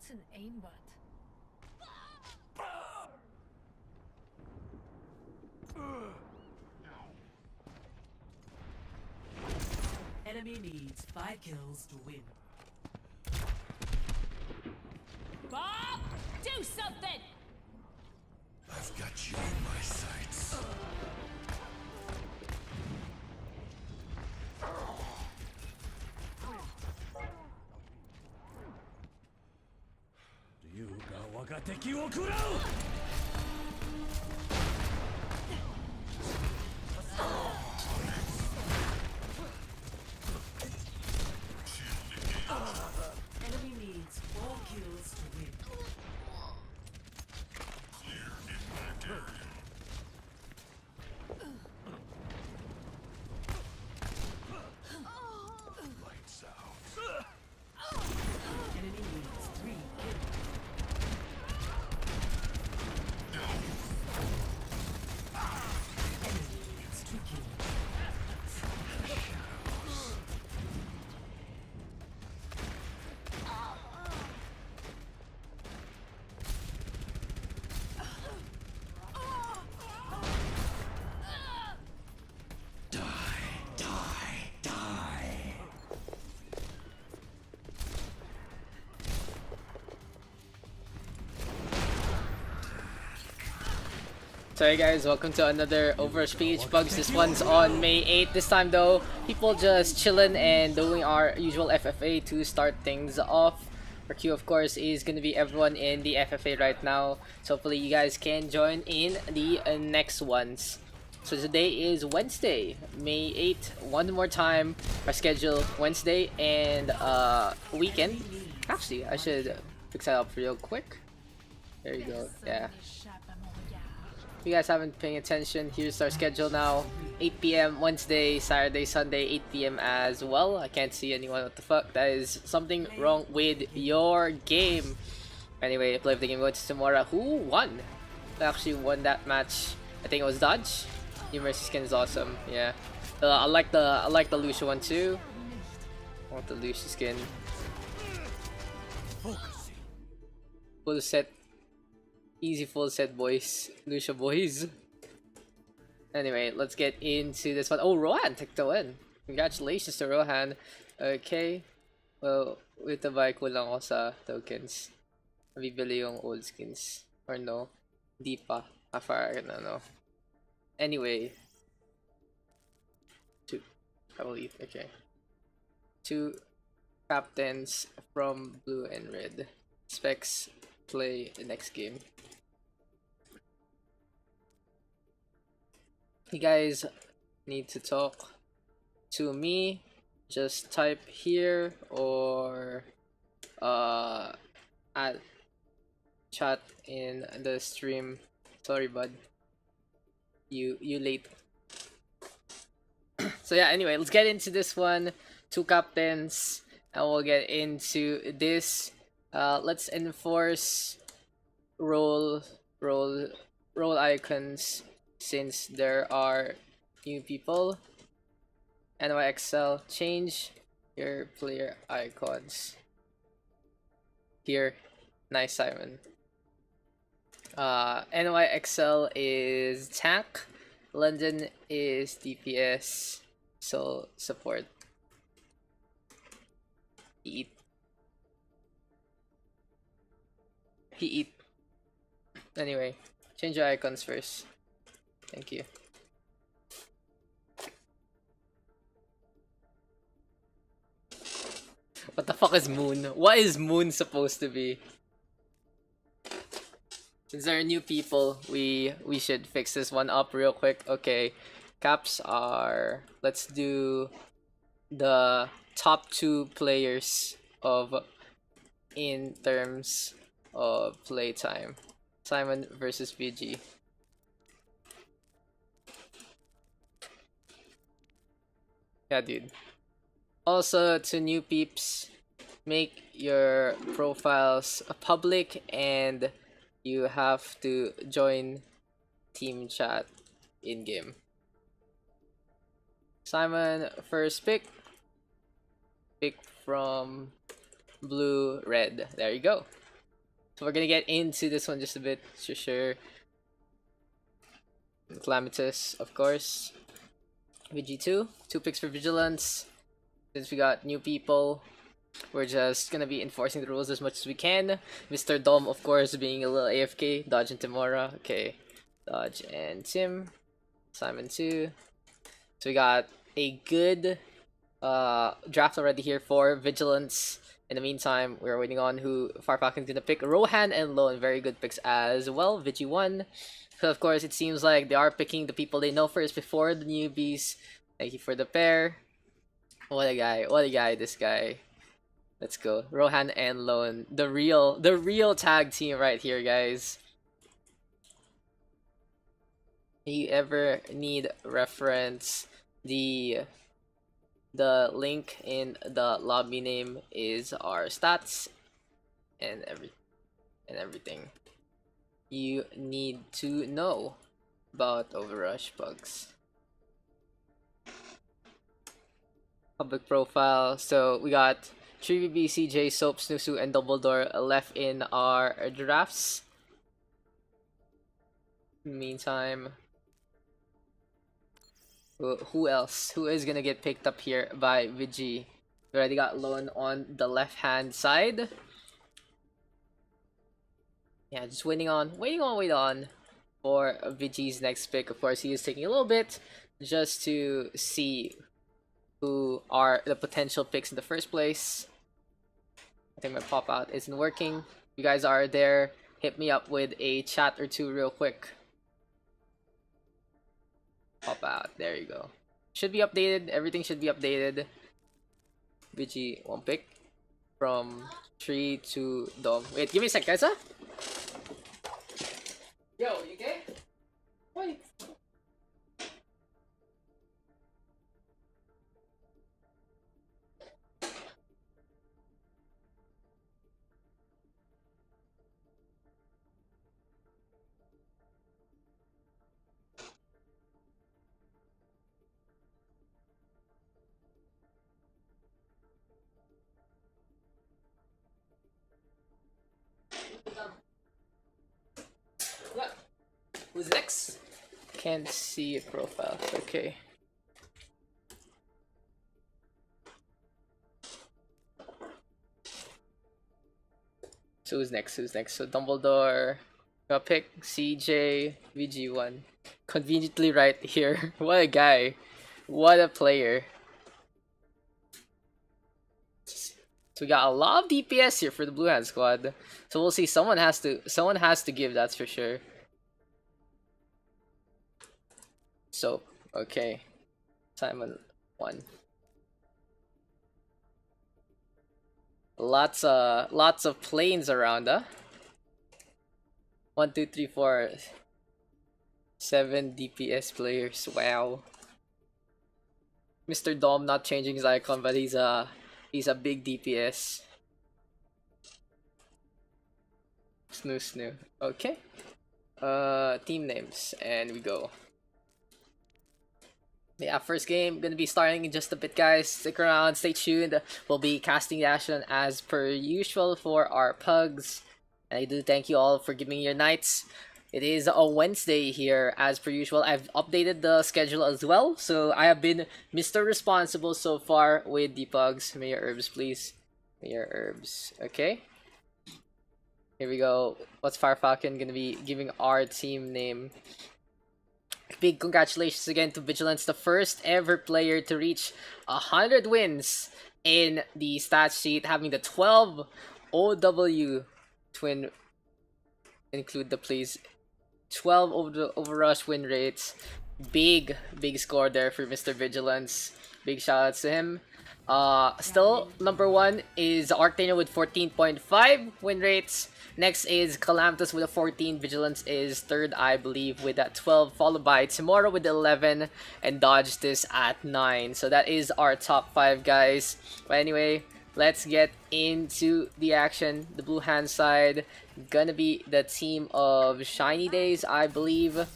What's an aimbot? Enemy needs 5 kills to win. Bob, do something! I've got you in my sights. You ga wagateki wo kurau! Enemy needs 4 kills to win. Clear impact area. Lights out. Enemy needs 3 kills. Enemy needs 2 kills. Die, die, die. So hey guys, welcome to another OverRush PH PUGS. This one's on May 8th. This time though, people just chilling and doing our usual FFA to start things off. Our queue of course is gonna be everyone in the FFA right now. So hopefully you guys can join in the next ones. So today is Wednesday, May 8th. One more time, our schedule Wednesday and weekend. Actually, I should fix that up real quick. There you go, yeah. If you guys haven't been paying attention, here's our schedule now. 8 PM Wednesday, Saturday, Sunday, 8 PM as well. I can't see anyone. What the fuck? That is something wrong with your game. Anyway, play of the game going to Samora, who won. Who actually won that match. I think it was Dodge. New Mercy skin is awesome. Yeah, I like the Lucia one too. I want the Lucia skin. Full set. Easy full set, boys. Lucia boys. Anyway, let's get into this one. Oh, Rohan took the win. Congratulations to Rohan. Okay. Well, wait na ba kulang ako sa tokens? Nabibili yung old skins. Or no? Di pa. Afar, no. Anyway. 2. I believe. Okay. 2 captains from blue and red. Specs play the next game. You guys need to talk to me, just type here or add chat in the stream. Sorry bud, you late. So yeah, anyway, let's get into this one. 2 captains and we'll get into this. Let's enforce role icons since there are new people. NYXL, change your player icons. Here, nice Simon. NYXL is tank, London is DPS, so support. He eat. Anyway, change your icons first. Thank you. What the fuck is moon? What is moon supposed to be? Since there are new people, we should fix this one up real quick. Okay, caps are, let's do the top 2 players of in terms of playtime. Simon versus VG. Yeah, dude. Also, to new peeps, make your profiles public and you have to join team chat in game. Simon, first pick. Pick from blue, red. There you go. So we're gonna get into this one just a bit, for sure. Calamitous, of course. VG2, 2 picks for Vigilance. Since we got new people, we're just gonna be enforcing the rules as much as we can. Mr. Dom, of course, being a little AFK. Dodge and Timora. Okay. Dodge and Tim. Simon 2. So we got a good draft already here for Vigilance. In the meantime, we're waiting on who Farfalcon's gonna pick. Rohan and Lone, very good picks as well. Vigi1. So of course, it seems like they are picking the people they know first before the newbies. Thank you for the pair. What a guy, this guy. Let's go. Rohan and Lone. The real tag team right here, guys. If you ever need reference, the link in the lobby name is our stats and everything you need to know about OverRush PUGS. Public profile. So we got 3BB, CJ, Soap, Snusu, and Dumbledore left in our drafts. In the meantime, who else? Who is gonna get picked up here by Vigi? We already got Lone on the left hand side. Yeah, just waiting on for Vigi's next pick. Of course, he is taking a little bit just to see who are the potential picks in the first place. I think my pop out isn't working. If you guys are there, hit me up with a chat or two real quick. Pop out. There you go. Should be updated. Everything should be updated. Vigi, one pick. From 3 to Dom. Wait, give me a sec, guys, huh? Yo, you okay? Wait. What? Who's next? Can't see a profile. Okay. So who's next? So Dumbledore. Got pick CJ VG1. Conveniently right here. What a guy. What a player. So we got a lot of DPS here for the Blue Hand squad. So we'll see. Someone has to give, that's for sure. So, okay. Simon 1. Lots of planes around, huh? 1, 2, 3, 4. 7 DPS players. Wow. Mr. Dom not changing his icon, but he's a big DPS. Snoo. Okay. Team names, and we go. Yeah, first game gonna be starting in just a bit, guys. Stick around, stay tuned. We'll be casting the action as per usual for our pugs. And I do thank you all for giving me your nights. It is a Wednesday here, as per usual. I've updated the schedule as well, so I have been Mr. Responsible so far with the pugs. May your herbs, please. May your herbs. Okay. Here we go. What's Farfalcon gonna be giving our team name? Big congratulations again to Vigilance, the first ever player to reach 100 wins in the stats sheet, having the 12 OW twin include the please 12 OverRush win rates. Big score there for Mr. Vigilance. Big shout outs to him. Still number 1 is Arctana with 14.5 win rates. Next is Calamitous with a 14. Vigilance is third, I believe, with that 12, followed by Tomorrow with 11, and Dodge this at 9. So that is our top 5, guys. But anyway, let's get into the action. The blue hand side gonna be the team of Shiny Days, I believe.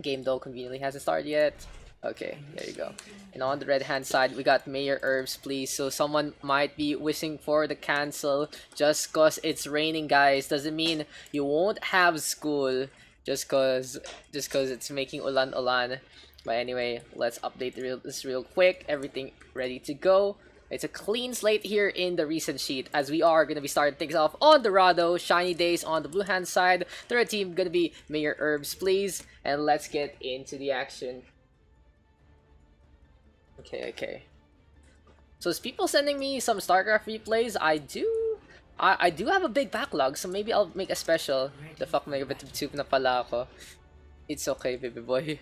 Game though conveniently hasn't started yet. Okay, there you go. And on the red hand side, we got Mayor Herbs, please. So someone might be wishing for the cancel just cause it's raining, guys. Doesn't mean you won't have school just cause it's making ulan ulan. But anyway, let's update this real quick. Everything ready to go. It's a clean slate here in the recent sheet as we are going to be starting things off on Dorado, Shiny Days on the blue hand side. Third team going to be Mayor Herbs, please. And let's get into the action. Okay. So is people sending me some StarCraft replays? I do have a big backlog, so maybe I'll make a special. The fuck, may tube na pala ako. It's okay, baby boy.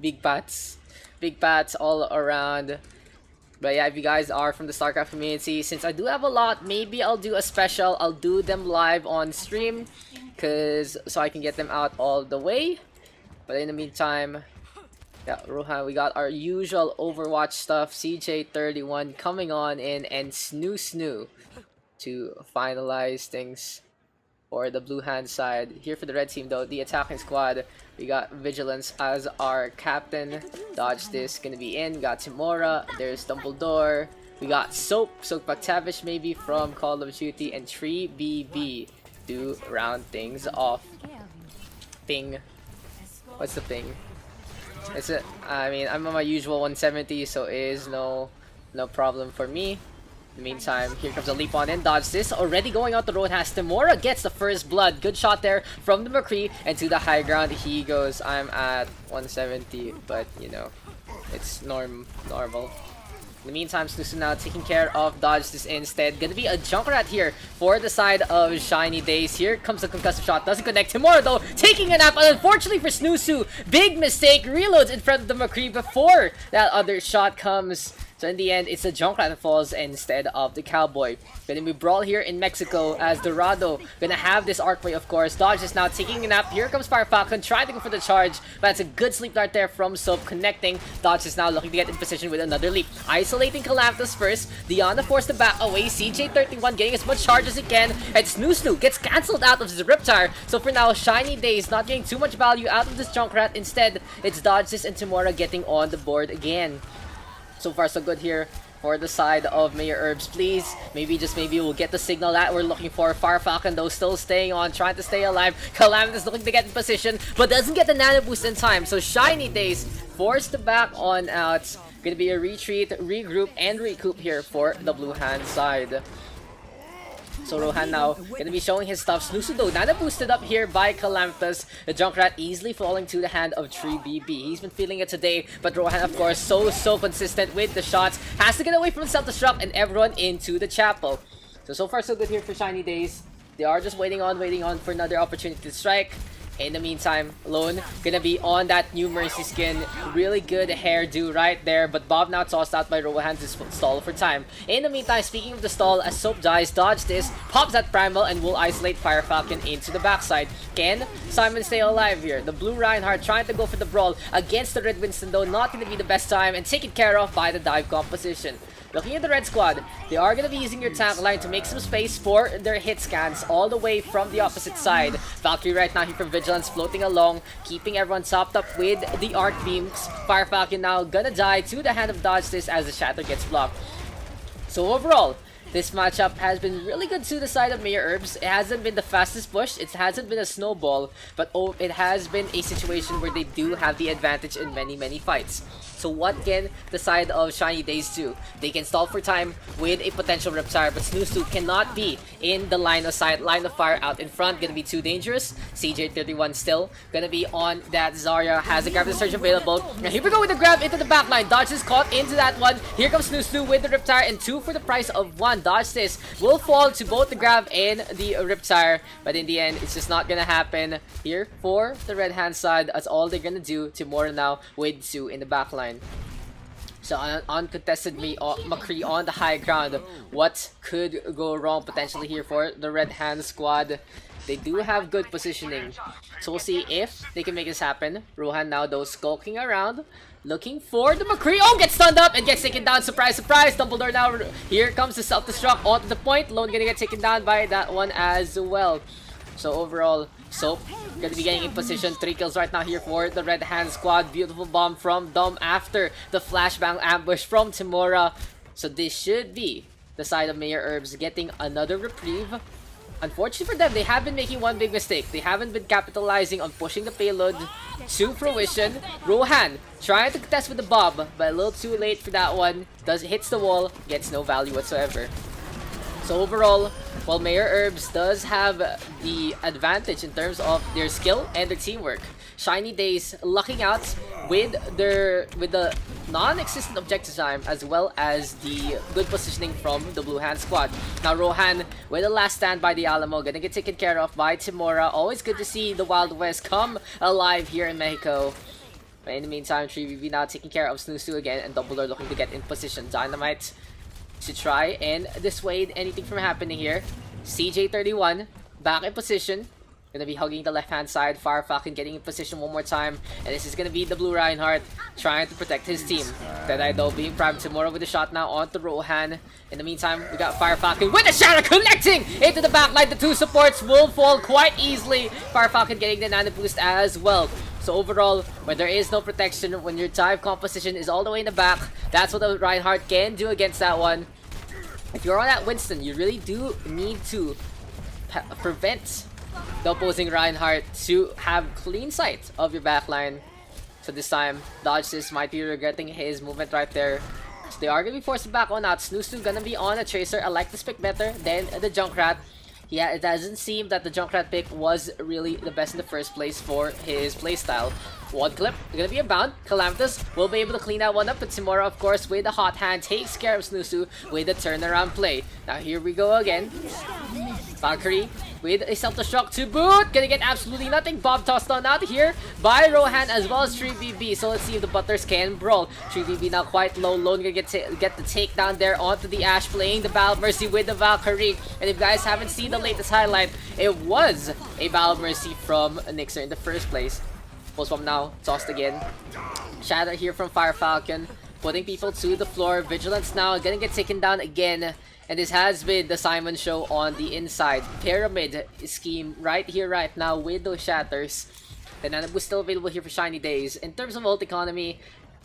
Big bats all around. But yeah, if you guys are from the StarCraft community, since I do have a lot, maybe I'll do a special. I'll do them live on stream, so I can get them out all the way. But in the meantime, yeah, Rohan, we got our usual Overwatch stuff. CJ31 coming on in, and Snoo to finalize things for the blue hand side. Here for the red team though, the attacking squad, we got Vigilance as our captain. Dodge this, gonna be in. We got Timora, there's Dumbledore. We got Soap Baktavish maybe from Call of Duty, and 3BB to round things off. Ping. What's the ping? I mean, I'm on my usual 170, so it is no problem for me. In the meantime, here comes a leap on in. Dodge this. Already going out the road has Timora. Gets the first blood. Good shot there from the McCree. And to the high ground he goes. I'm at 170, but you know, it's normal. In the meantime, Snusu now taking care of Dodge this instead. Gonna be a Junkrat here for the side of Shiny Days. Here comes the concussive shot. Doesn't connect. Timora though taking a nap. And unfortunately for Snusu, big mistake. Reloads in front of the McCree before that other shot comes. So in the end, it's the Junkrat that falls instead of the Cowboy. Gonna be brawl here in Mexico as Dorado gonna have this archway, of course. Dodge is now taking a nap. Here comes Fire Falcon trying to go for the charge, but it's a good sleep dart there from Soap connecting. Dodge is now looking to get in position with another leap. Isolating Calamthus first. Diana forced to back away. CJ31 getting as much charge as he can. And Snoo gets cancelled out of his Riptire. So for now, Shiny Days not getting too much value out of this Junkrat. Instead, it's Dodge this and Timora getting on the board again. So far so good here for the side of Mayor Herbs, please. Maybe, just maybe, we'll get the signal that we're looking for. Fire Falcon though still staying on, trying to stay alive. Calamity looking to get in position, but doesn't get the nano boost in time. So Shiny Days forced to back on out. Gonna be a retreat, regroup, and recoup here for the blue hand side. So Rohan now gonna be showing his stuff. Snusu though, nano boosted up here by Calamthus. The Junkrat easily falling to the hand of 3BB. He's been feeling it today, but Rohan of course so consistent with the shots. Has to get away from self-destruct and everyone into the chapel. So far so good here for Shiny Days. They are just waiting on for another opportunity to strike. In the meantime, Lone gonna be on that new Mercy skin. Really good hairdo right there, but Bob now tossed out by Rohan to stall for time. In the meantime, speaking of the stall, as Soap dies, Dodge this, pops that Primal, and will isolate Fire Falcon into the backside. Can Simon stay alive here? The blue Reinhardt trying to go for the brawl against the red Winston though, not gonna be the best time, and taken care of by the dive composition. Looking at the red squad, they are going to be using your tank line to make some space for their hit scans all the way from the opposite side. Valkyrie right now here from Vigilance floating along, keeping everyone topped up with the arc beams. Fire Falcon now gonna die to the hand of Dodge this as the shatter gets blocked. So overall, this matchup has been really good to the side of Mayor Herbs. It hasn't been the fastest push, it hasn't been a snowball, but it has been a situation where they do have the advantage in many fights. So what can the side of Shiny Days do? They can stall for time with a potential Riptire, but Snoo cannot be in the line of sight, line of fire out in front. Gonna be too dangerous. CJ31 still gonna be on that. Zarya has a Gravity Surge available. Now here we go with the grab into the backline. Dodge is caught into that one. Here comes Snoo with the Riptire, and 2 for the price of 1. Dodge this will fall to both the grab and the Riptire, but in the end, it's just not gonna happen here for the red hand side. That's all they're gonna do. Timora now with 2 in the backline. So uncontested McCree on the high ground. What could go wrong potentially here for the red hand squad? They do have good positioning, so we'll see if they can make this happen. Rohan now though skulking around, looking for the McCree. Oh, gets stunned up and gets taken down. Surprise, surprise. Dumbledore now. Here comes the self-destruct onto the point. Lone gonna get taken down by that one as well. So overall, Soap gonna be getting in position. 3 kills right now here for the Red Hand squad. Beautiful bomb from Dom after the flashbang ambush from Timora. So this should be the side of Mayor Herbs getting another reprieve. Unfortunately for them, they have been making one big mistake. They haven't been capitalizing on pushing the payload to fruition. Rohan trying to contest with the bomb, but a little too late for that one. Hits the wall, gets no value whatsoever. So overall, while Mayor Herbs does have the advantage in terms of their skill and their teamwork, Shiny Days lucking out with the non-existent objective time as well as the good positioning from the Blue Hand squad. Now Rohan with the last stand by the Alamo, gonna get taken care of by Timora. Always good to see the Wild West come alive here in Mexico. But in the meantime, 3VV now taking care of Snoozu again, and Dumbledore looking to get in position. Dynamite to try and dissuade anything from happening here. CJ31 back in position. Gonna be hugging the left hand side. Fire Falcon getting in position one more time. And this is gonna be the Blue Reinhardt trying to protect his team. Deadeye though being primed tomorrow with a shot now onto Rohan. In the meantime, we got Fire Falcon with a shatter connecting into the backline. The two supports will fall quite easily. Fire Falcon getting the nano boost as well. So overall, when there is no protection, when your dive composition is all the way in the back, that's what the Reinhardt can do against that one. If you're on that Winston, you really do need to prevent the opposing Reinhardt to have clean sight of your backline. So this time, Dodges might be regretting his movement right there. So they are going to be forced to back on out. Snoozu gonna be on a Tracer. I like this pick better than the Junkrat. Yeah, it doesn't seem that the Junkrat pick was really the best in the first place for his playstyle. One clip, gonna be a bound. Calamitous will be able to clean that one up, but Timora, of course, with the hot hand, takes care of Snoozu with the turnaround play. Now here we go again. Valkyrie with a self-destruct to boot. Gonna get absolutely nothing. Bob tossed on out here by Rohan as well as 3BB. So let's see if the Butlers can brawl. 3BB now quite low. Lone gonna get the takedown there onto the Ashe, playing the Battle Mercy with the Valkyrie. And if you guys haven't seen the latest highlight, it was a Battle Mercy from Nixer in the first place. Post bomb now, tossed again. Shatter here from Fire Falcon, putting people to the floor. Vigilance now gonna get taken down again. And this has been the Simon Show on the inside. Pyramid scheme right here, right now with those shatters. The Nano Boost still available here for Shiny Days. In terms of ult economy,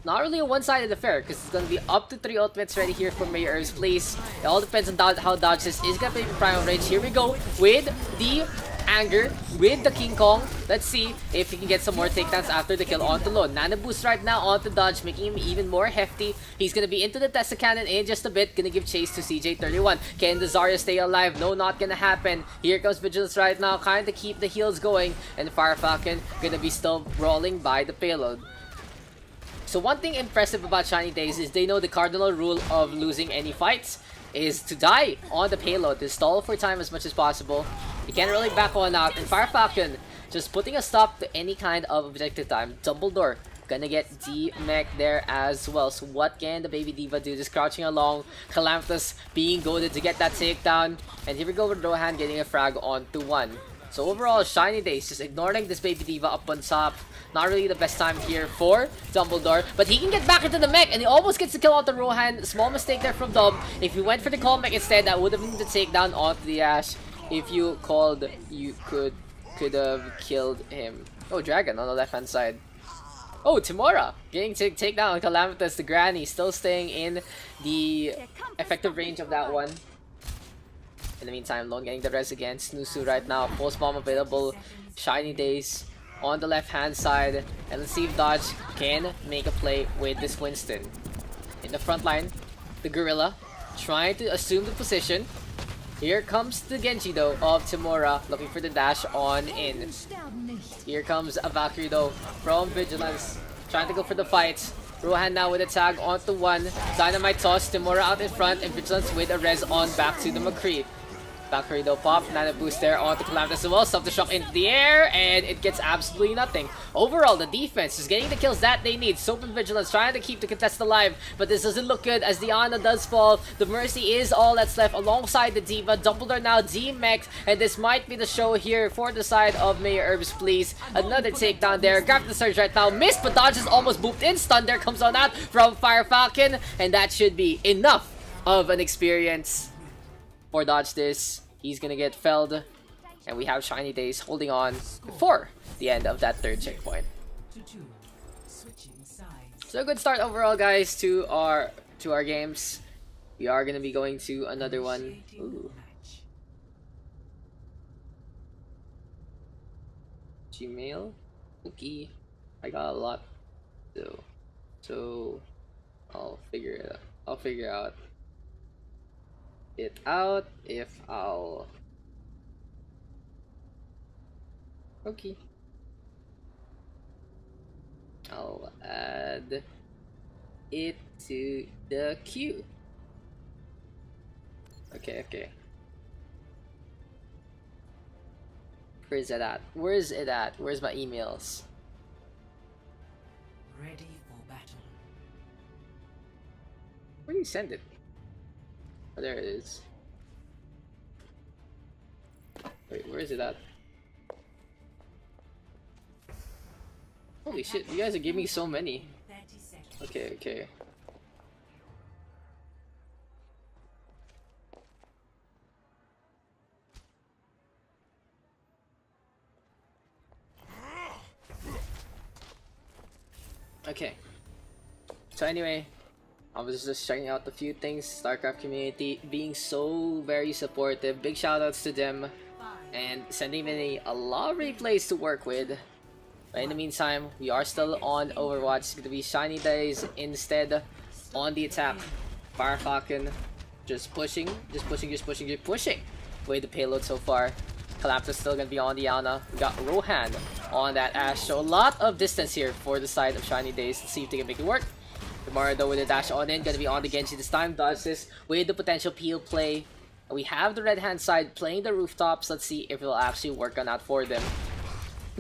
not really a one-sided affair because it's going to be up to 3 ultimates ready here for Mayor Herbs, please. It all depends on how Dodges is going to play Primal Rage. Here we go with the Anger, with the King Kong. Let's see if he can get some more takedowns after the kill onto Lone. Nano Boost right now onto Dodge, making him even more hefty. He's going to be into the Tesla Cannon in just a bit. Going to give chase to CJ31. Can the Zarya stay alive? No, not going to happen. Here comes Vigilance right now, kind of keep the heals going. And Fire Falcon going to be still rolling by the payload. So one thing impressive about Shiny Days is they know the cardinal rule of losing any fights is to die on the payload, to stall for time as much as possible. You can't really back one out. And Fire Falcon just putting a stop to any kind of objective time. Dumbledore gonna get D-Mech there as well. So what can the Baby Diva do? Just crouching along. Calamitous being goaded to get that takedown. And here we go with Rohan getting a frag onto one. So overall, Shiny Days just ignoring this Baby Diva up on top. Not really the best time here for Dumbledore. But he can get back into the mech and he almost gets the kill onto Rohan. Small mistake there from Dom. If he went for the call mech instead, that would have been the takedown onto the Ashe. If you called, you could have killed him. Oh, Dragon on the left hand side. Oh, Timora getting to take down Calamitous. The Granny still staying in the effective range of that one. In the meantime, Lone getting the res again. Snoozu right now. Post bomb available. Shiny Days on the left hand side. And let's see if Dodge can make a play with this Winston. In the front line, the Gorilla trying to assume the position. Here comes the Genji though of Timora, looking for the dash on in. Here comes a Valkyrie though from Vigilance, trying to go for the fight. Rohan now with a tag onto one. Dynamite toss, Timora out in front, and Vigilance with a res on back to the McCree. Valkyrie though pop, Nano Boost there onto Calamitous as well. Self-destruct into the air, and it gets absolutely nothing. Overall, the defense is getting the kills that they need. Soap and Vigilance trying to keep the contest alive, but this doesn't look good as the Ana does fall. The Mercy is all that's left alongside the Diva. Dumbledore now D-mech'd, and this might be the show here for the side of Mayor Herbs, please. Another takedown there. Grab the Surge right now. Missed, but dodges almost booped in. Stun there comes on out from Fire Falcon, and that should be enough of an experience for Dodge this. He's gonna get felled And we have Shiny Days holding on before the end of that third checkpoint. To 2. Switching sides. So a good start overall, guys, to our games. We are gonna be going to another one. Ooh. Match. Gmail. Okay. I got a lot though. So I'll figure it out. I'll figure out if I'll okay. I'll add it to the queue. Okay. Where is it at? Where's my emails? Ready for battle. Where do you send it? Oh, there it is. Wait, where is it at? Holy shit, you guys are giving me so many. 30 seconds. Okay. Okay. So anyway, I was just checking out a few things. StarCraft community being so very supportive. Big shoutouts to them and sending me a lot of replays to work with. But in the meantime, we are still on Overwatch. It's gonna be Shiny Days instead on the attack. Fire Falcon just pushing away the payload so far. Calamta's still gonna be on the Ana. We got Rohan on that Ashe. So a lot of distance here for the side of Shiny Days. Let's see if they can make it work. Dorado with the dash on in, gonna be on the Genji this time. Dodge this with the potential peel play. We have the red hand side playing the rooftops. Let's see if it'll actually work on that for them.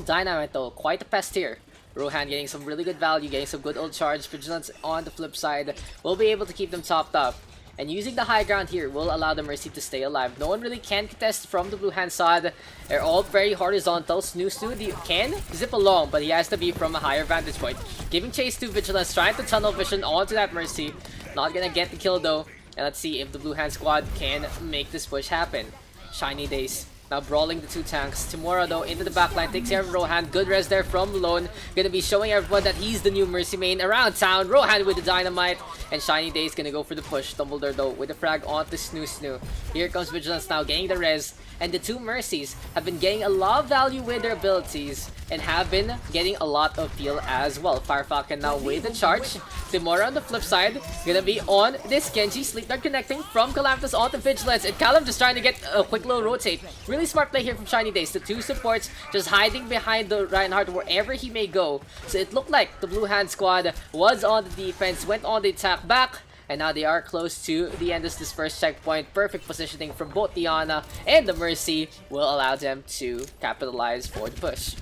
Dynamite though, quite a pest here. Rohan getting some really good value, getting some good old charge. Vigilance on the flip side will be able to keep them topped up. And using the high ground here will allow the Mercy to stay alive. No one really can contest from the blue hand side. They're all very horizontal. Snoo can zip along, but he has to be from a higher vantage point. Giving chase to Vigilance, trying to tunnel vision onto that Mercy. Not gonna get the kill though. And let's see if the blue hand squad can make this push happen. Shiny Days now brawling the two tanks. Timura though into the backline, takes care of Rohan. Good res there from Lone. Gonna be showing everyone that he's the new Mercy main around town. Rohan with the dynamite. And Shiny Days gonna go for the push. Dumbledore though with the frag onto Snoo. Here comes Vigilance now getting the res. And the two Mercies have been getting a lot of value with their abilities and have been getting a lot of peel as well. Fire Falcon now with the charge. Timura on the flip side gonna be on this Genji. Sleep Dart connecting from Calamtas onto Vigilance. And Callum just trying to get a quick little rotate. Really smart play here from Shiny Days. The two supports just hiding behind the Reinhardt wherever he may go. So it looked like the blue hand squad was on the defense, went on the attack back. And now they are close to the end of this first checkpoint. Perfect positioning from both the Ana and the Mercy will allow them to capitalize for the push.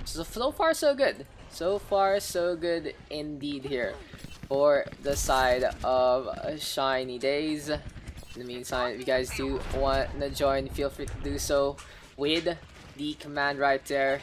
So far so good. So far so good indeed here for the side of Shiny Days. In the meantime, if you guys do want to join, feel free to do so with the command right there.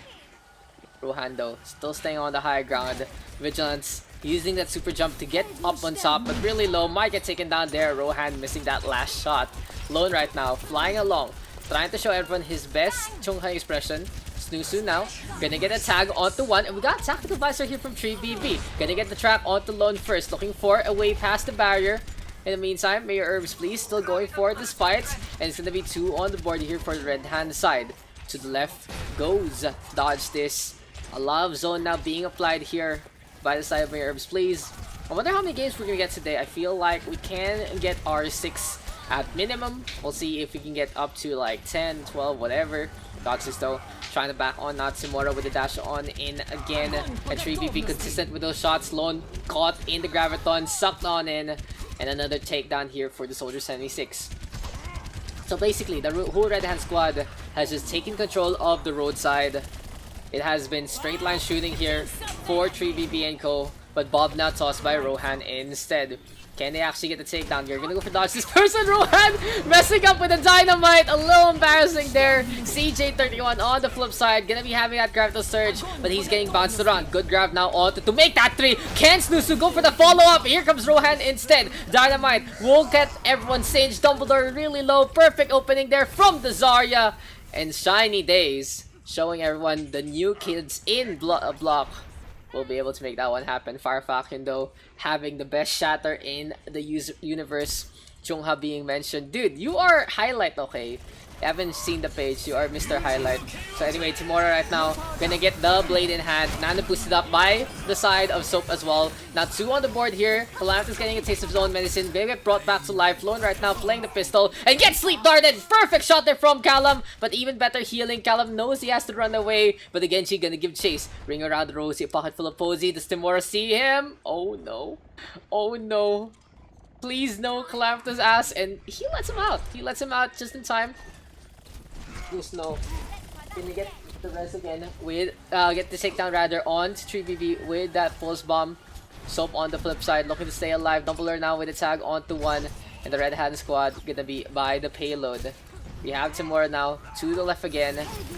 Rohando still staying on the high ground. Vigilance using that super jump to get up on top, but really low. Might get taken down there. Rohan missing that last shot. Lone right now, flying along, trying to show everyone his best Chunghai expression. Snoo now, gonna get a tag onto one, and we got Tactical Visor here from 3BB. Gonna get the trap onto Lone first, looking for a way past the barrier. In the meantime, Mayor Herbs please still going for this fight, and it's gonna be two on the board here for the red hand side. To the left goes Dodge this. A lot of zone now being applied here by the side of Mayor Herbs please. I wonder how many games we're gonna get today. I feel like we can get our 6 at minimum. We'll see if we can get up to like 10, 12, whatever. Dodges though, trying to back on Natsumura with the dash on in again. And 3BP consistent with those shots. Lone caught in the Graviton, sucked on in. And another takedown here for the Soldier 76. So basically, the whole Red Hand squad has just taken control of the roadside. It has been straight line shooting here for 3BB and Co. But Bob now tossed by Rohan instead. Can they actually get the takedown? You're gonna go for dodge. This person, Rohan, messing up with the dynamite. A little embarrassing there. CJ31 on the flip side. Gonna be having that grab to surge, but he's getting bounced around. Good grab now on to make that 3. Can Snusu go for the follow-up? Here comes Rohan instead. Dynamite will get everyone singed. Dumbledore really low. Perfect opening there from the Zarya. And Shiny Days showing everyone the new kids in block will be able to make that one happen. Fire Falcon though having the best shatter in the universe. Chungha being mentioned. Dude, you are highlight, okay? I haven't seen the page. You are Mr. Highlight. So anyway, Timora right now gonna get the blade in hand. Nana boosted up by the side of Soap as well. Now 2 on the board here. Calamity getting a taste of his own medicine. Gonna get brought back to life. Lone right now playing the pistol and gets sleep darted. Perfect shot there from Callum, but even better healing. Callum knows he has to run away, but the Genji gonna give chase. Ring around Rosie, a pocket full of Posey. Does Timora see him? Oh no. Oh no. Please no, Calamity's ass, and he lets him out. He lets him out just in time. Snow gonna get the rest again with get the takedown rather on 3BB with that pulse bomb. Soap on the flip side looking to stay alive. Dumbledore now with a tag onto 1, and the red hand squad gonna be by the payload. We have Timora now to the left again.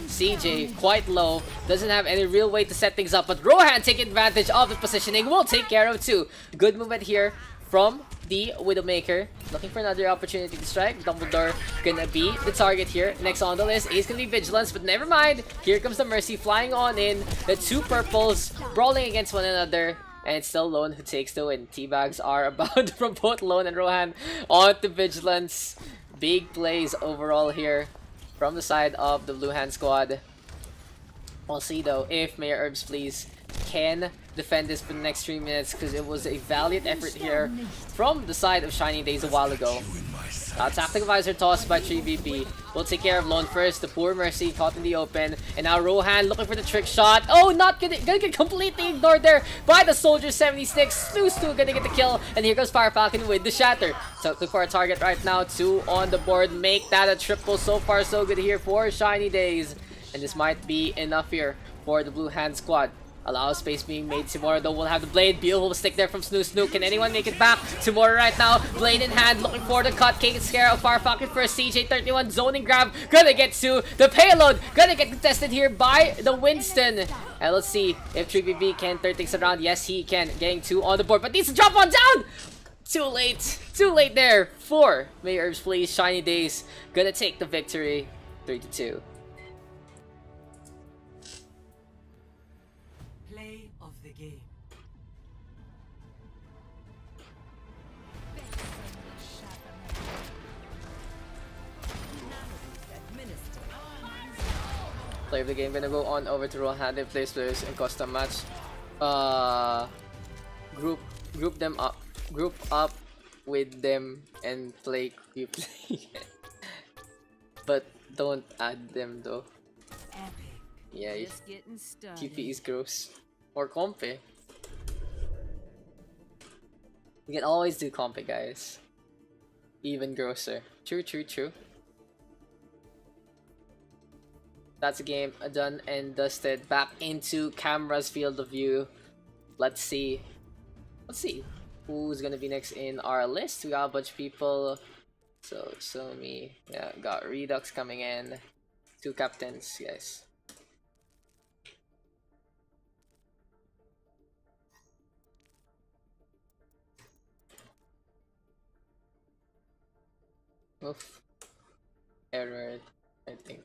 CJ quite low, doesn't have any real way to set things up, but Rohan taking advantage of the positioning, will take care of 2. Good movement here from the Widowmaker, looking for another opportunity to strike. Dumbledore gonna be the target here. Next on the list is gonna be Vigilance, but never mind. Here comes the Mercy flying on in. The 2 purples brawling against one another, and it's still Lone who takes the win. Teabags are about from both Lone and Rohan on to Vigilance. Big plays overall here from the side of the Blue Hand squad. We'll see though if Mayor Herbs Please can defend this for the next 3 minutes, because it was a valiant effort here from the side of Shiny Days a while ago. Tactical Visor tossed by 3BP. We'll take care of Lone first. The poor Mercy caught in the open. And now Rohan looking for the trick shot. Oh, not gonna get completely ignored there by the Soldier 76. Snusu gonna get the kill. And here goes Fire Falcon with the shatter. So look for a target right now. 2 on the board. Make that a triple. So far so good here for Shiny Days. And this might be enough here for the Blue Hand squad. Allow space being made. Timora though will have the blade. Beautiful stick there from Snoo. Can anyone make it back? Timora right now, blade in hand, looking for the cut. Taking scare of Fire Falcon first. CJ31 zoning grab. Gonna get to the payload. Gonna get contested here by the Winston. And let's see if 3BB can turn things around. Yes, he can. Getting 2 on the board, but needs to drop one down. Too late. Too late there for May Herbs Please. Shiny Days gonna take the victory. 3-2. Of the game. Play of the game gonna go on over to Rohan. They place players in custom match. Group them up. Group up with them and play Qplay. But don't add them though. Yeah, Just getting started. QP is gross. Or compy. You can always do compy, guys. Even grosser. True. That's a game done and dusted. Back into camera's field of view. Let's see who's gonna be next in our list. We got a bunch of people. So me. Yeah, got Redux coming in. 2 captains, guys. Oof. Error, I think.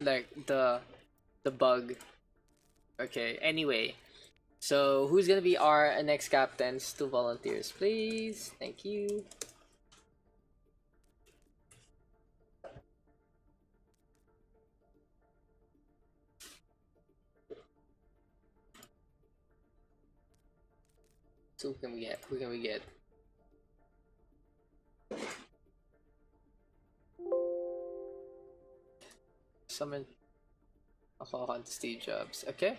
Like the bug. Okay, anyway. So who's gonna be our next captains? 2 volunteers, please. Thank you. So who can we get? Who can we get? Summon ako on Steve Jobs. Okay.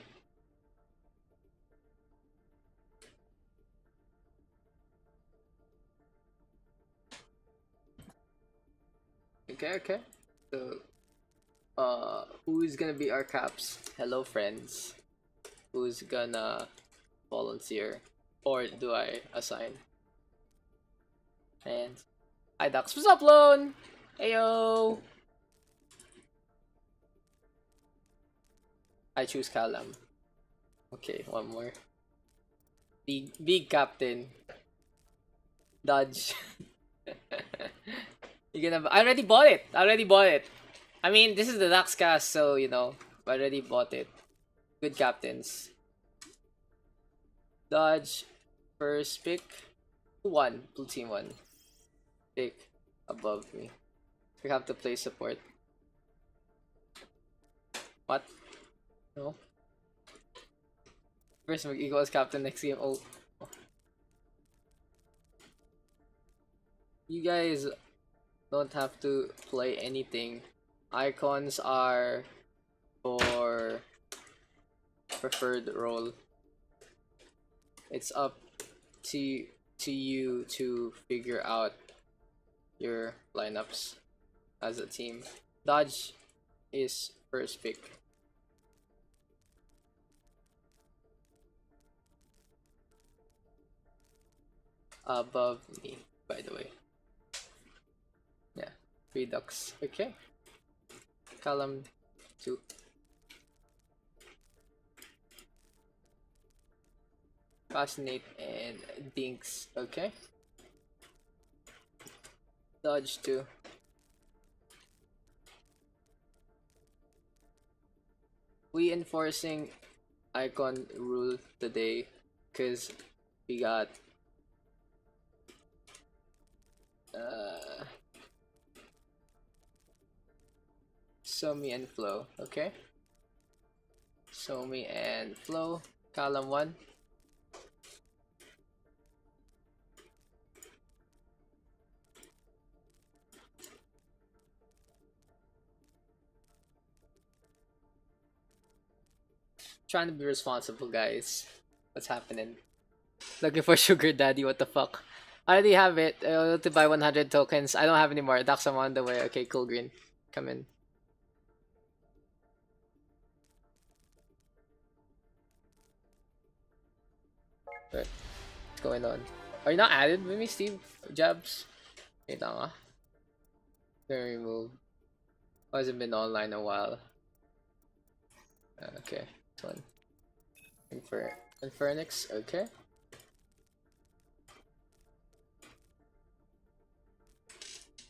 Okay. So who's gonna be our caps? Hello friends. Who's gonna volunteer? Or do I assign? And hi Daks, what's up, Lone? Heyo. I choose Callum. Okay, one more. Big captain. Dodge. You're gonna. I already bought it. I mean, this is the Daks cast, so you know, I already bought it. Good captains. Dodge. First pick. 1. Blue team 1. Pick above me. We have to play support. What? No. First mag-equal as captain next game. Oh. You guys don't have to play anything. Icons are for preferred role. It's up to you to figure out your lineups as a team. Dodge is first pick. Above me, by the way. Yeah, 3 ducks. Okay. Column 2. Fascinate and Dinks. Okay. Dodge 2. We enforcing icon rule today because we got Somi and Flow. Okay. Somi and Flow. Column 1. Trying to be responsible, guys. What's happening? Looking for sugar daddy, what the fuck? I already have it. To buy 100 tokens. I don't have any more. Daks, I'm on the way. Okay, cool, green. Come in. What? What's going on? Are you not added with me, Steve? Jabs? Wait lang ah. Gonna remove. Hasn't been online a while. Okay, this one. Infernix, okay.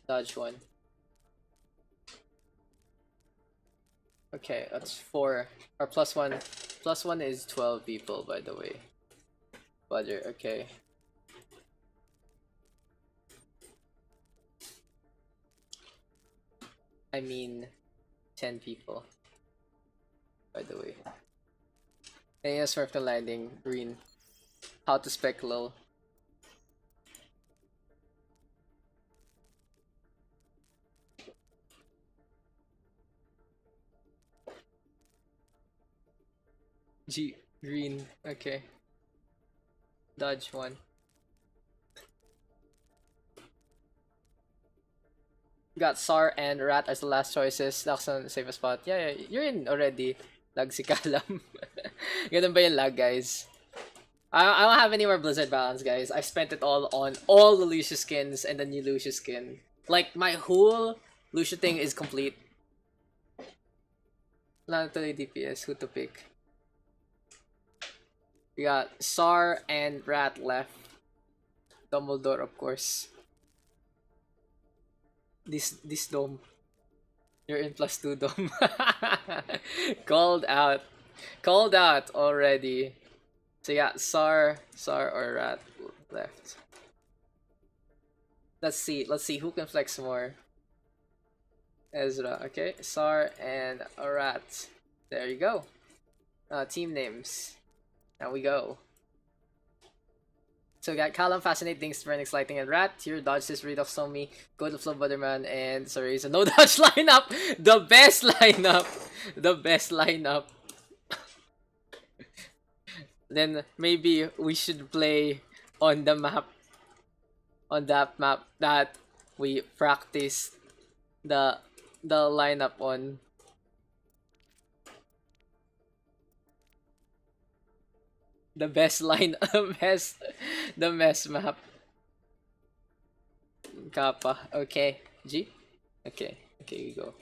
Dodge 1. Okay, that's 4. Or plus 1. Plus 1 is 12 people, by the way. Budget, okay. I mean, 10 people, by the way. Ilios for the landing, green. How to spec low. Green, okay. Dodge 1. Got SAR and Rat as the last choices. That's on the safest spot. Yeah, you're in already. Lag si Kalam. Ganun ba yung lag, guys? I don't have any more Blizzard balance, guys. I spent it all on all the Lucia skins and the new Lucia skin. Like, my whole Lucia thing is complete. Not totally DPS. Who to pick? We got SAR and Rat left. Dumbledore, of course. This dome. You're in +2 dome. Called out. Called out already. So yeah, SAR or Rat left. Let's see who can flex more. Ezra, okay. SAR and a Rat. There you go. Team names. Now we go. So we got Callum, Fascinate, Dinks, Vernix, Lightning, and Rat. Here, Dodge this, Redux, Somi, Go to Flow, Butterman, and sorry, so no Dodge lineup! The best lineup! The best lineup. Then maybe we should play on the map. On that map that we practiced the lineup on. The best line, the best map. Kappa. Okay. G? Okay. Okay, you go.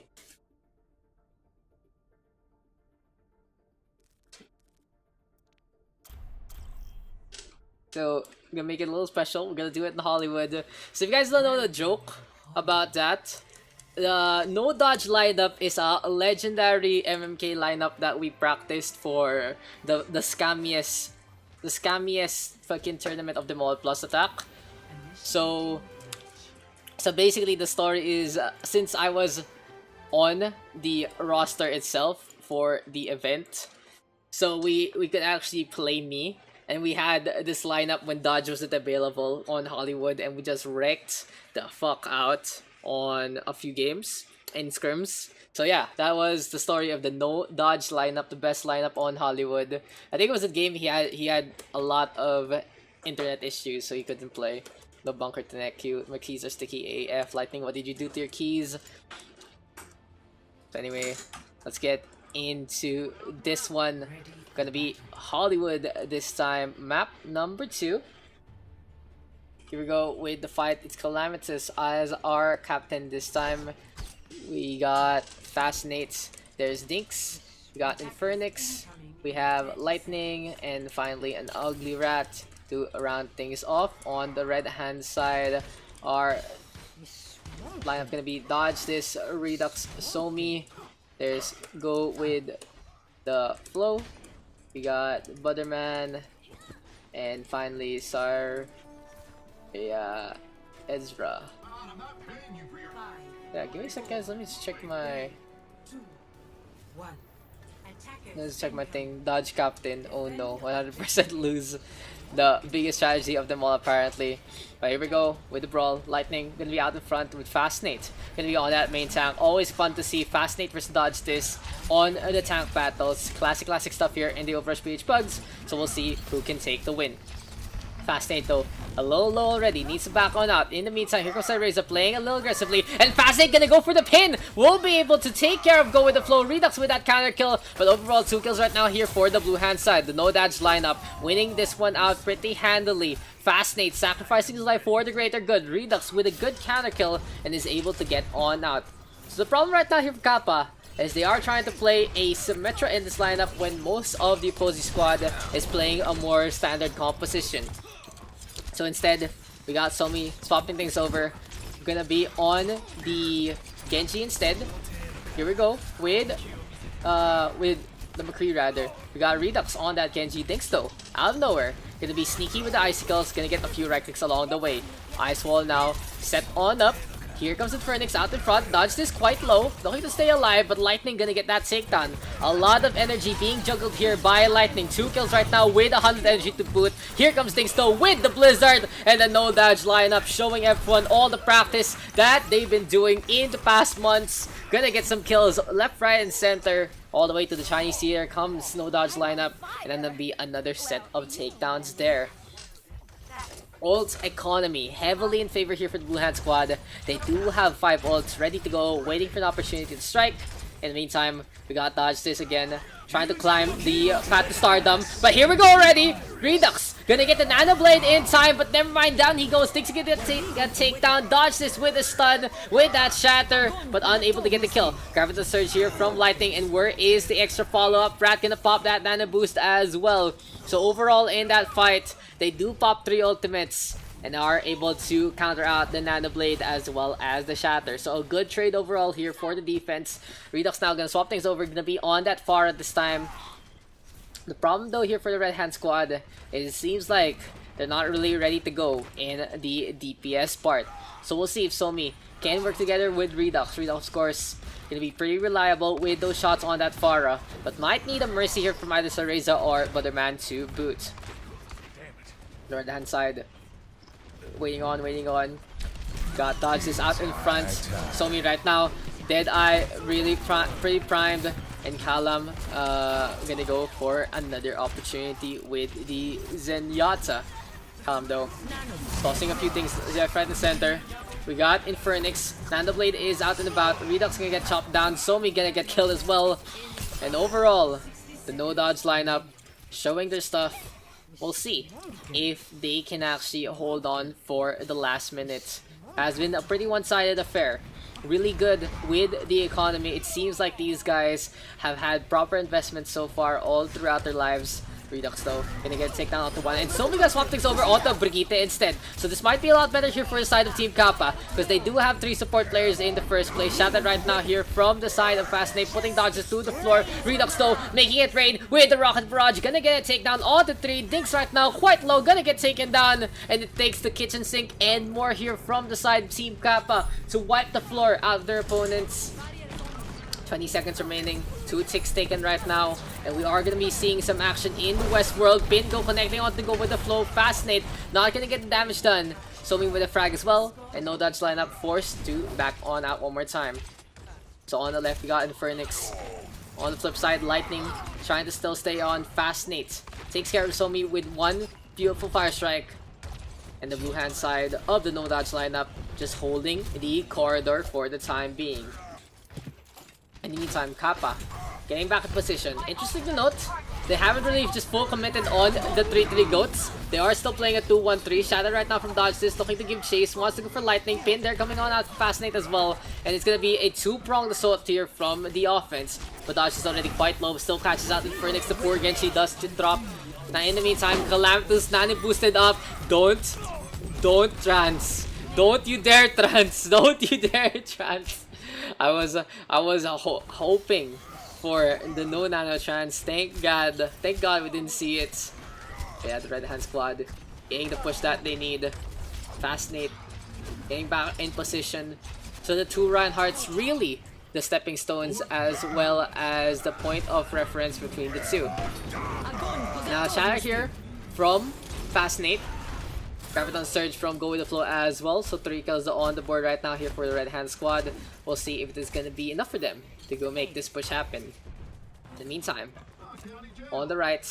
So, we're gonna make it a little special. We're gonna do it in Hollywood. So if you guys don't know the joke about that, the no dodge lineup is a legendary MMK lineup that we practiced for the scammiest fucking tournament of them all plus attack. So basically the story is since I was on the roster itself for the event, so we could actually play me. And we had this lineup when Dodge wasn't available on Hollywood, and we just wrecked the fuck out on a few games in scrims. So yeah, that was the story of the no Dodge lineup, the best lineup on Hollywood. I think it was a game he had a lot of internet issues, so he couldn't play. No bunker to neck Q. My keys are sticky AF. Lightning, what did you do to your keys? So anyway, let's get into this one. Gonna be Hollywood this time. Map number 2. Here we go with the fight. It's Calamitous as our captain this time. We got Fascinate. There's Dinks. We got Infernix. We have Lightning. And finally an Ugly Rat to round things off. On the red hand side, our lineup gonna be Dodge this, Redux Somi. There's go with the Flow. We got Butterman, and finally Ezra. Yeah, give me a sec, guys. Let me just check my. Let's check my thing. Dodge captain. Oh no, 100% lose. The biggest strategy of them all apparently. But here we go with the brawl. Lightning gonna be out in front with Fascinate. Gonna be on that main tank. Always fun to see Fascinate versus Dodge this on the tank battles. Classic stuff here in the OverRush PH PUGS. So we'll see who can take the win. Fascinate though, a little low already, needs to back on out. In the meantime, here comes Razor playing a little aggressively, and Fascinate gonna go for the pin! Will be able to take care of go with the Flow. Redux with that counter kill, but overall 2 kills right now here for the blue hand side. The no dodge lineup winning this one out pretty handily. Fascinate sacrificing his life for the greater good. Redux with a good counter kill and is able to get on out. So the problem right now here for Kappa is they are trying to play a Symmetra in this lineup when most of the opposing squad is playing a more standard composition. So instead, we got Somi swapping things over. We're gonna be on the Genji instead. Here we go with the McCree rather. We got Redux on that Genji. Thinks though, out of nowhere, gonna be sneaky with the icicles. Gonna get a few right clicks along the way. Ice wall now set on up. Here comes Infernix out in front. Dodge this quite low. Looking to stay alive, but Lightning gonna get that takedown. A lot of energy being juggled here by Lightning. 2 kills right now with 100 energy to boot. Here comes Dinks though with the Blizzard and the no dodge lineup, showing everyone all the practice that they've been doing in the past months. Gonna get some kills left, right, and center. All the way to the Chinese. Here comes no dodge lineup, and then there'll be another set of takedowns there. Ult economy heavily in favor here for the Blue Hand squad. They do have 5 ults ready to go, waiting for an opportunity to strike. In the meantime, we got Dodge this again, trying to climb the path to stardom. But here we go already. Redux gonna get the Nano Blade in time, but never mind. Down he goes. Thinks he can get takedown. Dodge this with a stun, with that shatter, but unable to get the kill. Gravity Surge here from Lightning, and where is the extra follow-up? Rat gonna pop that Nano Boost as well. So overall in that fight, they do pop 3 ultimates and are able to counter out the Nano Blade as well as the Shatter. So a good trade overall here for the defense. Redux now gonna swap things over, gonna be on that far at this time. The problem though here for the Red Hand squad is it seems like they're not really ready to go in the DPS part. So we'll see if Somi can work together with Redux. Redux, of course, gonna be pretty reliable with those shots on that Pharah, but might need a mercy here from either Sareza or Butterman to boot. The Red Hand side. Waiting on. Got Dodges out in front. Somi right now, Deadeye really pretty primed. And Callum gonna go for another opportunity with the Zenyatta. Callum though, tossing a few things left, right, and center. We got Infernix. Nano Blade is out and about. Redux gonna get chopped down. Somi gonna get killed as well. And overall, the no dodge lineup showing their stuff. We'll see if they can actually hold on for the last minute has been a pretty one-sided affair. Really good with the economy. It seems like these guys have had proper investments so far all throughout their lives. Redux though, gonna get taken down onto one, and so we got swap things over onto Brigitte instead. So this might be a lot better here for the side of Team Kappa, because they do have 3 support players in the first place. Shouted right now here from the side of Fascinate, putting dodges to the floor. Redux though, making it rain with the rocket barrage, gonna get a takedown onto 3. Dinks right now, quite low, gonna get taken down, and it takes the kitchen sink and more here from the side of Team Kappa to wipe the floor out of their opponents. 20 seconds remaining, 2 ticks taken right now, and we are going to be seeing some action in the Westworld. Bingo connecting on to go with the flow. Fascinate, not going to get the damage done. Somi with a frag as well, and no dodge lineup, forced to back on out one more time. So on the left, we got Infernix. On the flip side, Lightning trying to still stay on. Fascinate takes care of Somi with one beautiful fire strike. And the blue hand side of the no dodge lineup just holding the corridor for the time being. In the meantime, Kappa getting back in position. Interesting to note, they haven't really just full committed on the 3-3 goats. They are still playing a 2-1-3. Shadow right now from Dodge this, looking to give chase. Wants to go for Lightning. Pin there coming on out for Fascinate as well. And it's going to be a 2-pronged assault here from the offense. But Dodge is already quite low. Still catches out Infernix. The poor Genji does drop. Now in the meantime, Calamitous Nani boosted up. Don't trans. Don't you dare trans. Don't you dare trans. I was hoping for the no nano trans. Thank God we didn't see it. Yeah, the red hand squad getting the push that they need. Fascinate getting back in position. So the 2 Reinhardts really the stepping stones as well as the point of reference between the 2. Now Shatter here from Fascinate. Graviton Surge from Go With The Flow as well. So 3 kills on the board right now here for the Red Hand squad. We'll see if it is going to be enough for them to go make this push happen. In the meantime, on the right,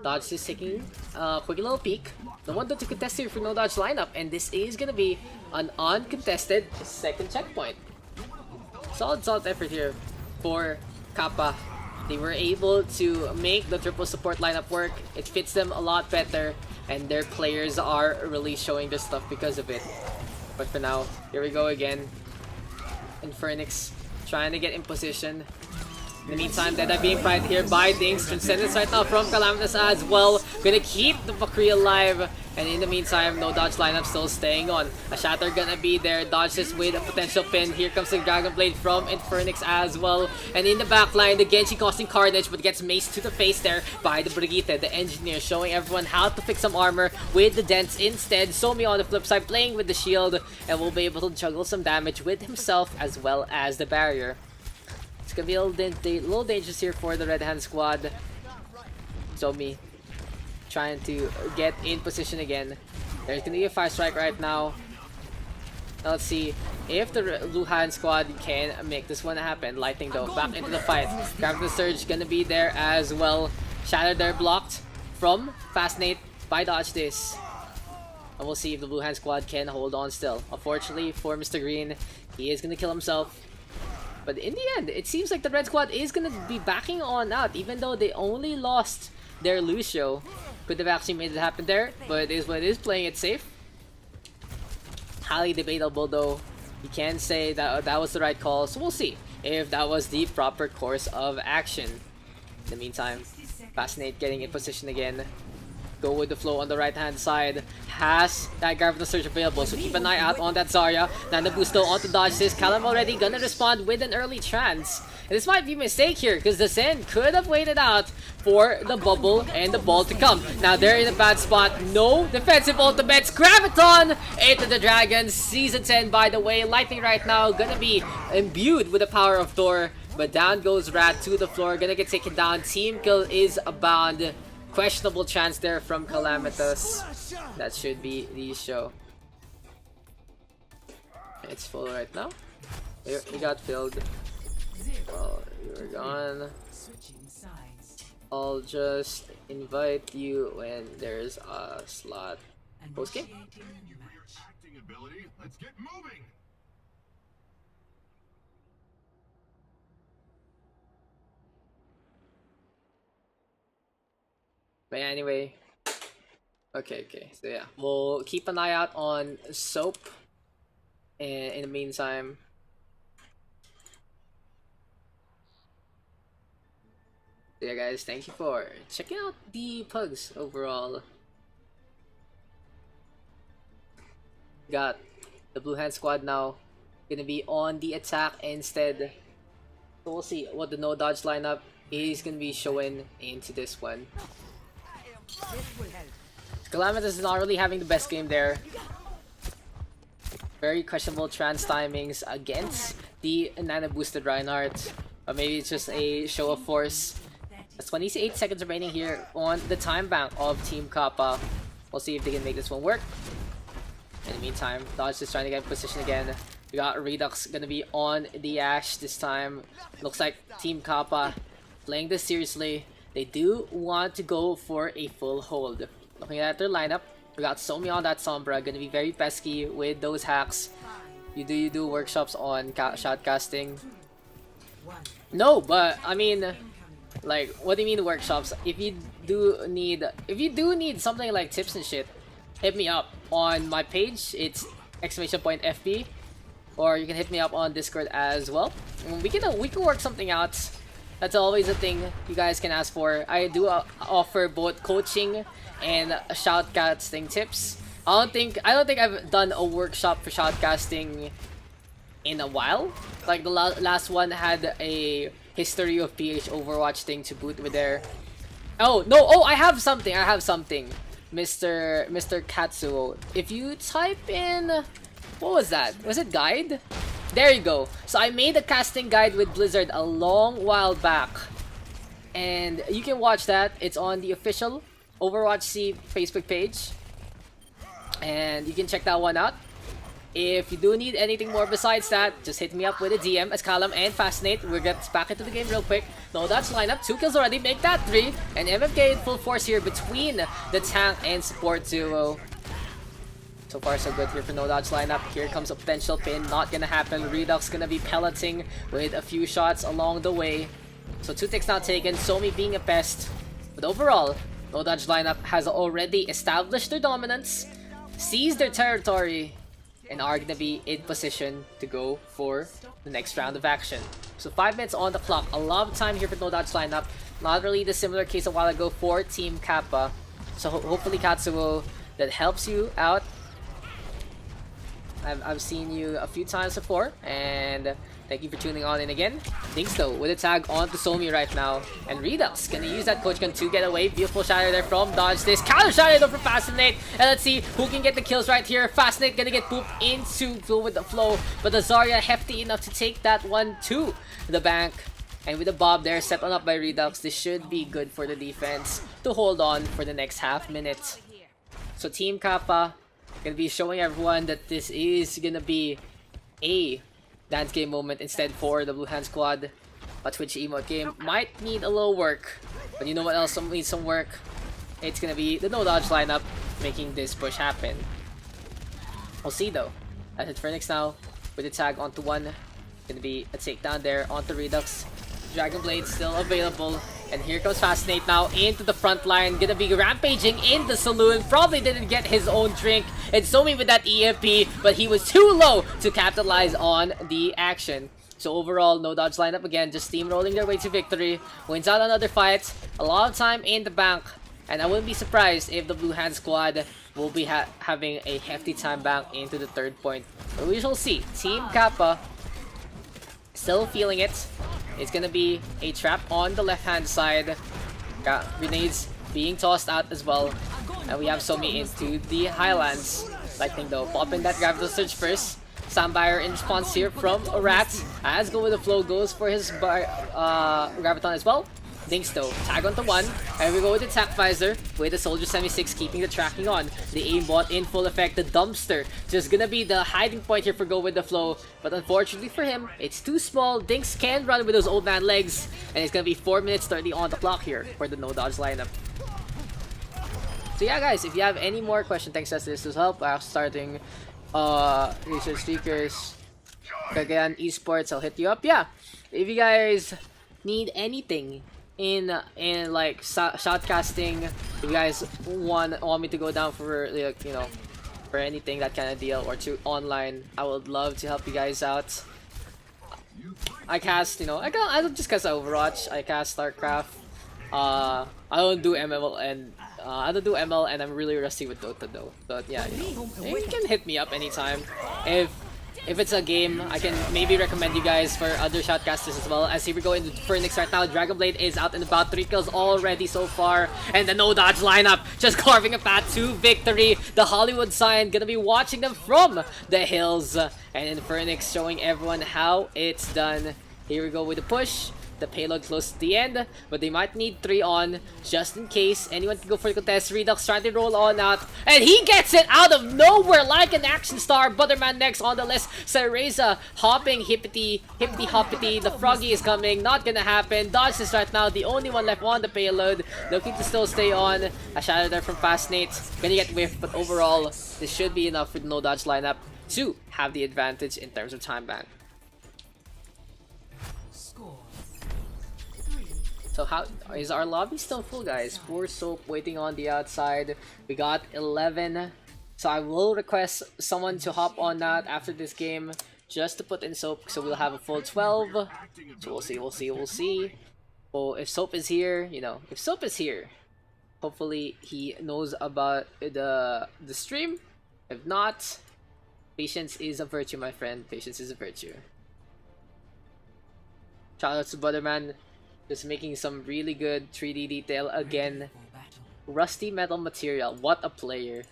Dodge is taking a quick little peek. No one to contest here for no Dodge lineup. And this is going to be an uncontested second checkpoint. Solid effort here for Kappa. They were able to make the triple support lineup work. It fits them a lot better. And their players are really showing their stuff because of it. But for now, here we go again. Infernix trying to get in position. In the meantime, Dead Eye being pried here by Dinks. Transcendence right now from Calamitous as well. Gonna keep the Valkyrie alive. And in the meantime, no dodge lineup still staying on. A Shatter gonna be there. Dodges with a potential pin. Here comes the Dragon Blade from Infernix as well. And in the backline, the Genji causing carnage, but gets maced to the face there by the Brigitte, the engineer, showing everyone how to fix some armor with the dents instead. Somi on the flip side playing with the shield, and will be able to juggle some damage with himself as well as the barrier. It's gonna be a little dangerous here for the Red Hand squad. Somi trying to get in position again. There's gonna be a fire strike right now. Let's see if the Blue Hand squad can make this one happen. Lightning though, back into the fight. Gravity Surge gonna be there as well. Shatter there blocked from Fascinate by Dodge this. And we'll see if the Blue Hand squad can hold on still. Unfortunately for Mr. Green, he is gonna kill himself. But in the end, it seems like the Red Squad is gonna be backing on out, even though they only lost their Lucio. Could have actually made it happen there, but it is what it is, playing it safe. Highly debatable though. You can say that that was the right call, so we'll see if that was the proper course of action. In the meantime, Fascinate getting in position again. Go with the flow on the right hand side. Has that Graviton Surge available, so keep an eye out on that Zarya. Nanda Busto onto dodge this. Callum already gonna respond with an early trance. And this might be a mistake here, because the Zen could have waited out for the bubble and the ball to come. Now they're in a bad spot. No defensive ultimates. Graviton into the Dragon. Season 10 by the way. Lightning right now gonna be imbued with the power of Thor. But down goes Rat to the floor. Gonna get taken down. Team kill is abound. Questionable chance there from Calamitous. That should be the show. It's full right now. We got filled. Well, you're gone. I'll just invite you when there's a slot. Post game? But yeah, anyway, okay, so yeah, we'll keep an eye out on Soap And in the meantime, yeah guys, thank you for checking out the pugs overall. Got the blue hand squad now gonna be on the attack instead. So we'll see what the no dodge lineup is gonna be showing into this one. Calamitous is not really having the best game there. Very questionable trans timings against the nano boosted Reinhardt. Or maybe it's just a show of force. That's 28 seconds remaining here on the time bank of Team Kappa. We'll see if they can make this one work. In the meantime, Dodge is trying to get in position again. We got Redux gonna be on the Ash this time. Looks like Team Kappa playing this seriously. They do want to go for a full hold. Looking at their lineup, we got Somi on that Sombra, gonna be very pesky with those hacks. You do workshops on shoutcasting? No, but I mean, like, what do you mean workshops? If you do need something like tips and shit, hit me up on my page. It's !FB, or you can hit me up on Discord as well. We can work something out. That's always a thing you guys can ask for. I do offer both coaching and shoutcasting tips. I don't think I've done a workshop for shoutcasting in a while. Like the last one had a history of PH Overwatch thing to boot with there. Oh no! Oh, I have something. Mr. Katsuo. If you type in, what was that? Was it guide? There you go. So I made a casting guide with Blizzard a long while back, and you can watch that. It's on the official Overwatch C Facebook page, and you can check that one out. If you do need anything more besides that, just hit me up with a DM as Callum and Fascinate. We'll get back into the game real quick. No dodge lineup, 2 kills already, make that 3. And MFK in full force here between the tank and support duo. So far so good here for no dodge lineup. Here comes a potential pin, not gonna happen. Redux gonna be pelleting with a few shots along the way. So 2 ticks now taken, Somi being a pest. But overall, no dodge lineup has already established their dominance, seized their territory, and are gonna be in position to go for the next round of action. So 5 minutes on the clock, a lot of time here for no dodge lineup. Not really the similar case a while ago for Team Kappa. So hopefully Katsuo, that helps you out. I've seen you a few times before, and thank you for tuning on in again. Dinks though with a tag on to Somi right now, and Redux gonna use that coach gun to get away. Beautiful shadow there from Dodge. This counter shadow though from Fascinate, and let's see who can get the kills right here. Fascinate gonna get pooped into with the flow, but the Zarya hefty enough to take that one to the bank. And with the Bob there set on up by Redux, this should be good for the defense to hold on for the next half minute. So Team Kappa gonna be showing everyone that this is gonna be a dance game moment instead for the Blue Hand Squad. A Twitch emote game might need a little work, but you know what else needs some work? It's gonna be the no dodge lineup making this push happen. We'll see though. That's it for Phoenix now with the tag onto 1. Gonna be a takedown there onto Redux. Dragon Blade still available. And here comes Fascinate now into the front line. Gonna be rampaging in the saloon. Probably didn't get his own drink. And Somi with that EMP, but he was too low to capitalize on the action. So overall, no dodge lineup again, just steamrolling their way to victory. Wins out another fight. A lot of time in the bank. And I wouldn't be surprised if the Blue Hand Squad will be having a hefty time bank into the 3rd point. But we shall see. Team Kappa still feeling it. It's gonna be a trap on the left-hand side. Got grenades being tossed out as well. And we have Somi into the Highlands. Lightning though, popping that Graviton Surge first. Sandbuyer in response here from a Rat. As Go With The Flow goes for his Graviton as well. Dinks though, tag onto 1. And we go with the Tap Visor with the Soldier 76 keeping the tracking on. The aimbot in full effect, the Dumpster just gonna be the hiding point here for Go With The Flow. But unfortunately for him, it's too small. Dinks can run with those old man legs. And it's gonna be 4 minutes 30 on the clock here for the no dodge lineup. So yeah guys, if you have any more questions, thanks as this will help. Starting research speakers, Cagayan Esports, I'll hit you up. Yeah, if you guys need anything in like shoutcasting, if you guys want me to go down for like, you know, for anything that kind of deal or to online, I would love to help you guys out. I cast, you know, I don't just cast Overwatch. I cast StarCraft. I don't do ML and I'm really rusty with Dota though. But yeah, you can hit me up anytime. If it's a game, I can maybe recommend you guys for other shoutcasters as well. As here we go into Phoenix right now. Dragonblade is out and about. 3 kills already so far. And the no dodge lineup just carving a path to victory. The Hollywood sign gonna be watching them from the hills. And in Phoenix showing everyone how it's done. Here we go with the push. The payload close to the end, but they might need 3 on just in case anyone can go for the contest. Redux trying to roll on out, and he gets it out of nowhere like an action star. Butterman next on the list. Cereza hopping, hippity hoppity. The froggy is coming, not gonna happen. Dodge this right now, the only one left on the payload, looking to still stay on. A shadow there from Fascinate, gonna get whiffed, but overall this should be enough with no dodge lineup to have the advantage in terms of time ban. So how is our lobby still full, guys? Poor Soap waiting on the outside. We got 11. So I will request someone to hop on that after this game just to put in Soap, so we'll have a full 12. So we'll see. Oh, if Soap is here, you know, if Soap is here, hopefully he knows about the stream. If not, patience is a virtue, my friend. Patience is a virtue. Shout out to Butterman. Just making some really good 3D detail again. Rusty metal material. What a player.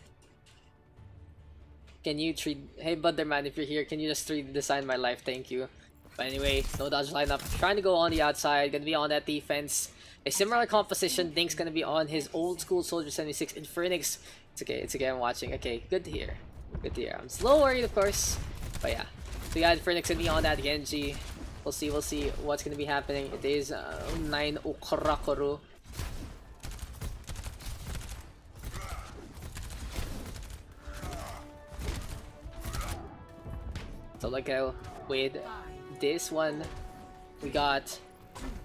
Can you hey Butterman, if you're here, can you just 3D design my life? Thank you. But anyway, no dodge lineup. Trying to go on the outside. Gonna be on that defense. A similar composition. Dink's gonna be on his old school Soldier 76 in Phoenix. It's okay, I'm watching. Okay, good to hear. Good to hear. I'm slow worried, of course. But yeah. So yeah, Phoenix gonna be on that Genji. We'll see what's gonna be happening. It is 9 Okurakoru. So like with this one, we got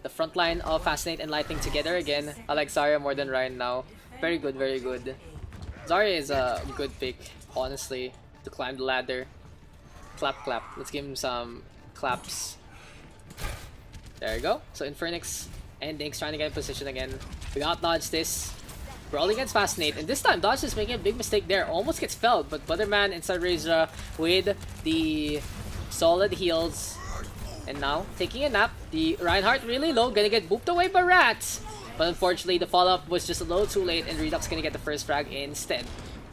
the front line of Fascinate and Lightning together again. I like Zarya more than Ryan now. Very good, very good. Zarya is a good pick, honestly, to climb the ladder. Clap. Let's give him some claps. There you go. So Infernix and Dink's trying to get in position again. We got dodge this. Brawling against Fascinate. And this time Dodge is making a big mistake there. Almost gets felled. But Butterman inside Razor with the solid heals. And now taking a nap. The Reinhardt really low. Gonna get booped away by Rats. But unfortunately the follow-up was just a little too late. And Redux gonna get the first frag instead.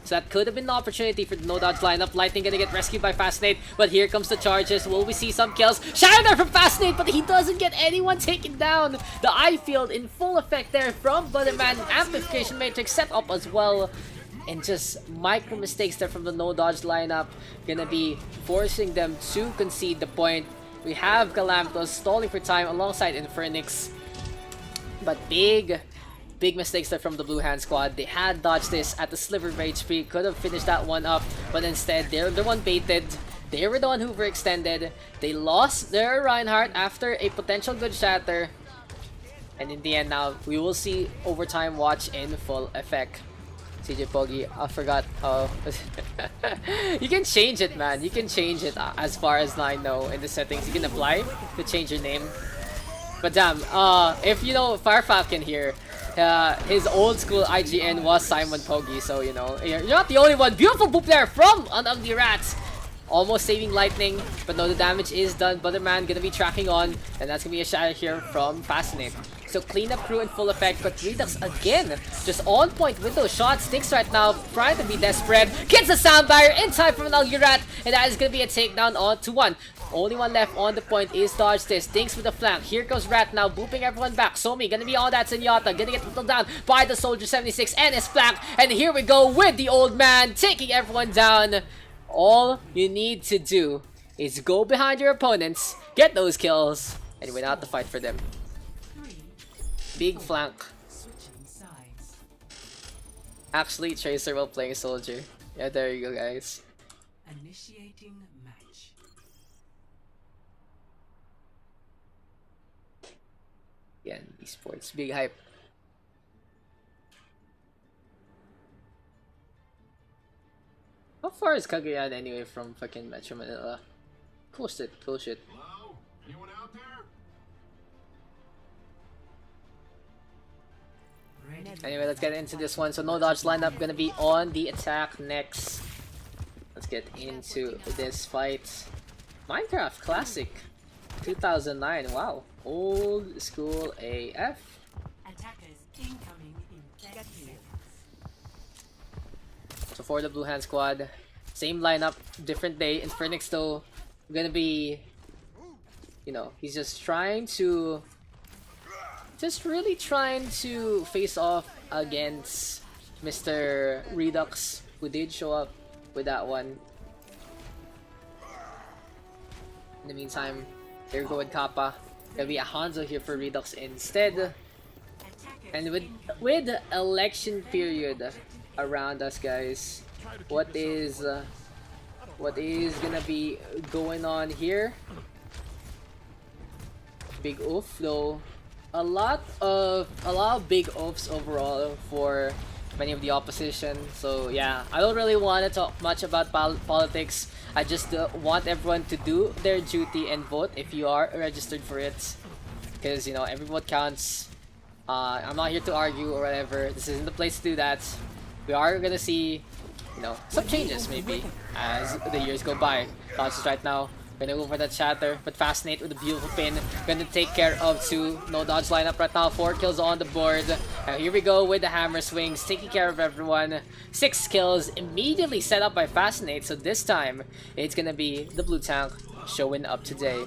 So that could have been an opportunity for the no dodge lineup. Lightning gonna get rescued by Fascinate, but here comes the charges. Will we see some kills? Shadow there from Fascinate, but he doesn't get anyone taken down. The eye field in full effect there from Butterman. Amplification Matrix set up as well. And just micro mistakes there from the no dodge lineup. Gonna be forcing them to concede the point. We have Galactus stalling for time alongside Infernix. But big mistakes there from the Blue Hand squad. They had dodged this at the sliver of HP, could have finished that one up, but instead they're the one baited. They were the one who overextended. They lost their Reinhardt after a potential good shatter. And in the end now, we will see overtime watch in full effect. CJ Pogi, I forgot how... You can change it, man. You can change it as far as I know in the settings. You can apply to change your name. But damn, if you know Fire Falcon here, his old school IGN was Simon Pogi, so you know, you're not the only one. Beautiful boop there from Unugly Rats. Almost saving Lightning, but no, the damage is done. Butterman gonna be tracking on, and that's gonna be a shatter here from Fascinate. So cleanup crew in full effect, but Redux again, just on point with those shots. Sticks right now, trying to be desperate. Gets a sound barrier in time from an Ugly Rat, and that is gonna be a takedown on to 1. Only one left on the point is Dodge this. Dinks with the flank. Here comes Rat now, booping everyone back. Somi gonna be on that Zenyatta. Gonna get whittled down by the Soldier 76 and his flank. And here we go with the old man taking everyone down. All you need to do is go behind your opponents, get those kills, and win out the fight for them. Big flank. Actually, Tracer while playing Soldier. Yeah, there you go, guys. Initiating match. Yeah, esports, big hype. far is Cagayan anyway from fucking Metro Manila? Cool shit, cool shit. Hello? Anyone out there? Anyway, let's get into this one. So no dodge lineup gonna be on the attack next. Let's get into this fight. Minecraft Classic 2009. Wow, old school AF. Attackers incoming in 30 seconds. So for the Blue Hand Squad, same lineup, different day. In Phoenix though, gonna be, you know, he's just really trying to face off against Mr. Redux, who did show up with that one. In the meantime, here we go with Kappa. Gonna be a Hanzo here for Redux instead. And with election period around us, guys, what is gonna be going on here? Big oof though. A lot of big oofs overall for many of the opposition. So yeah, I don't really want to talk much about politics. I just want everyone to do their duty and vote if you are registered for it, because you know every vote counts. I'm not here to argue or whatever. This isn't the place to do that. We are gonna see, you know, some changes maybe as the years go by. Thoughts right now. Gonna go for that shatter, but Fascinate with a beautiful pin. Gonna take care of two. No dodge lineup right now. 4 kills on the board. Here we go with the hammer swings, taking care of everyone. 6 kills immediately set up by Fascinate. So this time, it's gonna be the blue tank showing up today.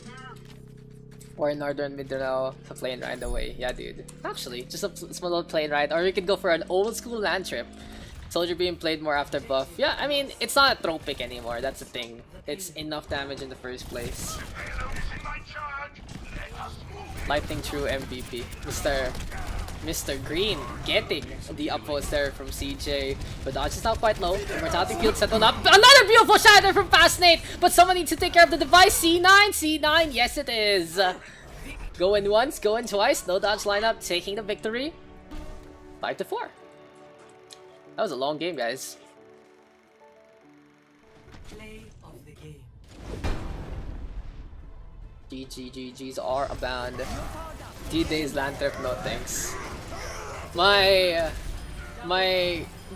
Or Northern Mindanao, a plane ride away. Yeah, dude. Actually, just a small little plane ride. Or you could go for an old school land trip. Soldier being played more after buff. Yeah, I mean, it's not a tropic anymore. That's the thing. It's enough damage in the first place. Lightning True MVP. Mr. Green getting the upvotes there from CJ. But dodge is now quite low. Immortality field settled up. Another beautiful shatter from Fascinate! But someone needs to take care of the device. C9, yes it is. Going once, going twice. No dodge lineup, taking the victory. 5-4. That was a long game, guys. Play of the game. GG's are abound. D-Day's land trip, no thanks. My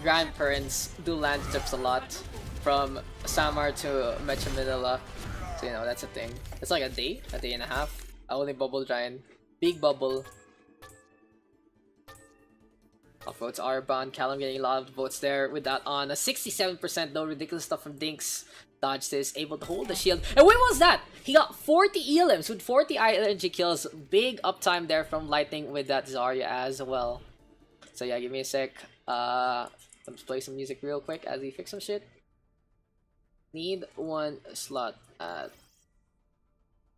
grandparents do land trips a lot from Samar to Metro Manila. So you know, that's a thing. It's like a day and a half. I only bubble giant. Big bubble. Votes are bound. Callum getting a lot of votes there with that on. A 67% though. Ridiculous stuff from Dinks. Dodged this, able to hold the shield. And when was that? He got 40 elims with 40 ILNG kills. Big uptime there from Lightning with that Zarya as well. So yeah, give me a sec. Let's play some music real quick as we fix some shit. Need one slot at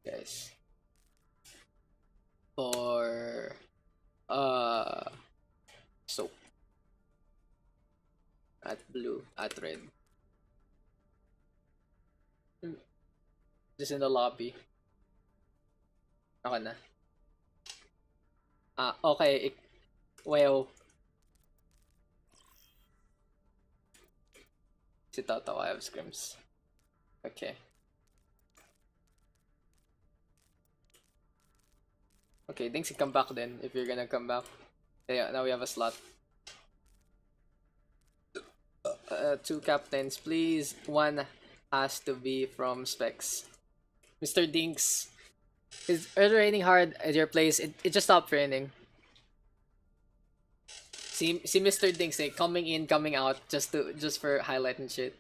guys for soap at blue at red. Just in the lobby. Okay na. Okay. Well. Si Toto, I have scrims. Okay. Okay, thanks you come back then if you're gonna come back. Yeah, now we have a slot. 2 captains, please. 1 has to be from Specs. Mr. Dinks, is it raining hard at your place? It just stopped raining. See Mr. Dinks coming in, coming out just for highlight and shit.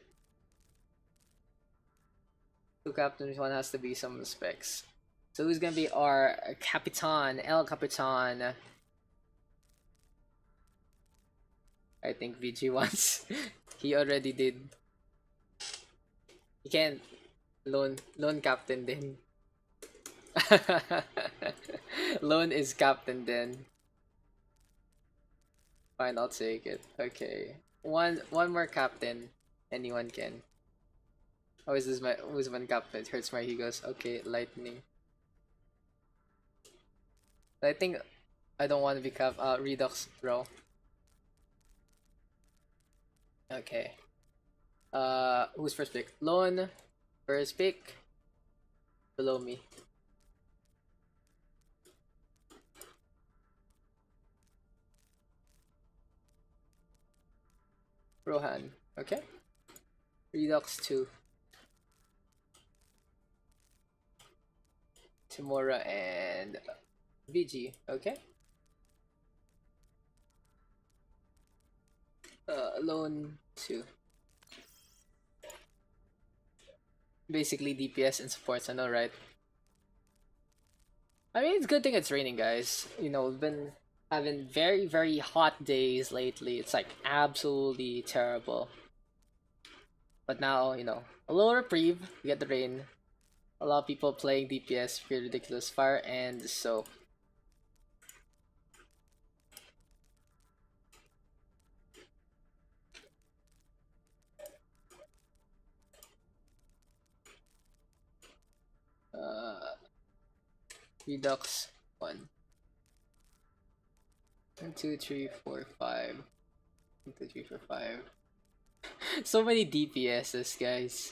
2 captains, 1 has to be some Specs. So who's gonna be our Capitan, El Capitan? I think VG wants. He already did. He can loan captain then. Loan is captain then. Fine, I'll take it. Okay. One more captain. Anyone can. Oh, is this who's one captain? It hurts my egos. Okay, Lightning. I think I don't want to be Redux, bro. Okay. Who's first pick? Lone, first pick. Below me. Rohan. Okay. Redux 2. Timora and VG. Okay. Lone 2. Basically DPS and supports, I know, right? I mean, it's a good thing it's raining, guys. You know, we've been having very, very hot days lately. It's like absolutely terrible. But now, you know, a little reprieve. We get the rain. A lot of people playing DPS, pretty ridiculous. Fire and soap. Redux 1. 1, 2, 3, 4, 5. 1, 2, 3, 4, 5. So many DPSs, guys.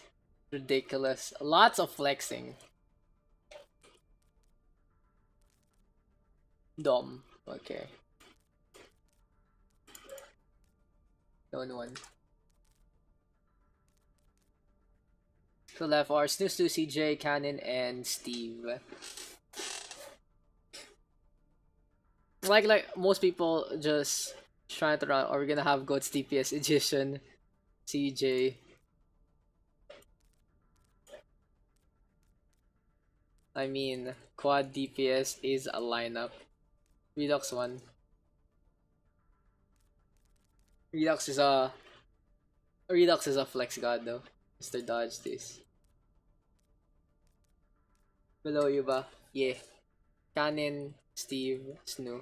Ridiculous. Lots of flexing. Dom. Okay. Known one. So left are Snoo Snoo, CJ, Cannon, and Steve. Like most people just trying to run, are we gonna have Goats DPS Edition? CJ. I mean, quad DPS is a lineup. Redux 1. Redux is a flex god though. Mr. Dodge this. Below you ba? Yeah. Cannon, Steve, Snoo.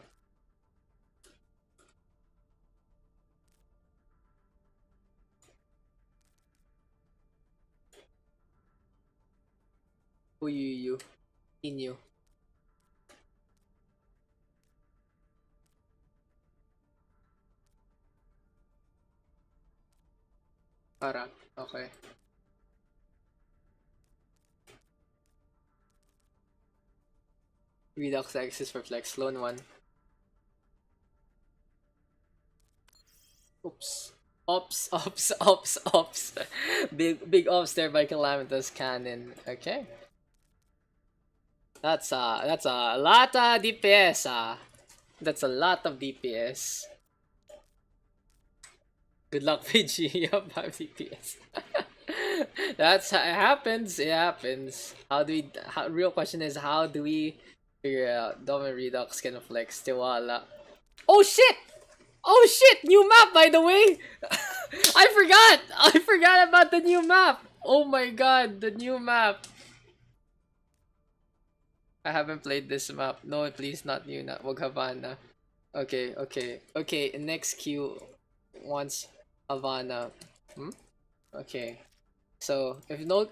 You. Inyo. Para. Okay. Redux X is for flex. Lone 1. Oops. Ops. big ops there by Calamitous Cannon. Okay. That's a lot of DPS. That's a lot of DPS. Good luck, PG. Yup, 5 DPS. It happens. It happens. Real question is, how do we figure out Dom and Redux can flex Tiwala? Oh shit! Oh shit! New map, by the way! I forgot about the new map! Oh my god, the new map! I haven't played this map. No, please, not new, not wag Havana. Okay, next queue wants Havana. Okay. So, if no,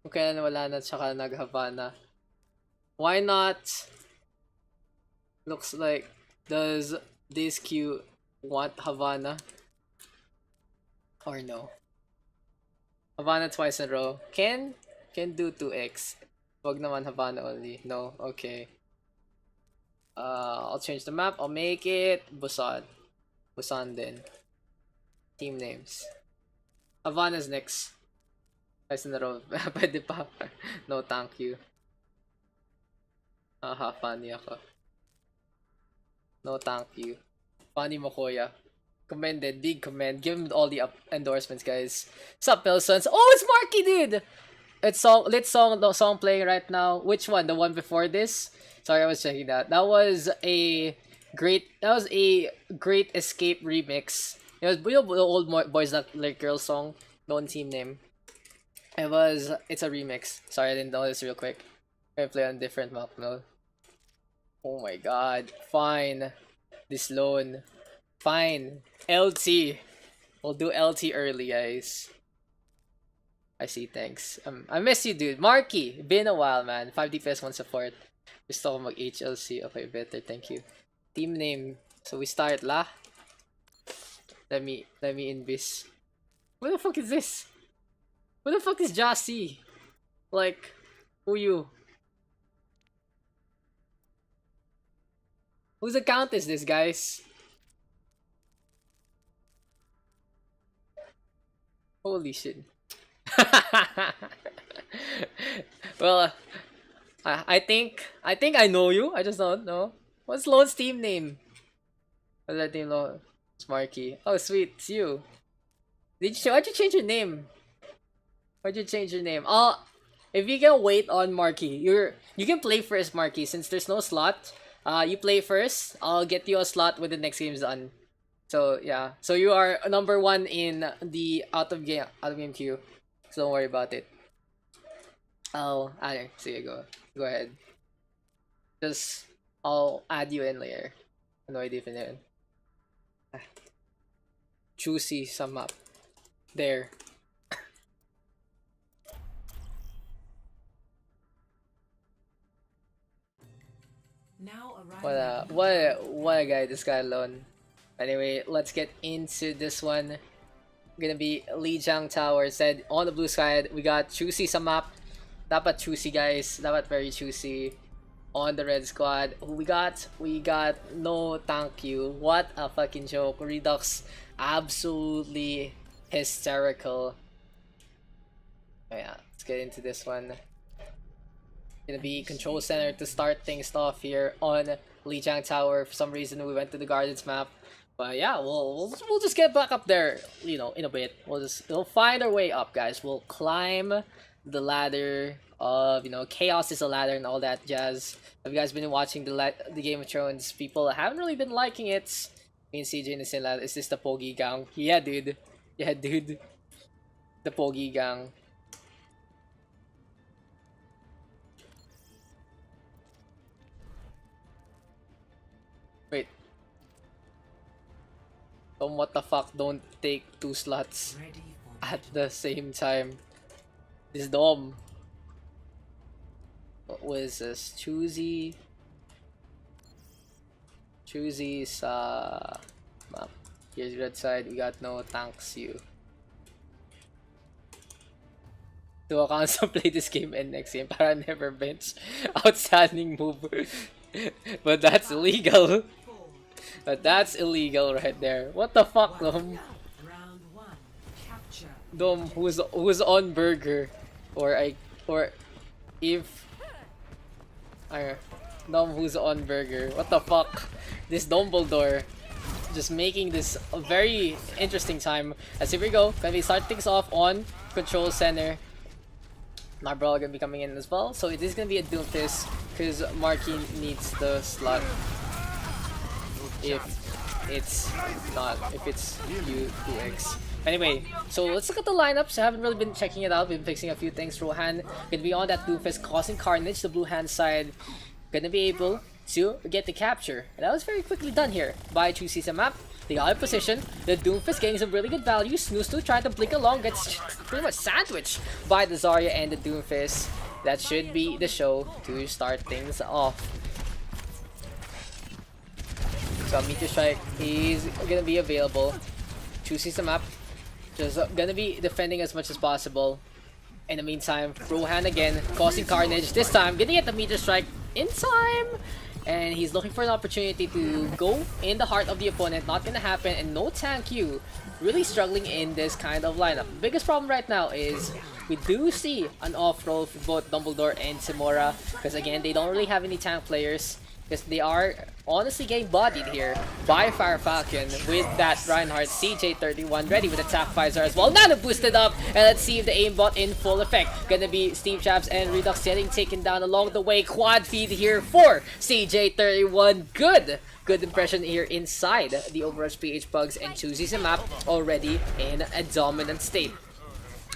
kung kailan wala na tsaka nag-Havana, why not? Looks like, does this queue want Havana? Or no? Havana twice in a row. Can do 2x. Wag naman Havana only. No, okay. I'll change the map. I'll make it Busan. Busan then. Team names. Havana's next. Twice in a row. Pwede pa. No, thank you. Haha, funny ako. No, thank you. Funny mo, kuya. Commended. Big commend. Give him all the endorsements, guys. Sup, Pilsons? Oh, it's Marky, dude! It's the song playing right now. Which one? The one before this? Sorry, I was checking that. That was a great Escape remix. It was the old Boys Not Like Girls song. The one team name. It's a remix. Sorry, I didn't know this real quick. I play on different map mode. Oh my god. Fine. This loan. Fine. LT. We'll do LT early, guys. I see, thanks. I miss you, dude. Marky, been a while, man. 5 DPS, 1 support. Gusto ko mag-HLC. Okay, better, thank you. Team name. So we start la. Let me invis. What the fuck is this? What the fuck is Jassy? Like, who you? Whose account is this, guys? Holy shit. Well, I think I know you. I just don't know. What's Lone's team name? What's that team Lone? It's Marky. Oh sweet, it's you. Why'd you change your name? Why'd you change your name? If you can wait on Marky, you can play first, Marky, since there's no slot. You play first. I'll get you a slot when the next game's done. So yeah, so you are number 1 in the out of game queue. So don't worry about it. Okay, so you go ahead. Just I'll add you in later. No idea if you Choosy sum up. There. Now What a guy, this guy alone. Anyway, let's get into this one. Gonna be Lijiang Tower. Said on the blue side, we got Choosy sa map. Dapat choosy, guys. Dapat very choosy. On the red squad, who we got? We got no thank you. What a fucking joke. Redux, absolutely hysterical. Oh, yeah, let's get into this one. Gonna be control center to start things off here on Lijiang Tower. For some reason, we went to the Gardens map. But yeah, we'll just get back up there, you know, in a bit. We'll find our way up, guys. We'll climb the ladder of, you know, chaos is a ladder and all that jazz. Have you guys been watching the Game of Thrones? People haven't really been liking it. Me and CJ in the same ladder. Is this the Pogi gang? Yeah, dude. Yeah, dude. The Pogi gang. Wait. What the fuck? Don't take 2 slots at the same time. This Dom. What was this? Choosy. Choosy's map. Here's red side. We got no thanks you. 2 accounts to play this game and next game para never bench. Outstanding move. But that's illegal. But that's illegal right there. What the fuck, Dom? Dom, who's on burger, or if Dom, who's on burger? What the fuck? This Dumbledore just making this a very interesting time. As here we go, gonna be start things off on control center. Narbro gonna be coming in as well, so it is gonna be a Doomfist because Marky needs the slot. If it's U2X. Anyway, so let's look at the lineups. I haven't really been checking it out. Been fixing a few things. Rohan gonna be on that Doomfist causing carnage. The blue hand side gonna be able to get the capture. And that was very quickly done here by Choosy sa map. They got in position. The Doomfist getting some really good value. Snooze trying to blink along. Gets pretty much sandwiched by the Zarya and the Doomfist. That should be the show to start things off. So Meteor Strike is gonna be available. Choosy sa map. Just gonna be defending as much as possible. In the meantime, Rohan again, causing carnage. This time, gonna get the Meteor Strike in time. And he's looking for an opportunity to go in the heart of the opponent. Not gonna happen. And no tank you. Really struggling in this kind of lineup. Biggest problem right now is we do see an off-roll for both Dumbledore and Timora. Because again, they don't really have any tank players. Because they are honestly getting bodied here by Fire Falcon with that Reinhardt CJ31 ready with attack visor as well. Nano boosted up, and let's see if the aimbot in full effect. Gonna be Steve Chaps and Redux getting taken down along the way. Quad feed here for CJ31. Good impression here inside the OverRush PH Pugs, and Choosy sa map already in a dominant state.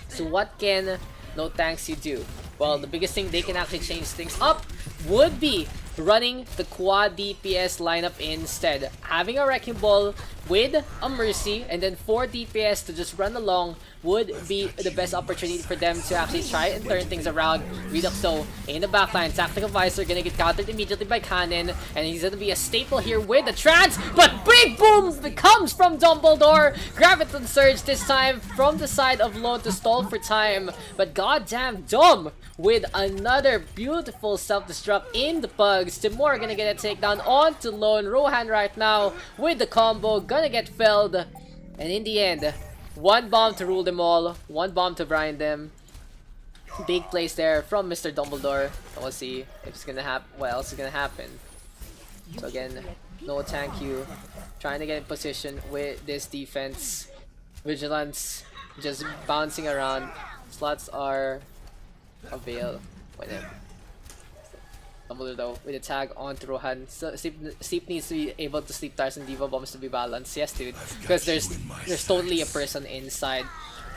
So what can no thanks you do? Well, the biggest thing they can actually change things up would be running the quad DPS lineup instead. Having a Wrecking Ball with a Mercy, and then 4 DPS to just run along would be the best opportunity for them to actually try and turn things around. Redux though in the backline, Tactical Visor gonna get countered immediately by Cannon, and he's gonna be a staple here with the trance, but big boom comes from Dumbledore. Graviton Surge this time from the side of Lone to stall for time, but goddamn Dom with another beautiful self-destruct in the Pugs. Timur gonna get a takedown onto Lone. Rohan right now with the combo gonna get felled, and in the end, one bomb to rule them all, one bomb to blind them. Big plays there from Mr. Dumbledore. And we'll see if it's gonna happen. What else is gonna happen? So again, no thank you. Trying to get in position with this defense. Vigilance just bouncing around. Slots are avail with him. Dumbledore though with a tag onto Rohan. So Sleep needs to be able to sleep Tarzan Diva bombs to be balanced. Yes, dude. Because there's totally a person inside.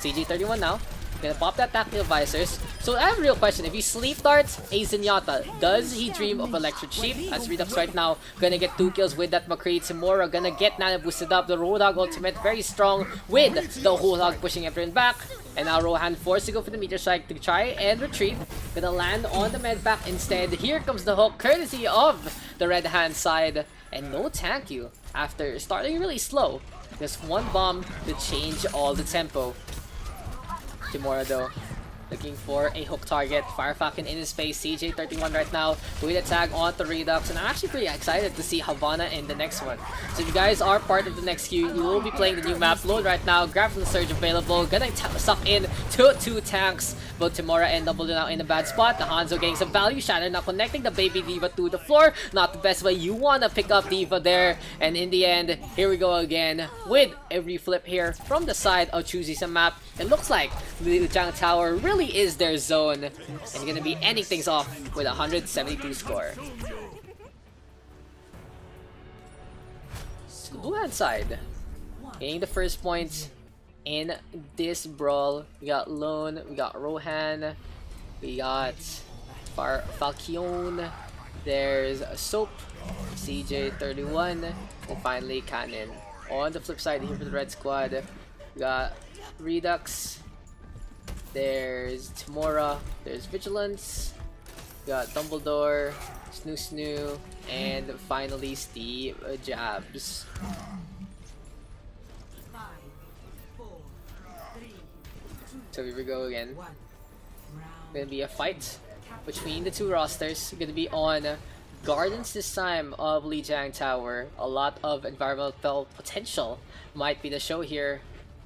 CG31 now. Gonna pop that tactical visors. So I have a real question. If he sleep darts a Zenyatta, does he dream of Electric Sheep? As Redux right now gonna get 2 kills with that McCree. Timura gonna get Nana boosted up. The Roadhog ultimate very strong with the whole hog pushing everyone back. And now Rohan forced to go for the meteor strike to try and retreat. Gonna land on the med pack instead. Here comes the hook courtesy of the red hand side. And no thank you after starting really slow. Just one bomb to change all the tempo. Timura though looking for a hook target. Fire Falcon in his face. CJ31 right now with a tag onto Redux, and I'm actually pretty excited to see Havana in the next one. So if you guys are part of the next queue, you will be playing the new map. Load right now. Graviton Surge available. Gonna suck in to 2 tanks. Both Timura and Double now in a bad spot. The Hanzo getting some value. Shatter now connecting the baby Diva to the floor. Not the best way you wanna pick up Diva there. And in the end, here we go again with a reflip here from the side of choosing some map. It looks like Lijiang Tower really is their zone, and gonna be ending things off with a 172 score. Blue hand side getting the first point in this brawl. We got Lone, we got Rohan, we got Falcon, there's Soap, CJ31, and finally Cannon. On the flip side here for the red squad, we got Redux, there's Timura, there's Vigilance, we got Dumbledore, Snoo, and finally Steve Jabs. 5, 4, 3, 2, So here we go again. 1. Gonna be a fight between the two rosters. Gonna be on Gardens this time of Lijiang Tower. A lot of environmental potential might be the show here,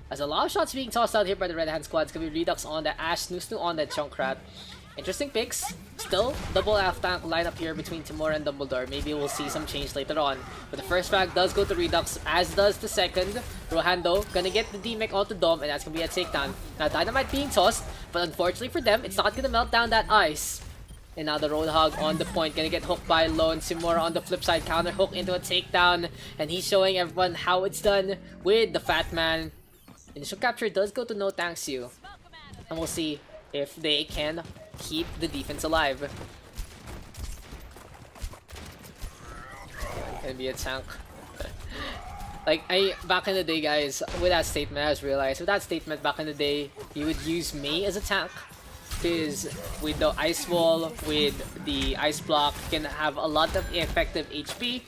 as a lot of shots being tossed out here by the red hand squad. It's gonna be Redux on the Ash, Snoo on the Junkrat. Interesting picks. Still double half tank lineup here between Timur and Dumbledore. Maybe we'll see some change later on. But the first frag does go to Redux, as does the second. Rohan though gonna get the D-Mech onto Dom, and that's gonna be a takedown. Now Dynamite being tossed, but unfortunately for them, it's not gonna melt down that ice. And now the Roadhog on the point, gonna get hooked by Lone. Simura on the flip side, counter hook into a takedown, and he's showing everyone how it's done with the Fat Man. Initial capture does go to No Thanks You, and we'll see if they can keep the defense alive. Gonna be a tank. Like, back in the day, guys, with that statement, I just realized, with that statement back in the day, you would use me as a tank. Because with the ice wall, with the ice block, you can have a lot of effective HP.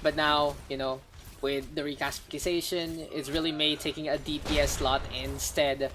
But now, you know, with the reclassification, it's really May taking a DPS slot instead.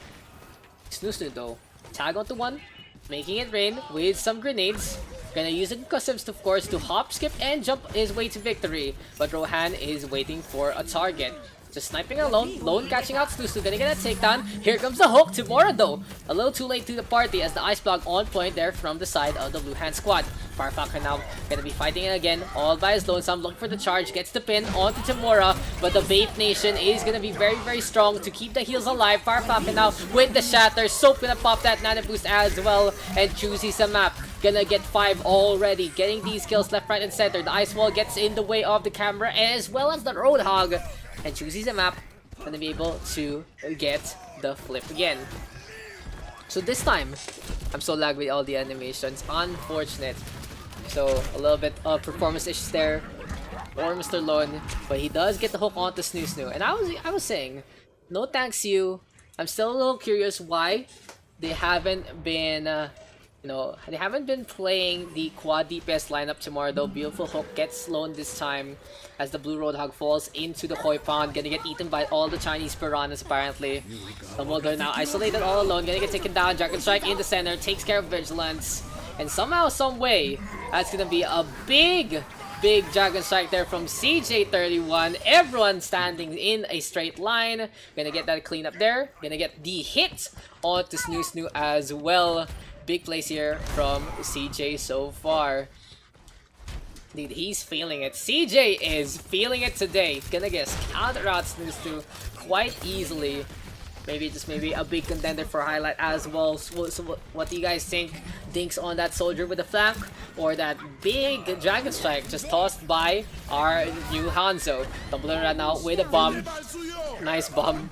Snoo though, tag onto one, making it rain with some grenades. Gonna use the customs, of course, to hop, skip, and jump his way to victory. But Rohan is waiting for a target. Just sniping alone, Lone catching out Snoo, gonna get a takedown. Here comes the hook. Timura though, a little too late to the party, as the ice block on point there from the side of the blue hand squad. Farfalcon now gonna be fighting again, all by his lonesome, looking for the charge, gets the pin onto Timura, but the Vape Nation is gonna be very strong to keep the heals alive. Farfalcon now with the shatter, Soap gonna pop that nano boost as well, and chooses a map. Gonna get 5 already, getting these kills left, right, and center. The ice wall gets in the way of the camera, as well as the Roadhog. And chooses a map, gonna be able to get the flip again. So this time, I'm so lagged with all the animations. Unfortunate. So a little bit of performance issues there. or Mr. Lon, but he does get the hook onto Snoo. And I was saying, no thanks you. I'm still a little curious why they haven't been, they haven't been playing the quad DPS lineup tomorrow though. Beautiful hook gets Lone this time as the blue Roadhog falls into the koi pond, gonna get eaten by all the Chinese piranhas apparently. Dumbledore now isolated all alone, gonna get taken down. Dragon Strike in the center, takes care of Vigilance. And somehow, some way, that's gonna be a big Dragon Strike there from CJ31. Everyone standing in a straight line. Gonna get that clean up there. Gonna get the hit onto Snoo as well. Big plays here from CJ so far. Dude, he's feeling it. CJ is feeling it today. Gonna get counter out Snoo quite easily. Maybe a big contender for highlight as well. So what do you guys think? Dinks on that soldier with the flank, or that big Dragon Strike just tossed by our new Hanzo? Tumbling right now with a bomb. Nice bomb.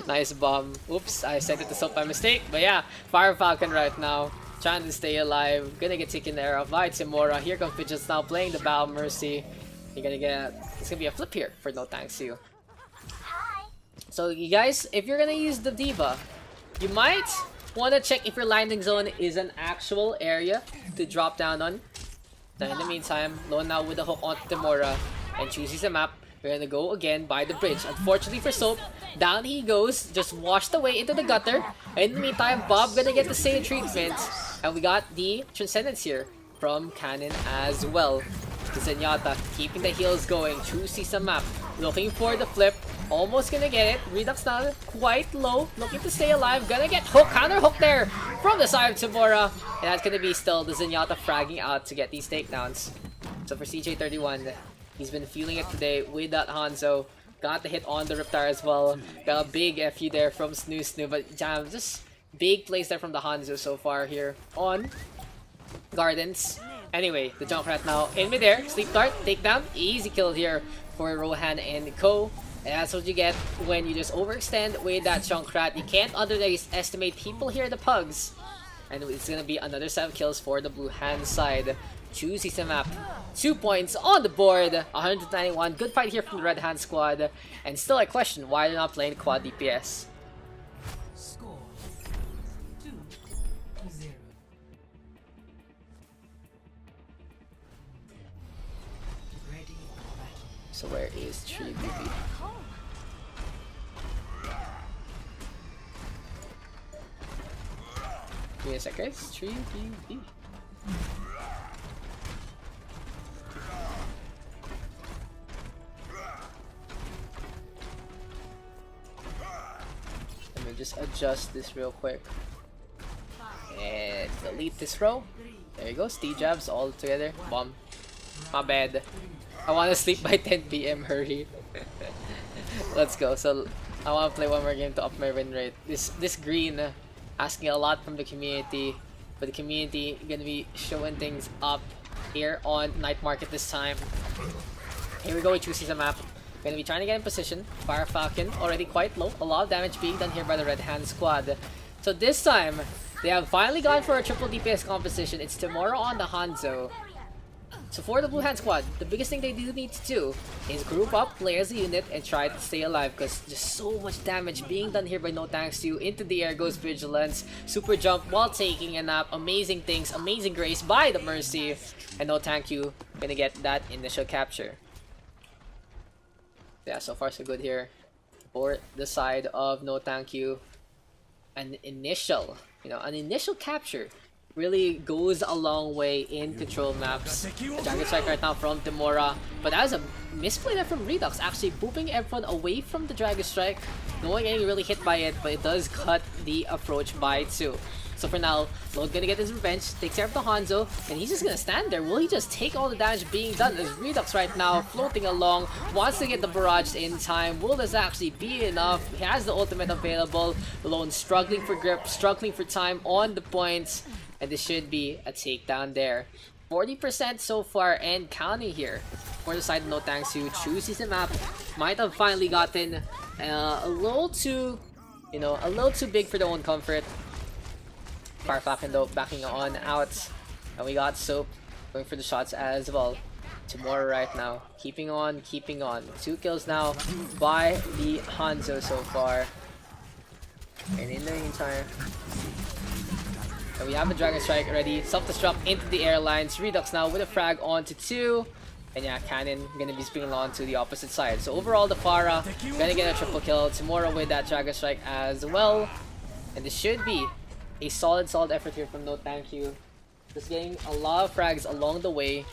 Nice bomb. Oops, I sent it to soap by mistake. But yeah, Fire Falcon right now, trying to stay alive. Gonna get taken care of by Timora. Here comes Fidgets now playing the Battle Mercy. It's gonna be a flip here for no thanks you. So you guys, if you're gonna use the Diva, you might want to check if your landing zone is an actual area to drop down on. Now in the meantime, Lone now with the hook onto Timora and chooses a map. We're gonna go again by the bridge. Unfortunately for Soap, down he goes, just washed away into the gutter. In the meantime, Bob gonna get the same treatment. And we got the Transcendence here from Cannon as well. Zenyatta keeping the heals going, chooses a map, looking for the flip. Almost gonna get it. Redux now quite low, looking to stay alive. Gonna get hook, counter hook there from the side of Timora. And that's gonna be still the Zenyatta fragging out to get these takedowns. So for CJ31, he's been feeling it today with that Hanzo. Got the hit on the Riptide as well. Got a big FU there from Snoo, but jam, just big plays there from the Hanzo so far here on Gardens. Anyway, the Junkrat now in midair. Sleep Dart, takedown, easy kill here for Rohan and Co. And that's what you get when you just overextend with that Junkrat. You can't underestimate people here, the Pugs. And it's gonna be another 7 kills for the blue hand side. Chooses the map. 2 points on the board. 191. Good fight here from the red hand squad. And still I question why they're not playing quad DPS. Score 2-0. Ready, battle. So where is Tree BB? Give me a sec, guys. Tree BB. Let me just adjust this real quick. And delete this row. There you go. Steve jabs all together. Bomb. My bad. I want to sleep by 10 PM. Hurry. Let's go. So I want to play one more game to up my win rate. This green asking a lot from the community, but the community gonna be showing things up here on Night Market this time. Here we go. We choose a map. Gonna be trying to get in position. Fire Falcon already quite low. A lot of damage being done here by the red hand squad. So this time they have finally gone for a triple DPS composition. It's Timora on the Hanzo. So for the blue hand squad, the biggest thing they do need to do is group up, play as a unit, and try to stay alive, because just so much damage being done here by no thanks to you. Into the air goes Vigilance, super jump while taking a nap, amazing things, amazing grace by the Mercy, and no thank you, gonna get that initial capture. Yeah, so far so good here for the side of no thank you. An initial capture really goes a long way in control maps. The Dragon Strike right now from Timora, but that was a misplay there from Redux, actually booping everyone away from the Dragon Strike. No one getting really hit by it, but it does cut the approach by 2. So for now, Lone gonna get his revenge, takes care of the Hanzo, and he's just gonna stand there. Will he just take all the damage being done as Redux right now floating along, wants to get the barrage in time. Will this actually be enough? He has the ultimate available. Lone struggling for grip, struggling for time on the points, and this should be a takedown there. 40% so far and counting here for the side of no thanks who chooses the map. Might have finally gotten a little too big for their own comfort. Fire Falcon though backing on out, and we got Soap going for the shots as well. Timora right now, keeping on. 2 kills now by the Hanzo so far. And in the meantime, we have a Dragon Strike already. Self-destruct into the airlines. Redux now with a frag onto 2. And yeah, Cannon gonna be springing on to the opposite side. So overall, the Pharah gonna get a triple kill. Timora with that Dragon Strike as well. And this should be a solid effort here from No Thank You. Just getting a lot of frags along the way.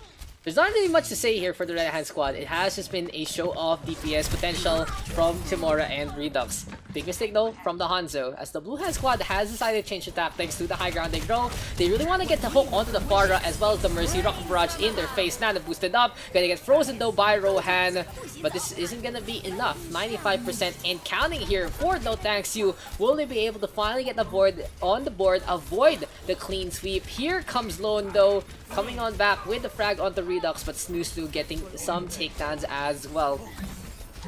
There's not really much to say here for the Red Hand squad. It has just been a show of DPS potential from Timora and Redux. Big mistake though from the Hanzo, as the Blue Hand squad has decided to change the tactics to the high ground they grow. They really want to get the hook onto the Pharah as well as the Mercy. Rocket Barrage in their face, Nana boosted up. Gonna get frozen though by Rohan, but this isn't gonna be enough. 95% and counting here for No Thanks You. Will they be able to finally get the board on the board, avoid the clean sweep? Here comes Lone though, coming on back with the frag onto Redux, but Snoo getting some takedowns as well.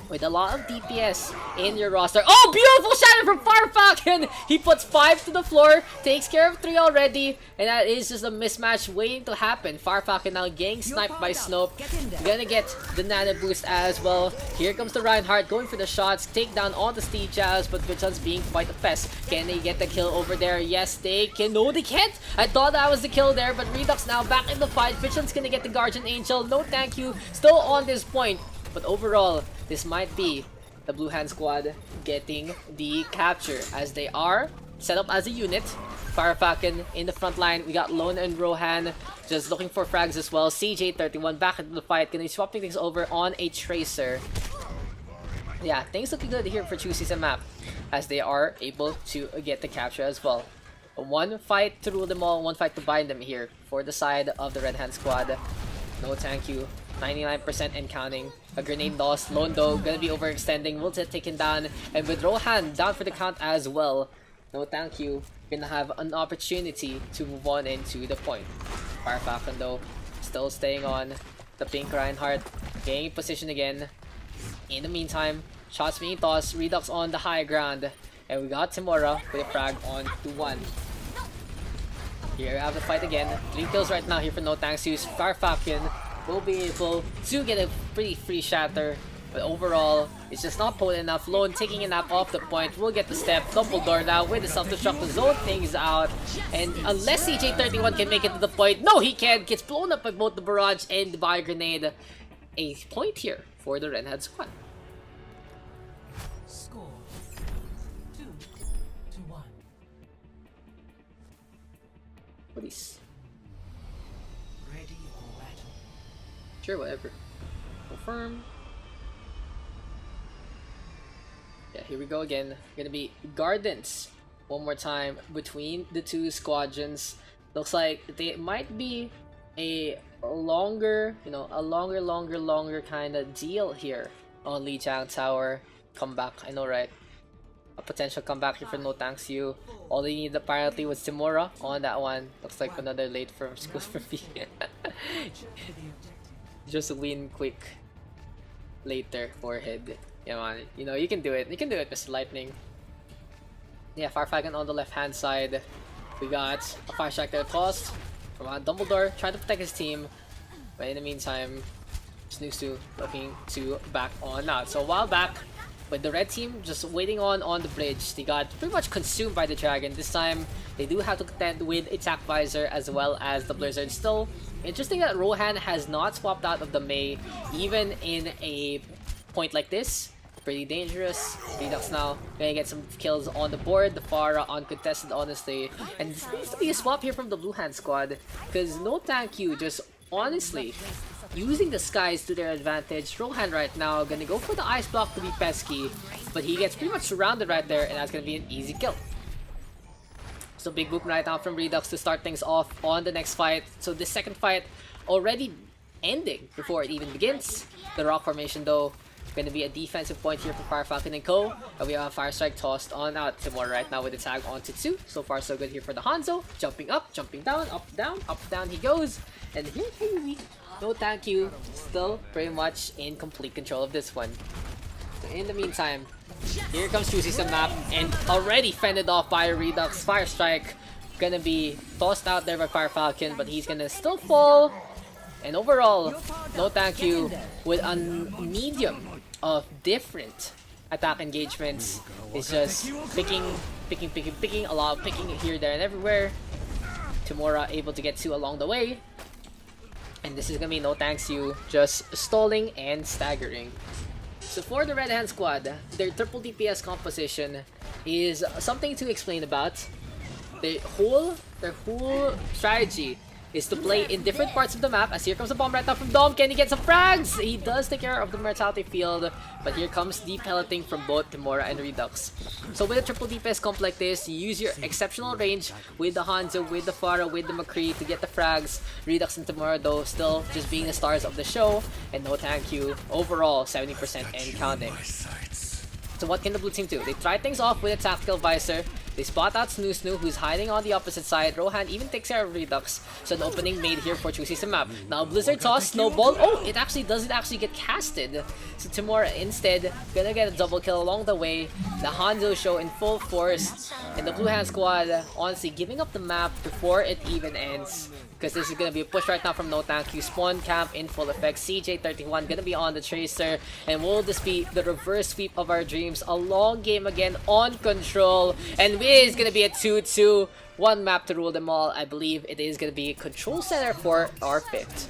With a lot of DPS in your roster. Oh, beautiful shatter from Farfalcon! He puts 5 to the floor, takes care of 3 already, and that is just a mismatch waiting to happen. Farfalcon now getting sniped by Snope. Gonna get the Nana boost as well. Here comes the Reinhardt going for the shots. Take down all the Steve Jazz, but Vichon's being quite a pest. Can they get the kill over there? Yes, they can. No, they can't! I thought that was the kill there, but Redux now back in the fight. Vichon's gonna get the Guardian Angel. No Thank You, still on this point. But overall, this might be the Blue Hand squad getting the capture, as they are set up as a unit. Farfalcon in the front line. We got Lone and Rohan just looking for frags as well. CJ31 back into the fight, gonna be swapping things over on a Tracer. Yeah, things looking good here for Choosy map, as they are able to get the capture as well. One fight to rule them all, one fight to bind them here for the side of the Red Hand squad. No Thank You, 99% and counting. A grenade loss. Lone though gonna be overextending, will get taken down, and with Rohan down for the count as well. No Thank You gonna have an opportunity to move on into the point. Farfalcon though still staying on the pink Reinhardt, getting position again. In the meantime, shots being tossed. Redux on the high ground, and we got Timora with a frag on to 1. Here we have the fight again. 3 kills right now here for No Thanks You. Farfalcon will be able to get a pretty free shatter, but overall it's just not potent enough. Lone taking a nap off the point, will get the step. Dumbledore now with the self-destruct to zone things out, and unless CJ31 can make it to the point, no he can't. Gets blown up by both the barrage and the bio grenade. A point here for the Red Hand squad. Score 2-1. What is? Ready for battle. Sure, whatever. Confirm. Yeah, here we go again. Gonna be Gardens one more time between the two squadrons. Looks like they might be a longer, a longer kind of deal here on Lijiang Tower. Comeback, I know, right? A potential comeback here for No Thanks You. All they need apparently was Timora on that one. Looks like another late from schools for me. Just win quick later, forehead. Yeah, man. You can do it. You can do it, Mr. Lightning. Yeah, Farfalcon on the left hand side. We got a fire strike that cost from Dumbledore trying to protect his team. But in the meantime, Snoo looking to back on out. So a while back, with the red team just waiting on the bridge, they got pretty much consumed by the dragon. This time, they do have to contend with attack visor as well as the blizzard. Still, interesting that Rohan has not swapped out of the Mei, even in a point like this. Pretty dangerous. Redux now gonna get some kills on the board. The Pharah uncontested, honestly. And this needs to be a swap here from the Blue Hand squad, because No Thank You just honestly using the skies to their advantage. Rohan right now gonna go for the ice block to be pesky, but he gets pretty much surrounded right there, and that's gonna be an easy kill. So big boop right now from Redux to start things off on the next fight. So this second fight already ending before it even begins. The rock formation though gonna be a defensive point here for Farfalcon and Co. And we have a fire strike tossed on out. Timor right now with the tag onto 2. So far so good here for the Hanzo. Jumping up, jumping down, up down he goes. And here we No Thank You still pretty much in complete control of this one. So in the meantime, here comes Choosy map, and already fended off by a Redux. Fire strike gonna be tossed out there by Farfalcon, but he's gonna still fall. And overall, no thank you with a medium of different attack engagements. It's just picking, a lot of picking here, there, and everywhere. Tamura able to get 2 along the way. And this is gonna be no thanks you, just stalling and staggering. So for the Red Hand squad, their triple DPS composition is something to explain about. Their whole strategy is to play in different parts of the map. As here comes the bomb right now from Dom. Can he get some frags? He does take care of the mortality field, but here comes the pelleting from both Timora and Redux. So with a triple DPS comp like this, you use your exceptional range with the Hanzo, with the Pharah, with the McCree to get the frags. Redux and Timora though still just being the stars of the show, and no thank you. Overall 70% and counting. So what can the blue team do? They try things off with a tactical visor. They spot out Snoo, who's hiding on the opposite side. Rohan even takes care of Redux. So an opening made here for Choosy Map. Now Blizzard toss, snowball. Oh, it actually doesn't get casted. So Timura instead gonna get a double kill along the way. The Hanzo show in full force. And the Blue Hand squad honestly giving up the map before it even ends. Because this is gonna be a push right now from No Thank You. Spawn camp in full effect. CJ31 gonna be on the Tracer. And will this be the reverse sweep of our dreams? A long game again on control. And it is gonna be a 2-2. One map to rule them all. I believe it is gonna be Control Center for our 5th.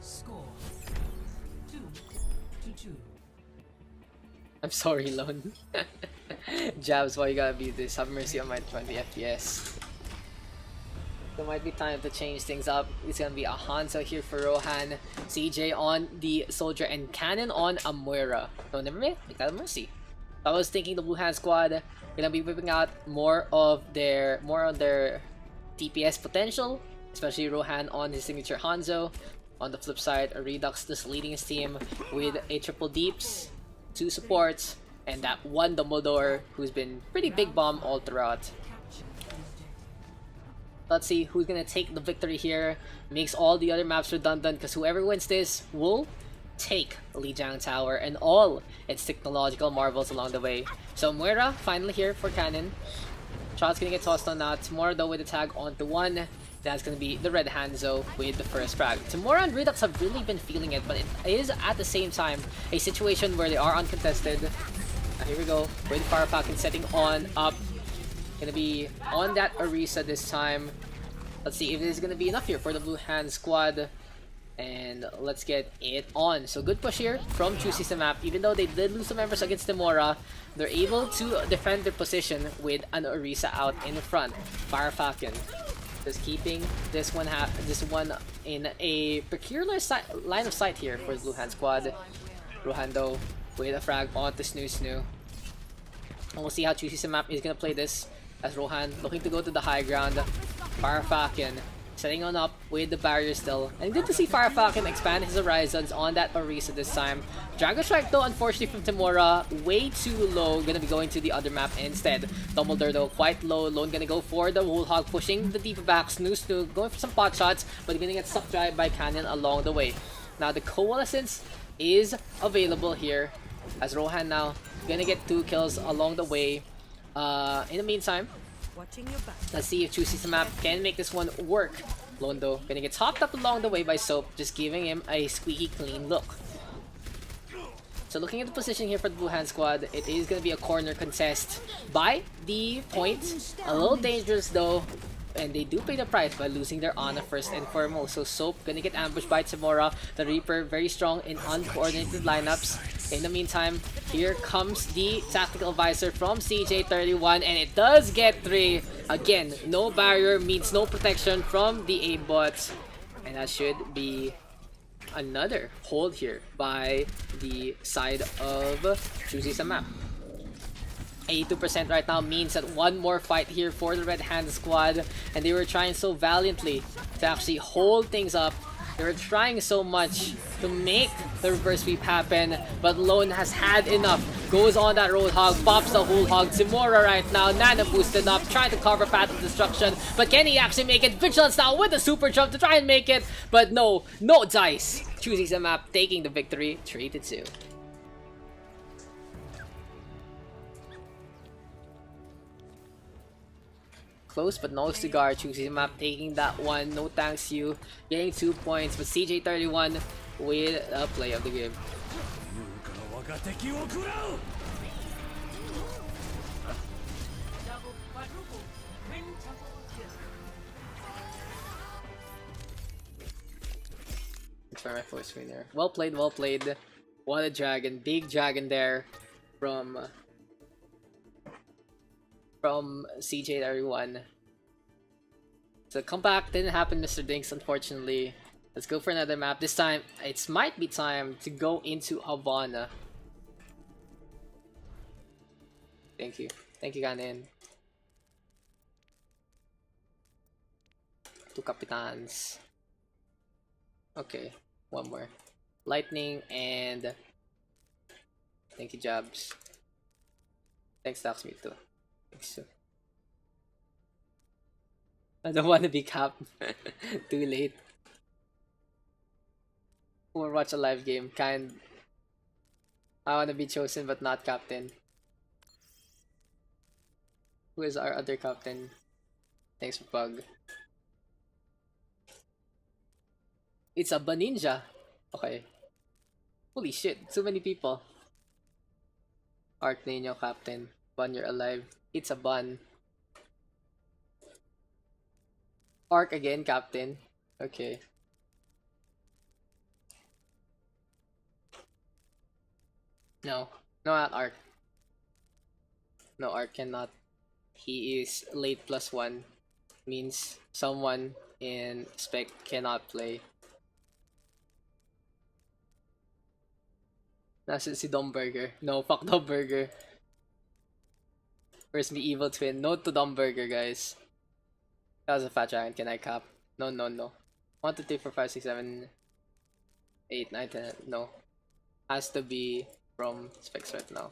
Score 2-2. I'm sorry, Lone. Jabs, why you gotta be this? Have mercy on my 20 FPS. There might be time to change things up. It's gonna be a Hanzo here for Rohan, CJ on the Soldier, and Cannon on a Moira. No, never mind. Make that a mercy. I was thinking the Blue Hand squad gonna be whipping out more on their DPS potential, especially Rohan on his signature Hanzo. On the flip side, a Redux just leading his team with a triple deeps, 2 supports, and that one Dumbledore who's been pretty big bomb all throughout. Let's see who's gonna take the victory here. Makes all the other maps redundant because whoever wins this will take Lijiang Tower and all its technological marvels along the way. So Moira finally here for Cannon. Shot's gonna get tossed on that. Timura though with a tag onto 1. That's gonna be the Red Hanzo with the first frag. Timura and Redux have really been feeling it, but it is at the same time a situation where they are uncontested. Now here we go with Fire Falcon setting on up. Gonna be on that Orisa this time. Let's see if this is gonna be enough here for the Blue Hand squad. And let's get it on. So good push here from Choosy Map. Even though they did lose some members against Timura, they're able to defend their position with an Orisa out in front. Fire Falcon just keeping this one in a peculiar line of sight here for the Blue Hand squad. Rohan though with a frag onto Snoo. And we'll see how Choosy Map is gonna play this. As Rohan looking to go to the high ground. Fire Falcon setting on up with the barrier still. And good to see Fire Falcon expand his horizons on that Orisa this time. Dragon Strike though, unfortunately from Timura, way too low. Gonna be going to the other map instead. Dumbledore though, quite low. Lone gonna go for the Whole Hog, pushing the deeper back. Snoo going for some pot shots, but gonna get sucked dry by Cannon along the way. Now the Coalescence is available here. As Rohan now gonna get 2 kills along the way. In the meantime, let's see if Choosy Map can make this one work. Londo gonna get topped up along the way by Soap, just giving him a squeaky clean look. So looking at the position here for the Blue Hand squad, it is gonna be a corner contest by the point. A little dangerous though, and they do pay the price by losing their Ana first and foremost. So Soap gonna get ambushed by Timura. The Reaper very strong in uncoordinated lineups. In the meantime, here comes the tactical visor from CJ31, and it does get 3. Again, no barrier means no protection from the A-bots, and that should be another hold here by the side of Choosy Map. 82% right now means that one more fight here for the Red Hand squad, and they were trying so valiantly to actually hold things up. They were trying so much to make the reverse sweep happen, but Lone has had enough. Goes on that Roadhog, pops the Whole Hog. Timura right now, Nana boosted up, trying to cover Path of Destruction, but can he actually make it? Vigilance now with the super jump to try and make it, but no dice. Choosy Map taking the victory, 3-2. close, but no cigar. Choosing map, taking that one. No thanks you. Getting 2 points, but CJ31 with a play of the game. Double, quadruple, quintuple kill. For my first winner. Well played, well played. What a dragon. Big dragon there from CJ31. So comeback didn't happen, Mr. Dinks, unfortunately. Let's go for another map. This time, it might be time to go into Havana. Thank you. Thank you, Ganin. Two Capitans. Okay, one more. Lightning and... Thank you, Jabs. Thanks, Daks, me too. Thanks too. I don't want to be capped. Too late. Or watch a live game. I want to be chosen but not captain. Who is our other captain? Thanks for Pug. It's a Baninja. Okay. Holy shit, so many people. Arc Nino captain. Bun, you're alive. It's a Bun. Arc again, captain. Okay. No. No, not Arc. No, Arc cannot. He is late +1. Means someone in spec cannot play. Nasa si Domburger. No, fuck Domburger. Where's me evil twin? No to Domburger, guys. That was a fat giant. Can I cap? No, no, no. 1, 2, 3, 4, 5, 6, 7, 8, 9, 10. No. Has to be from specs right now.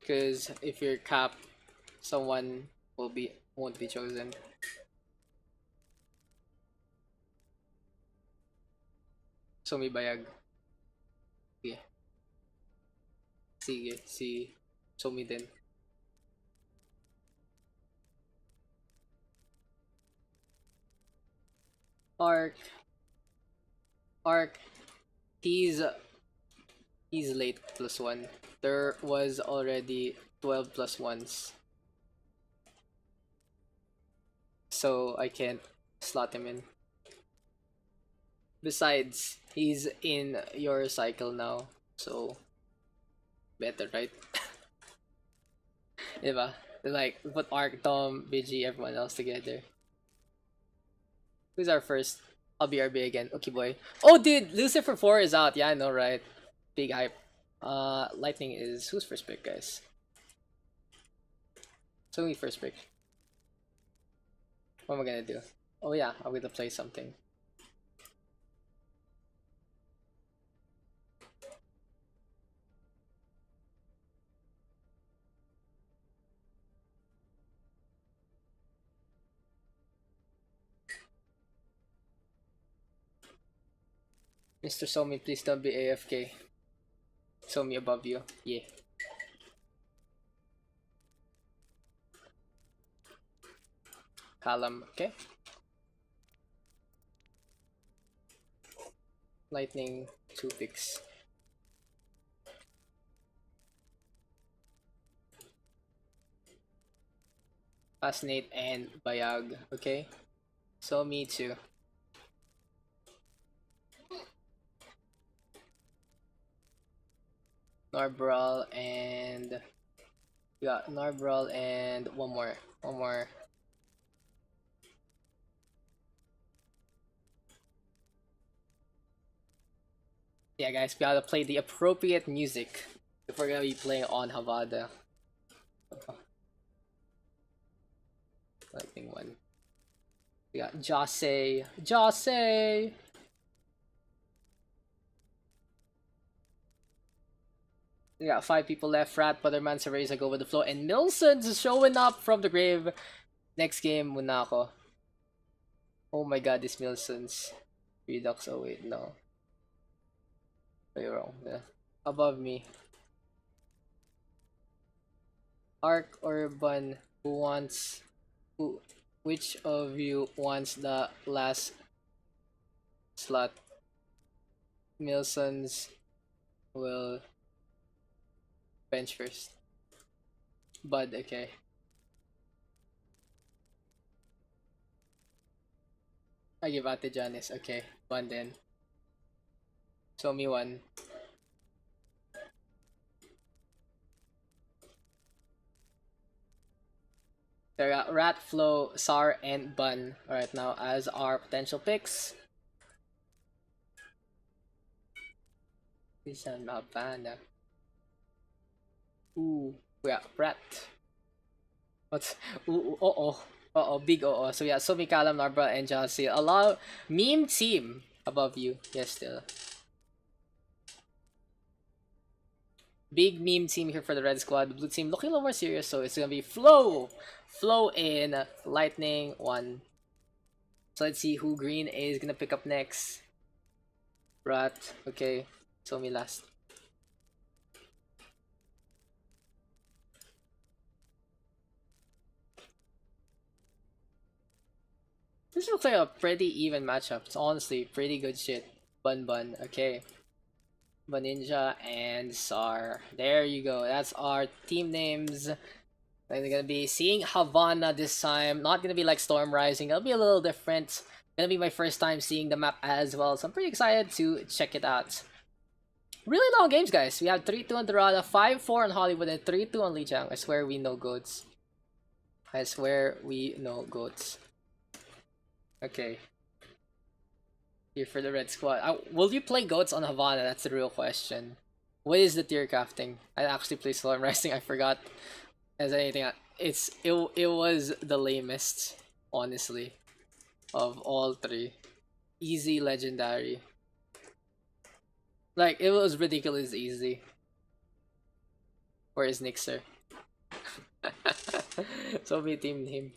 Because if you're capped, someone won't be chosen. So may bayag. Sige. Sige, si Somi din. Arc, he's late +1. There was already 12 +1s. So I can't slot him in. Besides, he's in your cycle now. So better, right? Diba? Like, put Arc, Tom, BG, everyone else together. Who's our first? I'll be RB again. Okay, boy. Oh, dude, Lucifer 4 is out. Yeah, I know, right? Big hype. Lightning is who's first pick, guys? It's only first pick. What am I gonna do? Oh yeah, I'm gonna play something. Mr. Somi, please don't be AFK. Somi above you. Yeah. Column, okay. Lightning, 2 picks. Fascinate and Bayag, okay. So me too. Narbral and Narbral and one more. Yeah, guys, we gotta play the appropriate music if we're gonna be playing on Havana. Lightning one. We got Jose. We got 5 people left. Rat, Butterman, Cereza go with the flow, and Nilsson's showing up from the grave. Next game, muna ako. Oh my god, this Nilsson's. Redux, oh wait, no. You're wrong. Yeah. Above me. Arc or Bun? Who? Which of you wants the last slot? Milsons will bench first. Bud, okay. I give out to Janice, okay. One then. Show me one. There got Rat, Flo, Sar, and Bun right now as our potential picks. Lijiang Havana. Ooh, yeah, Rat. What's ooh, big So yeah, Sumi, Kalam, Narbra, and Jasi. A lot of meme team above you. Yes, still. Big meme team here for the red squad. The blue team looking a little more serious, so it's gonna be Flo in Lightning 1. So let's see who green is gonna pick up next. Rat, okay. Sumi last. This looks like a pretty even matchup. It's honestly pretty good shit. Bun, okay. Ninja and Sar. There you go. That's our team names. They're gonna be seeing Havana this time. Not gonna be like Storm Rising. It'll be a little different. Gonna be my first time seeing the map as well. So I'm pretty excited to check it out. Really long games, guys. We have 3-2 on Dorado, 5-4 on Hollywood, and 3-2 on Lijiang. I swear we know goats. I swear we know goats. Okay. Here for the red squad. Will you play goats on Havana? That's the real question. What is the tier crafting? I actually play Storm Rising. I forgot. As anything, it was the lamest, honestly, of all three. Easy, legendary. Like, it was ridiculous easy. Where is Nixer? So we teamed him.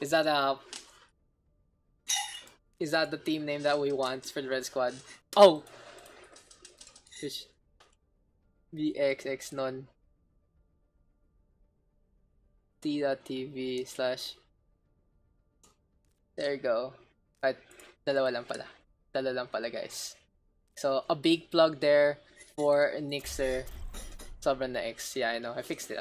Is that the team name that we want for the red squad? Oh! Fish. VXX non. T.tv / there you go. At dalawa lang pala guys. So a big plug there for Nixer. Sobrang na X. Yeah, I know. I fixed it.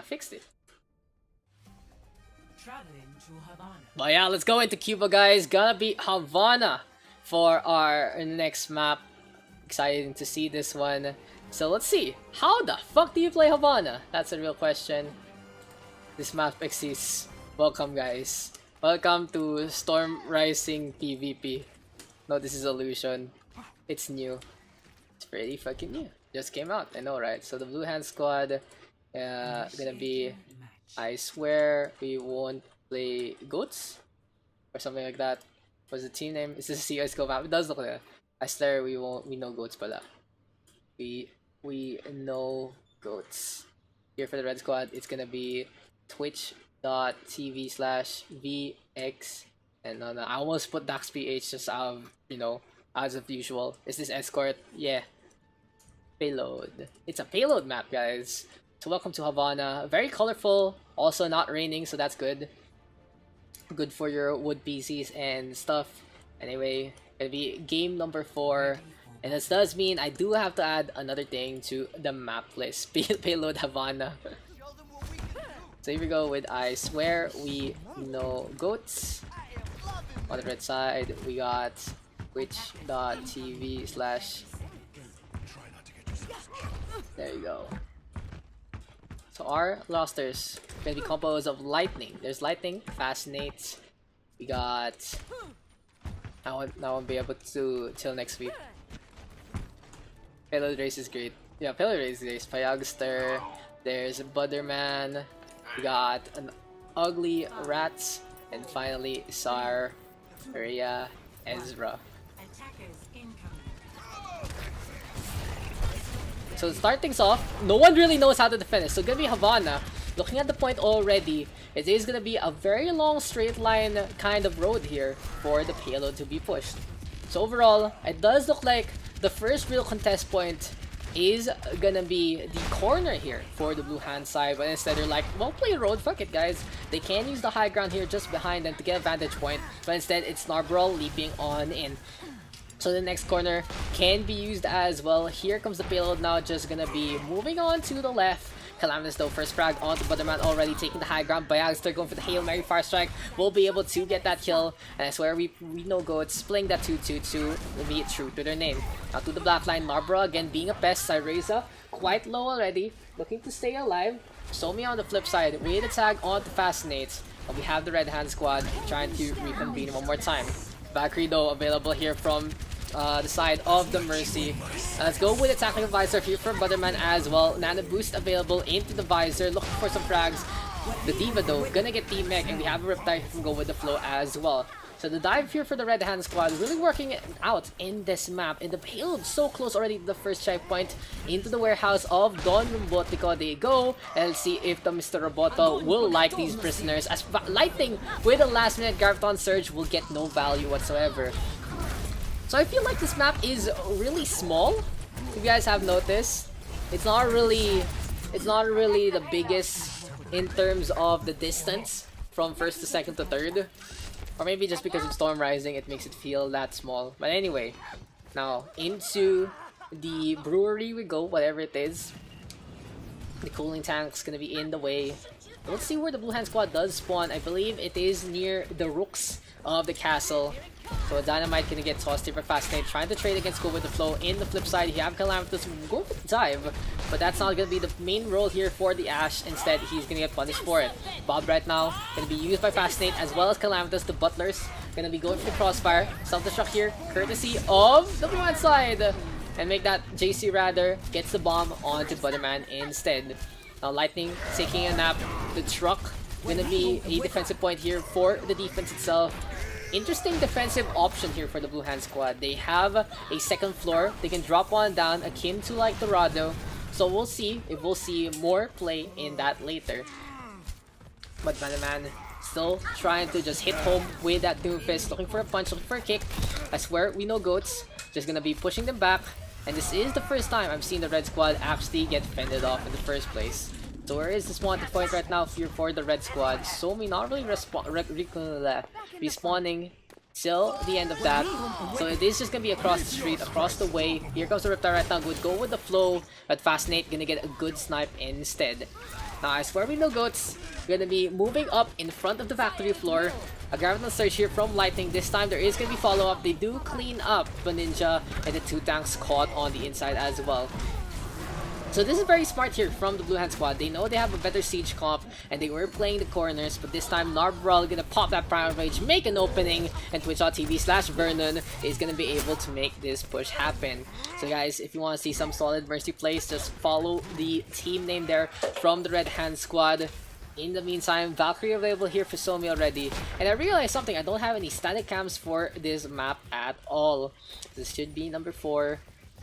Traveling to Havana. But yeah, let's go into Cuba, guys. Gonna be Havana for our next map. Exciting to see this one. So let's see. How the fuck do you play Havana? That's a real question. This map exists. Welcome, guys. Welcome to Storm Rising PvP. No, this is Illusion. It's new. It's pretty fucking new. Just came out. I know, right? So the Blue Hand Squad gonna be... I swear we won't play goats or something like that. What's the team name? Is this a CSGO map? It does look like that. I swear we know goats pala. We know goats. Here for the red squad, it's gonna be twitch.tv / VX and no, I almost put Daks PH just out of, as of usual. Is this escort? Yeah. Payload. It's a payload map, guys. So welcome to Havana. Very colorful. Also not raining, so that's good. Good for your wood PCs and stuff. Anyway, gonna be game number 4. And this does mean I do have to add another thing to the map list. Payload Havana. So here we go with I swear we know goats. On the red side, we got twitch.tv / there you go. So our rosters gonna be composed of Lightning. There's Lightning, Fascinate. We got... I won't be able to till next week. Payload Race is great. Yeah, Payload Race is great. Pyogster. There's Butterman. We got an Ugly Rats. And finally, Sar, Rhea, Ezra. So to start things off, no one really knows how to defend it. So gonna be Havana. Looking at the point already, it is gonna be a very long straight line kind of road here for the payload to be pushed. So overall, it does look like the first real contest point is gonna be the corner here for the blue hand side, but instead they're like, well, play road, fuck it guys. They can use the high ground here just behind them to get a vantage point, but instead it's Narbrawl leaping on in. So the next corner can be used as well. Here comes the payload now, just gonna be moving on to the left. Calamitous though, first frag onto Butterman, already taking the high ground. Bayagster going for the Hail Mary Fire Strike, will be able to get that kill. And I swear we know Goats playing that 2-2 to be true to their name. Now to the black line, Narbra again being a pest. Cyreza quite low already, looking to stay alive. Somi on the flip side, with a tag onto Fascinate. But we have the red hand squad trying to reconvene one more time. Valkyrie though available here from the side of the Mercy. Let's go with a Tactical Visor here for Butterman as well. Nano Boost available into the Visor, looking for some frags. The Diva though, gonna get T-Mech, and we have a Riptide who can go with the flow as well. So the dive here for the Red Hand squad really working out in this map. And the payload so close already to the first checkpoint. Into the warehouse of Don Robotico they go. And let's see if the Mr. Roboto will like these prisoners, as Lightning with a last minute Graviton Surge will get no value whatsoever. So I feel like this map is really small. If you guys have noticed, it's not really the biggest in terms of the distance from first to second to third. Or maybe just because of Storm Rising, it makes it feel that small. But anyway, now into the brewery we go, whatever it is. The cooling tank's gonna be in the way. Let's see where the Blue Hand squad does spawn. I believe it is near the rooks of the castle. So Dynamite gonna get tossed here for Fascinate, trying to trade against Go with the Flow. In the flip side, you have Calamitous go for the dive, but that's not gonna be the main role here for the Ashe. Instead, he's gonna get punished for it. Bob right now gonna be used by Fascinate as well as Calamitous. The Butlers gonna be going for the Crossfire. Self-destruct here, courtesy of the Blue side, and make that JC rather gets the bomb onto Butterman instead. Now Lightning taking a nap. The truck gonna be a defensive point here for the defense itself. Interesting defensive option here for the Blue Hand squad. They have a second floor. They can drop one down akin to like Dorado. So we'll see if we'll see more play in that later. But Banaman still trying to just hit home with that Doomfist. Looking for a punch, looking for a kick. I swear we know Goats. Just gonna be pushing them back. And this is the first time I've seen the Red squad actually get fended off in the first place. So where is this wanted point right now here for the Red squad? Somi not really respawning till the end of that. So it is just gonna be across the street, across the way. Here comes the Riptide right now. Good go with the flow, but Fascinate gonna get a good snipe instead. Now I swear we know Goats gonna be moving up in front of the factory floor. A Graviton Surge here from Lightning. This time there is gonna be follow-up. They do clean up the Ninja, and the two tanks caught on the inside as well. So this is very smart here from the Blue Hand squad. They know they have a better siege comp, and they were playing the corners, but this time Narbral gonna pop that Primal Rage, make an opening, and Twitch.tv/Vernon is gonna be able to make this push happen. So guys, if you want to see some solid Mercy plays, just follow the team name there from the Red Hand squad. In the meantime, Valkyrie available here for Somi already. And I realized something, I don't have any static cams for this map at all. This should be number 4.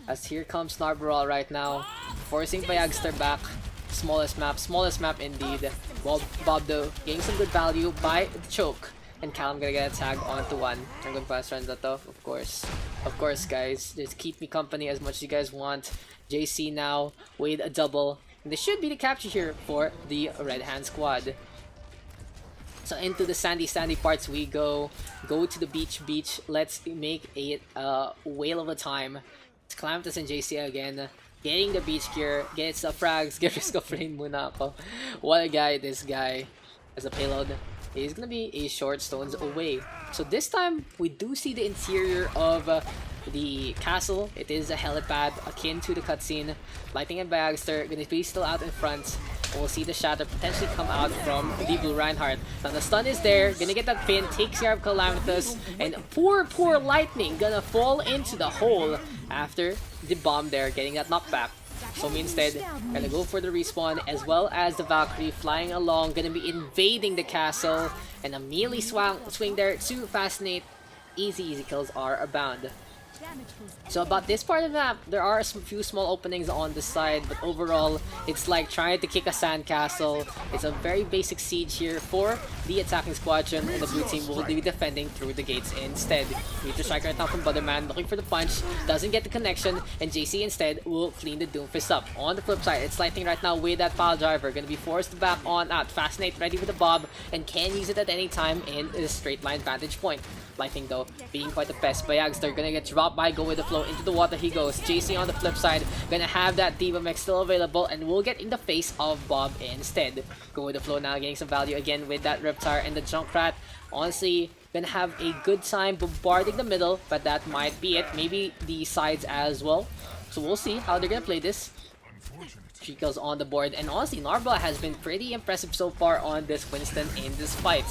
As here comes Narbral right now, forcing Bayagster back. Smallest map indeed. Bob though, getting some good value by the choke. And Callum gonna get a tag onto one. I'm gonna pass run that off, of course. Of course guys, just keep me company as much as you guys want. JC now with a double. And this should be the capture here for the Red Hand squad. So into the sandy parts we go. Go to the beach. Let's make a whale of a time. It's Calamitous and JC again. Getting the beach gear. Gets the frags. Get risk of rain muna ako. What a guy, this guy. As a payload. He's gonna be a short stones away. So this time, we do see the interior of the castle. It is a helipad akin to the cutscene. Lightning and Bagster gonna be still out in front. We'll see the shatter potentially come out from the Blue Reinhardt. Now the stun is there, gonna get that pin, takes care of Calamitous, and poor Lightning gonna fall into the hole after the bomb there, getting that knockback. So me instead gonna go for the respawn, as well as the Valkyrie flying along, gonna be invading the castle, and a melee swing there to Fascinate. Easy kills are abound. So about this part of the map, there are a few small openings on the side, but overall, it's like trying to kick a sandcastle. It's a very basic siege here for the attacking squadron, and the blue team will be defending through the gates instead. Meteor Strike right now from Butterman, looking for the punch, doesn't get the connection, and JC instead will clean the Doomfist up. On the flip side, it's Lightning right now with that pile driver, gonna be forced back on out. Fascinate ready with the bob, and can use it at any time in a straight line vantage point. Lightning though, being quite the pest by Yags, they're gonna get dropped by, go with the flow, into the water he goes. JC on the flip side, gonna have that Diva Mech still available, and will get in the face of Bob instead. Go with the flow now, getting some value again with that Reptar and the Junkrat. Honestly, gonna have a good time bombarding the middle, but that might be it. Maybe the sides as well. So we'll see how they're gonna play this. 3 kills on the board, and honestly, Narbla has been pretty impressive so far on this Winston in this fight.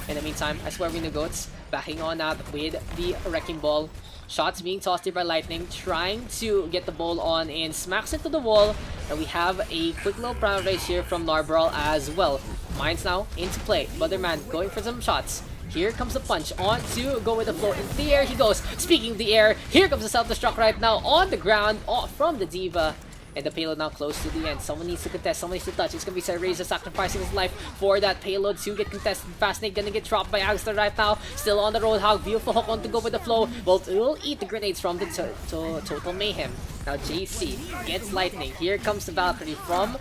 In the meantime, I swear we know goats backing on out with the Wrecking Ball. Shots being tossed here by Lightning, trying to get the ball on and smacks into the wall. And we have a quick little brown race here from Narbral as well. Mines now into play. Butterman going for some shots. Here comes the punch on to go with the flow. In the air he goes. Speaking of the air, here comes the self-destruct right now on the ground from the Diva. And the payload now close to the end. Someone needs to contest, someone needs to touch. It's gonna be Razor sacrificing his life for that payload to get contested. Fascinate gonna get dropped by Agstar right now. Still on the Roadhog. Beautiful hook on to go with the flow. Well, it will eat the grenades from the Total Mayhem. Now JC gets Lightning. Here comes the Valkyrie from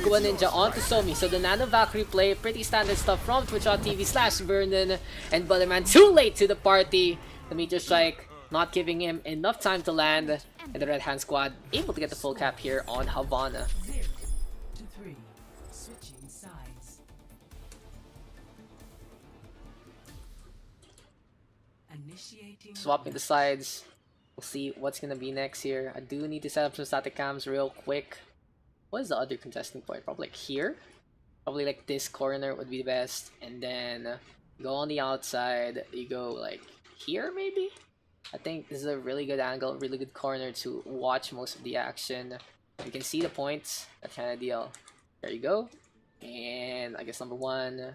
Gua Ninja onto Somi. So the Nano Valkyrie play, pretty standard stuff from Twitch.tv/Vernon. And Butterman too late to the party. The Meteor Strike not giving him enough time to land. And the Red Hand squad able to get the full cap here on Havana. 0 to 3. Switching sides. Initiating. Swapping the sides. We'll see what's gonna be next here. I do need to set up some static cams real quick. What is the other contesting point? Probably like here? Probably like this corner would be the best. And then go on the outside. You go like here maybe? I think this is a really good angle, really good corner to watch most of the action. You can see the points, that kind of deal. There you go. And I guess number 1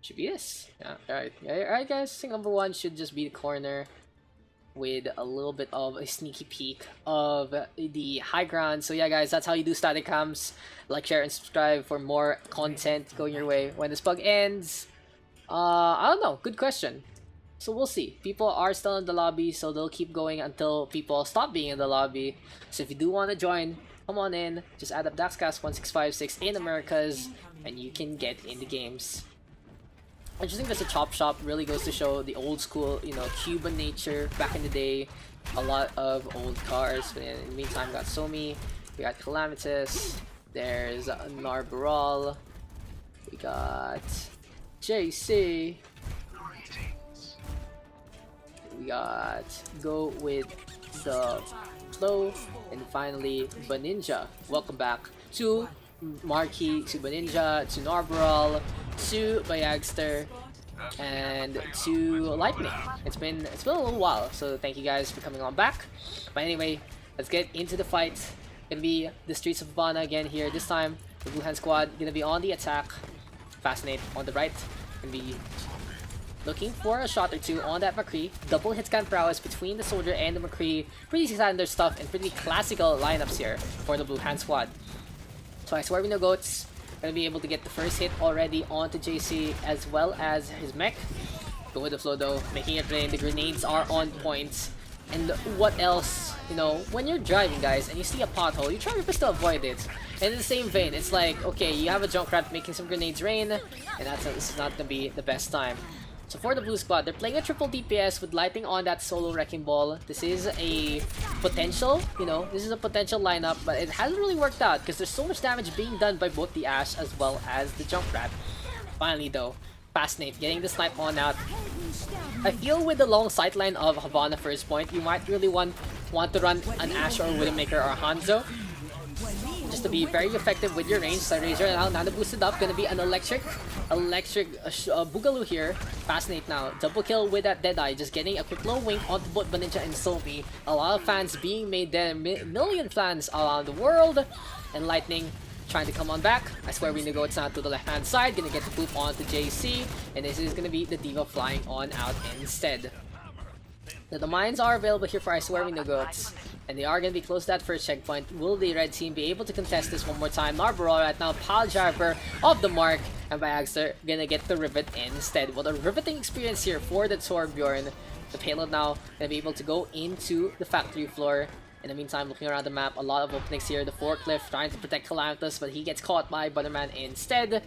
should be this. Yeah, alright. Alright guys, I think number 1 should just be the corner with a little bit of a sneaky peek of the high ground. So yeah guys, that's how you do static cams. Like, share, and subscribe for more content going your way when this bug ends. I don't know, good question. So we'll see. People are still in the lobby, so they'll keep going until people stop being in the lobby. So if you do want to join, come on in. Just add up DaxCast1656 in Americas, and you can get in the games. I just think that the Chop Shop really goes to show the old school, you know, Cuban nature back in the day. A lot of old cars. But in the meantime, we got Somi, we got Calamitous, there's Narbaral, we got JC. We got Go with the Flow, and finally Baninja. Welcome back to Marquee, to Baninja, to Narbaral, to Bayagster, and to Lightning. It's been a little while, so thank you guys for coming on back. But anyway, let's get into the fight. Gonna be the streets of Havana again here. This time, the Blue Hand squad gonna be on the attack. Fascinate on the right. Gonna be looking for a shot or two on that McCree. Double hit scan prowess between the soldier and the McCree. Pretty standard stuff and pretty classical lineups here for the Blue Hand squad. So I swear we know goats. Gonna be able to get the first hit already onto JC as well as his mech. Go with the flow though, making it rain. The grenades are on point. And what else? You know, when you're driving guys and you see a pothole, you try your best to avoid it. And in the same vein, it's like, okay, you have a Junkrat making some grenades rain, and this is not gonna be the best time. So for the blue squad, they're playing a triple DPS with Lightning on that solo Wrecking Ball. This is a potential, you know, this is a potential lineup, but it hasn't really worked out because there's so much damage being done by both the Ashe as well as the Junkrat. Finally though, Fascinate getting the snipe on out. I feel with the long sightline of Havana first point, you might really want to run an Ashe or Widowmaker or Hanzo, just to be very effective with your range. Razor now nano boosted up, gonna be an electric Boogaloo here. Fascinate now, double kill with that Deadeye, just getting a quick low wink onto both Baninja and Somi. A lot of fans being made there, million fans around the world, and Lightning trying to come on back. I swear we go it's not to the left hand side, gonna get the poop onto JC, and this is gonna be the Diva flying on out instead. The mines are available here for I Swear We No Goats. And they are going to be close to that first checkpoint. Will the red team be able to contest this one more time? Narbarol right now, pile driver of the mark. And Byagster gonna get the rivet instead. What a riveting experience here for the Torbjorn. The payload now gonna be able to go into the factory floor. In the meantime, looking around the map, a lot of openings here. The forklift trying to protect Calamitous, but he gets caught by Butterman instead.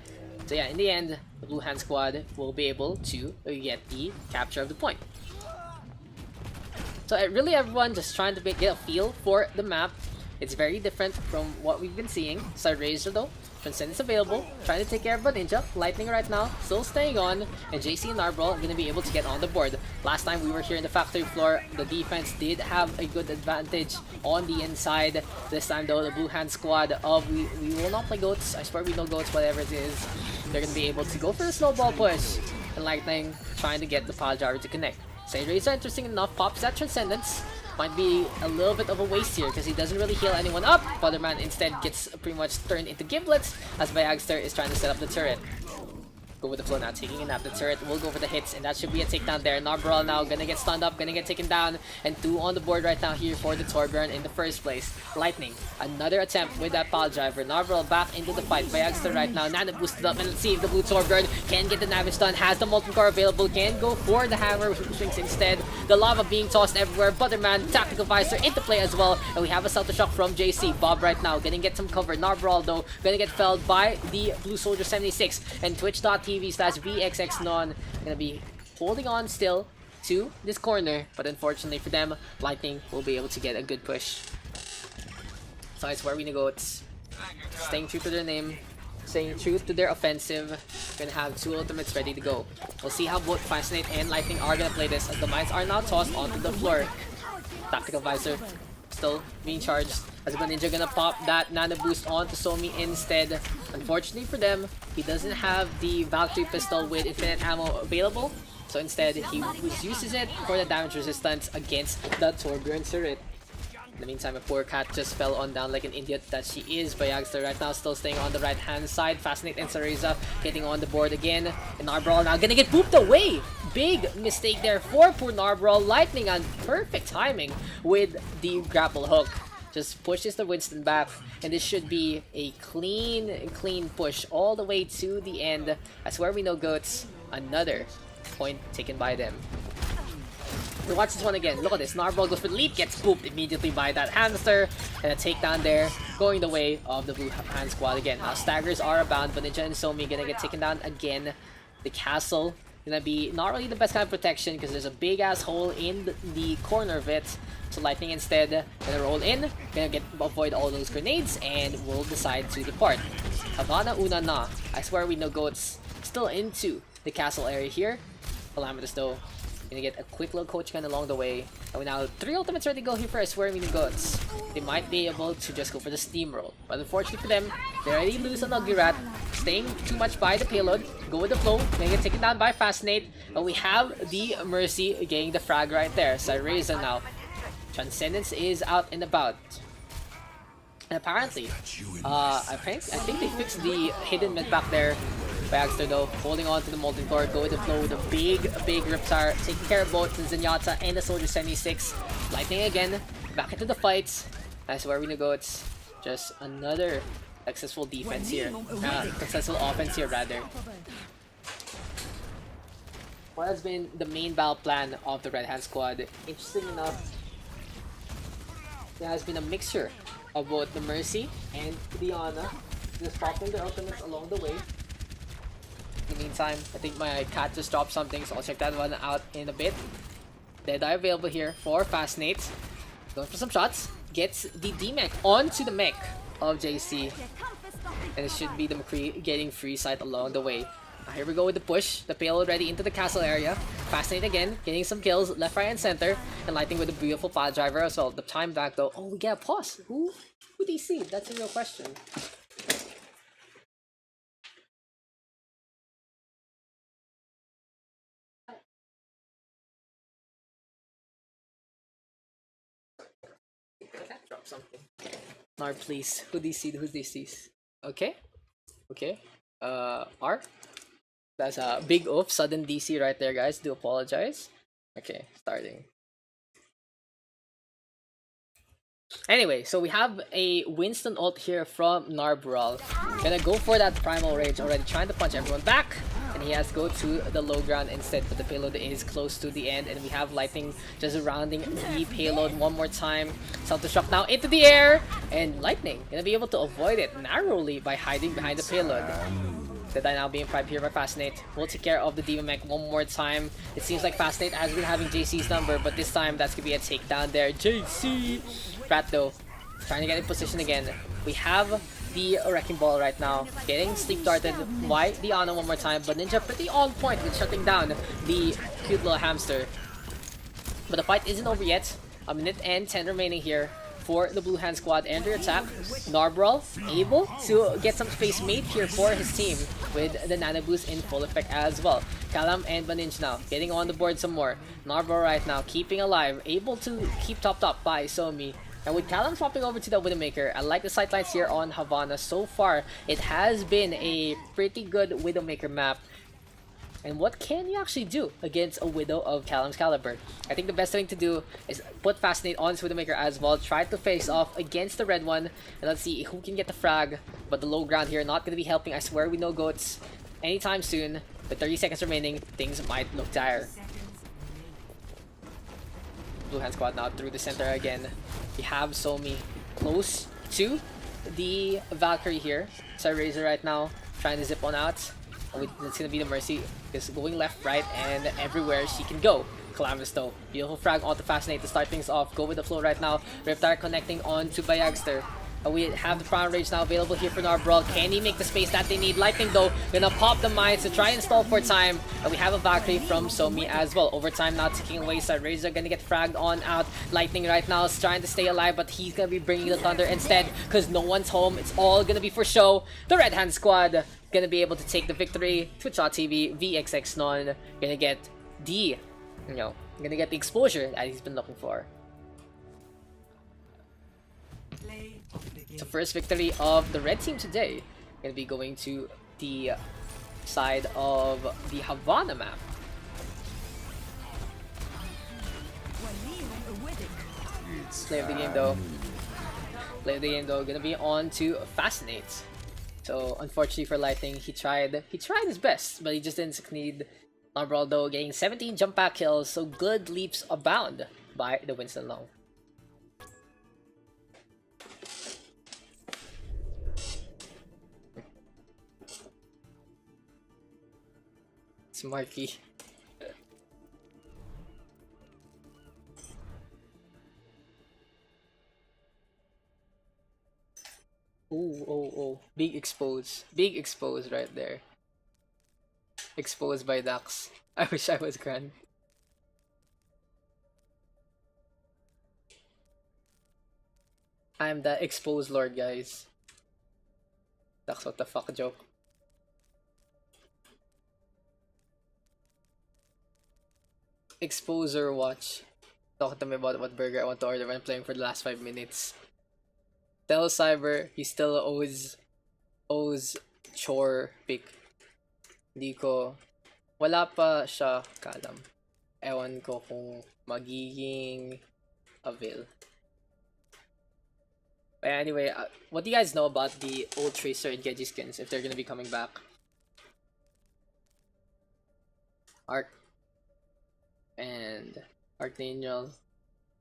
So yeah, in the end, the Blue Hand Squad will be able to get the capture of the point. So really everyone just trying to get a feel for the map. It's very different from what we've been seeing. Side Razor though, Transcendence available, trying to take care of a ninja. Lightning right now, still staying on, and JC and Narbrawl are going to be able to get on the board. Last time we were here in the factory floor, the defense did have a good advantage on the inside. This time though, the Blue Hand Squad of we will not play goats, I swear we know goats, whatever it is. They're going to be able to go for the snowball push, and Lightning trying to get the pile driver to connect. Side Razor, interesting enough, pops that Transcendence. Might be a little bit of a waste here because he doesn't really heal anyone up. Butterman instead gets pretty much turned into giblets as Byagster is trying to set up the turret. Go with the flow now, taking a nap. The turret will go for the hits, and that should be a takedown there. Narbrawl now gonna get stunned up, gonna get taken down, and 2 on the board right now here for the Torbjorn in the first place. Lightning, another attempt with that pile driver. Narbrawl back into the fight. Byagster right now, Nana boosted up, and let's see if the blue Torbjorn can get the damage done. Has the molten core available, can go for the hammer swings instead. The lava being tossed everywhere. Butterman, tactical visor into play as well, and we have a Celtic Shock from JC. Bob right now gonna get some cover. Narbrawl though gonna get felled by the Blue Soldier 76, and Twitch.tv/VXXNon gonna be holding on still to this corner, but unfortunately for them, Lightning will be able to get a good push. So I swear we Goats staying true to their name, staying true to their offensive. Gonna have 2 ultimates ready to go. We'll see how both Fascinate and Lightning are gonna play this as the mines are now tossed onto the floor. Tactical visor still being charged as the ninja gonna pop that nano boost onto Somi instead. Unfortunately for them, he doesn't have the Valkyrie pistol with infinite ammo available, so instead he uses it for the damage resistance against the Torbjorn turret. In the meantime, a poor cat just fell on down like an idiot that she is. Byagster right now still staying on the right hand side. Fascinate and Sareza getting on the board again. And Narbrawl now gonna get pooped away. Big mistake there for poor Narbrawl. Lightning on perfect timing with the grapple hook. Just pushes the Winston back, and this should be a clean push all the way to the end. I swear we know Goats. Another point taken by them. So watch this one again. Look at this. Narbrawl goes for the leap, gets pooped immediately by that hamster, and a takedown there, going the way of the Blue Hand Squad again. Now staggers are abound, but Ninja and Somi gonna get taken down again. The castle gonna be not really the best kind of protection because there's a big ass hole in the corner of it. So Lightning instead gonna roll in, gonna avoid all those grenades, and will decide to depart. Havana una na. I swear we know Goats still into the castle area here. Calamitous though gonna get a quick little coach gun along the way. And we now 3 ultimates ready to go here for I swear we know Goats. They might be able to just go for the steamroll, but unfortunately for them, they already lose on Ugly Rat, staying too much by the payload. Go with the flow, gonna get taken down by Fascinate, and we have the Mercy getting the frag right there. Cyreza now. Transcendence is out and about. And apparently, I think they fixed the hidden mid back there. Byagster though, holding on to the Molten Core, go with the flow with a big Riptire, taking care of both the Zenyatta and the Soldier 76. Lightning again, back into the fights. That's where we go. It's just another successful defense here. Successful offense here rather. What has been the main battle plan of the Red Hand Squad? Interesting enough, there has been a mixture of both the Mercy and the Ana, just popping their ultimates along the way. In the meantime, I think my cat just dropped something, so I'll check that one out in a bit. Deadeye available here for Fascinate. Going for some shots. Gets the D-Mech onto the mech of JC. And it should be the McCree getting free sight along the way. Here we go with the push. The payload ready into the castle area. Fascinate again, getting some kills left, right, and center. And Lightning with a beautiful pile driver as well. The time back though. Oh, we get a pause. Who DC? That's a real question. Drop something. Nar, please. Who DC'd? Who's DC's? Okay. Okay. R. That's a big oof. Sudden DC right there, guys. Do apologize. Okay, starting. Anyway, so we have a Winston ult here from Narbral. Gonna go for that Primal Rage already, trying to punch everyone back. And he has to go to the low ground instead, but the payload is close to the end. And we have Lightning just surrounding the payload one more time. Self-destruct now into the air. And Lightning gonna be able to avoid it narrowly by hiding behind the payload. Deadeye now being prived here by Fascinate. We'll take care of the Demon Mech one more time. It seems like Fascinate has been having JC's number, but this time that's gonna be a takedown there. JC! Rat though, trying to get in position again. We have the Wrecking Ball right now, getting sleep darted. Why the Ana one more time, but Ninja pretty on point with shutting down the cute little hamster. But the fight isn't over yet. A minute and 10 remaining here for the Blue Hand Squad and their attack. Narbral able to get some space made here for his team with the Nano Boost in full effect as well. Kalam and Baninj now getting on the board some more. Narbral right now keeping alive, able to keep topped up by Somi. And with Kalam swapping over to the Widowmaker, I like the sightlines here on Havana. So far, it has been a pretty good Widowmaker map. And what can you actually do against a Widow of Kalam's caliber? I think the best thing to do is put Fascinate on Widowmaker as well. Try to face off against the red one. And let's see who can get the frag. But the low ground here not going to be helping. I swear we know goats anytime soon. With 30 seconds remaining, things might look dire. Blue Hand Squad now through the center again. We have Somi close to the Valkyrie here. Razor right now trying to zip on out. It's gonna be the Mercy, because going left, right, and everywhere she can go. Calamus though, beautiful frag onto Fascinate to start things off. Go with the flow right now. Riptide connecting on to Bayagster. We have the Primal Rage now available here for Narbral. Can he make the space that they need? Lightning though, gonna pop the mines to try and stall for time. And we have a Valkyrie from Somi as well. Overtime now ticking away. Razor gonna get fragged on out. Lightning right now is trying to stay alive, but he's gonna be bringing the Thunder instead because no one's home. It's all gonna be for show. The Red Hand Squad gonna be able to take the victory. Twitch.tv, VXX Non gonna get the, gonna get the exposure that he's been looking for. The first victory of the red team today gonna be going to the side of the Havana map. Play of the game though. Gonna be on to Fascinate. So unfortunately for Lightning, he tried his best, but he just didn't succeed. Narbral though getting 17 jump back kills, so good leaps abound by the Winston Long. It's Marky. Oh. Big expose right there. Exposed by Daks. I wish I was Gran. I'm the exposed lord, guys. Daks, what the fuck joke. Exposer watch. Talk to me about what burger I want to order when playing for the last 5 minutes. Tell Cyber he still owes chore pick. Di ko. Wala pa siya kalam. Ewan ko kung magiging avail. But anyway, what do you guys know about the old Tracer and Genji skins if they're gonna be coming back? Arc and Archangel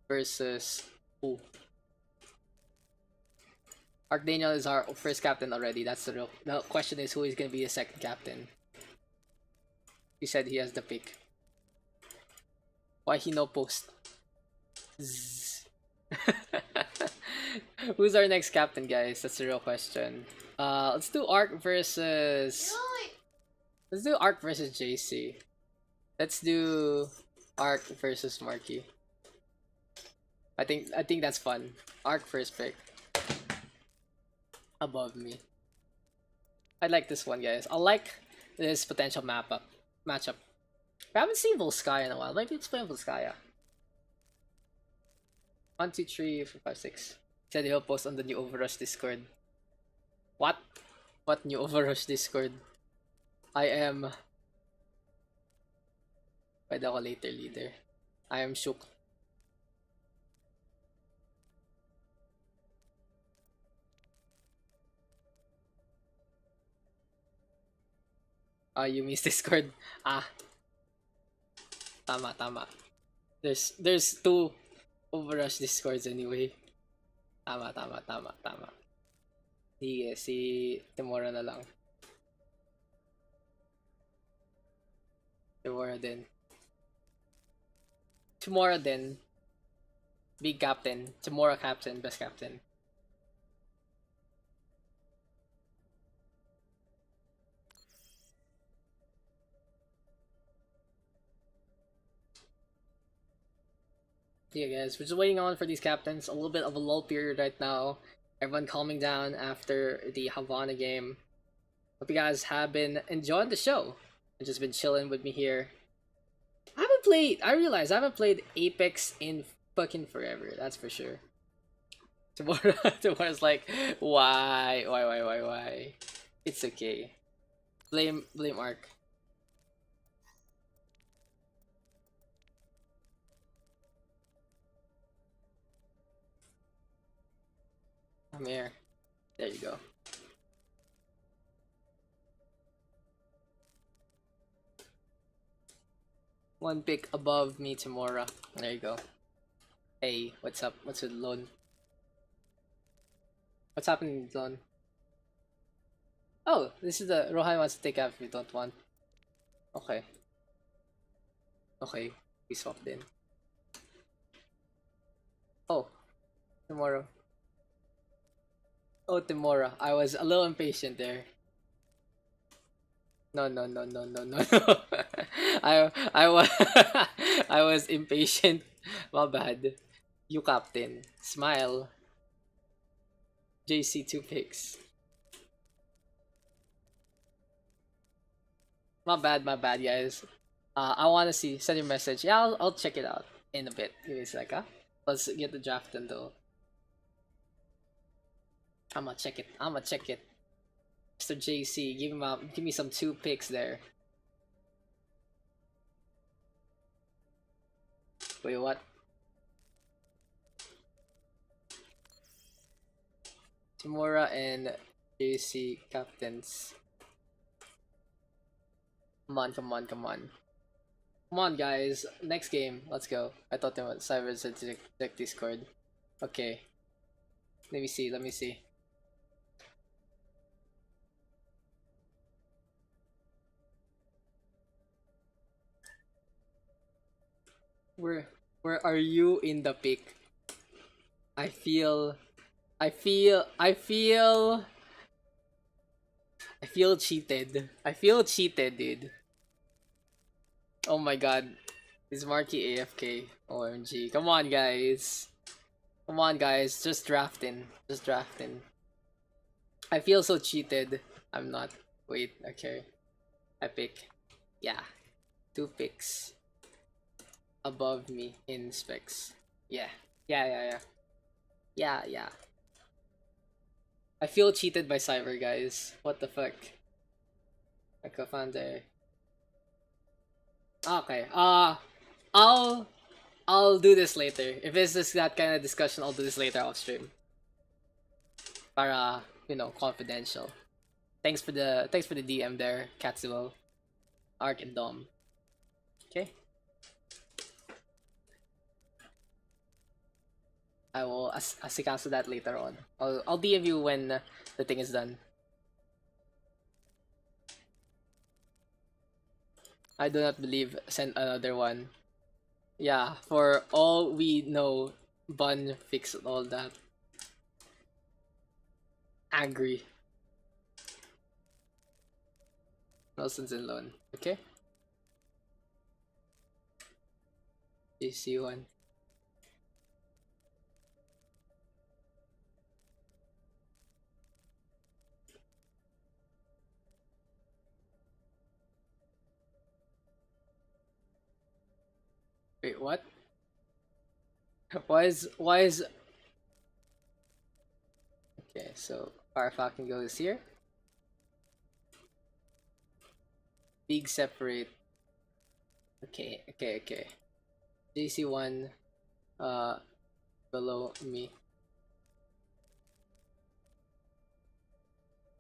versus who? Archdaniel is our first captain already. That's the real. The question is who is gonna be the second captain. He said he has the pick. Why he no post? Who's our next captain, guys? That's the real question. Let's do Arc versus. Let's do Arc versus JC. Let's do Arc versus Marky. I think that's fun. Arc first pick. Above me. I like this one, guys. I like this potential matchup. I haven't seen Volskaya in a while. Maybe let's play Volskaya. 1, 2, 3, 4, 5, 6. Said he'll post on the new OverRush Discord. What? What new OverRush Discord? I am. Pwede ako later leader. I am shook. You miss Discord. Ah, tama, tama. There's two OverRush Discords anyway. Tama, tama, tama, tama. Sige, si Timora na lang. Timora din. Timora din. Big captain. Timora captain. Best captain. Yeah, guys, we're just waiting on for these captains. A little bit of a lull period right now. Everyone calming down after the Havana game. Hope you guys have been enjoying the show and just been chilling with me here. I realized I haven't played Apex in fucking forever, that's for sure. Tomorrow's like, why? It's okay. Blame Ark. Come here. There you go. One pick above me, Timora. There you go. Hey, what's up? What's with Lone? What's happening, Lone? Oh, this is the Rohan wants to take out if you don't want. Okay. Okay, we swapped in. Oh, tomorrow. Oh, Timora. I was a little impatient there. No. I was I was impatient. My bad. You captain. Smile. JC 2 picks. My bad, guys. I wanna see. Send your message. Yeah, I'll check it out in a bit. Give me a sec, huh? Let's get the draft done though. I'ma check it. Mr. JC, give me some 2 picks there. Wait, what? Timura and JC captains. Come on, guys. Next game. Let's go. I thought they were Cyber said to check Discord. Okay. Let me see. Where are you in the pick? I feel cheated. I feel cheated, dude. Oh my god. Is Marky AFK? OMG. Come on, guys. Just drafting. I feel so cheated. I'm not. Wait, okay. I pick. Yeah. 2 picks above me in specs. Yeah. I feel cheated by Cyber, guys. What the fuck? I co-found there. Okay. I'll do this later. If it's just that kind of discussion, I'll do this later off stream. Para, confidential. Thanks for the DM there, Katsuo, Ark, and Dom. Okay. I will asikaso that later on. I'll DM you when the thing is done. I do not believe send another one. Yeah, for all we know, Bun fixed all that. Angry. Nelson's in loan. Okay. JC1. Wait, what? Why is okay, so Fire Falcon goes here. Big separate. Okay. JC1 below me.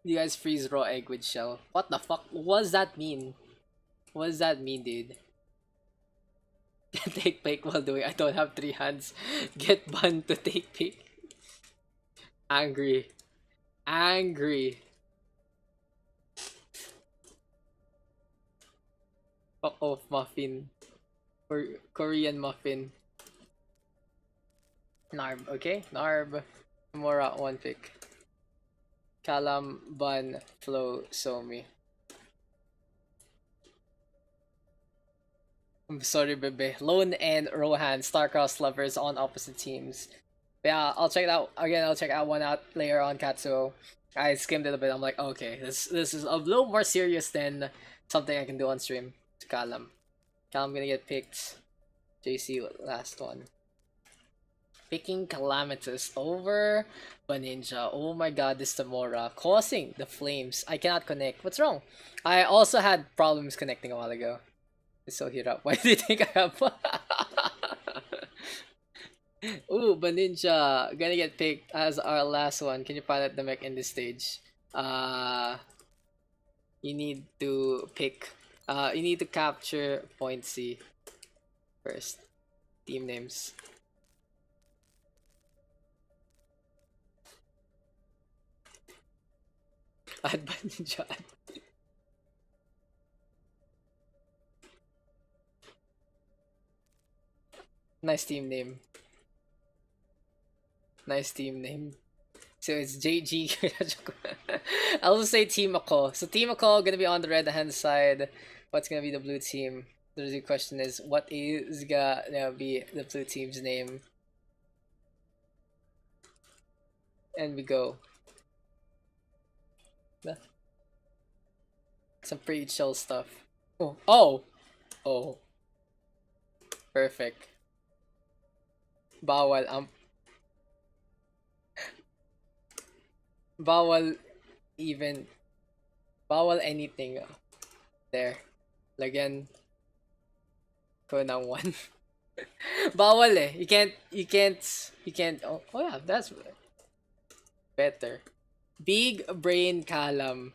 You guys freeze raw egg with shell. What the fuck? What does that mean? What does that mean, dude? Take pick while doing. I don't have 3 hands. Get banned to take pick. Angry. Angry. Fuck off, muffin. Korean muffin. Narb, okay? Narb. Mora, 1 pick. Kalam, Bun, Flow, Somi. I'm sorry, bebe. Lone and Rohan, Starcross lovers on opposite teams. Yeah, I'll check it out again. I'll check out one out later on Katsuo. I skimmed it a bit. I'm like, okay, this is a little more serious than something I can do on stream. To Kalam. Kalam gonna get picked. JC last one. Picking Calamitous over Baninja. Oh my god, this Tamora. Causing the flames. I cannot connect. What's wrong? I also had problems connecting a while ago. So hit up. Why do you think I have? Ooh, Baninja. Gonna get picked as our last one. Can you pilot the mech in this stage? You need to pick. You need to capture point C first. Team names. Add Baninja. Nice team name. Nice team name. So it's JG. I'll just say Team Ako. So Team Ako gonna be on the red hand side. What's gonna be the blue team? The question is, what is gonna be the blue team's name? And we go. Some pretty chill stuff. Oh, oh, oh. Perfect. Bawal bawal even bawal anything there. Lagyan ko ng 1. Bawal eh. You can't. Oh yeah, that's better. Big brain column.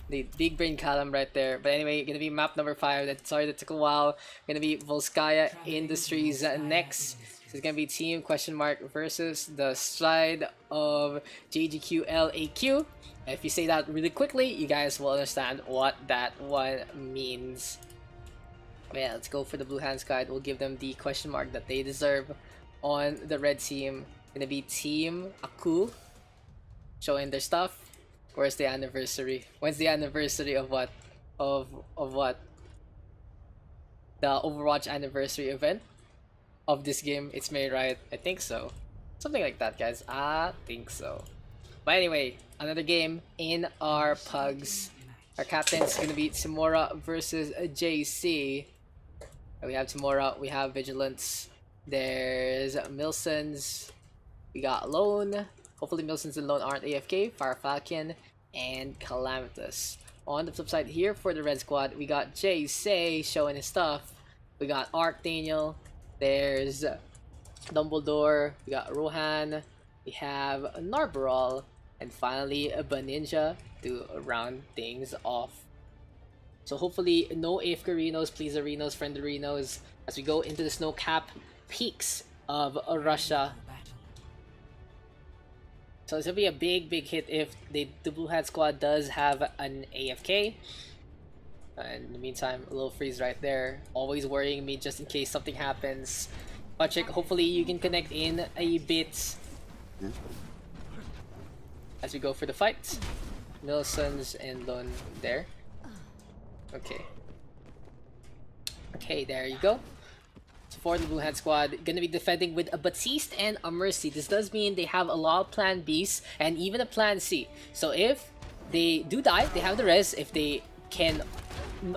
The big brain column right there. But anyway, gonna be map number 5. Sorry that took a while. Gonna be Volskaya Industries next. So it's gonna be team question mark versus the side of JGQLAQ. If you say that really quickly, you guys will understand what that one means. Yeah, let's go for the blue hands guide. We'll give them the question mark that they deserve. On the red team, gonna be Team Aku, showing their stuff. Where's the anniversary? When's the anniversary of what? Of what? The Overwatch anniversary event of this game. It's May, right? I think so. Something like that, guys. I think so. But anyway, another game in our pugs. Our captain's gonna be Timora versus JC. We have Timora, we have Vigilance. There's Milsons. We got Lone. Hopefully Milsons and Lone aren't AFK. Fire Falcon and Calamitous. On the flip side here for the red squad, we got JC showing his stuff. We got Archdaniel. There's Dumbledore. We got Rohan. We have Narbaral. And finally a Baninja to round things off. So hopefully no AFK Renos, please Renos, friend Renos, as we go into the snow-capped peaks of Russia. So it's gonna be a big hit if the Blue Hat squad does have an AFK. In the meantime, a little freeze right there, always worrying me just in case something happens. Patrick, hopefully you can connect in a bit as we go for the fight. Nilsson's and Lone there. Okay, there you go. So for the Blue Hat squad, gonna be defending with a Baptiste and a Mercy. This does mean they have a lot of plan Bs and even a plan C. So if they do die, they have the res. If they can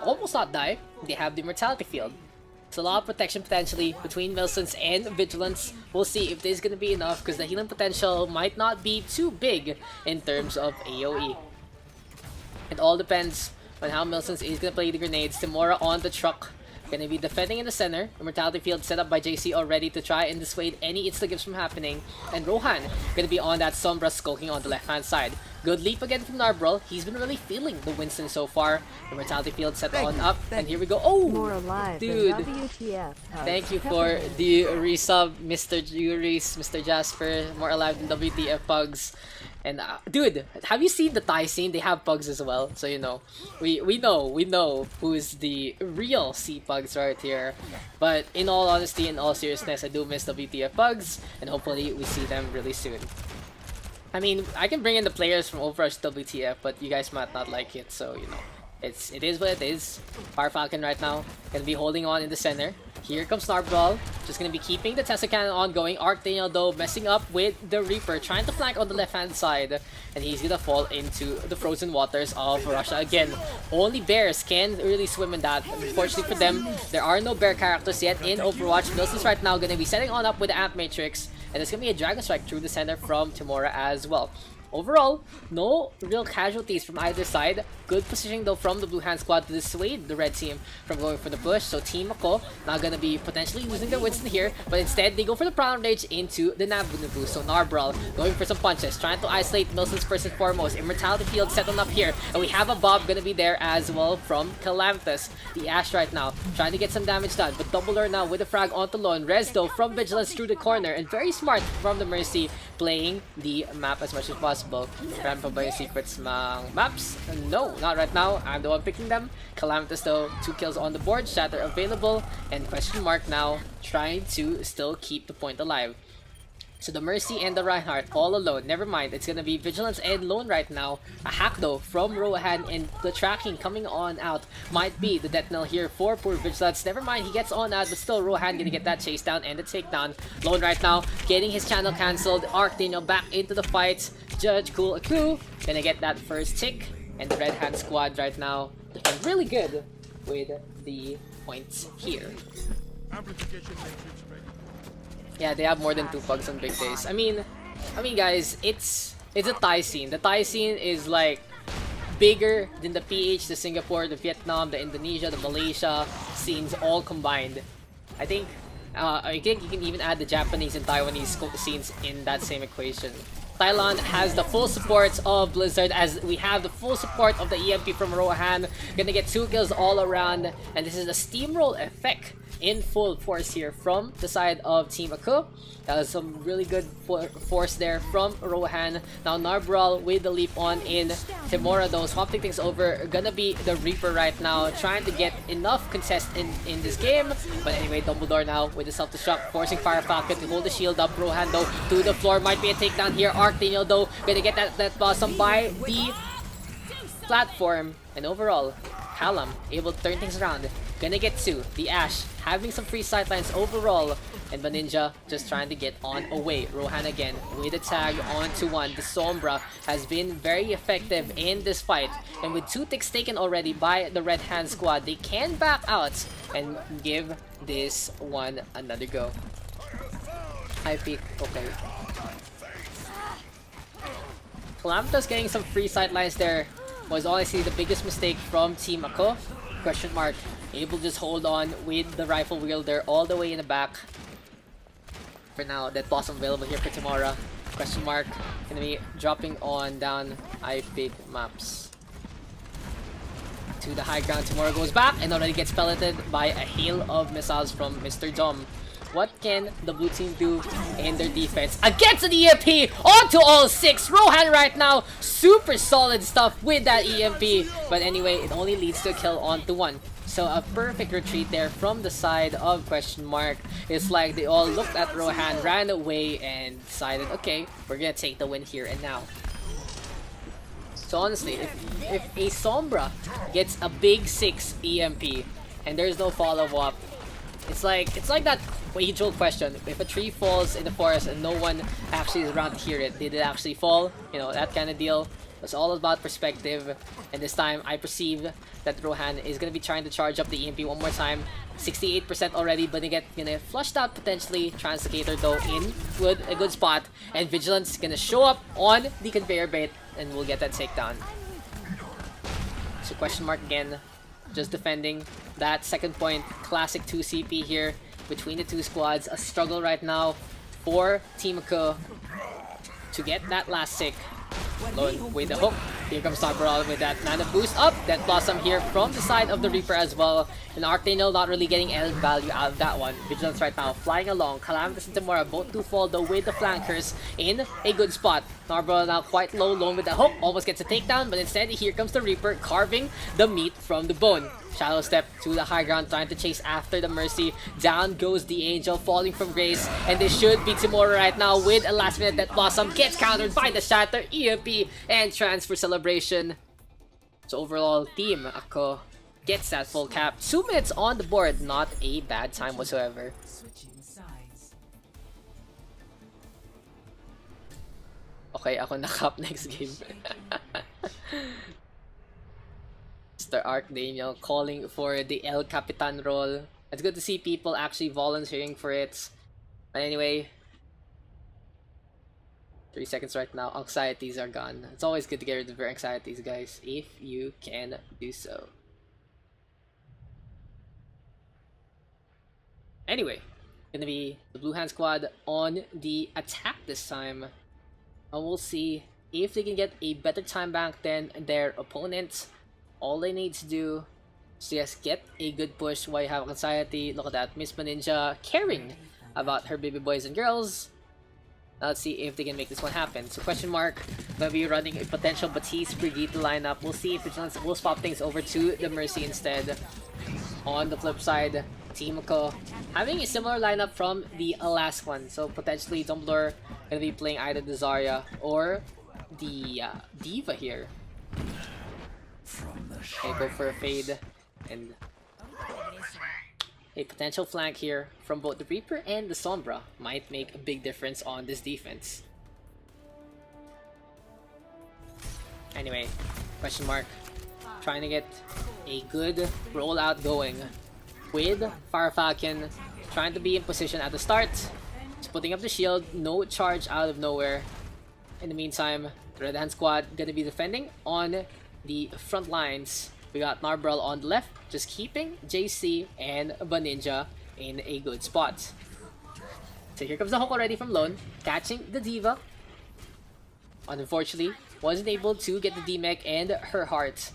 almost not die, they have the Immortality Field. So a lot of protection potentially between Milsons and Vigilance. We'll see if this is gonna be enough because the healing potential might not be too big in terms of AoE. It all depends on how Milsons is gonna play the grenades. Timora on the truck, gonna be defending in the center. Immortality Field set up by JC already to try and dissuade any insta-gives from happening. And Rohan gonna be on that Sombra skulking on the left hand side. Good leap again from Narbrel. He's been really feeling the Winston so far. The Mortality Field set on up, and here we go. Oh, More alive dude. than WTF. Thank you for the resub, Mr. Juris, Mr. Jasper. More alive than WTF Pugs. And dude, have you seen the Thai scene? They have pugs as well, so you know, we know who's the real sea pugs right here. But in all honesty, in all seriousness, I do miss WTF Pugs, and hopefully we see them really soon. I mean, I can bring in the players from OverRush WTF, but you guys might not like it, so you know, it is what it is. Fire Falcon right now gonna be holding on in the center. Here comes Snarbrawl, just gonna be keeping the Tesla Cannon ongoing. Archdaniel though messing up with the Reaper, trying to flank on the left hand side, and he's gonna fall into the frozen waters of Russia again. Only bears can really swim in that. Unfortunately for them, there are no bear characters yet in Overwatch. Milson's right now gonna be setting on up with the Ant Matrix, and there's gonna be a Dragon Strike through the center from Timora as well. Overall, no real casualties from either side. Good positioning though from the Blue Hand Squad to dissuade the red team from going for the push. So Team Ako not gonna be potentially losing their Winston here, but instead they go for the Prowler Rage into the Nabu. So Narbrawl going for some punches, trying to isolate Milson's first and foremost. Immortality Field set on up here, and we have a Bob gonna be there as well from Calamitous. The Ash right now trying to get some damage done, but Dumbledore now with a frag onto Lone. Rez though from Vigilance through the corner, and very smart from the Mercy playing the map as much as possible. Marami pa ba yung secrets mga maps? No, not right now. I'm the one picking them. Calamitous though, 2 kills on the board. Shatter available. And question mark now, trying to still keep the point alive. So the Mercy and the Reinhardt all alone. Never mind, it's gonna be Vigilance and Lone right now. A hack though from Rohan, and the tracking coming on out might be the death knell here for poor Vigilance. Never mind, he gets on out, but still Rohan gonna get that chase down and the takedown. Lone right now getting his channel cancelled. Archdaniel back into the fight. Judge Cool Aku gonna get that first tick, and the Red Hand Squad right now looking really good with the points here. Yeah, they have more than 2 pugs on big days. I mean guys, it's a Thai scene. The Thai scene is like bigger than the PH, the Singapore, the Vietnam, the Indonesia, the Malaysia scenes all combined. I think you can even add the Japanese and Taiwanese scenes in that same equation. Thailand has the full support of Blizzard, as we have the full support of the EMP from Rohan. Gonna get 2 kills all around, and this is a steamroll effect in full force here from the side of Team Aku. That was some really good force there from Rohan. Now Narbrawl with the leap on in. Timora though swapping things over. Gonna be the Reaper right now, trying to get enough contest in this game. But anyway, Dumbledore now with the self-destruct, forcing Fire Falcon to hold the shield up. Rohan though to the floor, might be a takedown here. Archdaniel though gonna get that blossom by the platform. And overall, Callum able to turn things around. Gonna get 2. The Ash having some free sightlines overall. And Baninja just trying to get on away. Rohan again with a tag onto 1. The Sombra has been very effective in this fight. And with 2 ticks taken already by the Red Hand Squad, they can back out and give this one another go. High peak, okay. Calamitous getting some free sightlines there was honestly the biggest mistake from Team Ako. Question mark. Able to just hold on with the rifle wielder all the way in the back. For now, that blossom available here for Timora. Question mark. Gonna be dropping on down IPIG maps. To the high ground, Timora goes back and already gets pelleted by a hail of missiles from Mr. Dom. What can the blue team do in their defense against an EMP onto all 6? Rohan right now, super solid stuff with that EMP. But anyway, it only leads to a kill onto 1. So a perfect retreat there from the side of question mark. It's like they all looked at Rohan, ran away, and decided, okay, we're gonna take the win here and now. So honestly, if a Sombra gets a big 6 EMP and there's no follow-up, it's like that age-old question. If a tree falls in the forest and no one actually is around to hear it, did it actually fall? You know, that kind of deal. It's all about perspective, and this time I perceive that Rohan is going to be trying to charge up the EMP one more time. 68% already, but they get flushed out potentially. Translocator though in a good spot, and Vigilance is going to show up on the conveyor belt, and we'll get that takedown. So question mark again, just defending that second point. Classic 2 CP here between the 2 squads. A struggle right now for Team Ako to get that last tick. Lone with the hook. Here comes Sabral with that mana boost up. Death Blossom here from the side of the Reaper as well. And Arctanil not really getting any value out of that one. Vigilance right now flying along. Calamitous and Tamora both to fall though with the flankers in a good spot. Narborough now quite low, Lone with the hook. Almost gets a takedown, but instead here comes the Reaper carving the meat from the bone. Shallow step to the high ground, trying to chase after the Mercy. Down goes the Angel, falling from grace. And this should be Timora right now with a last minute Death Blossom. Gets countered by the Shatter, EMP, and transfer celebration. So overall, Team Ako gets that full cap. 2 minutes on the board, not a bad time whatsoever. Switching sides. Okay, ako na cap next game. Mr. Archdaniel calling for the El Capitan role. It's good to see people actually volunteering for it. But anyway, 3 seconds right now. Anxieties are gone. It's always good to get rid of your anxieties, guys, if you can do so. Anyway, gonna be the Blue Hand Squad on the attack this time. And we'll see if they can get a better time bank than their opponents. All they need to do is just get a good push while you have anxiety. Look at that, Miss Ninja caring about her baby boys and girls. Now let's see if they can make this one happen. So question mark, gonna be running a potential Batiste Brigitte lineup. We'll see if Vigilance will swap things over to the Mercy instead. On the flip side, Team Ako having a similar lineup from the last one. So potentially Dumbledore gonna be playing either the Zarya or the Diva here. Okay, go for a fade and a potential flank here from both the Reaper and the Sombra might make a big difference on this defense. Anyway, question mark, trying to get a good rollout going with Fire Falcon, trying to be in position at the start. Just putting up the shield, no charge out of nowhere. In the meantime, the Red Hand Squad gonna be defending on the front lines. We got Narbral on the left, just keeping JC and Baninja in a good spot. So here comes the hook already from Lone, catching the Diva. Unfortunately, wasn't able to get the D-Mech and her heart.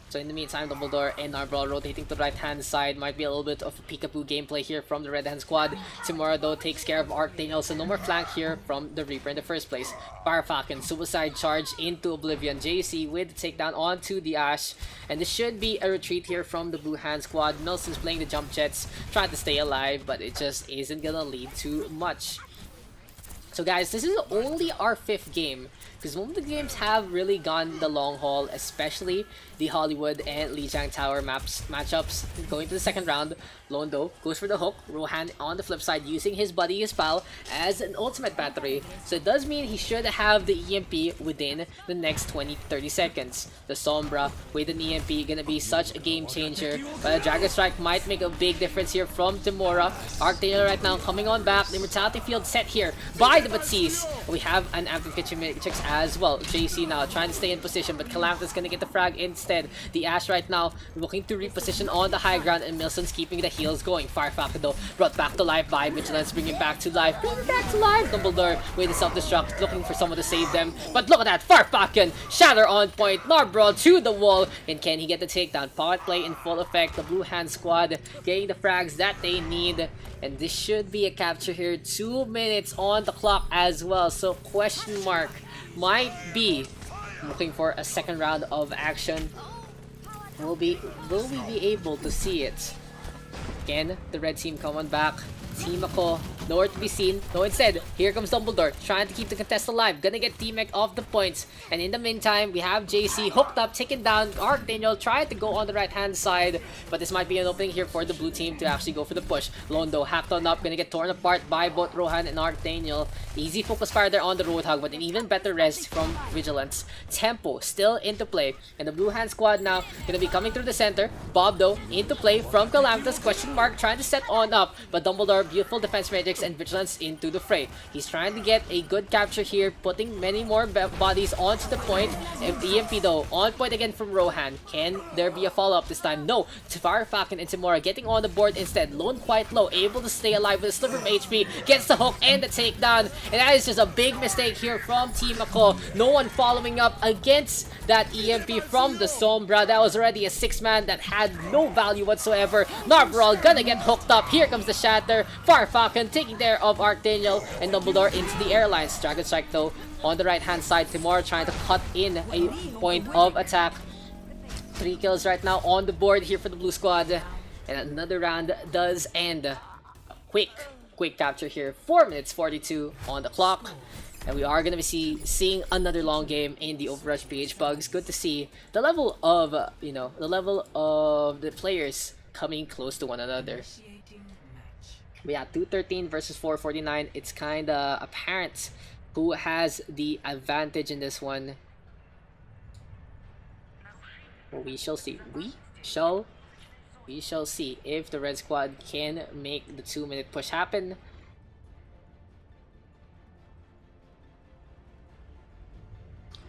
So in the meantime, Dumbledore and Narbral rotating to the right-hand side. Might be a little bit of a peekaboo gameplay here from the Red Hand Squad. Timora though takes care of Archdaniel, so no more flank here from the Reaper in the first place. Fire Falcon, suicide charge into Oblivion. JC with the takedown onto the Ash. And this should be a retreat here from the Blue Hand Squad. Nelson's playing the jump jets, trying to stay alive, but it just isn't gonna lead to much. So guys, this is only our 5th game, because most of the games have really gone the long haul, especially the Hollywood and Lijiang Tower matchups. Going to the second round, Lone though goes for the hook. Rohan on the flip side using his buddy, his pal, as an ultimate battery. So it does mean he should have the EMP within the next 20-30 seconds. The Sombra with an EMP gonna be such a game changer. But a Dragon Strike might make a big difference here from Timora. Archdaniel right now coming on back. The Immortality Field set here by the Batiste. We have an Amplification as well. JC now trying to stay in position, but Calamitous gonna get the frag instead. The Ash right now looking to reposition on the high ground, and Milson's keeping the heals going. Fire Falcon though brought back to life by Vigilance, bringing back to life. Dumbledore with the self-destruct, looking for someone to save them. But look at that, Fire Falcon, Shatter on point, Narbral to the wall, and can he get the takedown? Power play in full effect. The Blue Hand Squad getting the frags that they need, and this should be a capture here. 2 minutes on the clock as well, so question mark might be looking for a second round of action. Will we be able to see it? Again, the red team coming back. Team Ako, nowhere to be seen. No, instead, here comes Dumbledore, trying to keep the contest alive. Gonna get T-Mech off the points. And in the meantime, we have JC hooked up, taken down. Archdaniel trying to go on the right-hand side. But this might be an opening here for the blue team to actually go for the push. Lone though, hacked on up, gonna get torn apart by both Rohan and Archdaniel. Easy focus fire there on the Roadhog, but an even better rest from Vigilance. Tempo still into play. And the Blue Hand Squad now gonna be coming through the center. Bob though, into play from Calamitous, question mark, trying to set on up. But Dumbledore, beautiful defense magic, Phoenix and Vigilance into the fray. He's trying to get a good capture here, putting many more bodies onto the point. If EMP though, on point again from Rohan. Can there be a follow-up this time? No. Farfalcon and Timora getting on the board instead. Lone quite low, able to stay alive with a sliver of HP. Gets the hook and the takedown. And that is just a big mistake here from Team Ako. No one following up against that EMP from the Sombra. That was already a 6-man that had no value whatsoever. Narvaral gonna get hooked up. Here comes the Shatter. Farfalcon taking care of Archdaniel and Dumbledore into the airlines. Dragon Strike though on the right hand side. Timor trying to cut in a point of attack. 3 kills right now on the board here for the blue squad. And another round does end. A quick capture here. 4 minutes 42 on the clock. And we are going to be seeing another long game in the OverRush PH PUGS. Good to see the level of, the players coming close to one another. We have 213 versus 449. It's kind of apparent who has the advantage in this one. Well, we shall see. We shall see if the red squad can make the 2-minute push happen.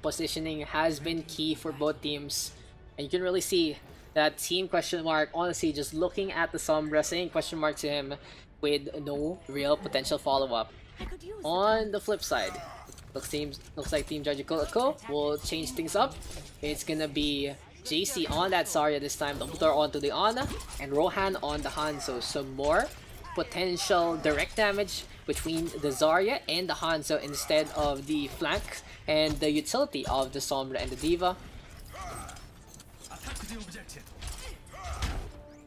Positioning has been key for both teams, and you can really see that Team Question Mark, honestly, just looking at the Sombra, saying question mark to him with no real potential follow-up. On the flip side, looks like Team Jajiko will change things up. It's gonna be JC on that Zarya this time, Dumbledore onto the Ana, and Rohan on the Hanzo. Some more potential direct damage between the Zarya and the Hanzo instead of the flank and the utility of the Sombra and the Diva.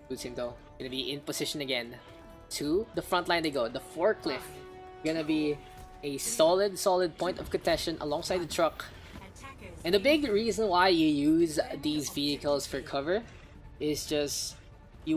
Blue team though, gonna be in position again. To the front line they go. The forklift gonna be a solid point of contention alongside the truck. And the big reason why you use these vehicles for cover is just you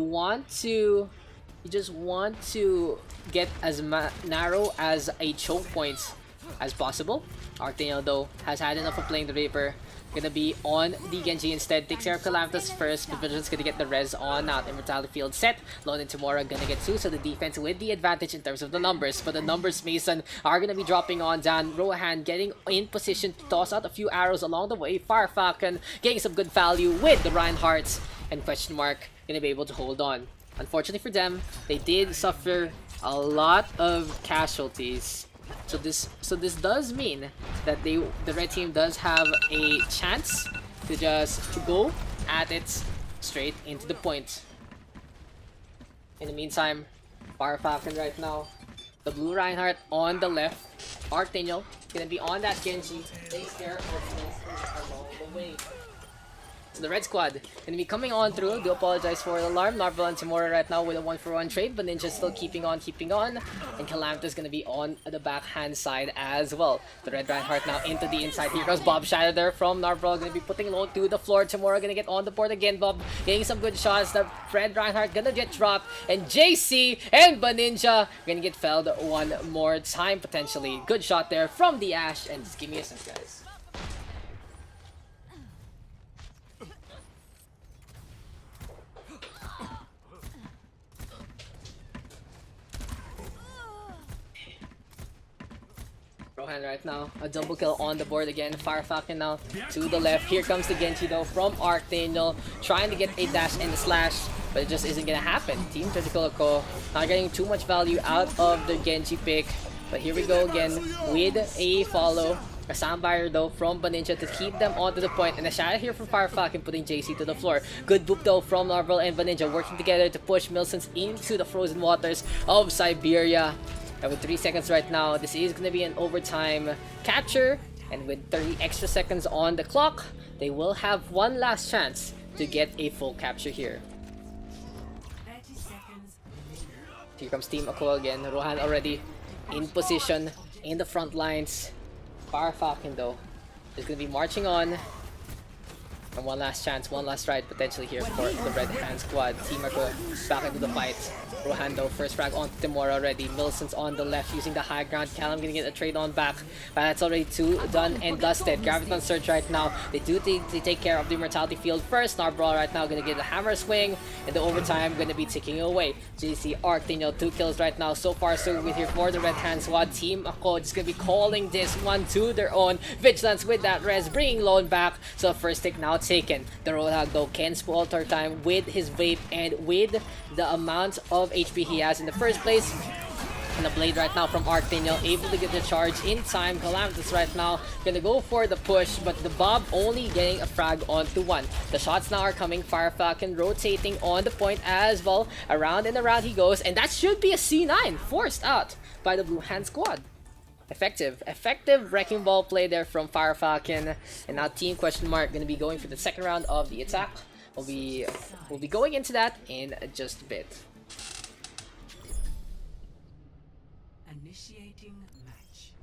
just want to get as narrow as a choke point as possible. Archdaniel though has had enough of playing the Reaper. Gonna be on the Genji instead. Takes care of Calamthus first, but Vigilance gonna get the res on out. Immortality field set. Lone and Timora gonna get 2, so the defense with the advantage in terms of the numbers. But the numbers Mason are gonna be dropping on down. Rohan getting in position to toss out a few arrows along the way. Farfalcon getting some good value with the Reinhardts. And question mark gonna be able to hold on. Unfortunately for them, they did suffer a lot of casualties. So this does mean that the red team does have a chance to just go at it straight into the point. In the meantime, Farfalcon right now, the blue Reinhardt on the left, Archdaniel gonna be on that Genji, takes care of monsters along the way. So the red squad gonna be coming on through. Do apologize for the alarm. Narval and Timora right now with a 1-for-1 trade, but Ninja still keeping on. And Calamthus gonna be on the backhand side as well. The red Reinhardt now into the inside. Here goes Bob Shadow there from Narval, gonna be putting low to the floor. Timora gonna get on the board again. Bob getting some good shots. The red Reinhardt gonna get dropped, and JC and Baninja gonna get felled one more time potentially. Good shot there from the Ash, and just give me a second, guys. Rohan right now, a double kill on the board again. Farfalcon now to the left. Here comes the Genji though from Archdaniel, trying to get a dash and a slash, but it just isn't gonna happen. Team Jajiko not getting too much value out of the Genji pick, but here we go again with a follow. A soundbire though from Baninja to keep them onto the point, and a shadow here from Farfalcon putting JC to the floor. Good boop though from Narval and Baninja working together to push Milsons into the frozen waters of Siberia. And with 3 seconds right now, this is going to be an overtime capture. And with 30 extra seconds on the clock, they will have one last chance to get a full capture here. Here comes Team Aqua again. Rohan already in position in the front lines. Farfalcon though is going to be marching on. And one last chance, one last ride potentially here for the Red Hand squad. Team Marco back into the fight. Rohan though, first frag on Timor already. Milson's on the left using the high ground. Callum gonna get a trade on back. But that's already two done and dusted. Graviton Surge right now. They take care of the Immortality Field first. Narbrawl right now gonna get a hammer swing. And the overtime gonna be ticking away. JC Arctino, 2 kills right now. So far so good here for the Red Hand squad. Team Marco is gonna be calling this one to their own. Vigilance with that res, bringing Lone back. So first take now taken. The Roadhog though can spalter time with his vape and with the amount of HP he has in the first place. And the blade right now from Arctino, able to get the charge in time. Calamitous right now gonna go for the push, but the Bob only getting a frag onto one. The shots now are coming. Fire Falcon rotating on the point as well. Around and around he goes, and that should be a C9 forced out by the Blue Hand squad. Effective Wrecking Ball play there from Fire Falcon. And now Team Question Mark gonna be going for the second round of the attack. We'll be going into that in just a bit. Initiating match.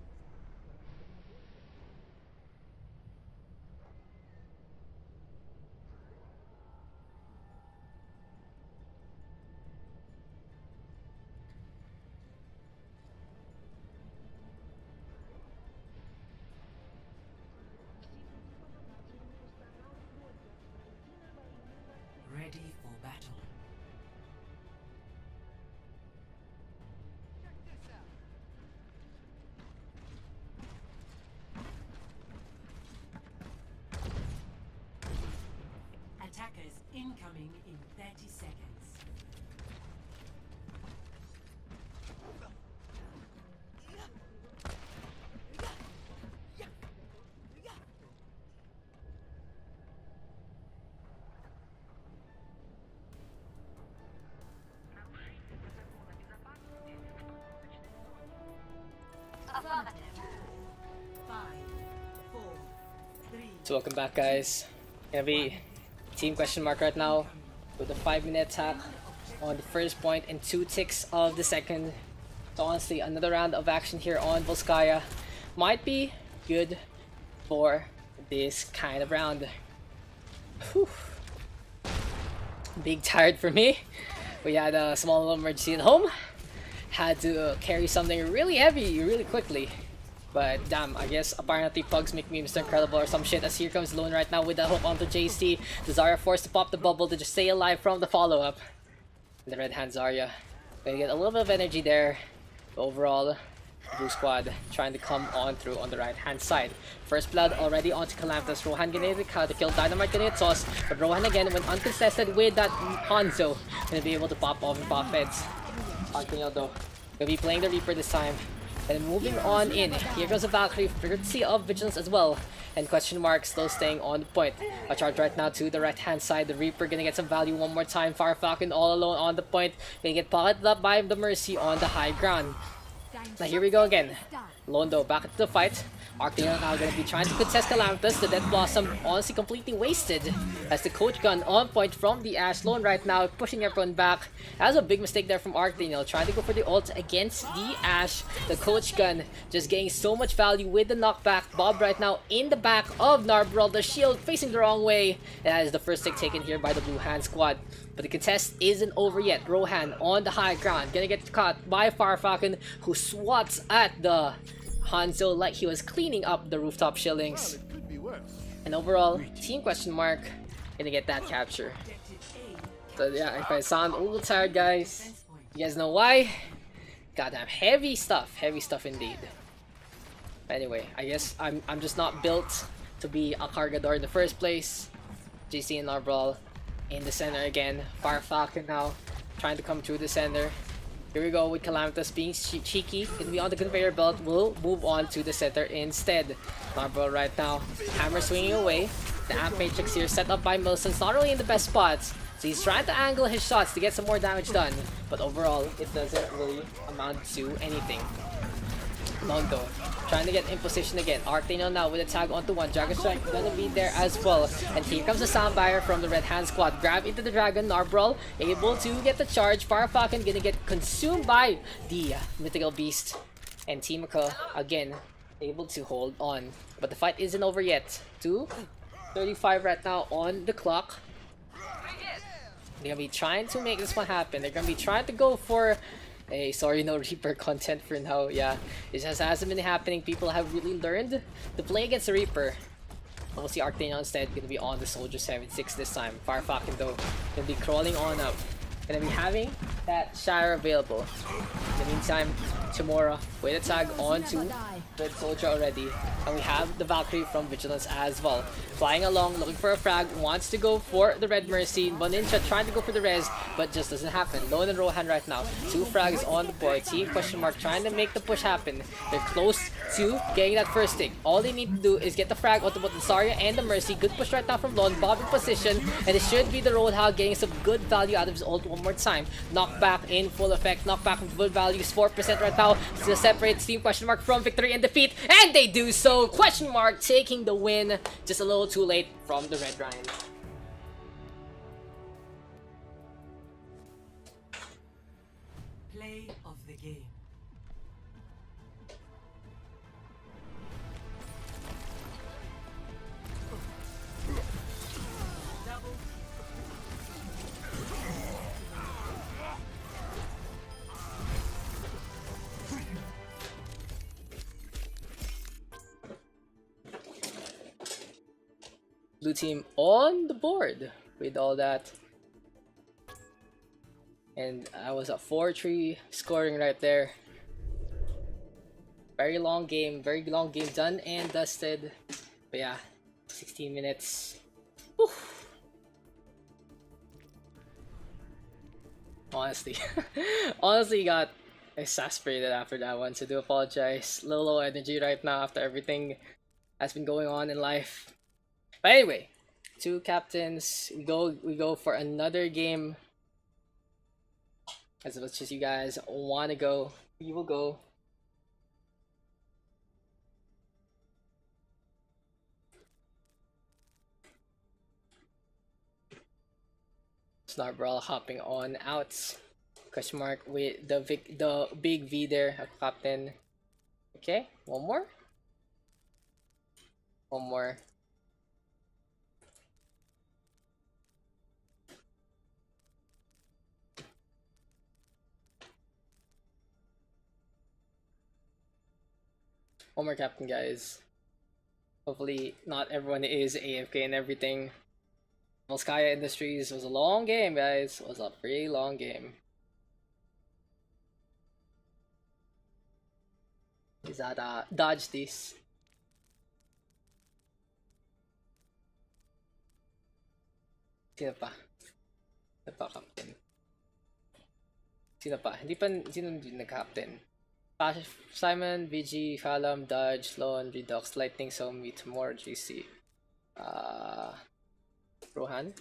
Ready for battle. Attackers incoming in 30 seconds. So welcome back, guys. Gonna be Team Question Mark right now with a 5-minute attack on the first point and 2 ticks of the second. So honestly, another round of action here on Volskaya might be good for this kind of round. Whew. Big tired for me. We had a small little emergency at home. Had to carry something really heavy really quickly. But damn, I guess apparently Pugs make me Mr. Incredible or some shit, as here comes Lone right now with that hook onto JC. The Zarya forced to pop the bubble to just stay alive from the follow-up. The Red Hand Zarya gonna get a little bit of energy there. But overall, Blue Squad trying to come on through on the right hand side. First blood already onto Calamitous. Rohan gonna try to kill Dynamite, gonna hit toss. But Rohan again, when uncontested with that Hanzo, gonna be able to pop off and pop heads. Arctino though, gonna be playing the Reaper this time. And moving on in, here goes a Valkyrie, courtesy of Vigilance as well. And Question Mark still staying on the point. A charge right now to the right hand side. The Reaper gonna get some value one more time. Fire Falcon all alone on the point. Gonna get pocketed up by the Mercy on the high ground. Now here we go again. Londo back into the fight. Arctino now going to be trying to contest Calamitous. The Death Blossom honestly completely wasted as the Coach Gun on point from the Ash. Lone right now pushing everyone back. That was a big mistake there from Arctino, trying to go for the ult against the Ash. The Coach Gun just getting so much value with the knockback. Bob right now in the back of Narbrawl. The shield facing the wrong way. And that is the first take taken here by the Blue Hand squad. But the contest isn't over yet. Rohan on the high ground, gonna get caught by Fire Falcon, who swats at the Hanzo like he was cleaning up the rooftop shillings. And overall, Team Question Mark gonna get that capture. So yeah, if I sound a little tired, guys, you guys know why? Goddamn heavy stuff indeed. Anyway, I guess I'm just not built to be a Cargador in the first place. JC and Narbrawl in the center again. Fire Falcon now trying to come through the center. Here we go with Calamitous being cheeky. Gonna be on the conveyor belt. We'll move on to the center instead. Narbrawl right now, hammer swinging away. The Amp Matrix here set up by Milson's not really in the best spots. So he's trying to angle his shots to get some more damage done. But overall, it doesn't really amount to anything. Londo trying to get in position again. Arctino now with a tag onto one. Dragon Strike gonna be there as well. And here comes the sound buyer from the Red Hand squad. Grab into the Dragon. Narbrawl able to get the charge. Fire Falcon gonna get consumed by the Mythical Beast. And Team Mako again able to hold on. But the fight isn't over yet. 2 35 right now on the clock. They're gonna be trying to make this one happen. They're gonna be trying to go for a sorry, no Reaper content for now. Yeah, it just hasn't been happening. People have really learned to play against the Reaper. We'll see Arctaniel instead gonna be on the Soldier 7-6 this time. Firefalcon though gonna be crawling on up. Gonna be having that Shire available. In the meantime, Timora with a tag onto Red Soldier already. And we have the Valkyrie from Vigilance as well. Flying along, looking for a frag, wants to go for the Red Mercy. Bonincha trying to go for the res, but just doesn't happen. Lone and Rohan right now. 2 frags on the board. Team question mark trying to make the push happen. They're close to getting that first stick. All they need to do is get the frag onto both the Zarya and the Mercy. Good push right now from Lone. Bob in position, and it should be the Roadhog getting some good value out of his ult one more time. Knockback in full effect. Knockback with good values. 4% right now to separate Team question mark from victory and defeat, and they do so. Question mark taking the win. Just a little too late from the Red Ryan. Play of the game. Double. Blue team on the board with all that. And I was at 4-3 scoring right there. Very long game done and dusted. But yeah, 16 minutes. Whew. Honestly, honestly got exasperated after that one, so do apologize. Little low energy right now after everything that's been going on in life. But anyway, 2 captains. We go for another game. As much as you guys want to go, we will go. Snarbrawl hopping on out. Question mark with the big V there, a captain. Okay, one more. One more. One more captain, guys. Hopefully not everyone is AFK and everything. Volskaya Industries was a long game, guys. It was a pretty long game. Is that dodge this? Sino pa? Sino pa captain? Sino pa? Sino nag-captain? Simon, VG, Falam, Dodge, Lone, Redux, Lightning, Somi, Tomorrow, GC. Rohan.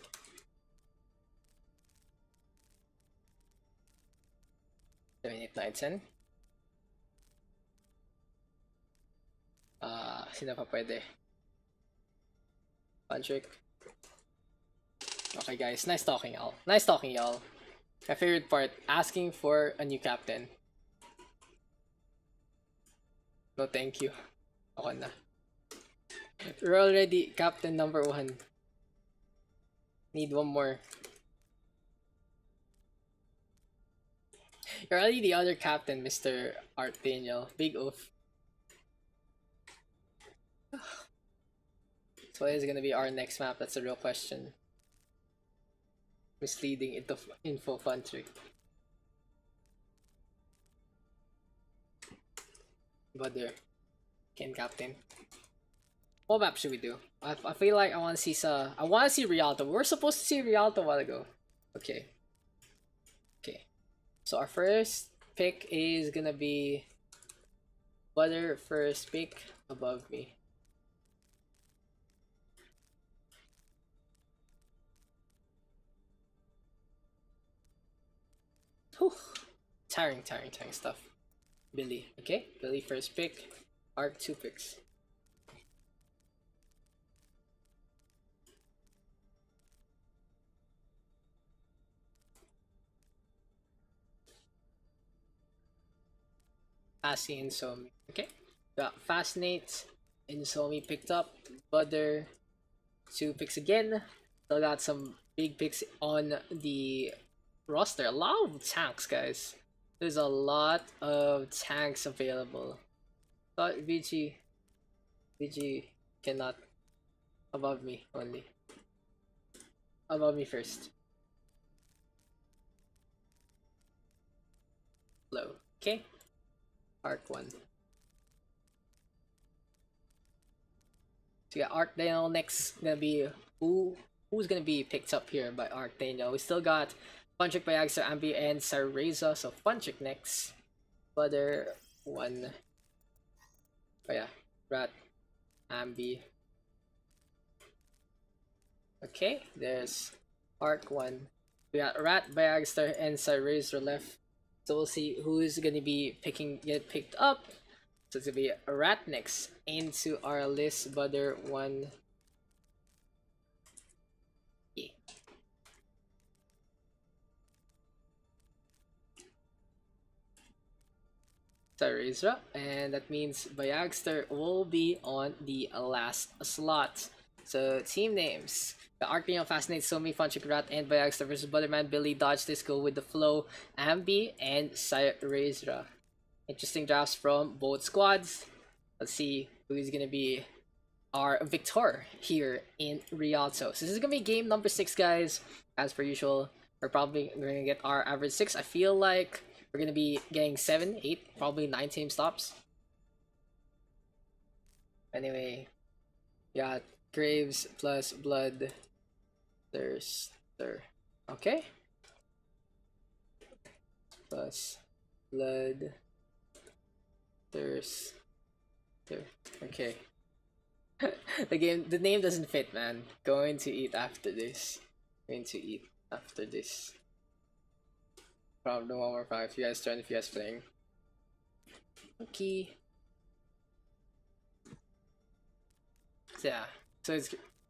Seven, 8, 9, 10. Sino pa pwede? Patrick. Okay guys, nice talking y'all. Nice talking y'all. My favorite part, asking for a new captain. No thank you. Okay na. We're already captain number 1. Need one more. You're already the other captain, Mr. Artaniel. Big oof. So what is gonna be our next map? That's a real question. Misleading info fun trick. But there. Can captain. What map should we do? I feel like I want to see Rialto. We were supposed to see Rialto a while ago. Okay. Okay. So our first pick is gonna be Butter first pick above me. Whew. Tiring stuff. Billy. Okay, Billy first pick. Arc 2 picks. Fassi and Somi. Okay. Got Fascinate and Somi picked up. Butter. 2 picks again. Still got some big picks on the roster. A lot of tanks, guys. There's a lot of tanks available. But VG cannot. Above me only. Above me first. Low. Okay. Arc 1. So yeah, Arc Daniel next gonna be who's gonna be picked up here by Arc Daniel. We still got Funtrick, Bayagster, Ambi, and Sareza. So Funtrick next. Butter 1. Oh yeah, Rat, Ambi. Okay, there's Arc 1. We got Rat, Bayagster, and Sareza left. So we'll see who's gonna be get picked up. So it's gonna be a Rat next into our list. Butter 1. Yeah. Sareza, and that means Bayagster will be on the last slot. So team names. The Arcane Fascinates, Somi, Funchick, Rat, and Bayagster versus Butterman, Billy, Dodge, Disco with the Flow, Ambi, and Sareza. Interesting drafts from both squads. Let's see who is gonna be our victor here in Rialto. So this is gonna be game number 6, guys. As per usual, we're probably gonna get our average 6. I feel like we're gonna be getting 7, 8, probably 9 team stops. Anyway, got Graves plus Blood. Okay. Plus Blood. Okay. The name doesn't fit, man. Going to eat after this. Problem 1 more 5. You guys turn if you guys playing. Okay. Yeah. So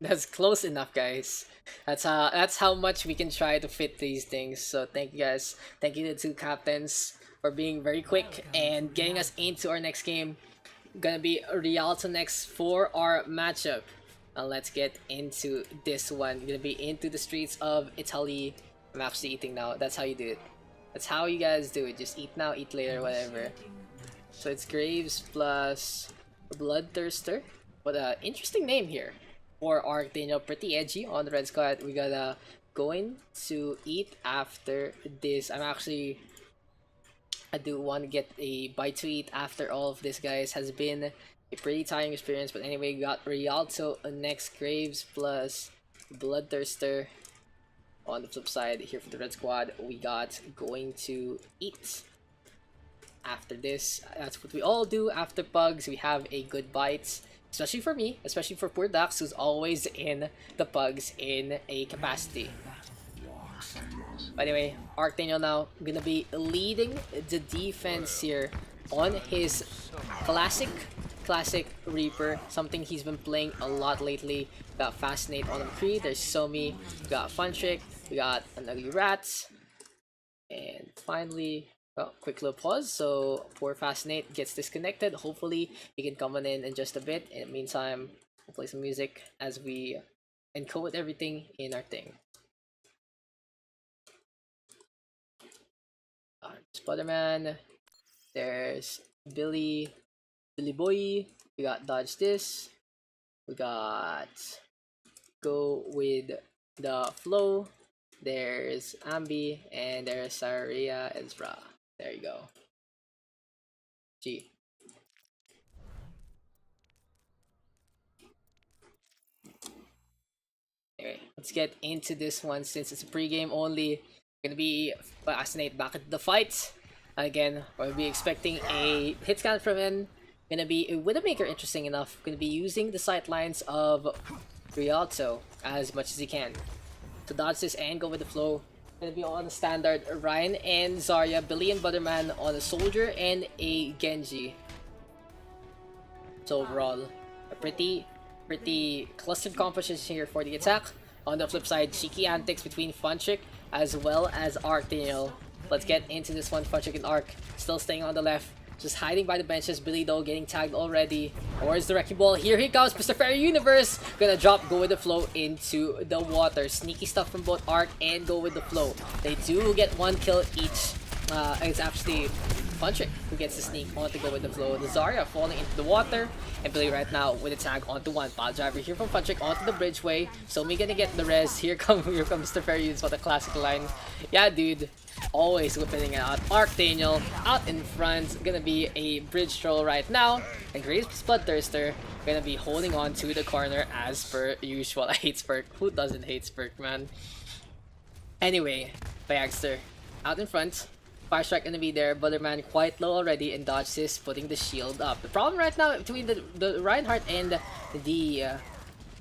that's close enough, guys. That's how much we can try to fit these things. So thank you guys. Thank you to the 2 captains for being very quick and getting us into our next game. Gonna be Rialto next for our matchup. Let's get into this one. Gonna be into the streets of Italy. I'm actually eating now. That's how you do it. That's how you guys do it. Just eat now, eat later, whatever. So it's Graves plus Bloodthirster. What a interesting name here for Arc Daniel. Pretty edgy on the red squad. We gotta going to eat after this. I do want to get a bite to eat after all of this, guys. Has been a pretty tiring experience. But anyway, we got Rialto next. Graves plus Bloodthirster. On the flip side here for the red squad, we got going to eat after this. That's what we all do after pugs. We have a good bite, especially for me, especially for poor Daks, who's always in the pugs in a capacity. But anyway, Arc Daniel now gonna be leading the defense here on his classic Reaper, something he's been playing a lot lately. Got Fascinate on M3, there's Somi, we got Funtrick, we got an ugly rat, and finally, oh, quick little pause, so poor Fascinate gets disconnected. Hopefully he can come on in just a bit. In the meantime, we'll play some music as we encode everything in our thing. Spider-Man, there's Billy Boy, we got Dodge this, we got go with the Flow, there's Ambi, and there's Saria Ezra. There you go. G. Anyway, let's get into this one since it's a pre-game only. Gonna be Fascinate back at the fight. Again, we'll be expecting a hit scan from him. Gonna be a Widowmaker, interesting enough. Gonna be using the sight lines of Rialto as much as he can to dodge this and go with the Flow. Gonna be on the standard Ryan and Zarya, Billy and Butterman on a Soldier and a Genji. So overall, a pretty clustered composition here for the attack. On the flip side, cheeky antics between Funtrick as well as Arc Daniel. Let's get into this one. Funtrick and Arc still staying on the left. just hiding by the benches. Billy though getting tagged already. Or is the wrecking ball? Here he comes, Mr. Fairy Universe. Gonna drop, go with the flow into the water. Sneaky stuff from both Arc and go with the flow. They do get 1 kill each. It's actually Funtrick who gets the sneak on to go with the flow. The Zarya falling into the water. And Billy right now with a tag onto 1. Pile driver here from Funtrick onto the bridgeway. So me gonna get the res. Here comes Mr. Fairy Universe for the classic line. Yeah, dude. Always whipping it out. Arc Daniel out in front. Gonna be a bridge troll right now. And Graves Bloodthirster gonna be holding on to the corner as per usual. I hate Spurk. Who doesn't hate Spurk, man? Anyway, Bayagster out in front. Fire Strike gonna be there. Butterman quite low already, and Dodge is putting the shield up. The problem right now between the Reinhardt and the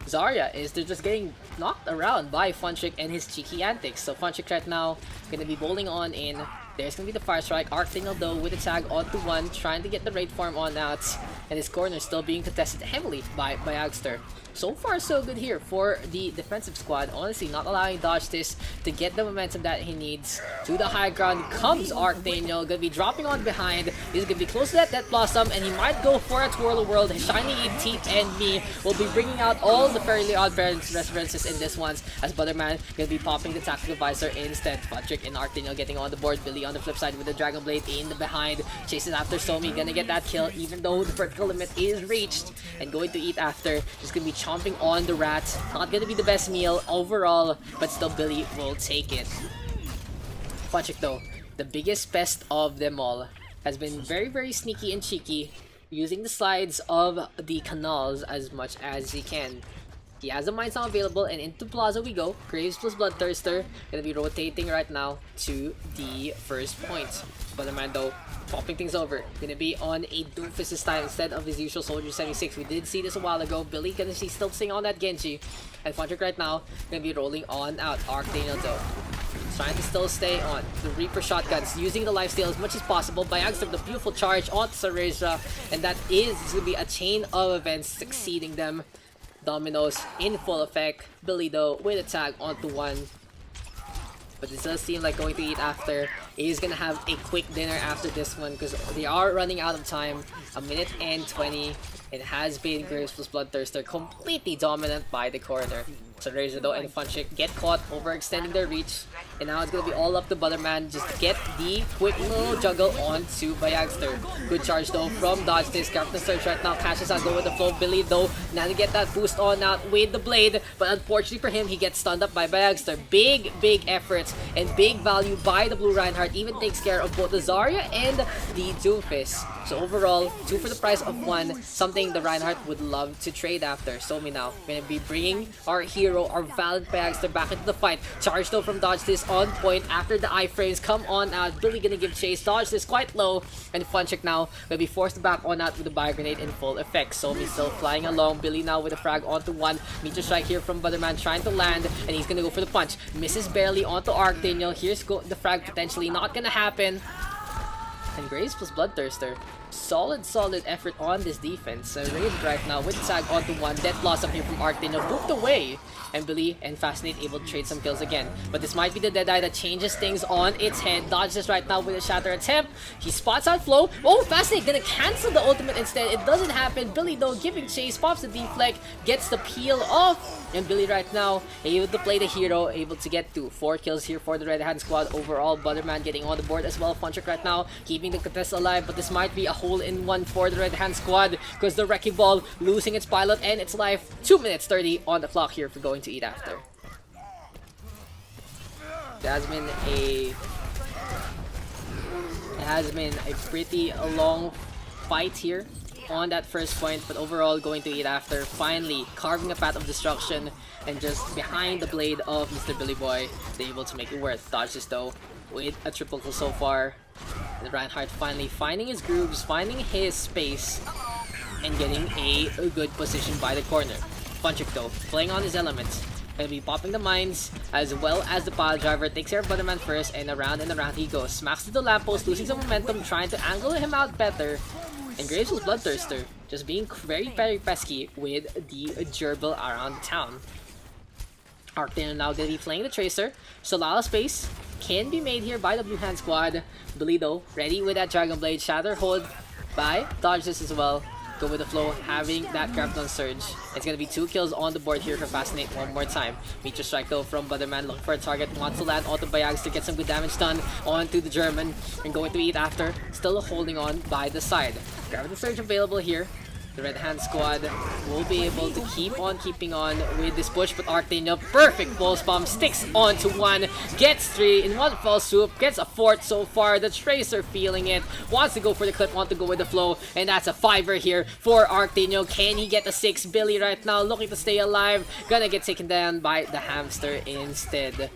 Zarya is they're just getting knocked around by Funtrick and his cheeky antics. So Funtrick right now gonna be bowling on in. There's gonna be the Fire Strike. Arctingle though with a tag onto 1, trying to get the raid farm on out. And his corner still being contested heavily by Agster. So far so good here for the defensive squad. Honestly, not allowing Dodge this to get the momentum that he needs. To the high ground comes Archdaniel. Gonna be dropping on behind. He's gonna be close to that Death Blossom, and he might go for a Twirl of World. Shiny Teeth and me will be bringing out all the Fairly Odd Parents references in this one, as Butterman gonna be popping the Tactical Visor instead. Funtrick and Archdaniel getting on the board. Billy on the flip side with the Dragon Blade in the behind. Chases after Somi, gonna get that kill even though the vertical limit is reached. And going to eat after. Just gonna be chomping on the rat. Not gonna be the best meal overall, but still Billy will take it. Funtrick though, the biggest pest of them all, has been very sneaky and cheeky, using the slides of the canals as much as he can. He has the mines now available, and into Plaza we go. Graves plus Bloodthirster gonna be rotating right now to the first point. Butterman though, popping things over. Gonna be on a Doofus this time instead of his usual Soldier 76. We did see this a while ago. Billy gonna see still sing on that Genji. And Funtrick right now gonna be rolling on out. Archdaniel though, trying to still stay on the Reaper shotguns, using the lifesteal as much as possible. Bayagster the beautiful charge on Sareza, and that is gonna be a chain of events succeeding them. Dominoes in full effect. Billy though with a tag onto 1. But it does seem like going to eat after. He's gonna have a quick dinner after this one because they are running out of time. 1 minute and 20. It has been Graves plus Bloodthirster completely dominant by the corner. So Razor though and Funchick get caught overextending their reach. And now it's gonna be all up to Butterman. Just get the quick little juggle onto Bayagster. Good charge though from Dodge this. Captain Surge right now catches out, go with the flow. Billy though now to get that boost on out with the blade. But unfortunately for him, he gets stunned up by Bayagster. Big efforts and big value by the Blue Reinhardt. Even takes care of both the Zarya and the Doofus. So overall, 2 for the price of 1. Something the Reinhardt would love to trade after. So me now gonna be bringing our hero, our Valiant Bayagster, back into the fight. Charge though from Dodge this on point after the iframes come on out. Billy gonna give chase. Dodge this quite low, and Funchick now will be forced back on out with the Bio Grenade in full effect. Somi still flying along. Billy now with a frag onto 1. Meteor Strike here from Butterman trying to land, and he's gonna go for the punch. Misses barely onto Archdaniel. Here's the frag potentially not gonna happen. And Graves plus Bloodthirster. Solid effort on this defense. Raised right now with tag onto 1. Death Blossom here from Archdaniel booked away. And Billy and Fascinate able to trade some kills again. But this might be the Deadeye that changes things on its head. Dodges right now with a Shatter attempt. He spots out Flow. Oh, Fascinate gonna cancel the ultimate instead. It doesn't happen. Billy though giving chase, pops the deflect, gets the peel off. And Billy right now able to play the hero, able to get to 4 kills here for the Red Hand squad. Overall, Butterman getting on the board as well. Funtrick right now keeping the contest alive, but this might be a hole-in-one for the Red Hand squad because the Wrecking Ball losing its pilot and its life. 2 minutes 30 on the clock here for going to eat after. It has been a pretty long fight here on that first point, but overall going to eat after, finally carving a path of destruction and just behind the blade of Mr. Billy Boy, they're able to make it worth. Dodges though with a triple kill so far. And Reinhardt finally finding his grooves, finding his space, and getting a good position by the corner. Funchick though playing on his elements. Gonna be popping the mines as well as the pile driver. Takes care of Butterman first, and around he goes. Smacks to the lamppost, losing some momentum, trying to angle him out better. And Graves was Bloodthirster, just being very pesky with the gerbil around town. Archdaniel now gonna be playing the Tracer, so a lot of space can be made here by the Blue Hand squad. Billy though, ready with that Dragon Blade. Shatter hold by dodges as well. Go with the flow, having that grabbed on surge. It's gonna be 2 kills on the board here for Fascinate one more time. Meteor strike though from Butterman, looking for a target, wants to land onto Bayags to get some good damage done onto the German, and going to eat after, still holding on by the side. Gravity surge available here. The Red Hand squad will be able to keep on keeping on with this push, but Arteno, perfect Pulse Bomb, sticks onto 1, gets 3 in one fell swoop, gets a 4th so far. The Tracer feeling it, wants to go for the clip, wants to go with the flow, and that's a 5er here for Arteno. Can he get the 6? Billy right now looking to stay alive, gonna get taken down by the Hamster instead.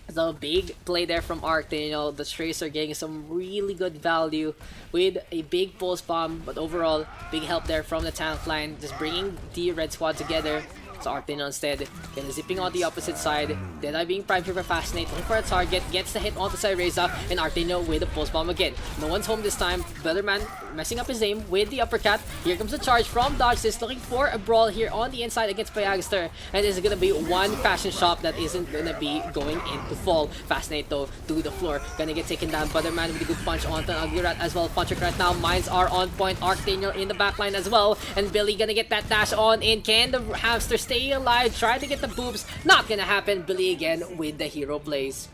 The big play there from Arteno, the Tracer getting some really good value with a big Pulse Bomb, but overall, big help there from the tank line, just bringing the red squad together. So Arteno instead, kind of zipping on the opposite side. Deadeye being primed here for Fascinate, looking for a target, gets the hit onto Cyreza, and Arteno with a Pulse Bomb again. No one's home this time. Beatherman messing up his aim with the uppercut. Here comes the charge from Dodges, looking for a brawl here on the inside against Bayagster. And this is going to be one fashion shop that isn't going to be going into fall. Fascinate though to the floor, gonna get taken down. Beatherman with a good punch onto Aguirat as well. Punch right now, mines are on point. Arteno in the backline as well, and Billy gonna get that dash on in. Can the Hamster stay alive? Try to get the boobs, not gonna happen. Billy again with the hero plays.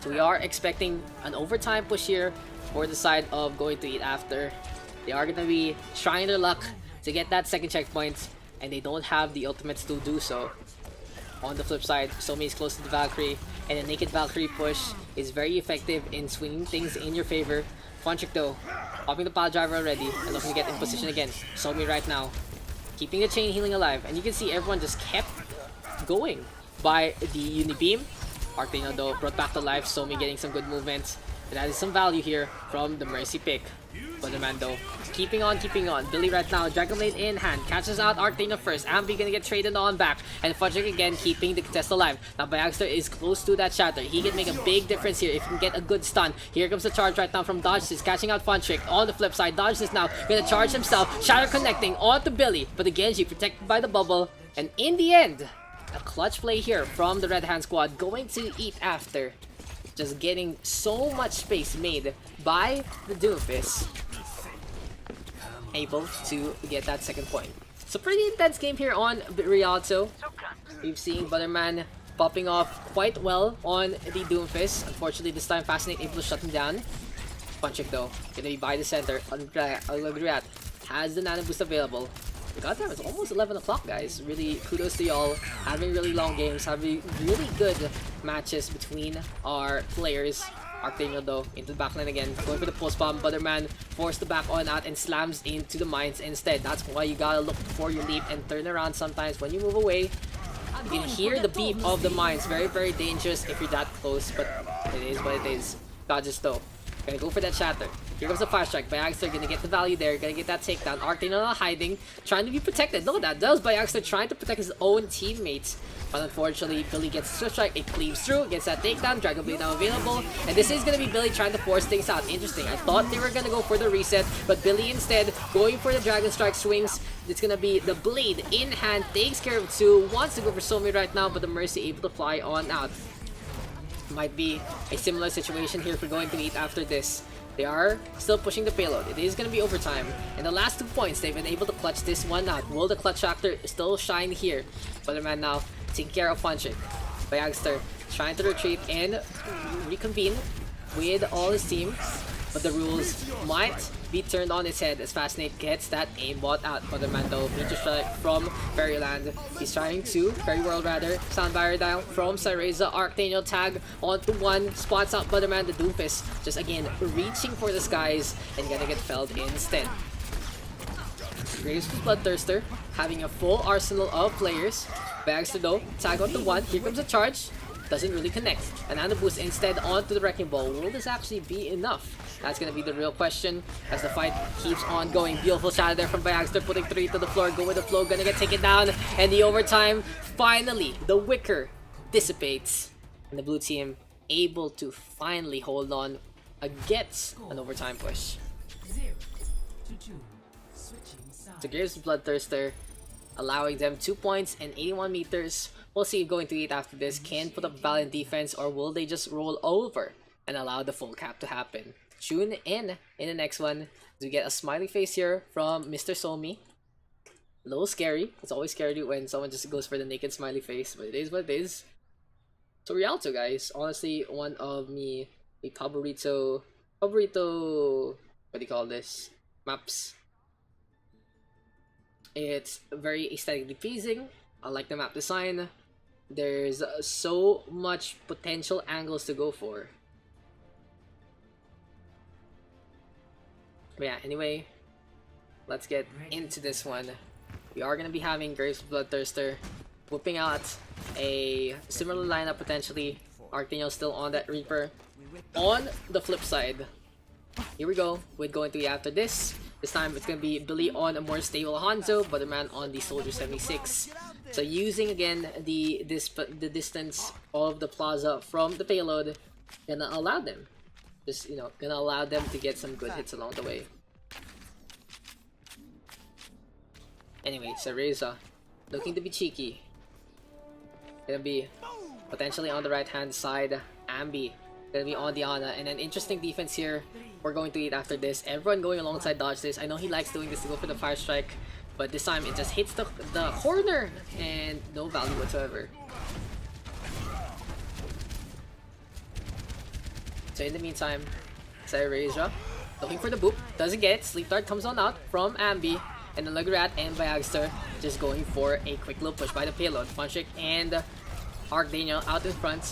So we are expecting an overtime push here for the side of going to eat after. They are gonna be trying their luck to get that second checkpoint, and they don't have the ultimates to do so. On the flip side, Somi is close to the Valkyrie, and a naked Valkyrie push is very effective in swinging things in your favor. Funtrick though, popping the pile driver already, and looking to get in position again. Somi right now, keeping the chain healing alive, and you can see everyone just kept going by the Unibeam. Arteno though brought back to life, Somi getting some good movements, and that is some value here from the Mercy pick. Butterman though, keeping on. Billy right now, Dragon Blade in hand, catches out Arteno first. Ambi gonna get traded on back, and Funtrick again keeping the contest alive. Now Bayagster is close to that shatter. He can make a big difference here if he can get a good stun. Here comes the charge right now from Dodges, catching out Funtrick. On the flip side, Dodges is now gonna charge himself, shatter connecting onto Billy, but the Genji protected by the bubble, and in the end, a clutch play here from the Red Hand squad, going to eat after. Just getting so much space made by the Doomfist, able to get that second point. So pretty intense game here on Rialto. We've seen Butterman popping off quite well on the Doomfist. Unfortunately, this time Fascinate able to shut him down. Funtrick though, gonna be by the center. Agriat has the nano boost available. Goddamn, it's almost 11 o'clock, guys. Really, kudos to y'all. Having really long games, having really good matches between our players. Arteno though, into the backline again, going for the pulse bomb. Butterman forced the back on out and slams into the mines instead. That's why you gotta look before you leap and turn around sometimes. When you move away, you can hear the beep of the mines. Very, very dangerous if you're that close, but it is what it is. Dodges though, gonna go for that shatter. Here comes the fire strike. Bayagster gonna get the value there, gonna get that takedown. Arteno hiding, trying to be protected. Look at that. That was Bayagster trying to protect his own teammates. But unfortunately, Billy gets a switch strike. It cleaves through, gets that takedown. Dragon Blade now available. And this is gonna be Billy trying to force things out. Interesting. I thought they were gonna go for the reset, but Billy instead going for the Dragon Strike swings. It's gonna be the blade in hand, takes care of two. Wants to go for Somi right now, but the Mercy able to fly on out. Might be a similar situation here if we're going to eat after this. They are still pushing the payload. It is going to be overtime. In the last 2 points, they've been able to clutch this one out. Will the clutch factor still shine here? Butterman now taking care of Funtrick. Bayagster trying to retreat and reconvene with all his team. But the rules might be turned on its head as Fascinate gets that aimbot out. Butterman though, Meteor Strike from Fairyland. He's trying to, Fairy World rather, Sound Barrier down from Cyreza. Arctaniel tag onto one, spots out Butterman. The Doomfist just again reaching for the skies and gonna get felled instead. Graves Bloodthirster having a full arsenal of players. Bagster though, tag onto one, here comes a charge. Doesn't really connect. A nano boost instead onto the Wrecking Ball. Will this actually be enough? That's gonna be the real question as the fight keeps on going. Beautiful shadow there from Bayagster, putting 3 to the floor. Go with the flow, gonna get taken down. And the overtime, finally, the wicker dissipates. And the blue team able to finally hold on against an overtime push. 0-2. Switching sides. So Gears Bloodthirster allowing them 2 points and 81 meters. We'll see if going to eat after this can put up valiant defense, or will they just roll over and allow the full cap to happen. tune in the next one. We get a smiley face here from Mr. Somi. A little scary. It's always scary when someone just goes for the naked smiley face, but it is what it is. So Rialto, guys, honestly, one of me a favorito, what do you call this, maps. It's very aesthetically pleasing. I like the map design. There's so much potential angles to go for. But yeah, anyway, let's get into this one. We are going to be having Graves Bloodthirster whooping out a similar lineup potentially. Arcteno still on that Reaper. On the flip side, here we go with going to the after this. This time it's going to be Billy on a more stable Hanzo, Butterman on the Soldier 76. So using again the distance of the plaza from the payload, gonna allow them, gonna allow them to get some good hits along the way. Anyway, so Reza looking to be cheeky. Gonna be potentially on the right hand side. Ambi gonna be on the Ana, and an interesting defense here. We're going to eat after this. Everyone going alongside dodge this. I know he likes doing this to go for the fire strike, but this time it just hits the corner and no value whatsoever. So in the meantime, Reza looking for the boop, doesn't get it. Sleep Dart comes on out from Ambi, and then Lugrat and Viagster just going for a quick little push by the payload. Funchik and Archdaniel out in front.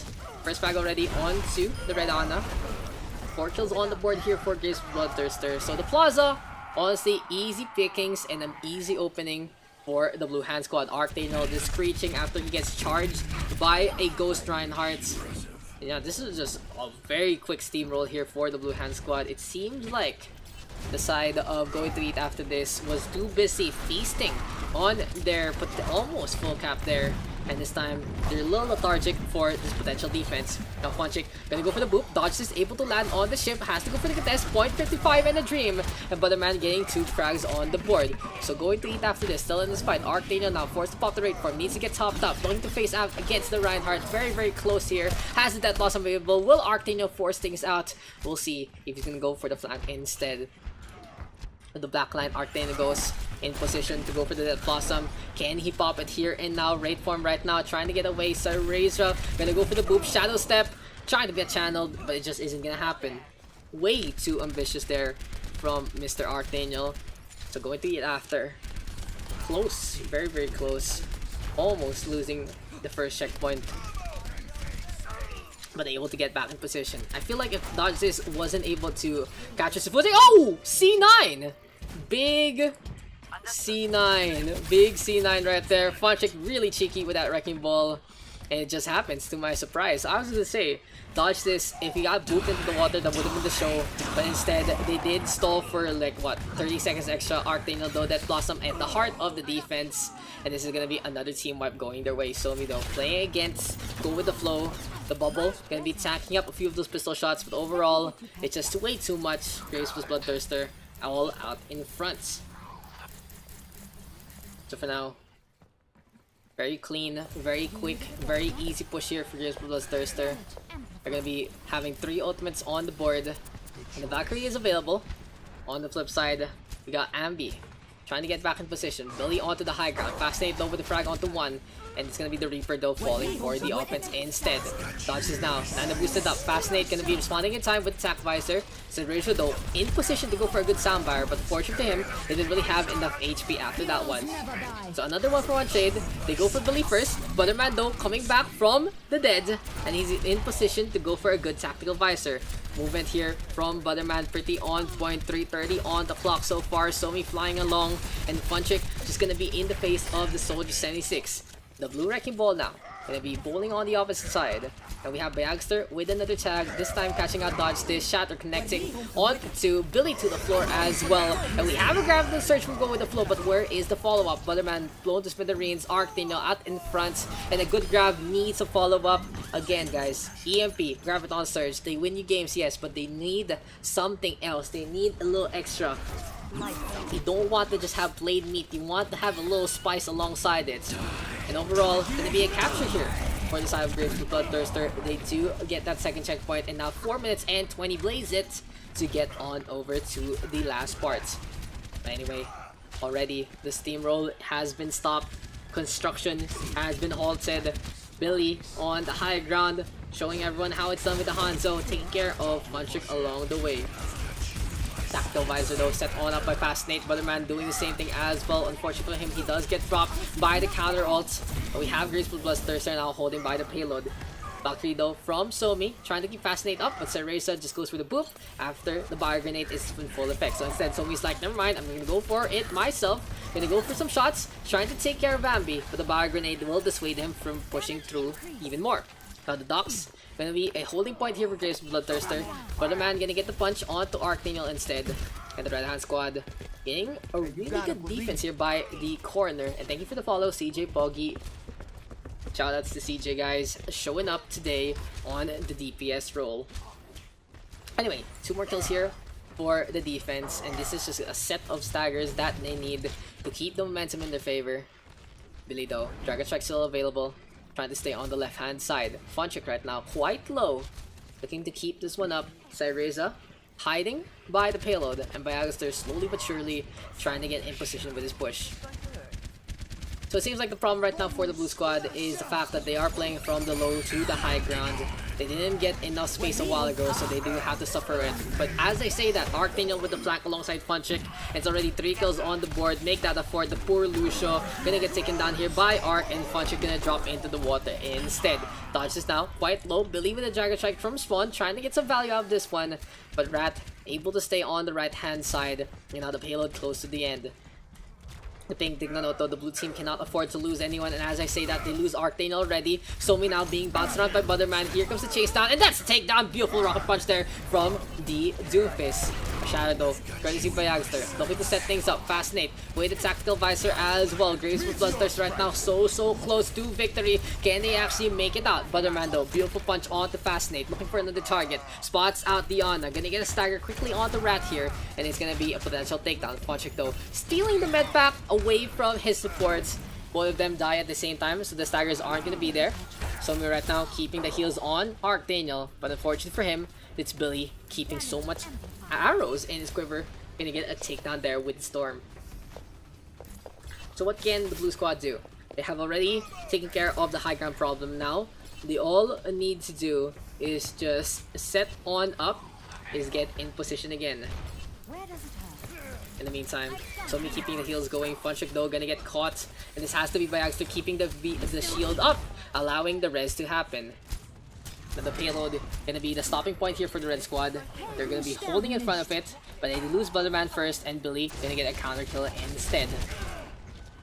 First frag already onto the Red Ana. 4 kills on the board here for Graves Bloodthirster. So the Plaza, honestly, easy pickings and an easy opening for the Blue Hand Squad. Archdaniel just screeching after he gets charged by a Ghost Reinhardt. Yeah, this is just a very quick steamroll here for the Blue Hand Squad. It seems like the side of going to eat after this was too busy feasting on their almost full cap there, and this time they're a little lethargic for this potential defense. Now Funchik gonna go for the boop, dodge is able to land on the ship, has to go for the contest, point 55 and a dream, and Butterman getting 2 frags on the board. So going to eat after this, still in this fight. Archdaniel now forced to pop the rate form, needs to get topped up, going to face out against the Reinhardt, very close here, has the death loss available. Will Archdaniel force things out? We'll see if he's gonna go for the flank instead. The back line, Archdaniel goes in position to go for the Death Blossom. Can he pop it here and now? Raid form right now, trying to get away. Sarezra gonna go for the boop, Shadow Step, trying to get channeled, but it just isn't gonna happen. Way too ambitious there from Mr. Archdaniel. So going to eat after. Close, very close. Almost losing the first checkpoint, but able to get back in position. I feel like if Dodge this wasn't able to catch his footing. Oh! C9! Big C9 right there. Funchik really cheeky with that Wrecking Ball, and it just happens to my surprise. I was gonna say, dodge this, if he got booped into the water, that would have been the show, but instead they did stall for like what, 30 seconds extra. Archdaniel though, that Blossom at the heart of the defense, and this is gonna be another team wipe going their way. Somi though playing against, go with the flow. The bubble gonna be tacking up a few of those pistol shots, but overall it's just way too much. Graves plus Bloodthirster all out in front. So for now, very clean, very quick, very easy push here for Graves plus Bloodthirster. They're gonna be having 3 ultimates on the board, and the Valkyrie is available. On the flip side, we got Ambi trying to get back in position. Billy onto the high ground. Fascinate though with the frag onto 1. And it's gonna be the Reaper though falling for the offense instead. Dodges now. Nana boosted up. Fascinate gonna be responding in time with Attack Visor. Siderasia though in position to go for a good soundbar, but fortunate to him, they didn't really have enough HP after that one. So another 1-for-1 trade. They go for Billy first. Butterman though coming back from the dead, and he's in position to go for a good Tactical Visor. Movement here from Butterman, pretty on point. 3:30 on the clock so far. Somi flying along, and Funchik just gonna be in the face of the Soldier 76. The blue Wrecking Ball now gonna be bowling on the opposite side, and we have Viagster with another tag, this time catching out dodge this. Shatter connecting on to Billy to the floor as well, and we have a Graviton Surge from Go with the flow, but where is the follow-up? Butterman blown to smithereens. Archdaniel out in front, and a good grab needs a follow-up. Again guys, EMP, Graviton Surge, they win you games, yes, but they need something else. They need a little extra. You don't want to just have played meat, you want to have a little spice alongside it. And overall, gonna be a capture here for the side of Graves with Bloodthirster. They do get that second checkpoint, and now 4 minutes and 20 blaze it to get on over to the last part. But anyway, already the steamroll has been stopped. Construction has been halted. Billy on the high ground, showing everyone how it's done with the Hanzo, taking care of Munchik along the way. Tactical Visor though set on up by Fascinate. Butterman doing the same thing as well. Unfortunately for him, he does get dropped by the counter ult. But we have Graceful Bloodthirster now holding by the payload. Valkyrie though from Somi, trying to keep Fascinate up, but Cereza just goes for the boop after the Bio Grenade is in full effect. So instead, Somi's like, never mind, I'm gonna go for it myself. Gonna go for some shots, trying to take care of Bambi, but the Bio Grenade will dissuade him from pushing through even more. Now the Daks, gonna be a holding point here for Graves Bloodthirster. Butterman gonna get the punch onto Archdaniel instead. And the Red Hand Squad getting a really good defense here by the corner. And thank you for the follow, CJ Poggy. Shoutouts to CJ, guys, showing up today on the DPS role. Anyway, 2 more kills here for the defense, and this is just a set of staggers that they need to keep the momentum in their favor. Billy though, Dragon Strike still available, trying to stay on the left hand side. Funchik right now quite low, looking to keep this one up. Cereza hiding by the payload, and Biagaster slowly but surely trying to get in position with his push. So it seems like the problem right now for the blue squad is the fact that they are playing from the low to the high ground. They didn't get enough space a while ago, so they do have to suffer it. But as I say that, Archdaniel with the flank alongside Funchik, it's already 3 kills on the board. Make that up for the poor Lucio. Gonna get taken down here by Arc, and Funchik gonna drop into the water instead. Dodge is now quite low. Billy with a Dragon Strike from spawn, trying to get some value out of this one. But Rat able to stay on the right hand side, and now the payload close to the end. The Pink Dignanoto, the blue team cannot afford to lose anyone, and as I say that, they lose Archdaniel already. Somi now being bounced around by Butterman. Here comes the chase down, and that's the takedown. Beautiful rocket punch there from the Doomfist. Shadow though, courtesy by Youngster. Looking to set things up. Fascinate with the Tactical Visor as well. Graves with Bloodthirst right now so close to victory. Can they actually make it out? Butterman though, beautiful punch onto Fascinate. Looking for another target. Spots out the Ana. Gonna get a stagger quickly onto Rat here, and it's gonna be a potential takedown. Funchik though, stealing the med pack away from his supports. Both of them die at the same time, so the staggers aren't gonna be there. Somi right now keeping the heals on Archdaniel, but unfortunately for him, it's Billy keeping so much arrows in his quiver. Gonna get a takedown there with Storm. So what can the blue squad do? They have already taken care of the high ground problem. Now they all need to do is just set on up, is get in position again. In the meantime, Somi keeping the heals going. Funchik though gonna get caught, and this has to be by Agster keeping the shield up, allowing the res to happen. But the payload gonna be the stopping point here for the red squad. They're gonna be holding in front of it, but they lose Butterman first, and Billy gonna get a counter kill instead.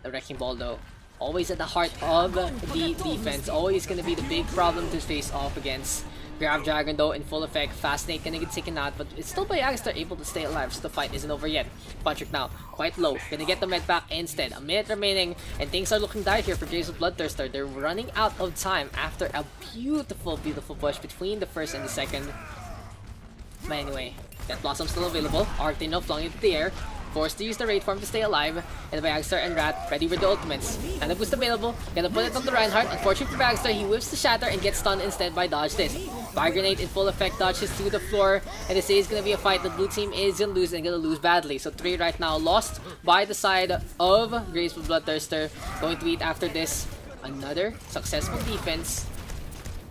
The Wrecking Ball though, always at the heart of the defense, always gonna be the big problem to face off against. Grav Dragon though in full effect. Fascinate gonna get taken out, but it's still by Youngster able to stay alive, so the fight isn't over yet. Funchik now quite low, gonna get the med back instead. A minute remaining, and things are looking dire here for Graves of Bloodthirster. They're running out of time after a beautiful push between the first and the second. But anyway, that Blossom still available. Archdaniel flung into the air, forced to use the raid form to stay alive, and Bagster and Rat ready with the ultimates. And the boost available, gonna put it on the Reinhardt. Unfortunately for Bagster, he whips the Shatter and gets stunned instead by Dodge this. Fire Grenade in full effect, dodges to the floor, and this is gonna be a fight. The blue team is gonna lose, and gonna lose badly. So 3 right now lost by the side of Graceful Bloodthirster. Going to eat after this another successful defense.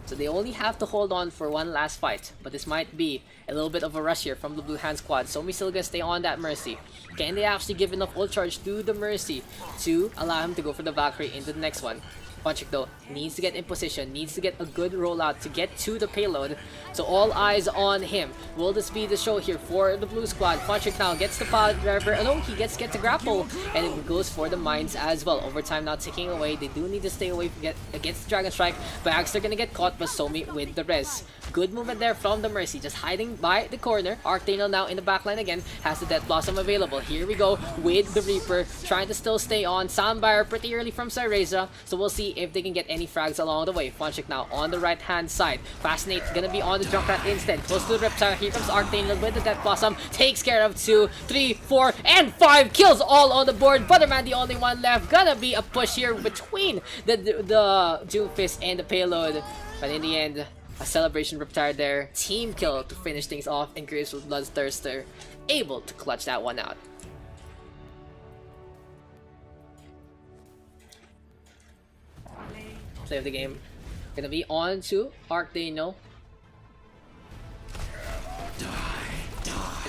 So they only have to hold on for one last fight, but this might be a little bit of a rush here from the Blue Hand squad. So we still gonna stay on that Mercy. Can they actually give enough ult charge to the Mercy to allow him to go for the Valkyrie into the next one? Funchik though needs to get in position, needs to get a good rollout to get to the payload. So all eyes on him. Will this be the show here for the blue squad? Funchik now gets the pilot driver. Oh no, he gets to grapple, and it goes for the mines as well. Overtime now ticking away. They do need to stay away against the Dragon Strike. Bags are gonna get caught, but Somi with the res. Good movement there from the Mercy, just hiding by the corner. Archdaniel now in the backline again, has the Death Blossom available. Here we go with the Reaper, trying to still stay on. Soundbar pretty early from Cereza, so we'll see if they can get any frags along the way. Funchick now on the right hand side. Fascinate gonna be on the Junkrat instant. Close to the Reptile. Here comes Arctangel with the Death Blossom. Takes care of 2, 3, 4, and 5 kills all on the board. Butterman the only one left. Gonna be a push here between the Doomfist and the payload. But in the end, a Celebration Reptile there. Team kill to finish things off, and Graves with Bloodthirster able to clutch that one out. Play of the game. Gonna be on to Arctangel.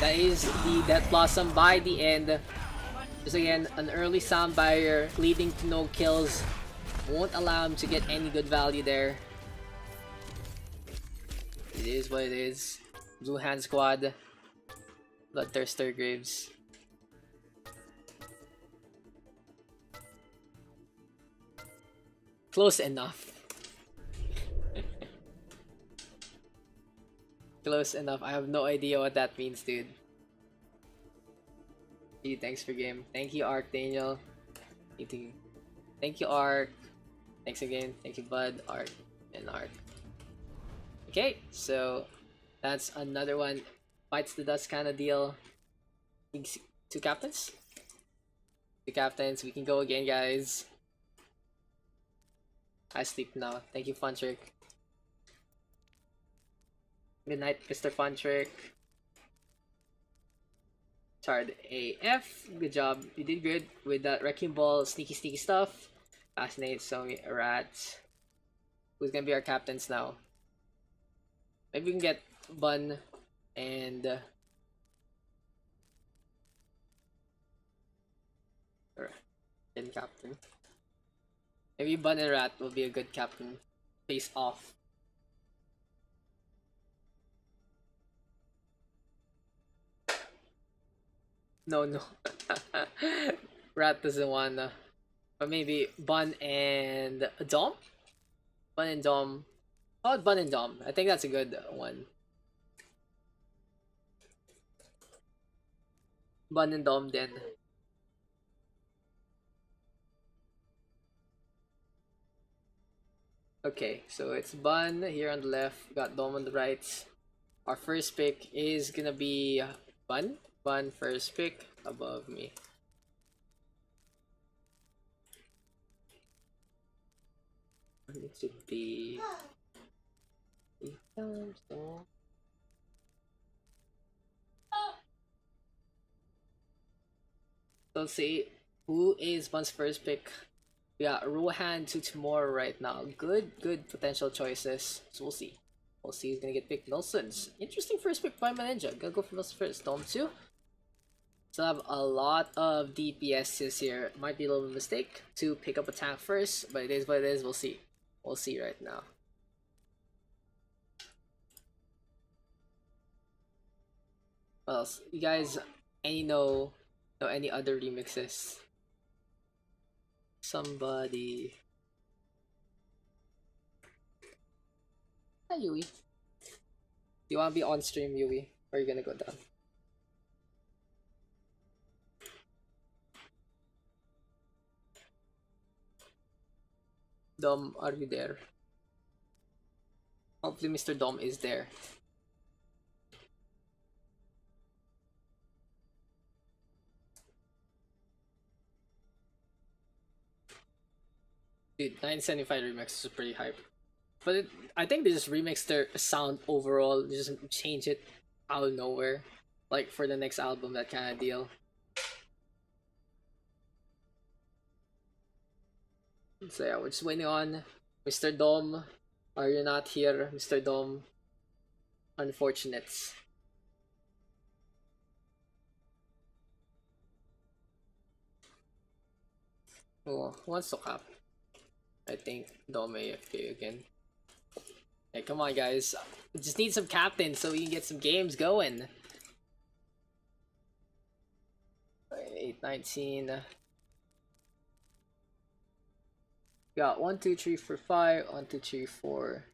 That is the Death Blossom by the end. Just again, an early sound barrier leading to no kills. Won't allow him to get any good value there. It is what it is. Blue Hand Squad. Bloodthirster Graves. Close enough. Close enough. I have no idea what that means, dude. Gee, thanks for game. Thank you, Arctangel. Thank you, Arc. Thanks again. Thank you, Bud, Arc, and Arc. Okay, so that's another one. Bites the dust kind of deal. 2 captains? 2 captains. We can go again, guys. I sleep now. Thank you, Funtrick. Good night, Mr. Funtrick. Chard AF. Good job. You did good with that Wrecking Ball sneaky stuff. Fascinate, Somi, Rat. Who's gonna be our captains now? Maybe we can get Bun and then captain. Maybe Bun and Rat will be a good captain. Face off. No. Rat doesn't wanna. But maybe Bun and Dom? Bun and Dom. How about Bun and Dom? I think that's a good one. Bun and Dom then. Okay, so it's Bun here on the left, got Dom on the right. Our first pick is gonna be Bun. Bun first pick above me. It should be... So let's see who is Bun's first pick. We got Rohan to Tomorrow right now. Good potential choices. So we'll see. We'll see who's gonna get picked. Nelson's interesting first pick by Ninja. Gonna go for Nelson first. Dom 2. Still have a lot of DPSs here. Might be a little mistake to pick up a tank first, but it is what it is. We'll see. We'll see right now. What else? You guys know any other remixes? Somebody. Hi, Yui. You wanna be on stream, Yui? Or are you gonna go down? Dom, are you there? Hopefully Mr. Dom is there. Dude, 975 remix is pretty hype. But I think they just remixed their sound overall. They just change it out of nowhere. Like for the next album, that kind of deal. So yeah, we're just waiting on Mr. Dom. Are you not here, Mr. Dom? Unfortunates. Oh, who wants to cap? I think Dom AFK again. Hey, come on guys. We just need some captains so we can get some games going. 819. Got 1, 2, 3, 4, 5. 1, 2, 3, 4.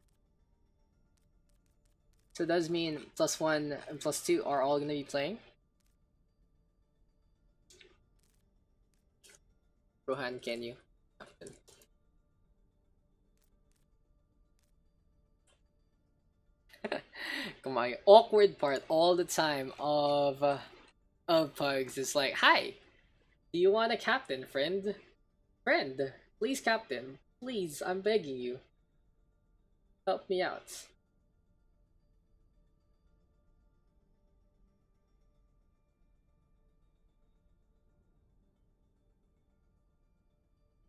So that does mean +1 and +2 are all gonna be playing. Rohan, can you? Captain. my awkward part all the time of Pugs is like, hi, do you want a captain, friend? Friend, please, captain. Please, I'm begging you. Help me out.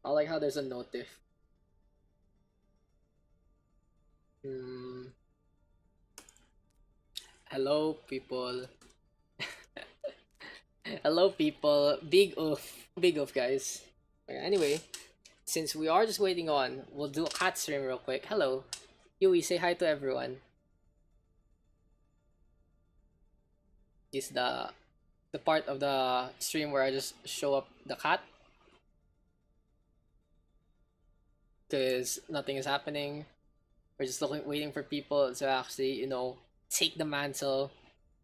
I like how there's a notif. Hello, people. Hello, people. Big oof. Big oof, guys. Okay, anyway, since we are just waiting on, we'll do a cat stream real quick. Hello. Yui, say hi to everyone. Is the part of the stream where I just show up the cat. Because nothing is happening. We're just waiting for people to actually, you know, take the mantle,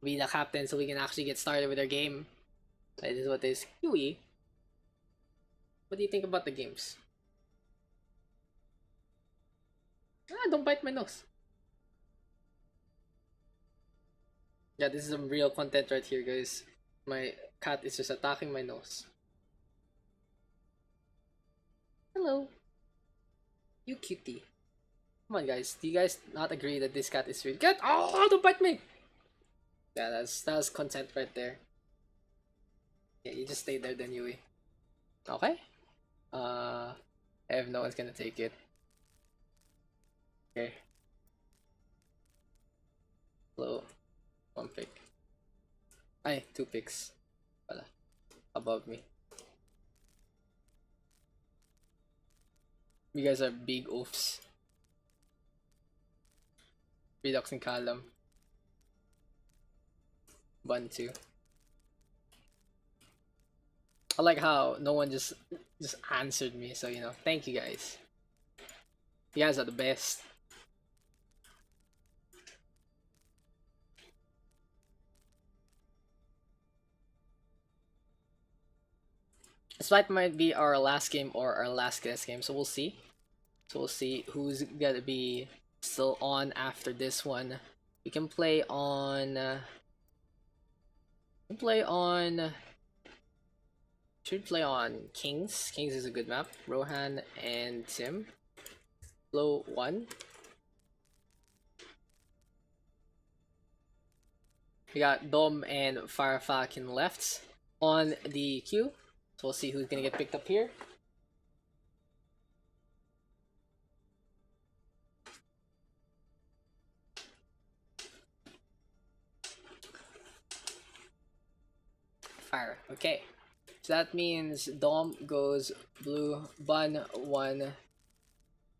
be the captain, so we can actually get started with our game. That is what is. Yui, what do you think about the games? Ah, don't bite my nose. Yeah, this is some real content right here, guys. My cat is just attacking my nose. Hello. You cutie. Come on, guys. Do you guys not agree that this cat is real? Cat! Oh, don't bite me! Yeah, that's content right there. Yeah, you just stay there then, Yui. Okay. I have no one's gonna take it. Okay. Hello. One pick. Ay, 2 picks. Wala. Above me. You guys are big oofs. Redux and column. 1-2. I like how no one just answered me, so you know, thank you guys. You guys are the best. This fight might be our last game or our last guest game, so we'll see. So we'll see who's gonna be still on after this one. We can play on. Should play on Kings. Kings is a good map. Rohan and Tim. Flow 1. We got Dom and Farfakin left on the queue. So we'll see who's gonna get picked up here. Fire. Okay. So that means Dom goes blue, Bun 1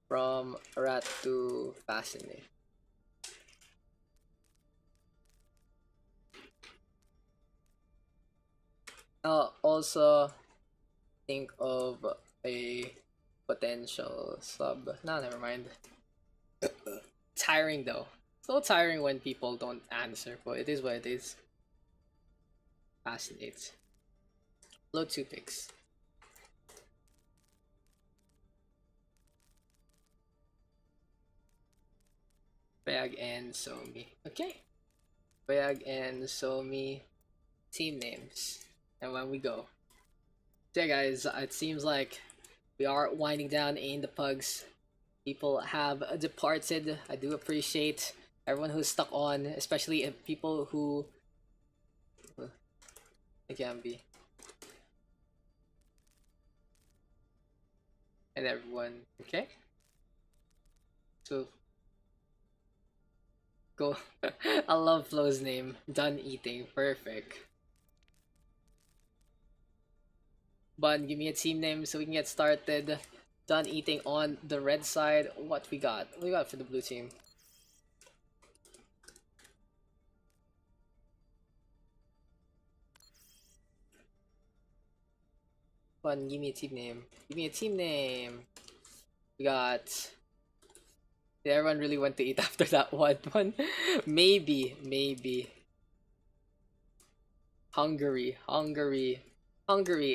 from Rat to Fascinate. I'll also think of a potential sub. No, never mind. Tiring though. So tiring when people don't answer, but it is what it is. Fascinates. Low 2 picks. Bayag and Somi. Okay. Bayag and Somi. Team names. And when we go. So yeah, guys, it seems like we are winding down in the Pugs. People have departed. I do appreciate everyone who's stuck on, especially people who it can be. And everyone, okay? So go. I love Flo's name. Done eating. Perfect. Bun, give me a team name so we can get started. Done eating on the red side. What we got? What we got for the blue team? Bun, give me a team name. Give me a team name. We got. Did everyone really want to eat after that one? Maybe. Hungary.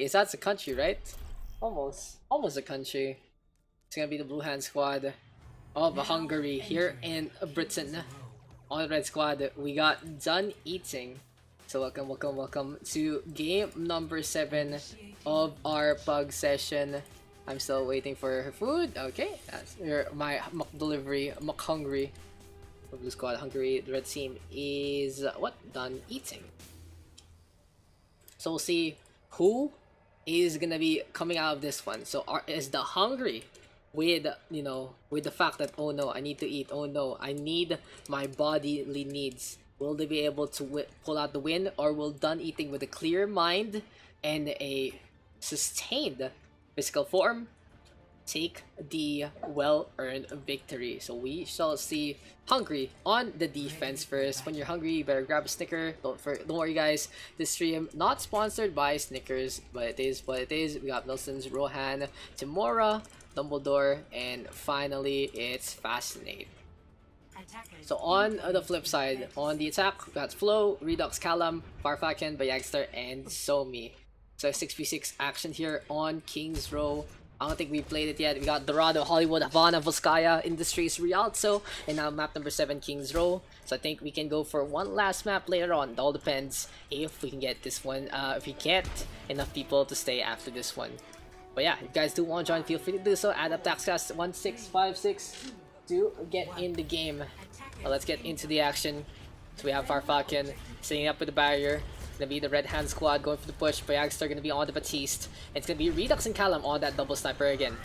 Is that a country, right? Almost a country. It's gonna be the Blue Hand Squad of Hungary here in Britain. on the red squad, we got Done Eating. So welcome to game number 7 of our pug session. I'm still waiting for her food. Okay, that's my muck delivery, muck hungry. Blue squad hungry. The red team is what? Done eating. So we'll see who is gonna be coming out of this one. So is the hungry with, you know, with the fact that, oh no, I need to eat, oh no, I need my bodily needs. Will they be able to pull out the win, or will Done Eating with a clear mind and a sustained physical form take the well-earned victory? So we shall see. Hungry on the defense first. When you're hungry, you better grab a Snicker. Don't worry, guys. This stream not sponsored by Snickers, but it is what it is. We got Nelson's, Rohan, Timora, Dumbledore, and finally it's Fascinate. So on the flip side, on the attack, we got Flo, Redux, Callum, Farfakan, Bayagster, and Somi. So 6v6 action here on King's Row. I don't think we played it yet. We got Dorado, Hollywood, Havana, Volskaya Industries, Rialto, and now map number 7, King's Row. So I think we can go for one last map later on. It all depends if we can get this one. If we can't, enough people to stay after this one. But yeah, if you guys do want to join, feel free to do so. Add up Dakscast1656 to get in the game. Well, let's get into the action. So we have Farfakan sitting up with the barrier. Gonna be the red hand squad going for the push. Bayagster gonna be on the Batiste. And it's gonna be Redux and Callum on that double sniper again.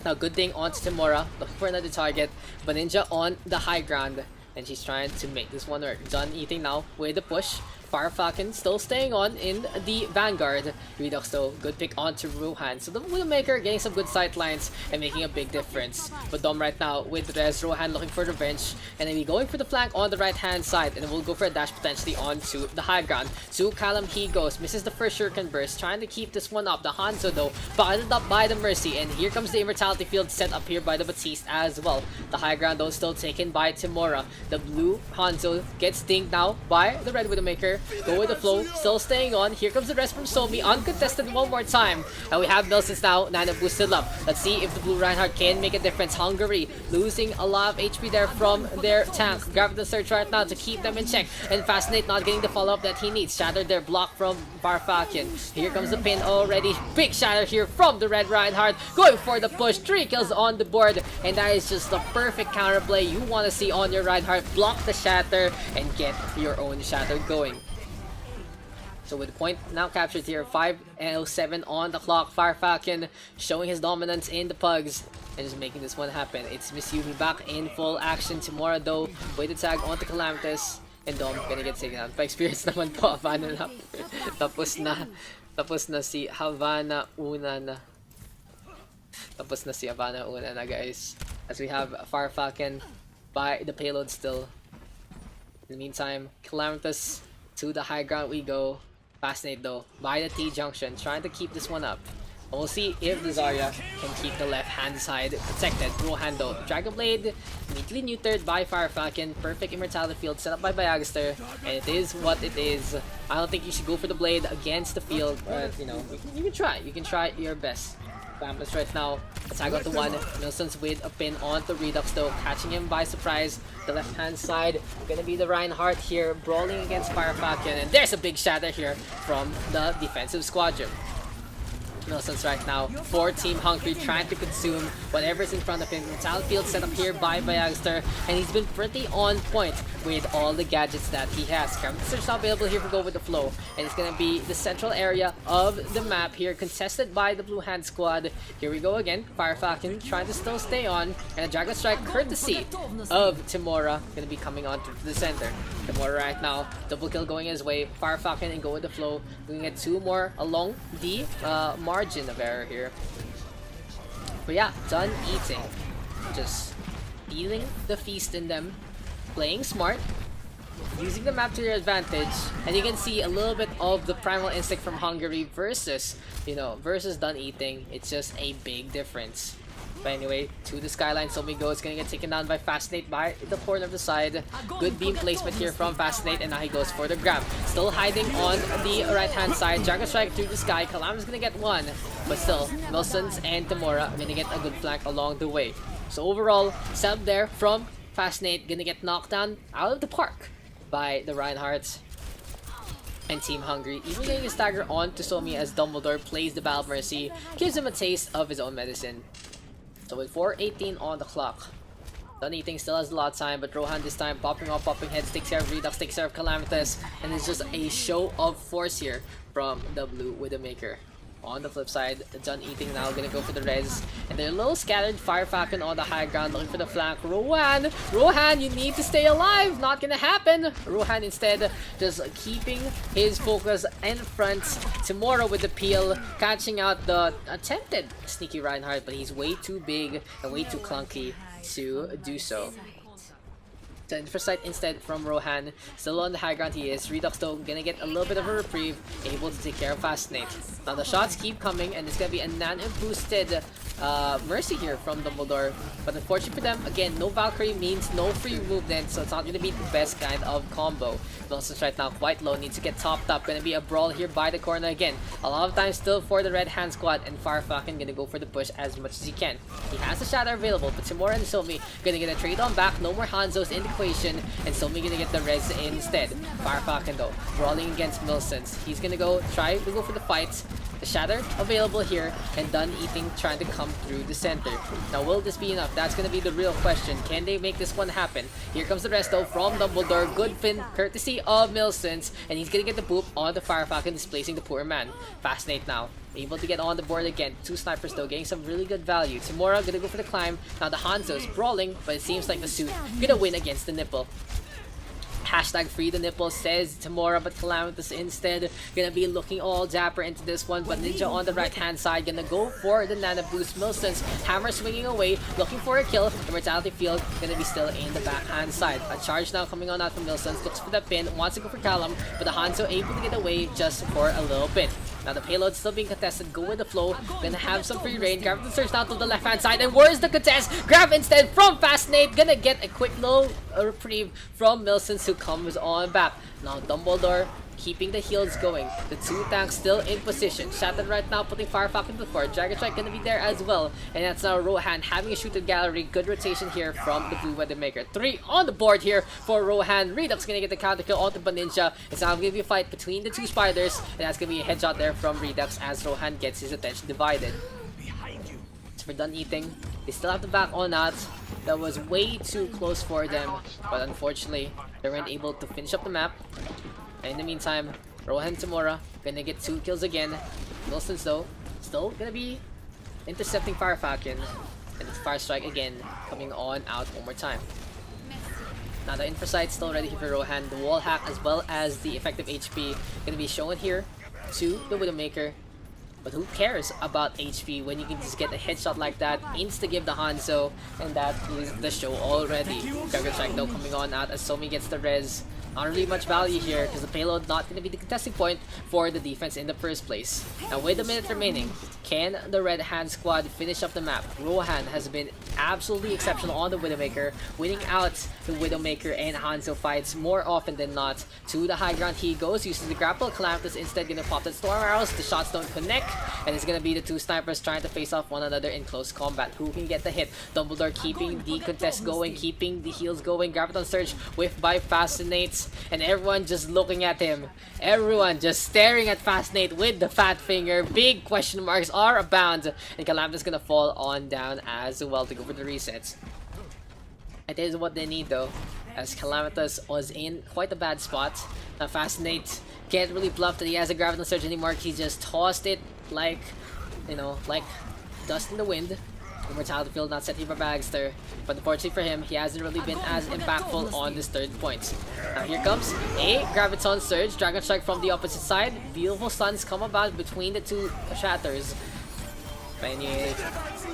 Now, good thing on to Timora, looking for another target. But Ninja on the high ground, and she's trying to make this one work. Done Eating now with the push. Farfakan still staying on in the vanguard. Redux though, good pick onto Rohan. So the Widowmaker getting some good sight lines and making a big difference. But Dom right now with Rez, Rohan looking for revenge. And then we going for the flank on the right hand side. And then we'll go for a dash potentially onto the high ground. To Callum he goes, misses the first shuriken burst, trying to keep this one up. The Hanzo though, bottled up by the Mercy. And here comes the Immortality Field set up here by the Batiste as well. The high ground though still taken by Timora. The blue Hanzo gets dinged now by the red Widowmaker. Go with the flow, still staying on. Here comes the rest from Somi, uncontested one more time. And we have Nelson's now, Nana boosted up. Let's see if the blue Reinhardt can make a difference. Hungary losing a lot of HP there from their tank. Grab the search right now to keep them in check. And Fascinate not getting the follow-up that he needs. Shattered their block from Farfakan. Here comes the pin already. Big shatter here from the red Reinhardt. Going for the push, 3 kills on the board. And that is just the perfect counterplay you want to see on your Reinhardt. Block the shatter and get your own shatter going. So with the point now captured here, 5:07 on the clock. Farfakan showing his dominance in the pugs and just making this one happen. It's Miss Yumi back in full action. Tomorrow though, with the tag onto Calamitous. And Dom gonna get taken out. By experience naman po, Havana na. Tapos na si Havana una na. Tapos na si Havana una na, guys. As we have Farfakan by the payload still. In the meantime, Calamitous to the high ground we go. Fascinate though by the T-junction, trying to keep this one up. And we'll see if the Zarya can keep the left hand side protected. Rohan though, Dragon Blade immediately neutered by Farfakan. Perfect Immortality Field set up by Bayagster, and it is what it is. I don't think you should go for the blade against the field, but you know, you can try. You can try your best. Bambless right now. Attack onto one. Nelson's with a pin onto Redux though, catching him by surprise. The left hand side gonna be the Reinhardt here, brawling against Farfakan, and there's a big shatter here from the defensive squadron. Nelson's right now for Team Hungry, trying to consume whatever's in front of him. Mentality Field set up here by Bayagster, and he's been pretty on point with all the gadgets that he has. Search not available here for Go With The Flow, and it's gonna be the central area of the map here, contested by the Blue Hand Squad. Here we go again. Farfakan trying to still stay on, and a Dragon Strike courtesy of Timora gonna be coming on to the center. Timora right now, double kill going his way. Farfakan and Go With The Flow looking at 2 more along the margin of error here. But yeah, Done Eating. Just feeling the feast in them. Playing smart. Using the map to their advantage. And you can see a little bit of the primal instinct from Hungary versus, you know, versus Done Eating. It's just a big difference. But anyway, to the skyline, Somi goes, gonna get taken down by Fascinate by the corner of the side. Good beam placement here from Fascinate, and now he goes for the grab. Still hiding on the right hand side. Dragon Strike through the sky. Kalam is gonna get one, but still, Nelson's and Timora are gonna get a good flank along the way. So overall, setup there from Fascinate gonna get knocked down out of the park by the Reinhardts and Team Hungry, even getting a stagger on to Somi as Dumbledore plays the Battle Mercy, gives him a taste of his own medicine. So with 4:18 on the clock, Done Eating still has a lot of time, but Rohan this time popping off, popping heads, takes care of Redux, takes care of Calamitous, and it's just a show of force here from the Blue Widowmaker. On the flip side, Done Eating now gonna go for the res, and they're a little scattered. Fire Falcon on the high ground looking for the flank. Rohan, you need to stay alive. Not gonna happen. Rohan instead just keeping his focus in front. Timora with the peel, catching out the attempted sneaky Reinhardt, but he's way too big and way too clunky to do so. The Infrasight instead from Rohan. Still on the high ground he is. Redux though gonna get a little bit of a reprieve, able to take care of Fascinate. Now the shots keep coming, and it's gonna be a nano-boosted Mercy here from Dumbledore. But unfortunately for them, again, no Valkyrie means no free movement, so it's not gonna be the best kind of combo. Wilson's right now quite low, needs to get topped up. Gonna be a brawl here by the corner again. A lot of time still for the Red Hand Squad, and Fire Falcon gonna go for the push as much as he can. He has the Shatter available, but Timora and Somi gonna get a trade on back. No more Hanzos in the equation, and Somi gonna get the res instead. Fire Falcon though, brawling against Milsons. He's gonna try to go for the fight. The Shatter available here, and Done Eating trying to come through the center. Now will this be enough? That's gonna be the real question. Can they make this one happen? Here comes the rest though from Dumbledore. Good fin courtesy of Milsons, and he's gonna get the boop on the Fire Falcon, displacing the poor man. Fascinate now, able to get on the board again. Two snipers though, getting some really good value. Timora gonna go for the climb. Now the Hanzo's brawling, but it seems like the suit gonna win against the nipple. Hashtag free the nipple, says Timora, but Calamitous instead gonna be looking all dapper into this one. But Ninja on the right hand side gonna go for the nano boost. Milsons hammer swinging away, looking for a kill. The Mortality Field gonna be still in the backhand side. A charge now coming on out from Milsons, looks for the pin, wants to go for Callum, but the Hanzo able to get away just for a little bit. Now the payload still being contested, go with the flow, gonna have some free reign. Grab the surge down to the left hand side, and where's the contest? Grab instead from Fascinate, gonna get a quick little reprieve from Milsons, who comes on back. Now Dumbledore keeping the heals going. The two tanks still in position. Shattered right now, putting Fire Falcon before. Dragon Strike gonna be there as well. And that's now Rohan having a shooter gallery. Good rotation here from the Blue Widowmaker. 3 on the board here for Rohan. Redux gonna get the counter kill onto Baninja. It's now gonna be a fight between the two spiders. And that's gonna be a headshot there from Redux as Rohan gets his attention divided. As for Done Eating, they still have to back on out. That was way too close for them, but unfortunately, they weren't able to finish up the map. And in the meantime, Rohan Timora gonna get 2 kills again. Wilson's though, still gonna be intercepting Fire Falcon. And it's Fire Strike again, coming on out one more time. Now the Infrasight still ready here for Rohan. The wall hack as well as the effective HP gonna be shown here to the Widowmaker. But who cares about HP when you can just get a headshot like that, insta-give the Hanzo, and that is the show already. Dragon Strike though coming on out as Somi gets the res. Not really much value here because the payload not going to be the contesting point for the defense in the first place. Now with a minute remaining, can the Red Hand Squad finish up the map? Rohan has been absolutely exceptional on the Widowmaker, winning out the Widowmaker and Hanzo fights more often than not. To the high ground he goes, uses the grapple. Calamitous instead going to pop the storm arrows. The shots don't connect, and it's going to be the two snipers trying to face off one another in close combat. Who can get the hit? Dumbledore keeping the contest going, keeping the heals going. Graviton Surge whiffed by Fascinates. And everyone just looking at him. Everyone just staring at Fascinate with the fat finger. Big question marks are abound. And Calamitous gonna fall on down as well to go for the resets. It is what they need though, as Calamitous was in quite a bad spot. Now Fascinate can't really bluff that he has a Graviton Surge anymore. He just tossed it like, you know, like dust in the wind. The Mortality Field not set here by Bagster, but unfortunately for him, he hasn't really been as impactful on this third point. Now here comes a Graviton Surge, Dragon Strike from the opposite side. Beautiful stuns come about between the two shatters. And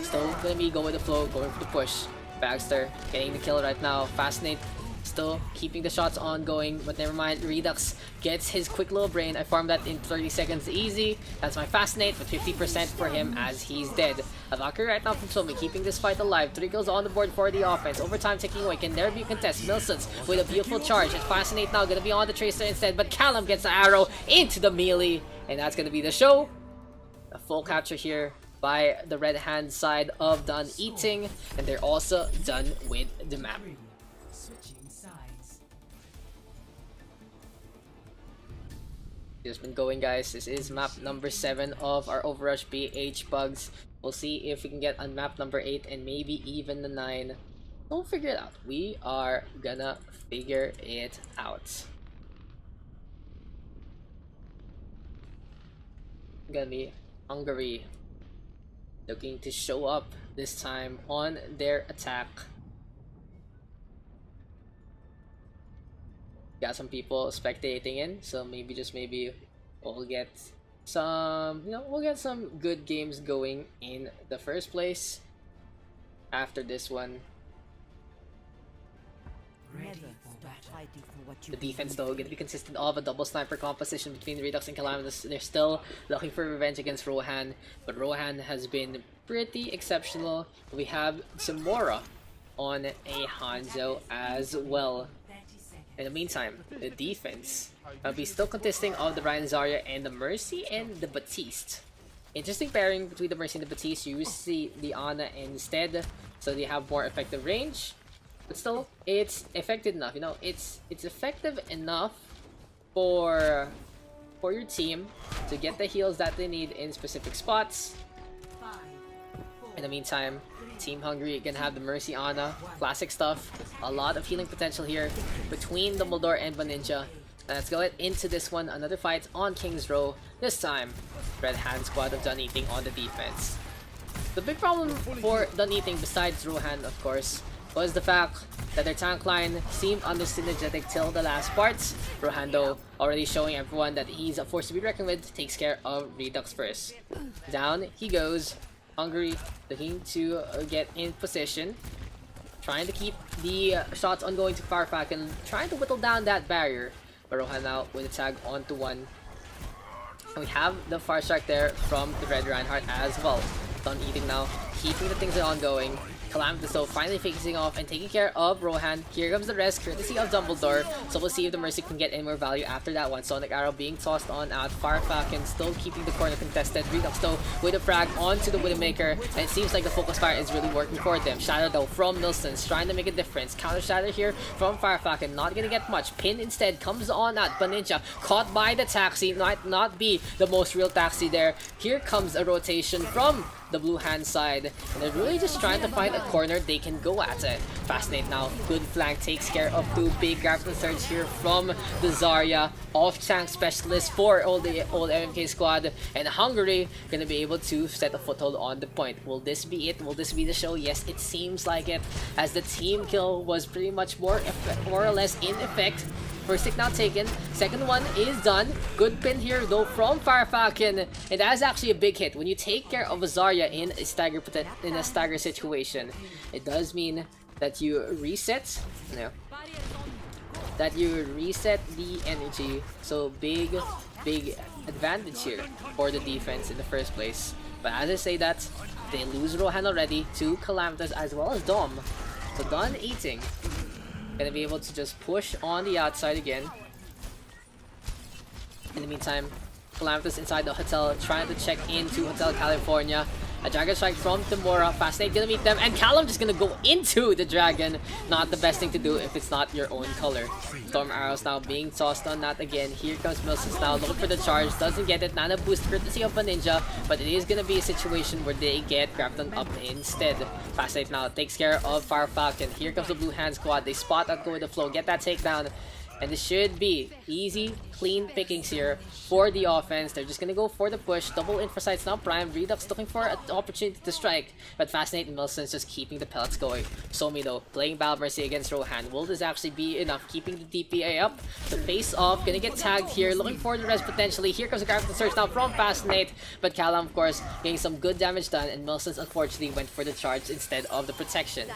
still gonna be going with the flow, going for the push. Bagster getting the kill right now. Fascinate still keeping the shots ongoing, but never mind. Redux gets his quick little brain. I farmed that in 30 seconds easy. That's my Fascinate with 50% for him as he's dead. A Valkyrie right now from Somi, keeping this fight alive. 3 kills on the board for the offense. Overtime ticking away. Can there be a contest? Milsons with a beautiful charge. And Fascinate now gonna be on the Tracer instead, but Callum gets the arrow into the melee. And that's gonna be the show. A full capture here by the Red Hand side of Done Eating. And they're also done with the map. Switching sides. Just been going, guys. This is map number 7 of our OverRush PH PUGS. We'll see if we can get on map number 8 and maybe even the 9. We'll figure it out. We are gonna figure it out. Gonna be Hungary looking to show up this time on their attack. Got some people spectating in, so maybe, just maybe, we'll get some, we'll get some good games going in the first place after this one. The defense, though, gonna be consistent of a double sniper composition between Redux and Calamitous. They're still looking for revenge against Rohan, but Rohan has been pretty exceptional. We have Zamora on a Hanzo as well. In the meantime, the defense will be still consisting of the Ryan Zarya and the Mercy and the Batiste. Interesting pairing between the Mercy and the Batiste. You see the Ana instead, so they have more effective range. But still, it's effective enough. It's effective enough for your team to get the heals that they need in specific spots. In the meantime, Team Hungry gonna have the Mercy Ana, classic stuff. A lot of healing potential here between Dumbledore and Baninja. Let's go into this one. Another fight on King's Row. This time, Red Hand squad of Done Eating on the defense. The big problem for Done Eating, besides Rohan, of course, was the fact that their tank line seemed under-synergetic till the last parts. Rohan, though, already showing everyone that he's a force to be reckoned with, takes care of Redux first. Down he goes. Hungary looking to get in position, trying to keep the shots ongoing to Farfak and trying to whittle down that barrier. But Rohan now with a tag onto one. And we have the far strike there from the Red Reinhardt as well. Done Eating now, keeping the things ongoing. Calamitous, though, finally facing off and taking care of Rohan. Here comes the rest, courtesy of Dumbledore. So we'll see if the Mercy can get any more value after that one. Sonic Arrow being tossed on out. Farfalcon still keeping the corner contested. Redux, though, with a frag onto the Widowmaker. And it seems like the focus fire is really working for them. Shadow, though, from Milsons, trying to make a difference. Counter Shadow here from Farfalcon, not gonna get much. Pin instead comes on out. Baninja caught by the taxi. Might not be the most real taxi there. Here comes a rotation from the blue hand side, and they're really just trying to find a corner they can go at it. Fascinate now, good flank, takes care of two big grabs and surge here from the Zarya, off tank specialist for all the old MMK squad, and Hungary gonna be able to set a foothold on the point. Will this be it? Will this be the show? Yes, it seems like it, as the team kill was pretty much more or less in effect. First tick now taken, second one is done. Good pin here though from Farfalcon, and that is actually a big hit. When you take care of a Zarya in a stagger situation, it does mean that you reset, the energy. So big advantage here for the defense in the first place. But as I say that, they lose Rohan already to Calamitous as well as Dom. So Done Eating gonna be able to just push on the outside again. In the meantime, Calamitous inside the hotel, trying to check into Hotel California. A Dragon Strike from Timora. Fascinate gonna meet them, and Callum just gonna go into the Dragon. Not the best thing to do if it's not your own color. Storm Arrows now being tossed on that again. Here comes Milsons now, looking for the charge. Doesn't get it. Nana boost courtesy of a Ninja, but it is gonna be a situation where they get grabbed on up instead. Fascinate now takes care of Farfalcon. Here comes the blue hand squad. They spot that, go with the flow, get that takedown. And this should be easy, clean pickings here for the offense. They're just gonna go for the push. Double in for sights now prime. Redux looking for an opportunity to strike, but Fascinate and Milson's just keeping the pellets going. Somi, though, playing Battle Mercy against Rohan. Will this actually be enough? Keeping the DPA up. The face off, gonna get tagged here. Looking for the rest potentially. Here comes a character search now from Fascinate, but Callum, of course, getting some good damage done, and Milson's unfortunately went for the charge instead of the protection.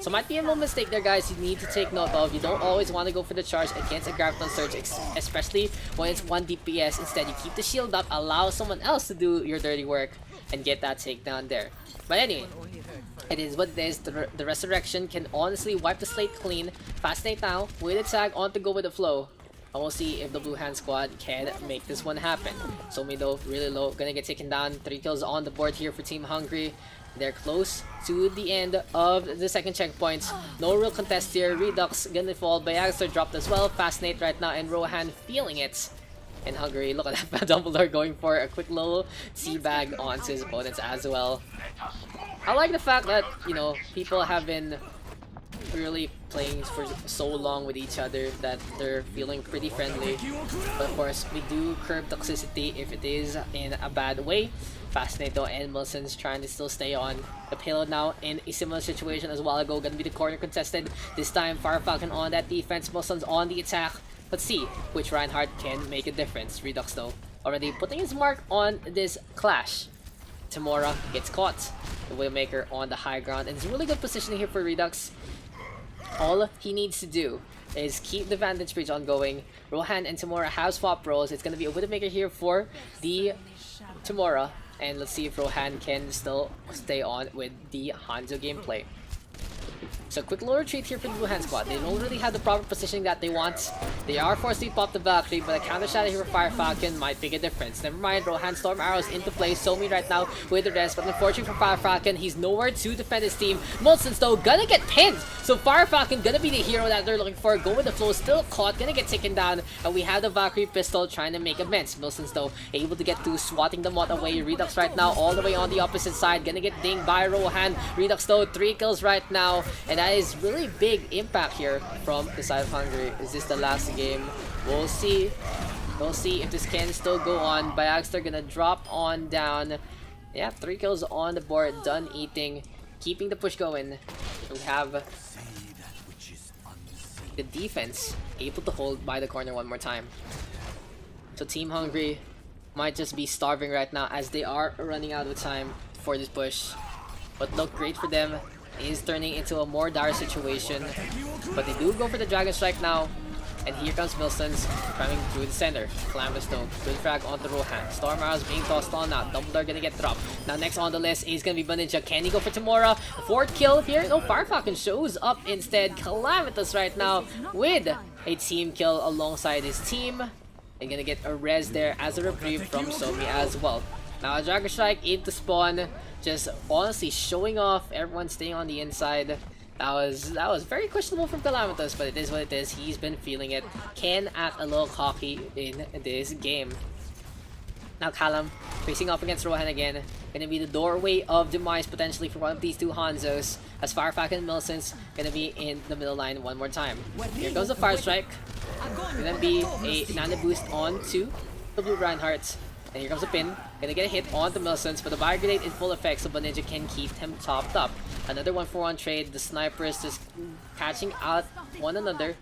So might be a little mistake there, guys. You need to take note of. You don't always want to go for the charge against a Graviton Surge, especially when it's 1 DPS. Instead, you keep the shield up, allow someone else to do your dirty work, and get that takedown there. But anyway, it is what it is. The Resurrection can honestly wipe the slate clean. Fascinate now with a tag on to go with the flow. And we'll see if the blue hand squad can make this one happen. Somi, though, really low, gonna get taken down. 3 kills on the board here for Team Hungry. They're close to the end of the second checkpoint. No real contest here. Redux gonna fall. Bayagster dropped as well. Fascinate right now, and Rohan feeling it. And Hungary, look at that. Dumbledore going for a quick little teabag onto his opponents as well. I like the fact that, you know, people have been really playing for so long with each other that they're feeling pretty friendly. But of course, we do curb toxicity if it is in a bad way. Fascinate though, and Milson's trying to still stay on the payload now in a similar situation as a while ago. Gonna be the corner contested. This time, Fire Falcon on that defense. Milson's on the attack. Let's see which Reinhardt can make a difference. Redux though, already putting his mark on this clash. Tamora gets caught. The Waymaker on the high ground, and it's really good positioning here for Redux. All he needs to do is keep the Vantage Bridge ongoing. Rohan and Tamora have swap roles. It's going to be a Widowmaker here for the Tamora. And let's see if Rohan can still stay on with the Hanzo gameplay. So quick little retreat here for the Blue Hand squad. They don't really have the proper positioning that they want. They are forced to pop the Valkyrie, but a counter shadow here for Fire Falcon might make a difference. Never mind, Rohan Storm Arrows into play. Somi right now with the rest, but unfortunately for Fire Falcon, he's nowhere to defend his team. Molson's though gonna get pinned, so Fire Falcon gonna be the hero that they're looking for. Go with the flow, still caught, gonna get taken down, and we have the Valkyrie pistol trying to make amends. Milson's though able to get through, swatting the mod away. Redux right now all the way on the opposite side, gonna get dinged by Rohan. Redux though 3 kills right now, and that is really big impact here from the side of Hungary. Is this the last game? We'll see. We'll see if this can still go on. Bayagster gonna drop on down. Yeah, 3 kills on the board. Done eating. Keeping the push going. We have the defense able to hold by the corner one more time. So Team Hungry might just be starving right now as they are running out of time for this push. But look, great for them. Is turning into a more dire situation, but they do go for the Dragon Strike now, and here comes Milson's coming through the center. Columbus though, good frag onto Rohan. Storm Arrows being tossed on now. Dumbledore gonna get dropped. Now next on the list is gonna be Baninja. Can he go for Tamora? 4th kill here. No, Fire Falcon shows up instead. Calamitous right now with a team kill alongside his team, and gonna get a res there as a reprieve from Somi as well. Now a Dragon Strike into spawn. Just honestly showing off, everyone staying on the inside. That was very questionable from Calamitous, but it is what it is. He's been feeling it. Can act a little cocky in this game. Now Callum facing off against Rohan again. Gonna be the doorway of demise potentially for one of these two Hanzos, as Fire Falcon and Milson's gonna be in the middle line one more time. Here goes the Fire Strike. Gonna be a nano boost onto the Blue Reinhardt. And here comes a pin. Gonna get a hit on the Milsons, but the Fire Grenade in full effect, so Baninja can keep him topped up. Another 1-for-1 trade. The snipers just catching out one another.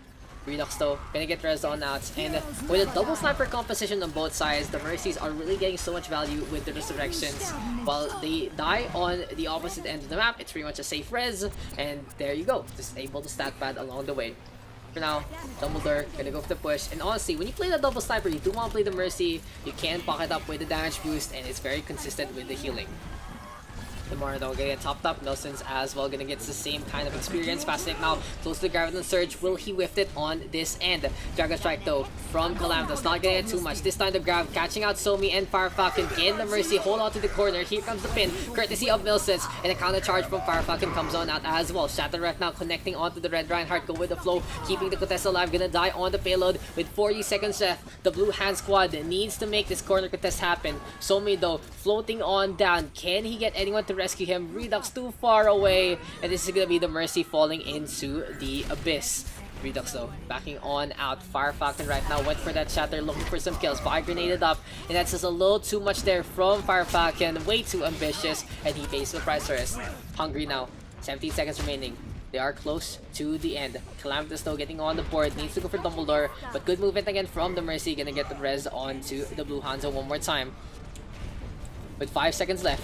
Redux though, gonna get res on out. And with a double sniper composition on both sides, the Mercies are really getting so much value with the resurrections. While they die on the opposite end of the map, it's pretty much a safe res. And there you go, just able to stat pad along the way. For now, Dumbledore gonna go for the push, and honestly, when you play the double sniper, you do want to play the Mercy. You can pocket up with the damage boost, and it's very consistent with the healing. Tomorrow though, gonna get topped up. Milson's as well gonna get the same kind of experience. Fascinate now, close to the Graviton Surge. Will he whiff it on this end? Dragon Strike though, from Calamitous, not gonna get too much. This time the grab, catching out Somi and Fire Falcon. Get the Mercy, hold on to the corner. Here comes the pin, courtesy of Milson's, and a counter charge from Fire Falcon comes on out as well. Shatter right now connecting onto the Red Reinhardt. Go with the flow, keeping the contest alive. Gonna die on the payload with 40 seconds left. The Blue Hand squad needs to make this corner contest happen. Somi though, floating on down. Can he get anyone to rescue him? Redux too far away, and this is gonna be the Mercy falling into the abyss. Redux though, backing on out. Fire Falcon right now went for that shatter, looking for some kills. Fire grenaded up, and that's just a little too much there from Fire Falcon. Way too ambitious, and he pays the price for it. Hungry now, 17 seconds remaining. They are close to the end. Calamitous though getting on the board, needs to go for Dumbledore, but good movement again from the Mercy. Gonna get the res onto the Blue Hanzo one more time. With 5 seconds left,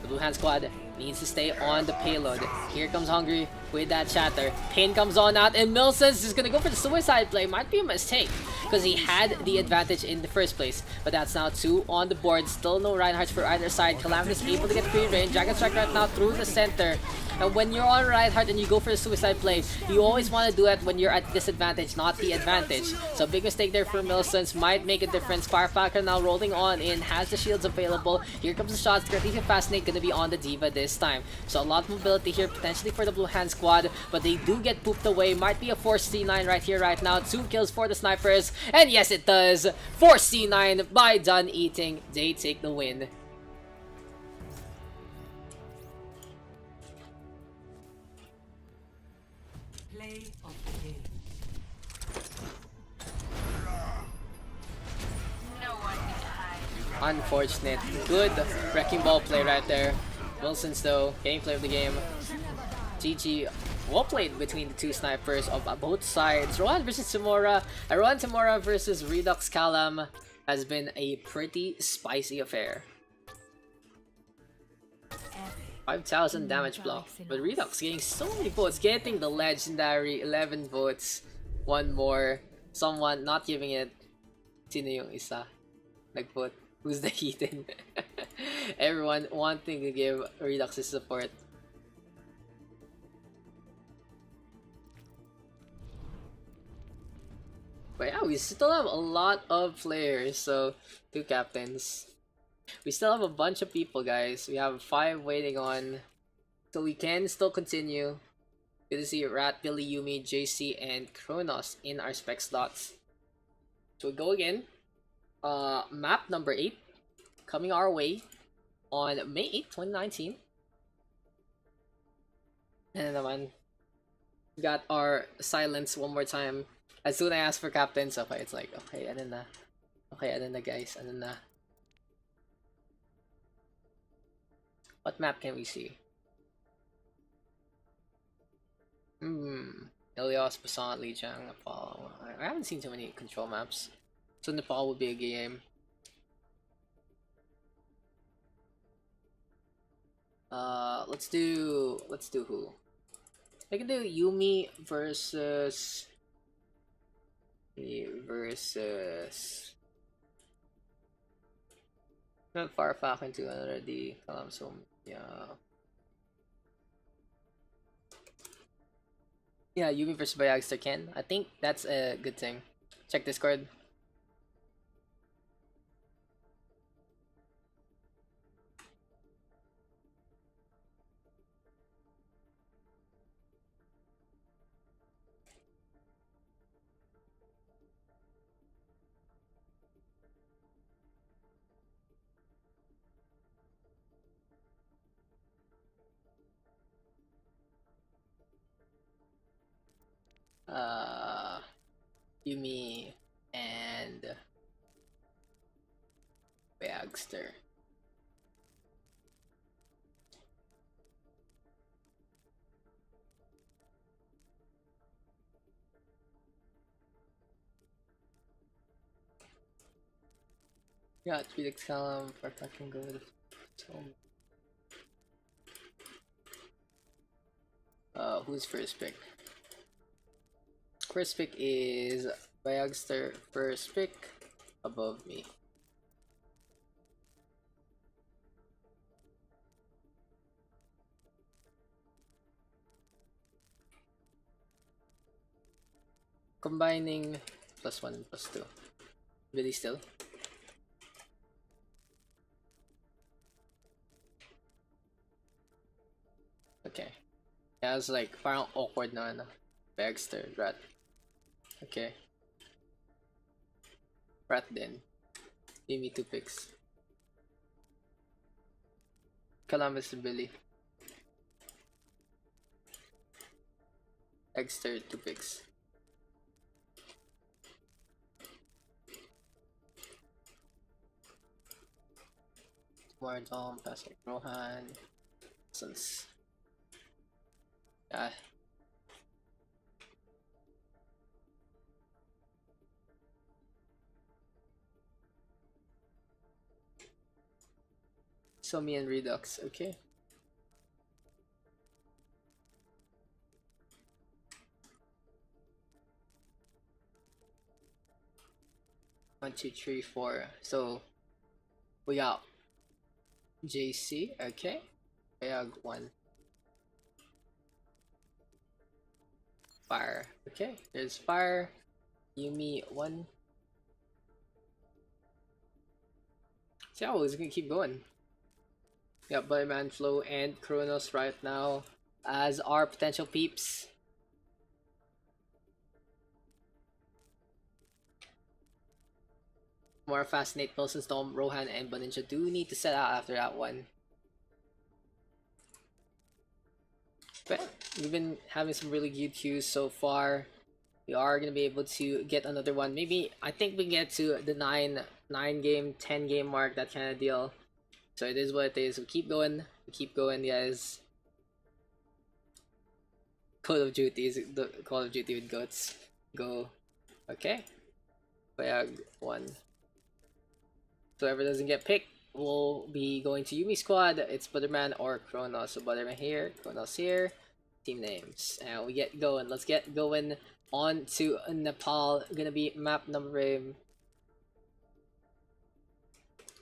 the Blue Hand squad needs to stay on the payload. Here comes Hungry with that shatter. Pin comes on out, and Milson's is gonna go for the suicide play. Might be a mistake, because he had the advantage in the first place. But that's now 2 on the board. Still no Reinhardts for either side. Calamitous able to get free range. Dragon Strike right now through the center. And when you're on Reinhardt and you go for a suicide play, you always want to do it when you're at disadvantage, not the advantage. So big mistake there for Milsons, might make a difference. Firepacker now rolling on in, has the shields available. Here comes the shots. Strategic Fascinate gonna be on the Diva this time. So a lot of mobility here potentially for the Blue Hand squad, but they do get pooped away. Might be a 4C9 right here, right now. 2 kills for the snipers, and yes it does. 4C9 by Done Eating. They take the win. Play of the game. Unfortunate. Good wrecking ball play right there. Wilson's though, gameplay of the game. GG. Well played between the two snipers of both sides. Rohan versus Tamora. Rohan Tamora versus Redux Kalam has been a pretty spicy affair. 5,000 damage block. But Redux getting so many votes. Getting the legendary 11 votes. One more. Someone not giving it. Sino yung isa? Nag-vote. Who's the Heathen? Everyone wanting to give Redux his support. But yeah, we still have a lot of players, so 2 captains. We still have a bunch of people, guys. We have 5 waiting on, so we can still continue. Good to see Rat, Billy, Yumi, JC, and Kronos in our spec slots. So we go again. Map number 8 coming our way on May 8, 2019. And naman, we got our silence one more time. As soon as I ask for captains, okay, it's like, okay, ano na. Okay, ano na guys, ano na. What map can we see? Ilios, Busan, Lijiang, Nepal. I haven't seen too many control maps. So Nepal would be a game. Let's do who? I can do Yumi versus not Farfak into already. So yeah. Yeah, Yumi versus Bayagster Ken. I think that's a good thing. Check Discord. Yumi and Bagster. Yeah, Felix Callum for fucking good. Who's first pick? First pick is Bagster. First pick above me. Combining +1 and +2. Really still? Okay. Yeah, it's like parang awkward na ano. Bagster, Rat. Okay. Rat then. Give me 2 picks. Columbus and Billy. Bagster, 2 picks. Wardom, Pastor Rohan. Since yeah. So me and Redux, okay. One, two, three, four. So we got JC, okay. Bayag 1. Fire. Okay, there's fire. Yumi 1. See how it's gonna keep going. Got Butterman, Flow, and Kronos right now as our potential peeps. More Fascinate, Pilsen Storm, Rohan, and Boninja do need to set out after that one. But we've been having some really good queues so far. We are gonna be able to get another one. Maybe I think we can get to the 9 game, 10 game mark, that kind of deal. So it is what it is. We keep going. We keep going, guys. Call of Duty is the Call of Duty with goats. Go. Okay. Bayag 1. So whoever doesn't get picked will be going to Yumi squad. It's Butterman or Kronos. So Butterman here, Kronos here. Team names. And we get going. Let's get going on to Nepal. Gonna be map number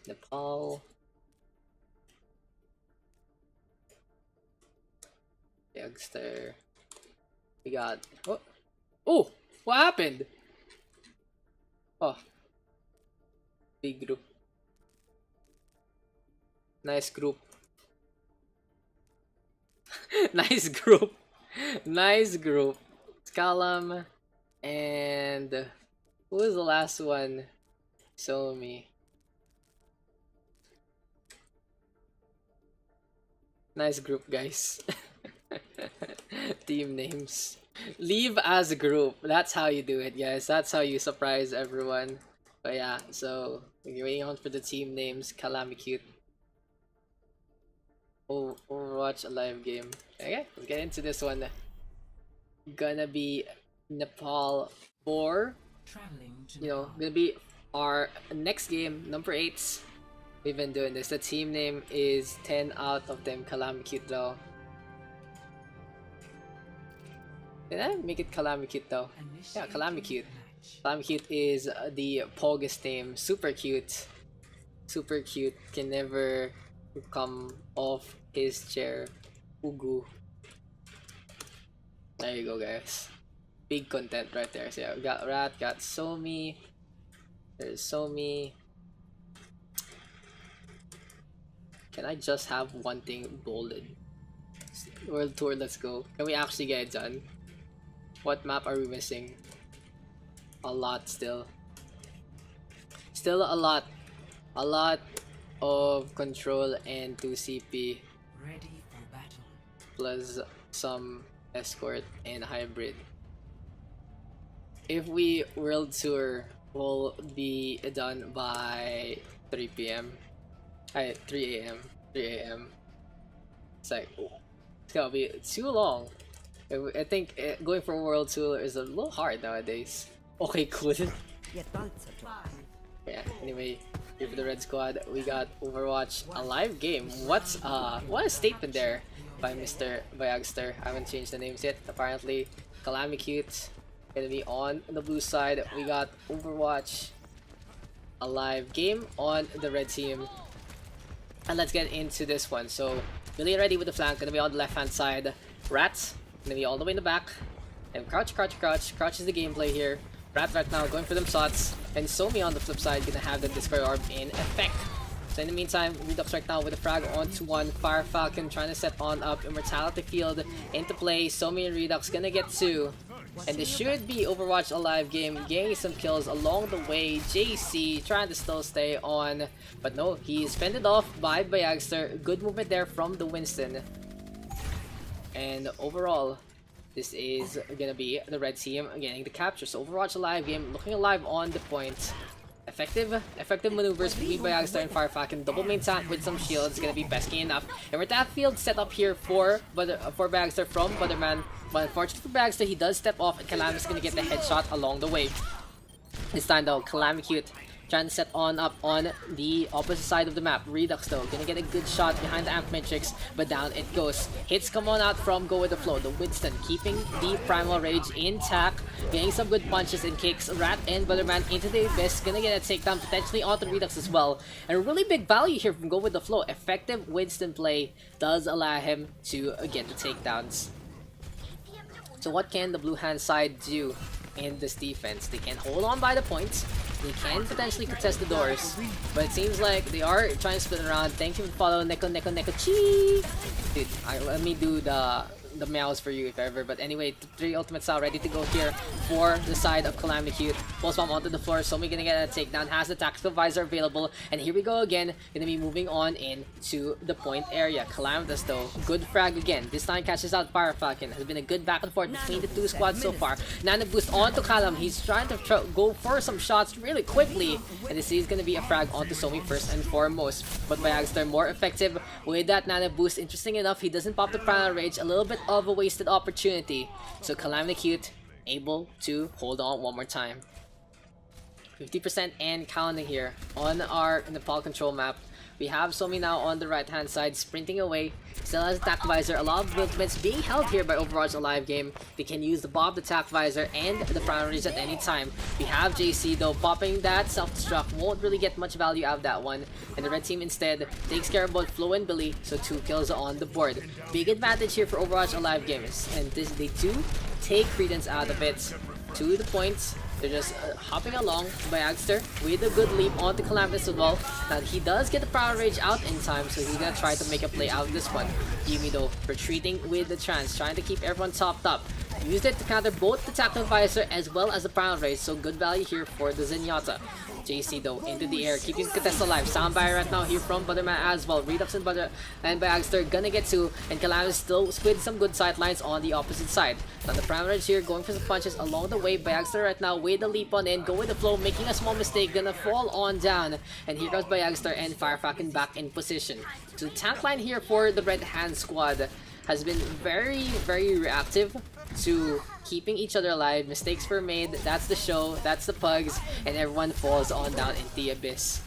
Nepal. Youngster. We got oh, what happened? Oh, big group. Nice group. Nice group. Nice group. Scalam and who was the last one? Somi. Nice group, guys. Team names. Leave as a group. That's how you do it, guys. That's how you surprise everyone. But yeah, so we're waiting on for the team names. Calamicute. Oh, OverRush a live game. Okay, let's get into this one. Gonna be Nepal for, you know, gonna be our next game, number 8. We've been doing this. The team name is 10 out of them Calamicute though. Did I make it Calamicute though? Yeah, Calamicute. Calamicute is the PUGS name. Super cute. Super cute. Can never come off his chair. Ugu. There you go, guys. Big content right there. So yeah, we got Rat, got Somi. There's Somi. Can I just have one thing bolded? World Tour, let's go. Can we actually get it done? What map are we missing? A lot still. Still a lot. A lot of control and 2 CP. Ready for battle. Plus some escort and hybrid. If we World Tour, will be done by 3 PM. 3 AM. 3 AM. It's like, it's gonna be too long. I think going for a World Tour is a little hard nowadays. Okay, cool. Yeah, anyway, here for the Red Squad, we got OverRush a live game. What a statement there by Mr. Youngster. I haven't changed the names yet. Apparently, Calamicute gonna be on the blue side. We got OverRush a live game on the red team. And let's get into this one. So, really ready with the flank. Gonna be on the left hand side. Rats gonna be all the way in the back. And crouch, crouch, crouch. Crouch is the gameplay here. Rat right now going for them shots. And Somi on the flip side gonna have the Destroy Orb in effect. So in the meantime, Redux right now with a frag onto 1. Fire Falcon trying to set on up Immortality Field into play. Somi and Redux gonna get 2. And this should be OverRush a live game, gaining some kills along the way. JC trying to still stay on, but no, he's fended off by Youngster. Good movement there from the Winston. And overall, this is gonna be the red team getting the capture. So OverRush a live game, looking alive on the point. Effective maneuvers between Youngster and Fire Falcon. Double main tank with some shields, gonna be pesky enough. And with that field set up here for Youngster from Butterman. But unfortunately for Youngster, he does step off and Calamic's gonna get the headshot along the way. This time though, Calamicute trying to set on up on the opposite side of the map. Redux though, gonna get a good shot behind the Amp Matrix, but down it goes. Hits come on out from Go With The Flow. The Winston keeping the Primal Rage intact, getting some good punches and kicks. Rat and Butterman into the abyss, gonna get a takedown potentially onto Redux as well. And a really big value here from Go With The Flow. Effective Winston play does allow him to get the takedowns. So what can the blue hand side do in this defense? They can hold on by the points. They can potentially contest the doors, but it seems like they are trying to split around. Thank you for following Neko Chi. Dude, let me do the meows for you if ever. But anyway, 3 ultimates out, ready to go here for the side of Calamity Cute. Pulse bomb onto the floor, Somi gonna get a takedown, has the tactical visor available, and here we go again, gonna be moving on into the point area. Calamitous though, good frag again, this time catches out Fire Falcon. Has been a good back and forth between the two squads so far. Nano boost onto Calam, he's trying to go for some shots really quickly, and this is gonna be a frag onto Somi first and foremost. But Byagster more effective with that Nano boost. Interesting enough, he doesn't pop the Primal Rage, a little bit of a wasted opportunity. So Calamity Cute able to hold on one more time. 50% and counting here on our Nepal control map. We have Somi now on the right hand side sprinting away. Still has attack visor. A lot of movements being held here by OverRush Alive Game. They can use the Bob attack visor and the primaries at any time. We have JC though popping that self-destruct. Won't really get much value out of that one. And the red team instead takes care of both Flo and Billy. So 2 kills on the board. Big advantage here for OverRush Alive Games. And they do take credence out of it to the points. They're just hopping along. Byagster with a good leap onto Calamitous as well. Now he does get the Power Rage out in time, so he's gonna try to make a play out of this one. Yuumi though retreating with the trance, trying to keep everyone topped up. Used it to counter both the Tactical Visor as well as the Power Rage, so good value here for the Zenyatta. JC though into the air, keeping Contest alive. Soundbite right now here from Butterman as well. Redux and Byagster gonna get 2, and Calamitous still with some good sightlines on the opposite side. Now the Primal Rage here going for some punches along the way. Byagster right now with the leap on in, go with the flow, making a small mistake, gonna fall on down. And here comes Byagster and Fire Falcon back in position. So the tank line here for the Red Hand squad has been very reactive to keeping each other alive. Mistakes were made, that's the show, that's the pugs, and everyone falls on down into the abyss.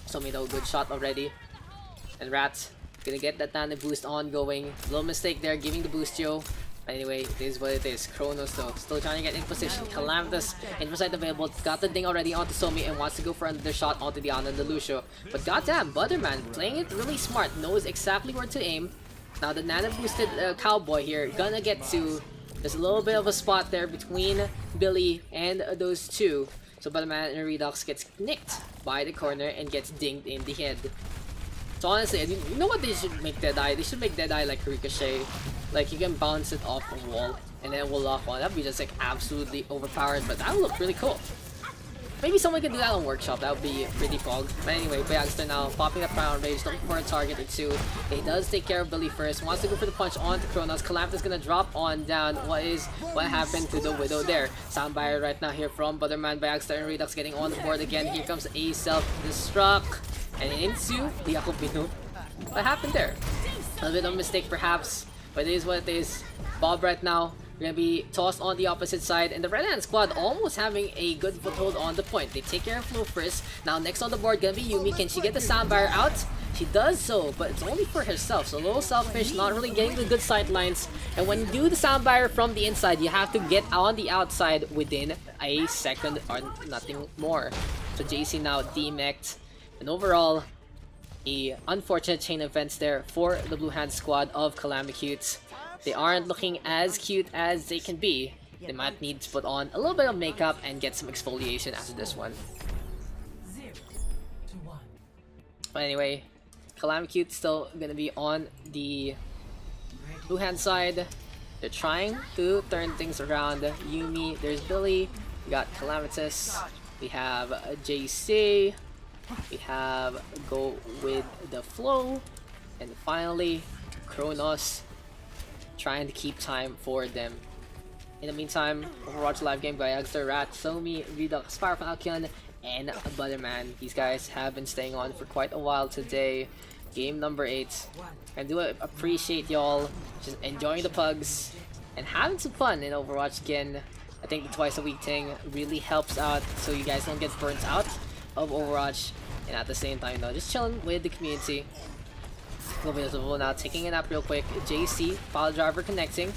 Somi though, good shot already. And Rat gonna get that Nano boost ongoing. Little mistake there, giving the boost Joe. Anyway, it is what it is. Kronos though, still trying to get in position. Calamitous, Inversight available, got the ding already onto Somi and wants to go for another shot onto the Ana de Lucio. But goddamn, Butterman playing it really smart, knows exactly where to aim. Now the Nano boosted Cowboy here, gonna get to. There's a little bit of a spot there between Billy and those two. So Butterman and Redux gets nicked by the corner and gets dinged in the head. So honestly, you know what they should make Deadeye? They should make Deadeye like Ricochet. Like you can bounce it off a wall and then it will lock on. That'd be just like absolutely overpowered, but that would look really cool. Maybe someone can do that on Workshop, that would be pretty fog. But anyway, Byagster now popping up Primal Rage, looking for a target or 2. He does take care of Billy first, wants to go for the punch onto Kronos. Calamitous gonna drop on down. What happened to the Widow there? Soundbite right now here from Butterman, Byagster and Redux getting on the board again. Here comes a self-destruct and into the Akopino. What happened there? A little bit of a mistake perhaps, but it is what it is. Bob right now gonna be tossed on the opposite side, and the Red Hand squad almost having a good foothold on the point. They take care of Flo first. Now next on the board gonna be Yuumi. Can she get the Soundbite out? She does so, but it's only for herself, so a little selfish, not really getting the good sight lines. And when you do the Soundbite from the inside, you have to get on the outside within a second or nothing more. So JC now demeched, and overall a unfortunate chain of events there for the Blue Hand squad of Calamity Cutes. They aren't looking as cute as they can be. They might need to put on a little bit of makeup and get some exfoliation after this one. 0 to 1. But anyway, Calamity Cute still gonna be on the Blue Hand side. They're trying to turn things around. Yuumi, there's Billy, we got Calamitous, we have JC, we have Go with the Flow, and finally Kronos trying to keep time for them. In the meantime, OverRush live game by Byagster, Rat, Somi, Redux, Fire Falcon, and Butterman. These guys have been staying on for quite a while today. Game number 8. I do appreciate y'all just enjoying the pugs and having some fun in Overwatch again. I think the twice a week thing really helps out so you guys don't get burnt out of Overwatch, and at the same time though, just chilling with the community. Go visible now, taking it up real quick. JC, Pile Driver connecting.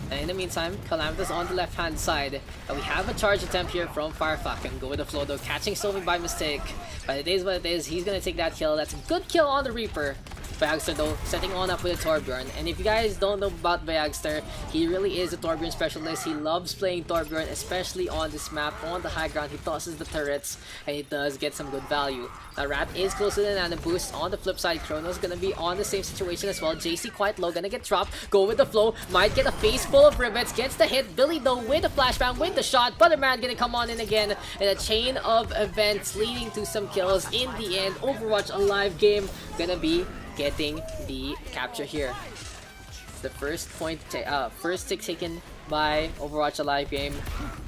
And in the meantime, Calamitous on the left hand side. And we have a charge attempt here from Fire Falcon. Go with the flow though, catching Somi by mistake. But it is what it is, he's gonna take that kill. That's a good kill on the Reaper. Bayagster though, setting on up with a Torbjorn. And if you guys don't know about Bayagster, he really is a Torbjorn specialist. He loves playing Torbjorn, especially on this map, on the high ground. He tosses the turrets, and he does get some good value. Now Rat is close to the nano boost. On the flip side, Chrono's gonna be on the same situation as well. JC quite low, gonna get dropped. Go with the flow, might get a face full of rivets, gets the hit. Billy though with the flashbang, with the shot. Butterman gonna come on in again, and a chain of events leading to some kills. In the end, Overwatch, a live game, gonna be getting the capture here. The first tick taken by Overwatch, a live game.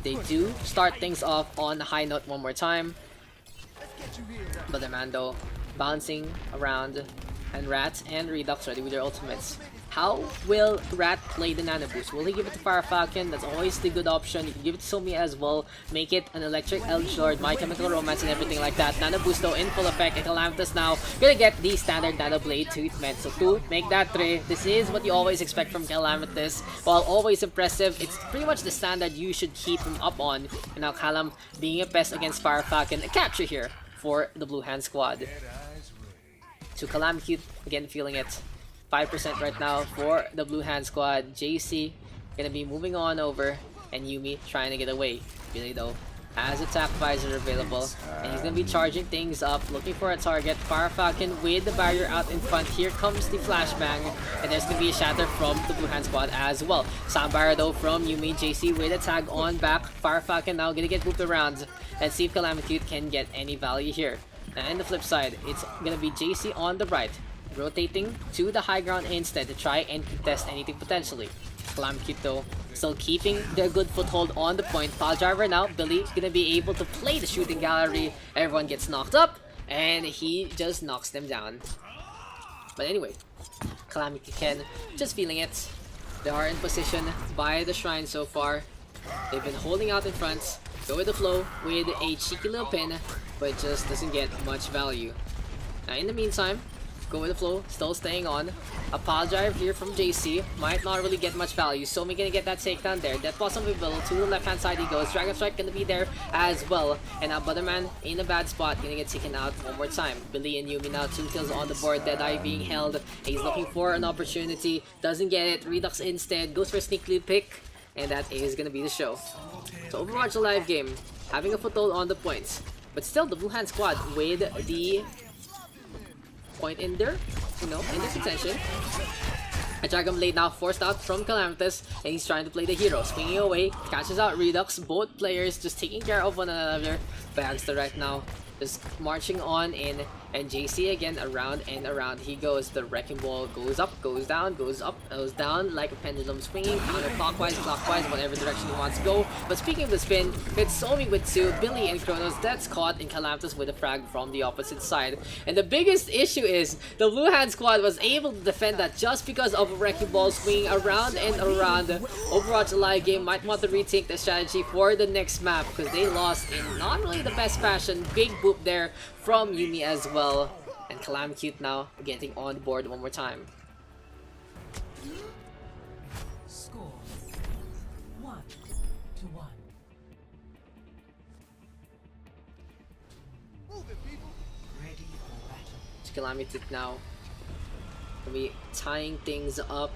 They do start things off on a high note one more time. But the Mando bouncing around, and Rat and Redux ready with their ultimates. How will Rat play the nano boost? Will he give it to Fire Falcon? That's always the good option. You can give it to Somi as well. Make it an Electric Edgelord, My Chemical Romance, and everything like that. Nano boost though in full effect, and Calamitous now gonna get the standard Nano Blade treatment. So 2, make that 3. This is what you always expect from Calamitous. While always impressive, it's pretty much the standard you should keep him up on. And now Calam being a pest against Fire Falcon. A capture here for the Blue Hand squad. So Calamity again feeling it. 5% right now for the Blue Hand squad. JC gonna be moving on over, and Yuumi trying to get away. Billy though has attack visor available, and he's gonna be charging things up, looking for a target. Fire Falcon with the barrier out in front. Here comes the flashbang, and there's gonna be a shatter from the Blue Hand squad as well. Sound barrier though from Yuumi. JC with a tag on back. Fire Falcon now gonna get moved around. Let's see if Calamity can get any value here. And the flip side, it's gonna be JC on the right, rotating to the high ground instead to try and contest anything potentially. Calamity though still keeping their good foothold on the point. Pile driver now, Billy gonna be able to play the shooting gallery. Everyone gets knocked up, and he just knocks them down. But anyway, Calamity Ken just feeling it. They are in position by the shrine so far. They've been holding out in front. Go with the flow with a cheeky little pin, but it just doesn't get much value. Now in the meantime, go with the flow, still staying on. A pile drive here from JC, might not really get much value. Somi gonna get that takedown there. Death Blossom Bill to the left hand side he goes. Dragon Strike gonna be there as well. And now Butterman in a bad spot, gonna get taken out one more time. Billy and Yuumi now 2 kills on the board. Deadeye being held. He's looking for an opportunity, doesn't get it. Redux instead goes for a sneak lead pick, and that is gonna be the show. So Overwatch, a live game, having a foothold on the points, but still the Blue Hand squad with the point in there, in their contention. A Dragon Blade now forced out from Calamitous, and he's trying to play the hero. Swinging away, catches out Redux. Both players just taking care of one another. Bagster right now just marching on in, and JC again around and around he goes. The Wrecking Ball goes up, goes down, goes up, goes down like a pendulum swinging counterclockwise, clockwise, whatever direction he wants to go. But speaking of the spin, it's Somi with 2, Billy and Kronos that's caught, and Calamitous with a frag from the opposite side. And the biggest issue is the Blue Hand squad was able to defend that just because of a Wrecking Ball swinging around and around. Overwatch, a live game, might want to rethink the strategy for the next map, because they lost in not really the best fashion. Big boop there from Yuumi as well, and Calamity now getting on the board one more time. Score 1-1. Ready for battle. Calamity now will be tying things up.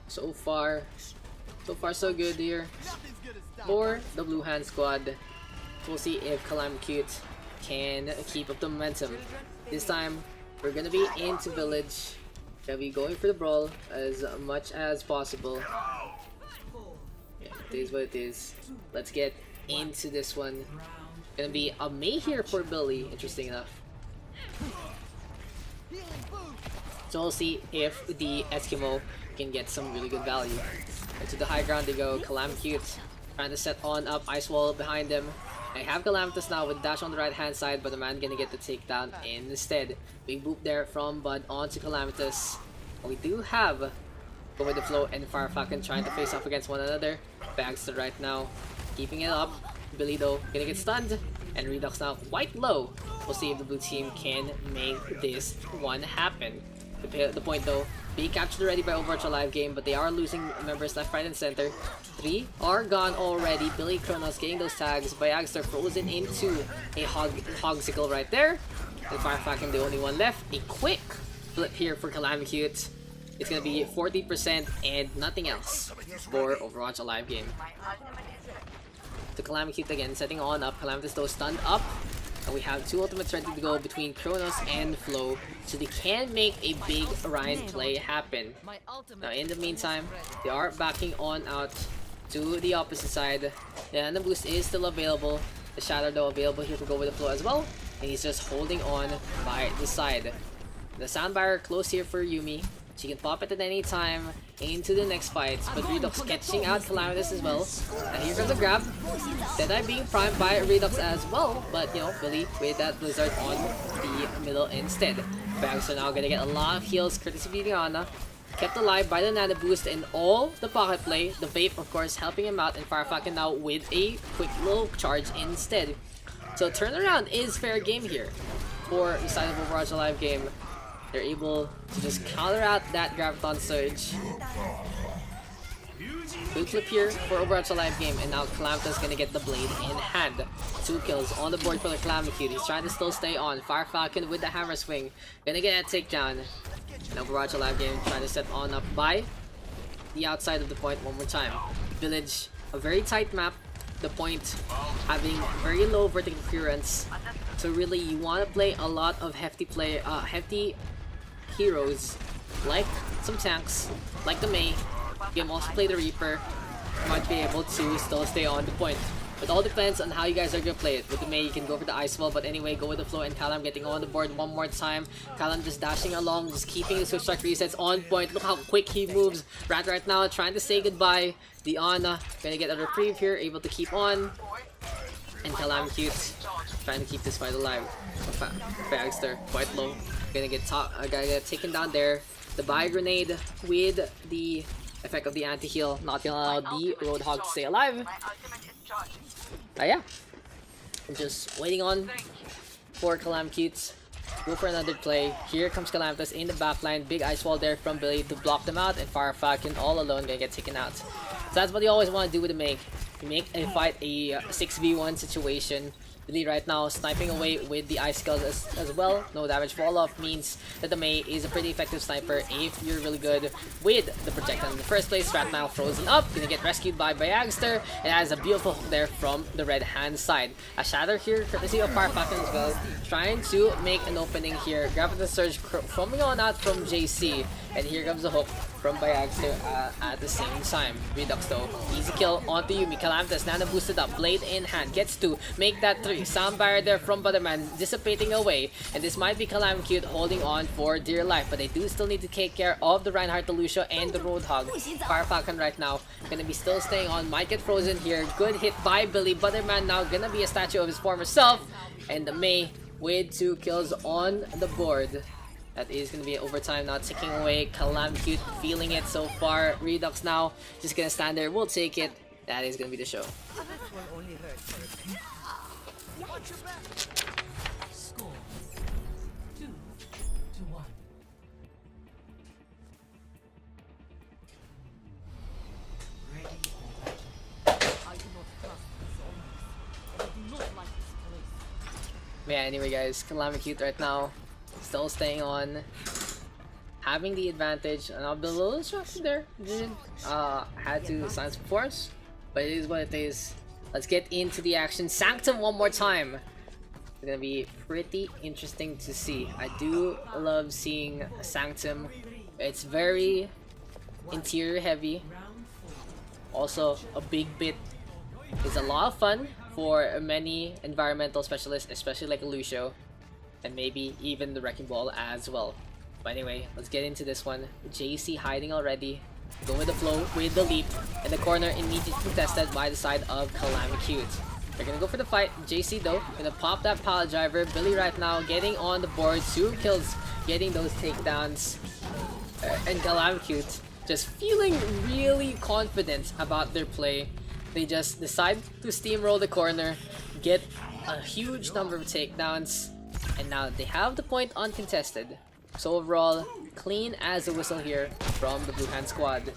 So far so good here for the Blue Hand squad. We'll see if Calamity can keep up the momentum. This time we're gonna be into village. Gonna be going for the brawl as much as possible. Yeah, it is what it is. Let's get into this one. Gonna be a May here for Billy, interesting enough. So we'll see if the Eskimo can get some really good value. And to the high ground they go. Calamity trying to set on up Ice Wall behind them. I have Calamitous now with dash on the right hand side, but the man gonna get the takedown instead. Big boop there from Bud onto Calamitous. We do have Go with the Flow and Fire Falcon trying to face off against one another. Bagster right now keeping it up. Billy though gonna get stunned, and Redux now quite low. We'll see if the blue team can make this one happen. The point though, being captured already by Overwatch, a live game, but they are losing members left, right, and center. 3 are gone already. Billy, Kronos getting those tags. Bayagster frozen into a hogsicle right there. And Fire Falcon the only one left. A quick flip here for Calamicute. It's gonna be 40% and nothing else for Overwatch Alive game. To Calamicute again, setting on up. Calamitous though stunned up. And we have two ultimates ready to go between Kronos and Flo, so they can make a big Ryan play happen. Now in the meantime, they are backing on out to the opposite side. And the boost is still available. The Shatter though available here to go with the Flo as well. And he's just holding on by the side. The sound barrier close here for Yuumi. She can pop it at any time into the next fight, but Redux catching out Calamitous as well. And here comes a grab. Deadeye being primed by Redux as well, but you know, Billy with that Blizzard on the middle instead. Bags are now gonna get a lot of heals courtesy of Liliana. Kept alive by the Nano Boost and all the pocket play. The Vape of course helping him out, and Fire Falcon now with a quick little charge instead. So turnaround is fair game here for the side of Overwatch Alive game. They're able to just counter out that Graviton Surge. Good flip here for Overwatch Alive game, and now Calamitous gonna get the blade in hand. 2 kills on the board for the Calamicute. He's trying to still stay on. Fire Falcon with the hammer swing. Gonna get a takedown. And Overwatch Alive game trying to set on up by the outside of the point one more time. Village, a very tight map. The point having very low vertical clearance. So really you want to play a lot of hefty heroes, like some tanks, like the Mei. You can also play the Reaper. You might be able to still stay on the point. It all depends on how you guys are going to play it. With the Mei, you can go for the Ice Wall, but anyway, go with the Flow, and Calam getting on the board one more time. Calam just dashing along, just keeping the Swift Strike resets on point. Look how quick he moves. right now, trying to say goodbye. The Ana gonna get a reprieve here, able to keep on. And Calamicute trying to keep this fight alive. Bagster quite low. Gonna get taken down there. The Buy Grenade with the effect of the anti-heal, not gonna allow the Roadhog to stay alive. Yeah. I'm just waiting on for Calamicute. Go for another play. Here comes Calamitous in the backline. Big ice wall there from Billy to block them out, and Fire Falcon all alone gonna get taken out. So that's what you always want to do with the make. You make a fight a 6v1 situation. Billy right now sniping away with the ice skills as well. No damage fall off means that the Mei is a pretty effective sniper if you're really good with the projectile in the first place. Right now frozen up, gonna get rescued by Bayagster, and has a beautiful hook there from the red hand side. A Shatter here courtesy of Fire Falcon as well, trying to make an opening here. Grabbing the surge foaming on out from JC, and here comes the hook from Bayagster at the same time. Redux though, easy kill onto Yuumi. Calamitous nano boosted up, blade in hand, gets to make that 3. Sound barrier there from Butterman dissipating away, and this might be Calamicute holding on for dear life, but they do still need to take care of the Reinhardt, the Lucio, and the Roadhog. Fire Falcon right now gonna be still staying on, might get frozen here. Good hit by Billy. Butterman now gonna be a statue of his former self, and the Mei with 2 kills on the board. That is going to be overtime now, ticking away. Calamicute feeling it so far. Redux now just going to stand there. We'll take it. That is going to be the show. Score 2-1. Ready for battle. I do not trust these omens. I do not like this place. Yeah, anyway guys, Calamicute right now still staying on, having the advantage, and I'll be a little distracted there. Had to silence before us, but it is what it is. Let's get into the action. Sanctum one more time. It's gonna be pretty interesting to see. I do love seeing Sanctum. It's very interior heavy. Also a big bit. It's a lot of fun for many environmental specialists, especially like Lucio, and maybe even the Wrecking Ball as well. But anyway, let's get into this one. JC hiding already. Go with the flow, with the leap, and the corner immediately contested by the side of Calamicute. They're gonna go for the fight. JC though, gonna pop that pile driver. Billy right now getting on the board. 2 kills, getting those takedowns. And Calamicute just feeling really confident about their play. They just decide to steamroll the corner, get a huge number of takedowns, and now they have the point uncontested. So overall, clean as a whistle here from the Blue Hand squad.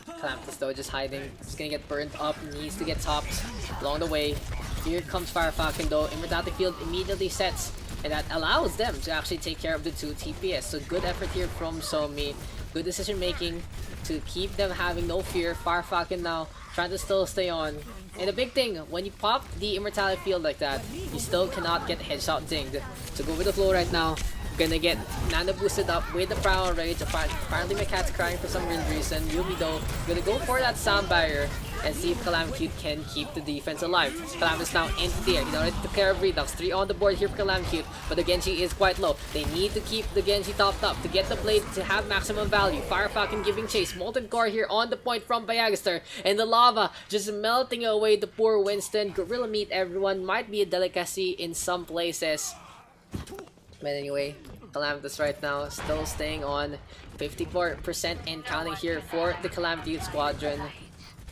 Calamicute though just hiding. Just gonna get burnt up, needs to get topped along the way. Here comes Fire Falcon though. Immortality Field immediately sets, and that allows them to actually take care of the 2 TPS. So good effort here from Somi, good decision making to keep them having no fear. Fire Falcon now trying to still stay on. And the big thing, when you pop the Immortality Field like that, you still cannot get headshot dinged. So go with the flow right now. Gonna get Nana boosted up with the Primal Rage. Apparently my cat's crying for some weird reason. Yuumi though, gonna go for that sound barrier and see if Calamity can keep the defense alive. Calamity is now in the air. He already took care of Redux. 3 on the board here for Calamity, but the Genji is quite low. They need to keep the Genji topped up to get the blade to have maximum value. Fire Falcon giving chase. Molten Core here on the point from Bayagaster. And the lava just melting away the poor Winston. Gorilla Meat, everyone, might be a delicacy in some places. But anyway, Calamitous right now still staying on 54% and counting here for the Calamity Squadron.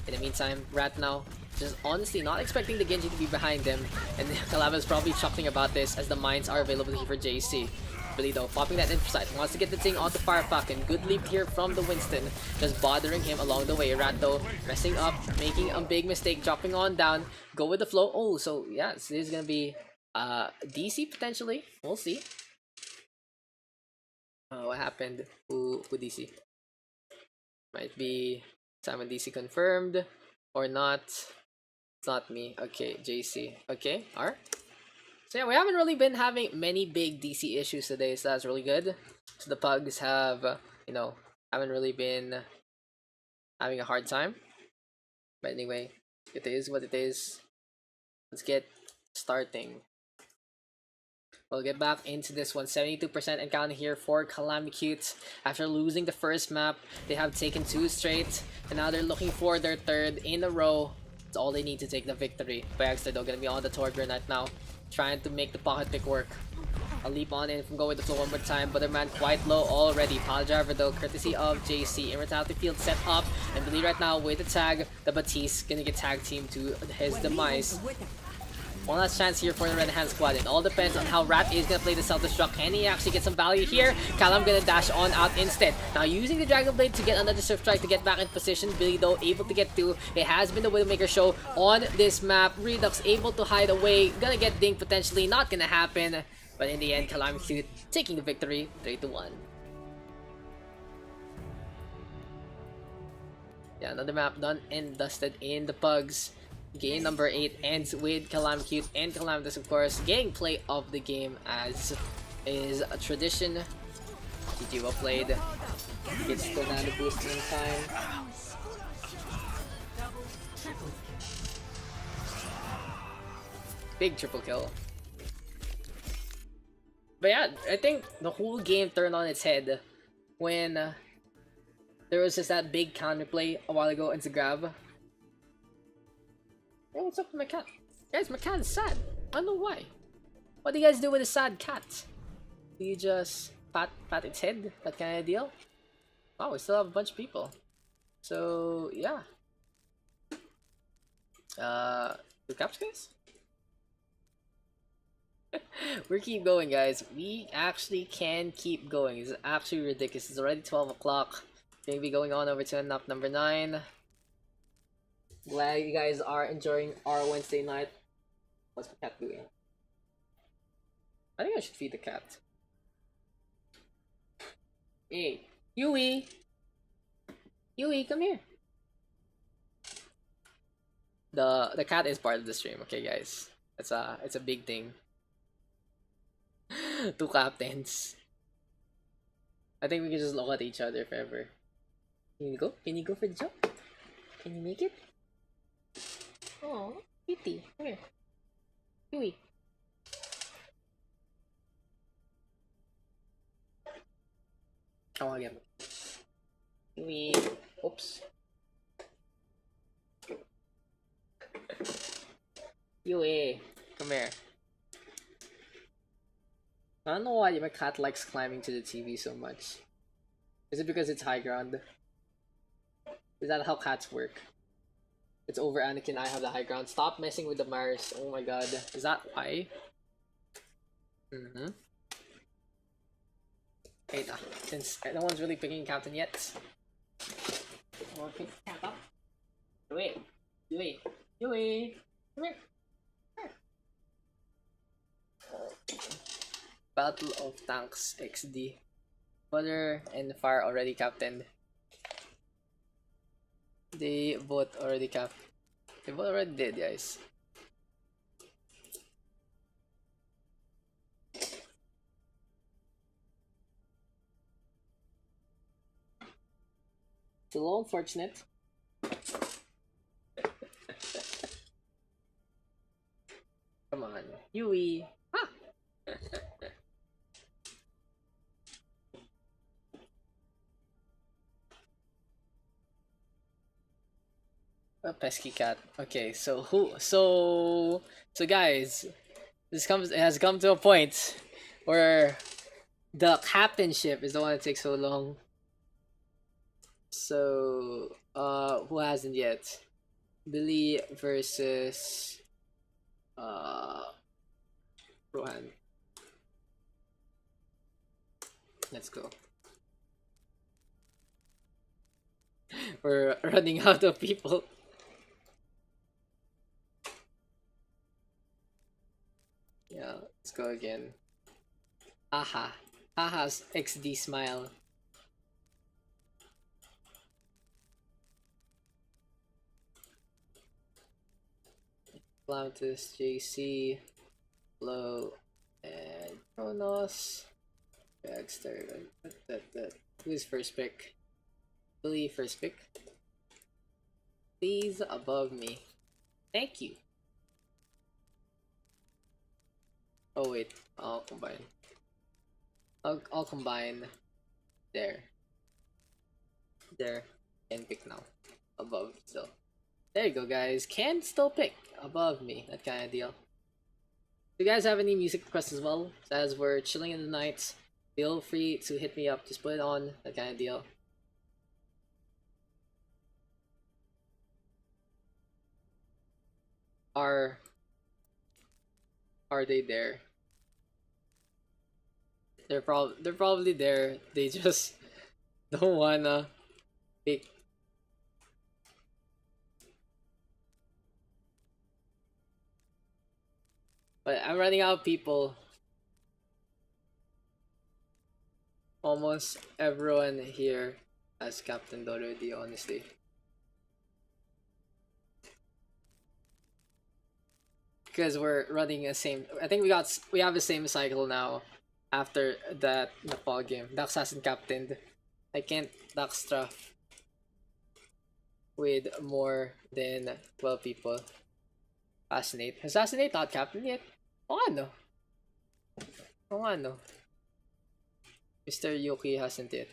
In the meantime, Rat now just honestly not expecting the Genji to be behind them, and Calamitous probably chuckling about this as the mines are available here for JC. Really though, popping that Infrasight, wants to get the thing onto Fire Falcon. Good leap here from the Winston, just bothering him along the way. Rat though, messing up, making a big mistake, dropping on down, go with the flow. Oh, so yeah, this is gonna be DC potentially, we'll see. What happened? Who DC? Might be Simon DC confirmed or not. It's not me. Okay, JC. Okay, R. So yeah, we haven't really been having many big DC issues today, so that's really good. So the Pugs have, you know, haven't really been having a hard time. But anyway, it is what it is. Let's get starting. We'll get back into this one. 72% and counting here for Calamicute. After losing the first map, they have taken 2 straight, and now they're looking for their 3rd in a row. It's all they need to take the victory. Bayagster though gonna be on the Torbjorn right now, trying to make the pocket pick work. I'll leap on in from go with the flow one more time, but their man quite low already. Pile Driver though, courtesy of JC. Immortality Field set up, and Billy right now with the tag. The Batiste gonna get tag team to his demise. One last chance here for the Red Hand Squad. It all depends on how Rat is gonna play the self-destruct. Can he actually get some value here? Calam gonna dash on out instead. Now using the Dragon Blade to get another Surf Strike to get back in position. Billy though able to get 2. It has been the Widowmaker show on this map. Redux able to hide away. Gonna get dinged potentially. Not gonna happen. But in the end, Calamity taking the victory 3-1. Yeah, another map done and dusted in the Pugs. Game number 8 ends with Calamcute and Calamitous, of course, getting play of the game as is a tradition. GG, well played. Gets the Nano boost in time. Big triple kill. But yeah, I think the whole game turned on its head when there was just that big counterplay a while ago into grab. Hey, what's up with my cat? Guys, my cat is sad. I don't know why. What do you guys do with a sad cat? Do you just pat its head? That kind of deal? Oh, we still have a bunch of people. So, yeah. The caps, guys? We keep going, guys. We actually can keep going. It's actually ridiculous. It's already 12 o'clock. Gonna be going on over to map number 9. Glad you guys are enjoying our Wednesday night. What's my cat doing? I think I should feed the cat. Hey, Yui! Yui, come here! The cat is part of the stream, okay guys? It's a big thing. 2 captains. I think we can just look at each other forever. Can you go? Can you go for the jump? Can you make it? Oh, Kitty, come here. Yui. I wanna get Yui. Oops. Yui, come here. I don't know why my cat likes climbing to the TV so much. Is it because it's high ground? Is that how cats work? It's over Anakin, I have the high ground. Stop messing with the Mars. Oh my god. Is that why? Okay, since no one's really picking captain yet. We'll pick cat up. Yui. Yui. Yui. Come here. Battle of Tanks XD. Water and fire already captained. They both already They both already did, guys. It's a little unfortunate. Come on, Yui. Ah! A pesky cat. Okay, so guys, it has come to a point where the captainship is the one that takes so long. So who hasn't yet? Billy versus Rohan. Let's go. We're running out of people. Yeah, let's go again. Aha. Aha's XD smile. Plantus, JC, Low, and Kronos. Baxter. Who's first pick? Billy first pick. Please above me. Thank you. Oh wait, I'll combine. I'll combine there. There. And pick now. Above still. There you go, guys. Can still pick above me. That kind of deal. Do you guys have any music requests as well? As we're chilling in the night, feel free to hit me up. Just put it on. That kind of deal. Are they there? They're probably there. They just don't wanna pick. But I'm running out of people. Almost everyone here has captained already, honestly. Because we're running the same. I think we have the same cycle now. After that Nepal game, Daks hasn't captained. I can't Daks draft with more than 12 people. Assassinate. Has Assassinate not captained yet? Oh ano? Oh ano? Mr. Yuki hasn't yet.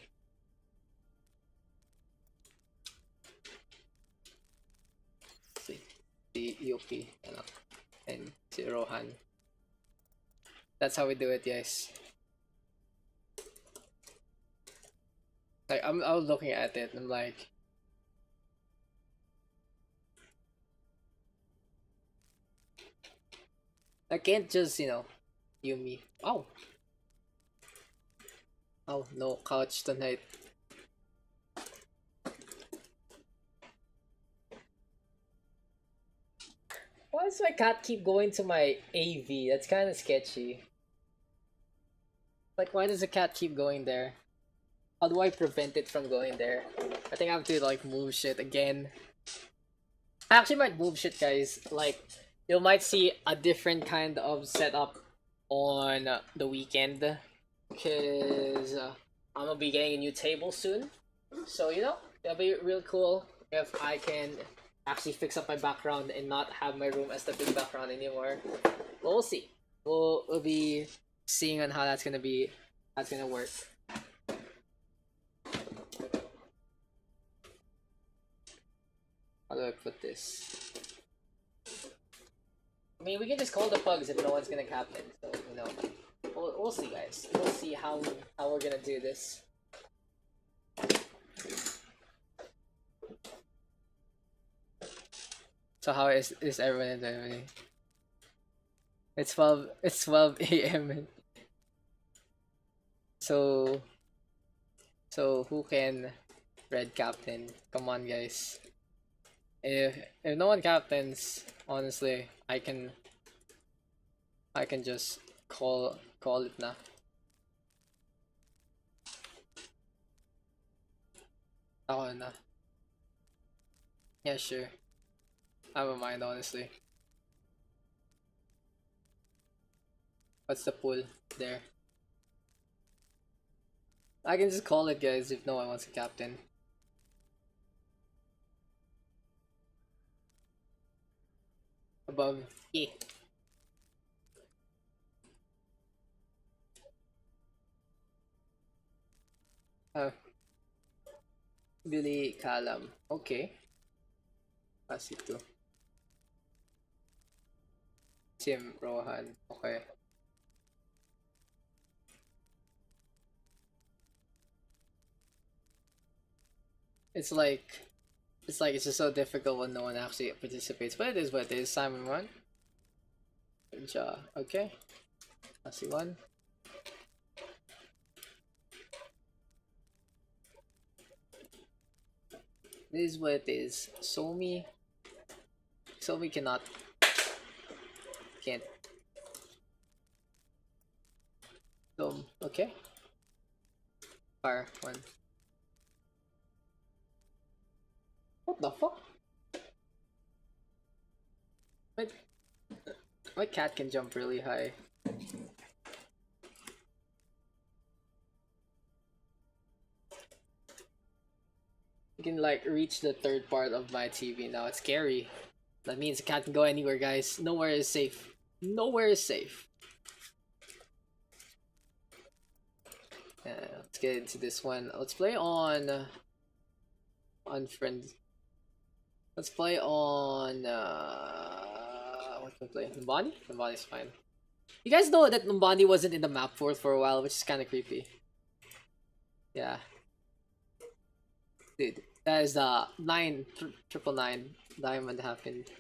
Si Yuki and si Rohan. That's how we do it, guys. Like I was looking at it and I'm like, I can't just, Yumi. Oh no, couch tonight. Why does my cat keep going to my AV? That's kind of sketchy. Like, why does the cat keep going there? How do I prevent it from going there? I think I have to like move shit again. I actually might move shit, guys. Like, you might see a different kind of setup on the weekend. Because I'm gonna be getting a new table soon. So, it'll be real cool if I can actually fix up my background and not have my room as the big background anymore. But we'll see. We'll be seeing on how that's gonna work. How do I put this? I mean, we can just call the pugs if no one's gonna captain. So we'll see, guys. We'll see how we're gonna do this. So how is everyone doing? It's 12 a.m. So who can red captain? Come on, guys. If no one captains, honestly, I can just call it na. Ako na. Yeah, sure. I don't mind, honestly. What's the pull there? I can just call it, guys, if no one wants a captain. Above. Yeah. Oh. Billy Kalam. Okay. Pass it to Tim Rohan. Okay. It's like it's just so difficult when no one actually participates, but it is what it is. Simon one. Okay. I see one. This is what it is. Somi can't. Okay. Fire one. What the fuck? My cat can jump really high. You can like reach the third part of my TV now. It's scary. That means the cat can go anywhere, guys. Nowhere is safe. Nowhere is safe. Let's get into this one. Let's play on friend. Let's play on what can we play? Numbani? Numbani's fine. You guys know that Numbani wasn't in the map for a while, which is kind of creepy. Yeah. Dude, that is the 999 diamond happened.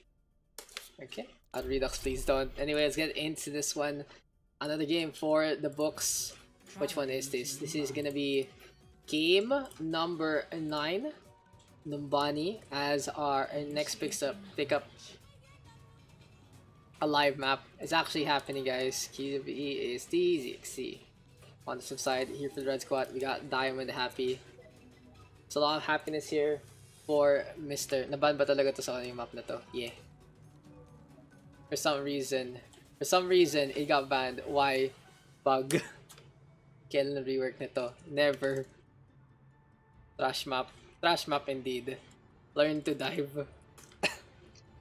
Okay. Redux, please don't. Anyway, let's get into this one. Another game for the books. Which one is this? This is gonna be game number 9. Numbani as our next pickup a live map. It's actually happening, guys. QWE is DZXC. On the flip side, here for the red squad, we got Diamond Happy. It's a lot of happiness here for Mr. Naban ba talaga to sa kanyang map na to? Yeah. For some reason, it got banned. Why? Bug. Kailan rework nito? Never. Trash map indeed. Learn to dive.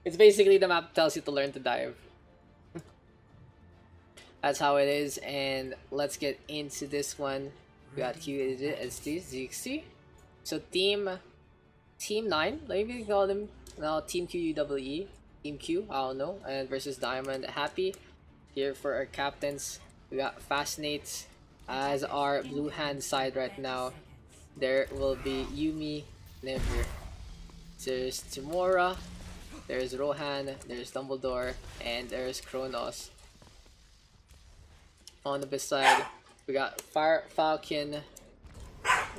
It's basically the map tells you to learn to dive. That's how it is, and let's get into this one. We got QSD, ZXC. So team 9, let me call them now Team QUEE. Team Q, I don't know, and versus Diamond Happy. Here for our captains, we got Fascinates as our blue hand side right now. There will be Yumi, Never. There's Timora, there's Rohan, there's Dumbledore, and there's Kronos. On the beside, we got Fire Falcon.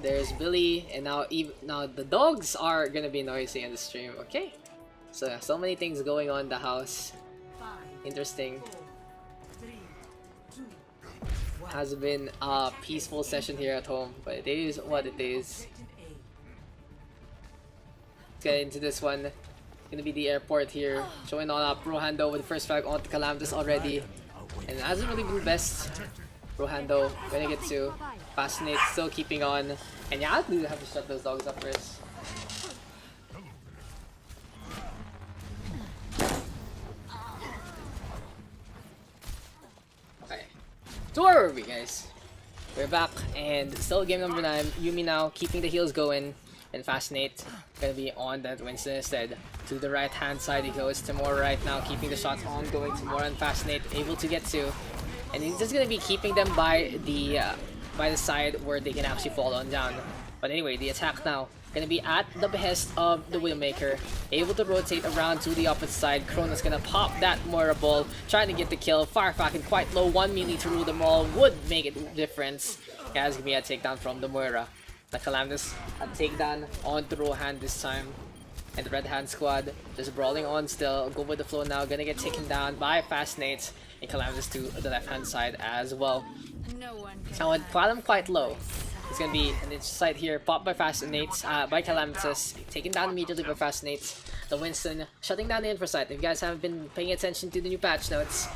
There's Billy, and now the dogs are gonna be noisy in the stream. Okay, so many things going on in the house. Interesting. Has been a peaceful session here at home, but it is what it is. Let's get into this one. Gonna be the airport here. Showing on up Rohando with the first frag on the Calamitous already. And it hasn't really been best. Rohando gonna get to Fascinate, still keeping on. And yeah, I do have to shut those dogs up first. Okay. So where were we, guys? We're back and still game number 9. Yumi now keeping the heals going. And Fascinate gonna be on that Winston instead. To the right hand side he goes. Timor right now keeping the shots ongoing. Timor and Fascinate able to get to. And he's just gonna be keeping them by the side where they can actually fall on down. But anyway, the attack now gonna be at the behest of the Widowmaker. Able to rotate around to the opposite side. Kronos gonna pop that Moira ball, trying to get the kill. Fire Falcon quite low. 1 melee to rule them all would make a difference. Guys, gonna be a takedown from the Moira. The Calamitous a takedown on the Rohan this time. And the red hand squad just brawling on still. Go with the flow now. Gonna get taken down by Fascinates. And Calamitous to the left hand side as well. Now with Qualum quite low. It's gonna be an insight here, popped by Fascinates, by Calamitous, taken down immediately by Fascinates. The Winston shutting down the Infrasight. If you guys haven't been paying attention to the new patch notes,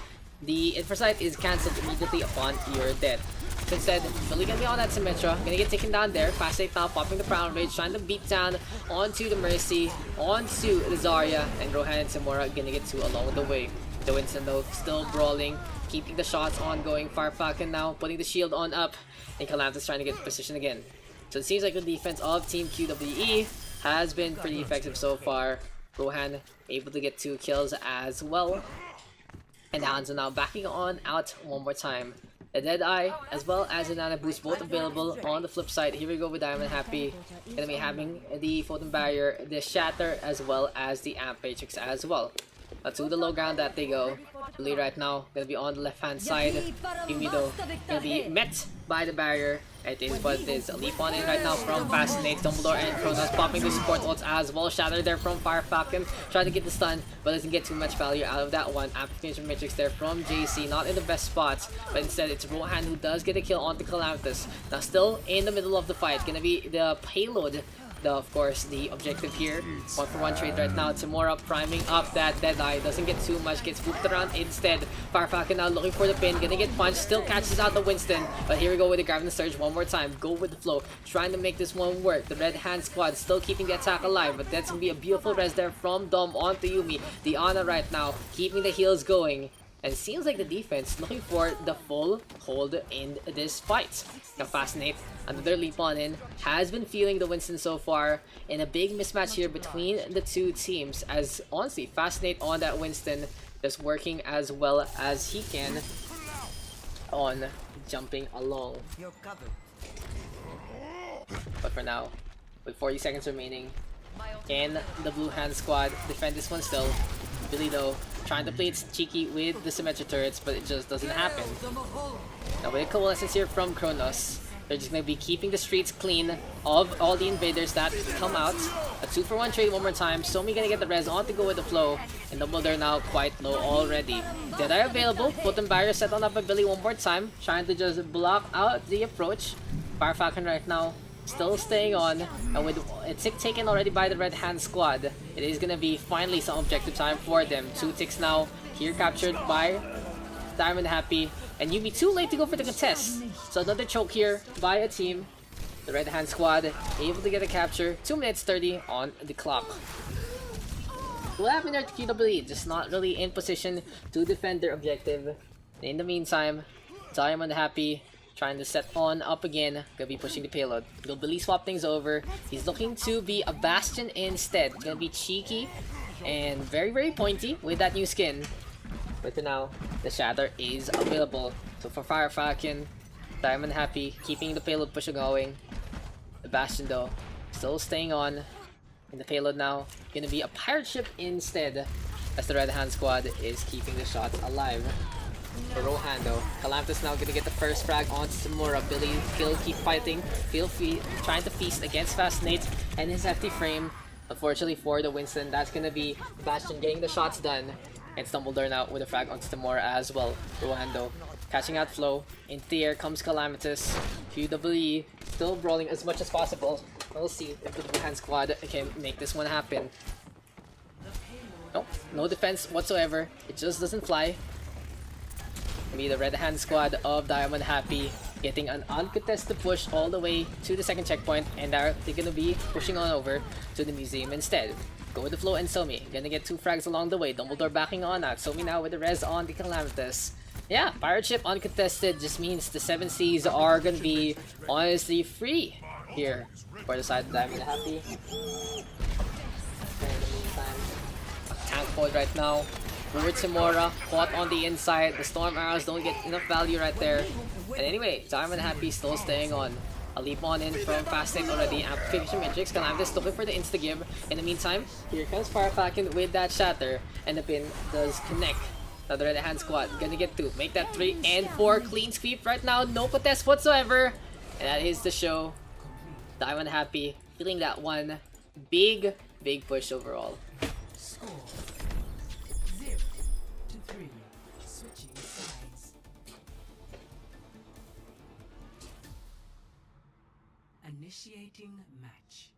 the Infrasight is cancelled immediately upon your death. So instead, Billy gonna be on that Symmetra, gonna get taken down there. Fascinate now popping the Crown Rage, trying to beat down onto the Mercy, onto the Zarya, and Rohan and Samora gonna get two along the way. The Winston though, still brawling, keeping the shots ongoing. Fire Falcon now putting the shield on up, and Calamitous trying to get position again. So it seems like the defense of Team QWE has been pretty effective so far. Rohan able to get 2 kills as well. And the Hanzo now backing on out one more time. The Deadeye as well as the Nana Boost both available on the flip side. Here we go with Diamond Happy. Gonna be having the Photon Barrier, the Shatter, as well as the Amp Matrix as well. To the low ground that they go. Lee right now gonna be on the left hand side. Yumi though gonna be met by the barrier. It is what it is. A leap on in right now from Fascinate. Dumbledore and Kronos popping the support ults as well. Shatter there from Fire Falcon. Trying to get the stun, but doesn't get too much value out of that one. Amplification Matrix there from JC. Not in the best spots, but instead it's Rohan who does get a kill onto Calamitous. Now still in the middle of the fight. Gonna be the payload. Of course, the objective here. 1-for-1 trade right now. Tamora priming up that Deadeye. Doesn't get too much. Gets swooped around instead. Fire Falcon now looking for the pin. Gonna get punched. Still catches out the Winston. But here we go with the Gravity Surge one more time. Go with the flow. Trying to make this one work. The Red Hand Squad still keeping the attack alive. But that's gonna be a beautiful res there from Dom onto Yumi. The Ana right now keeping the heals going. And it seems like the defense looking for the full hold in this fight. Now Fascinate, another leap on in, has been feeling the Winston so far. In a big mismatch here between the two teams. As honestly, Fascinate on that Winston just working as well as he can on jumping along. But for now, with 40 seconds remaining, can the Blue Hand Squad defend this one still? Billy though, trying to play it cheeky with the Symmetra turrets, but it just doesn't happen. Now with a Coalescence here from Kronos, they're just going to be keeping the streets clean of all the invaders that come out. A 2-for-1 trade one more time. Somi gonna get the res on to go with the flow. And Dumbledore now quite low already. Deadeye available. Photon Barrier set on up by Billy one more time. Trying to just block out the approach. Fire Falcon right now still staying on, and with a tick taken already by the Red Hand Squad, it is gonna be finally some objective time for them. 2 ticks now, here captured by Diamond Happy, and Yumi too late to go for the contest. So another choke here by a team. The Red Hand Squad able to get a capture. 2 minutes 30 on the clock. What happened there to QWE? Just not really in position to defend their objective. In the meantime, Diamond Happy trying to set on up again. Gonna be pushing the payload. He'll Billy swap things over. He's looking to be a Bastion instead. Gonna be cheeky and very, very pointy with that new skin. But for now, the Shatter is available. So for Fire Falcon, Diamond Happy keeping the payload push going. The Bastion though, still staying on. And the payload now, gonna be a pirate ship instead. As the Red Hand Squad is keeping the shots alive. For Rohan though, Calamitous now gonna get the first frag onto Samora. Billy still keep fighting, trying to feast against Fascinate and his hefty frame. Unfortunately for the Winston, that's gonna be Bastion getting the shots done. And Dumbledore now with a frag onto Samora as well. Rohan though, catching out flow. Into the air comes Calamitous. QWE still brawling as much as possible. We'll see if the Blue Hand Squad can make this one happen. Nope, no defense whatsoever. It just doesn't fly. Be the Red Hand Squad of Diamond Happy getting an uncontested push all the way to the second checkpoint, and they're gonna be pushing on over to the museum instead. Go with the flow and Somi. Gonna get 2 frags along the way. Dumbledore backing on out. Somi now with the res on the Calamitous. Yeah, pirate ship uncontested just means the 7 seas are gonna be honestly free here for the side of Diamond Happy. In the meantime, tank mode right now. Forward Samora, caught on the inside. The Storm Arrows don't get enough value right there. And anyway, Diamond Happy still staying on. A leap on in from Fasting already. Amplification Matrix. Calamitous looking for the insta-give. In the meantime, here comes Fire Falcon with that Shatter. And the pin does connect. Now the Red Hand Squad gonna get 2. Make that 3 and 4. Clean sweep right now. No contest whatsoever. And that is the show. Diamond Happy feeling that one. Big push overall. Initiating match.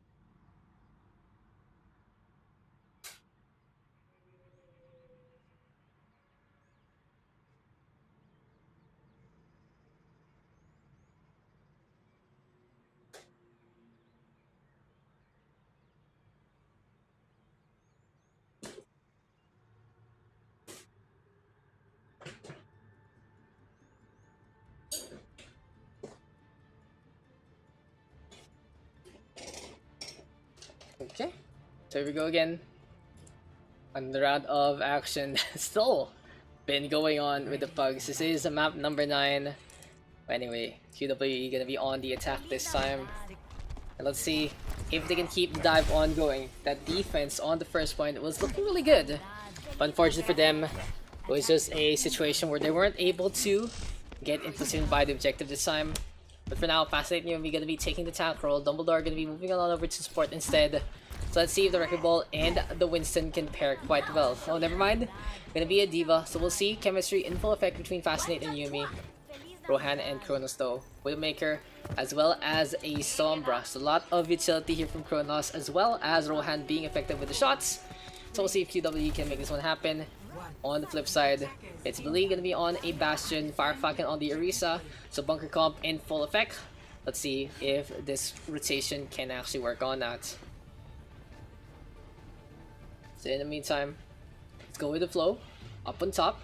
Okay, so here we go again. Another round of action still been going on with the Pugs. This is map number 9. Anyway, QWE gonna be on the attack this time. And let's see if they can keep the dive on going. That defense on the first point was looking really good. But unfortunately for them, it was just a situation where they weren't able to get in position by the objective this time. But for now, Fascinating Yumi gonna be taking the tank role. Dumbledore gonna be moving on over to support instead. So let's see if the Wrecking Ball and the Winston can pair quite well. Oh, never mind. Gonna be a Diva. So we'll see chemistry in full effect between Fascinate and Yumi. Rohan and Kronos though. Widowmaker as well as a Sombra. So a lot of utility here from Kronos as well as Rohan being effective with the shots. So we'll see if QWE can make this one happen. On the flip side, it's Billy gonna be on a Bastion, Fire Falcon on the Orisa. So Bunker Comp in full effect. Let's see if this rotation can actually work on that. So in the meantime, let's go with the flow. Up on top,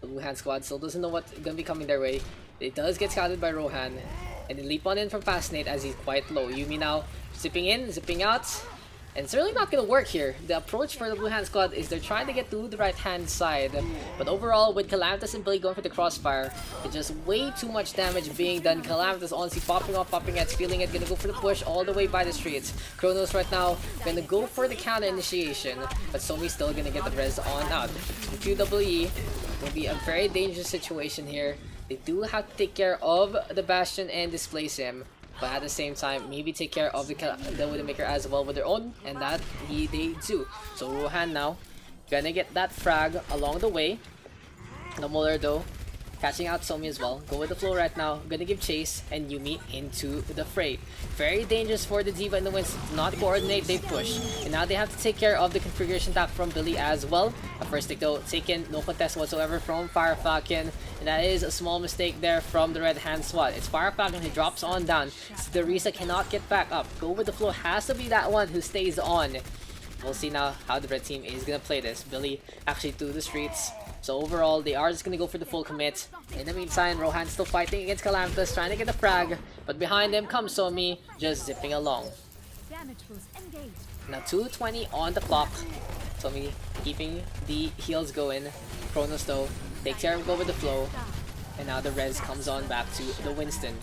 the Blue Hand squad still doesn't know what's gonna be coming their way. It does get scouted by Rohan, and they leap on in from Fascinate as he's quite low. Yumi now zipping in, zipping out, and it's really not gonna work here. The approach for the Blue Hand squad is they're trying to get to the right hand side, but overall with Calamitous and Billy going for the crossfire, it's just way too much damage being done. Calamitous honestly popping off, popping at, feeling it, gonna go for the push all the way by the streets. Kronos right now gonna go for the counter initiation, but Somi's still gonna get the res on out. The QWE will be a very dangerous situation here. They do have to take care of the Bastion and displace him, but at the same time, maybe take care of the Widowmaker as well with their own, and that they do. So Rohan now gonna get that frag along the way. The Muller though catching out Somi as well. Go with the flow right now. Gonna give chase and Yumi into the fray. Very dangerous for the Diva and the Winston to not coordinate. They push, and now they have to take care of the configuration tap from Billy as well. A first stick though taken, no contest whatsoever from Fire Falcon, and that is a small mistake there from the red hand squad. It's Fire Falcon who drops on down. So the Risa cannot get back up. Go with the flow has to be that one who stays on. We'll see now how the red team is gonna play this. Billy actually through the streets. So overall, they are just gonna go for the full commit. In the meantime, Rohan's still fighting against Calamitous, trying to get the frag. But behind him comes Somi, just zipping along. Now 2:20 on the clock. Somi keeping the heals going. Kronos though, takes care of go with the flow. And now the res comes on back to the Winston.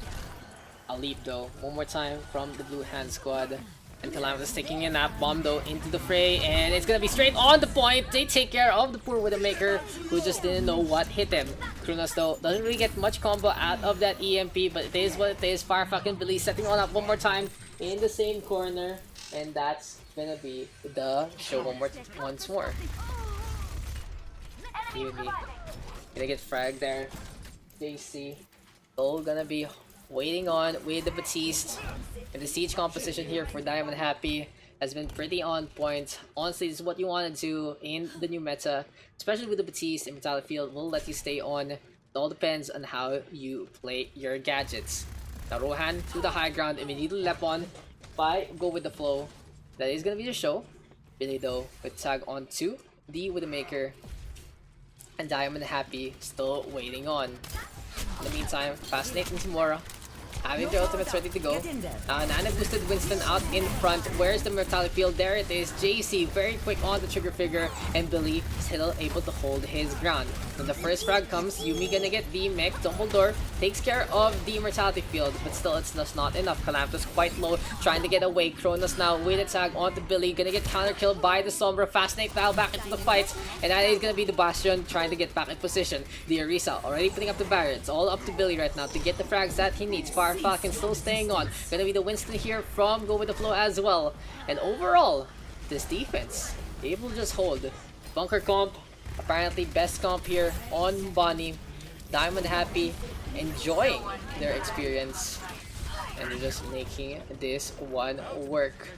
A leap though, one more time from the Blue Hand squad. And Calamitous taking a nap bomb though into the fray, and it's gonna be straight on the point. They take care of the poor Widowmaker who just didn't know what hit him. Kronos though doesn't really get much combo out of that EMP, but it is what it is. Fire fucking Billy setting on up one more time in the same corner, and that's gonna be the show once more. Yumi gonna get fragged there. JC still gonna be waiting on with the Batiste, and the siege composition here for Diamond Happy has been pretty on point. Honestly, this is what you want to do in the new meta, especially with the Batiste and Metallic Field will let you stay on. It all depends on how you play your gadgets. Now Rohan to the high ground, immediately left on by Go With The Flow. That is going to be the show. Billy though with tag on to the Widowmaker, and Diamond Happy still waiting on. In the meantime, Fascinating Timora having their ultimates ready to go. Nana boosted Winston out in front. Where's the Metallic Field? There it is. JC very quick on the trigger figure, and Billy still able to hold his ground. When the first frag comes, Yumi gonna get the mech. Dumbledore takes care of the Immortality Field, but still it's just not enough. Calamitous quite low, trying to get away. Kronos now with a tag onto Billy, gonna get counter killed by the Sombra. Fascinate now back into the fight, and that is gonna be the Bastion trying to get back in position. The Orisa already putting up the barrier. It's all up to Billy right now to get the frags that he needs. Fire Falcon still staying on. Gonna be the Winston here from Go With The Flow as well. And overall, this defense able to just hold. Bunker comp, apparently best comp here on Numbani. Diamond Happy enjoying their experience. and they're just making this one work.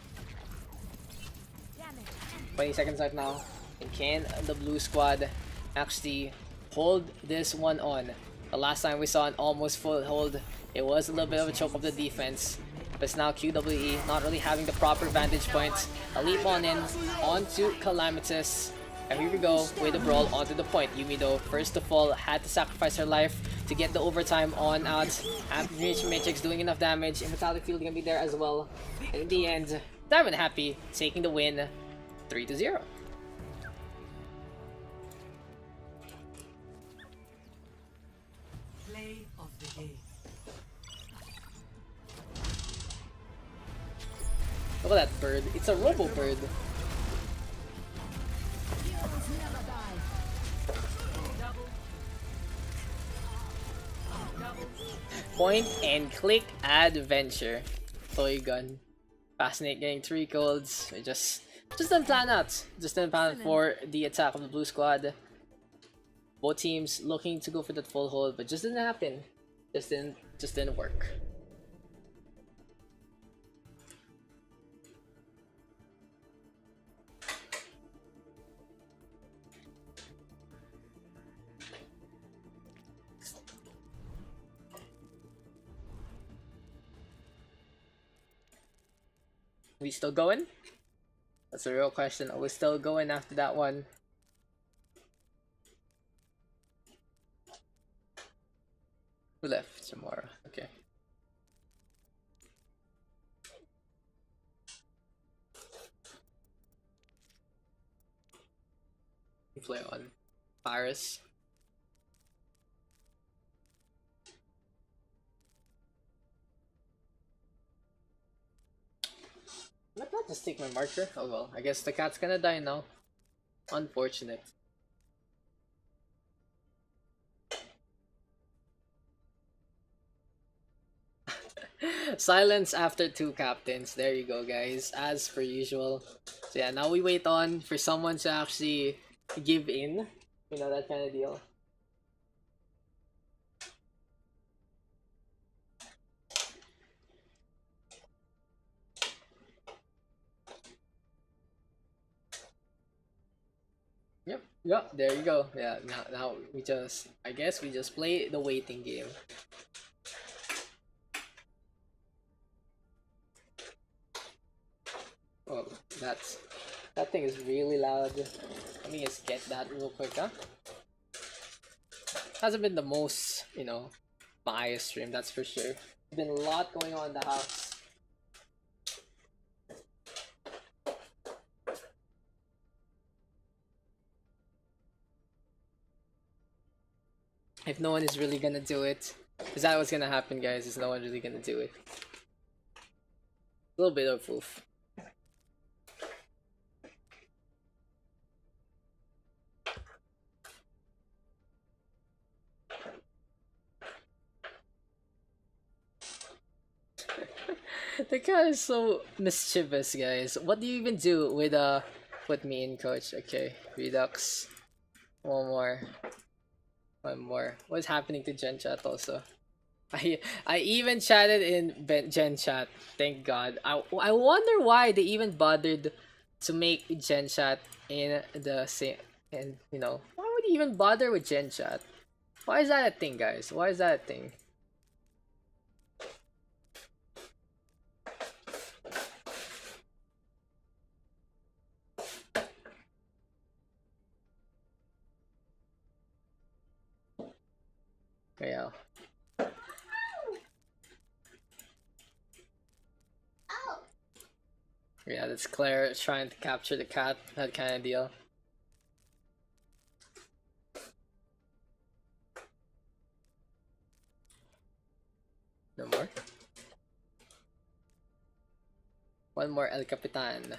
20 seconds left now. And can the blue squad actually hold this one on? The last time we saw an almost full hold, it was a little bit of a choke of the defense. But now QWE not really having the proper vantage points. A leap on in onto Calamitous. And here we go with the brawl onto the point. Yumi though, first of all, had to sacrifice her life to get the overtime on out. After Matrix doing enough damage, and Metallic Field gonna be there as well. And in the end, Diamond Happy taking the win 3-0. Play of the game. Look at that bird. It's a robo bird. Point and click adventure. Toy gun. Fascinate getting 3 golds. It just didn't plan out. Just didn't plan for the attack of the blue squad. Both teams looking to go for that full hold, but just didn't happen. Just didn't work. We still going? That's a real question. Are we still going after that one? Who left? Tomorrow. Okay. We play on Paris. Might not just take my marker. Oh well, I guess the cat's gonna die now. Unfortunate. Silence after 2 captains. There you go, guys. As per usual. So yeah, now we wait on for someone to actually give in. You know, that kind of deal. Yep, there you go. Yeah, now we just, I guess we just play the waiting game. Oh, that thing is really loud. Let me just get that real quick, huh? Hasn't been the most, you know, biased stream, that's for sure. There's been a lot going on in the house. If no one is really gonna do it, is that what's gonna happen, guys? Is no one really gonna do it? A little bit of oof. The guy is so mischievous, guys. What do you even do with me and coach? Okay, Redux. One more. One more. What's happening to Gen Chat also? I even chatted in Gen Chat. Thank God. I wonder why they even bothered to make Gen Chat in the same. And you know, why would you even bother with Gen Chat? Why is that a thing, guys? Why is that a thing? Yeah. Yeah, that's Claire trying to capture the cat, that kind of deal. No more? One more El Capitan.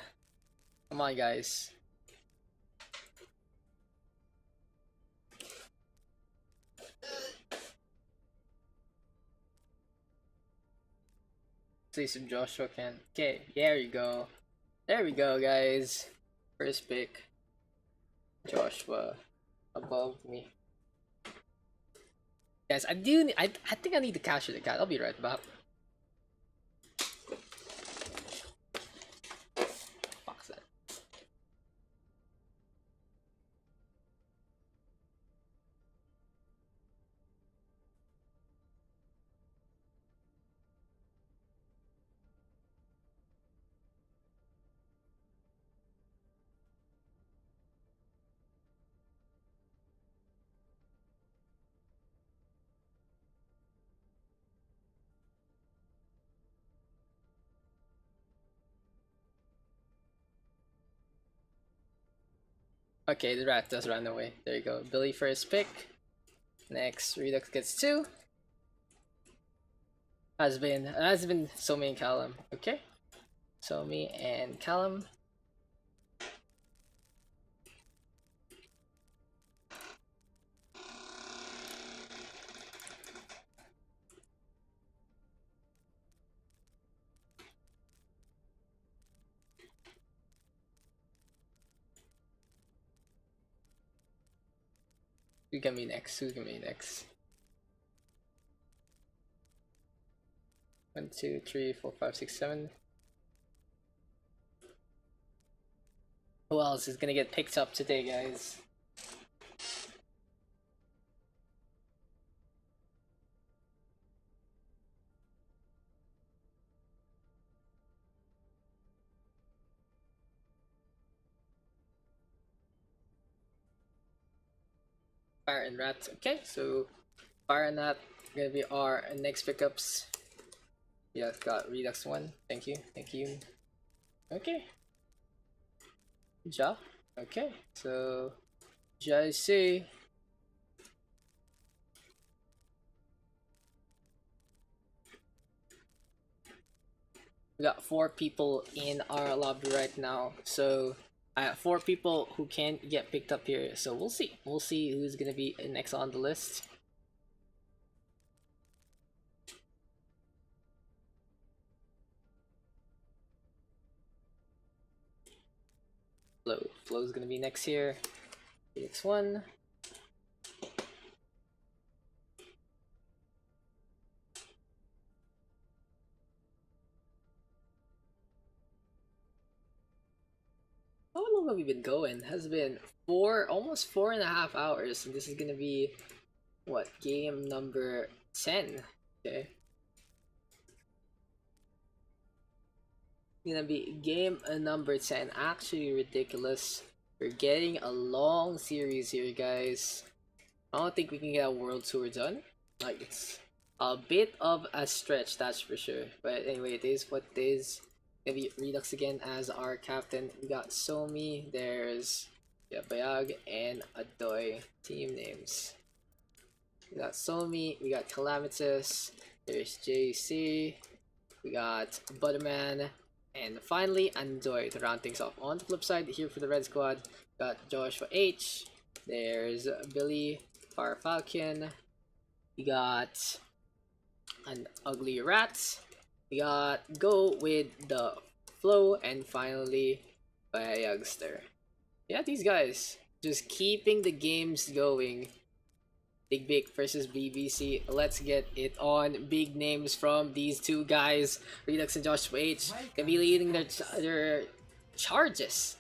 Come on, guys. See some Joshua can. Okay, there you go. There we go, guys. First pick. Joshua above me. Guys, I think I need to capture the cat. I'll be right back. Okay, the rat does run away. There you go. Billy first pick. Next, Redux gets 2. Has been Somi and Callum. Okay. Somi and Callum. Who can be next? Who can be next? 1, 2, 3, 4, 5, 6, 7. Who else is gonna get picked up today, guys? Fire and Rat. Okay, so Fire and Rat gonna be our next pickups. Yeah, got Redux 1. Thank you. Thank you. Okay. Ja. Okay, so JC. We got 4 people in our lobby right now, so I have 4 people who can get picked up here. So we'll see. We'll see who's gonna be next on the list. Flow's gonna be next here. Phoenix 1. How long have we been going? Has been almost 4.5 hours, and this is gonna be what, game number 10. Okay. Gonna be game number 10. Actually ridiculous. We're getting a long series here, guys. I don't think we can get a world tour done. Like, it's a bit of a stretch, that's for sure. But anyway, it is what it is. Gonna be Redux again as our captain. We got Somi, there's Bayag and Adoy. Team names. We got Somi, we got Calamitous, there's JC, we got Butterman, and finally Andoy to round things off. On the flip side, here for the red squad, got Joshua H, there's Billy, Fire Falcon, we got an Ugly Rat, we got Go with the Flow, and finally Bayagster. Yeah, these guys just keeping the games going. Big Vic versus BBC. Let's get it on. Big names from these two guys. Redux and Joshua H gonna be leading their charges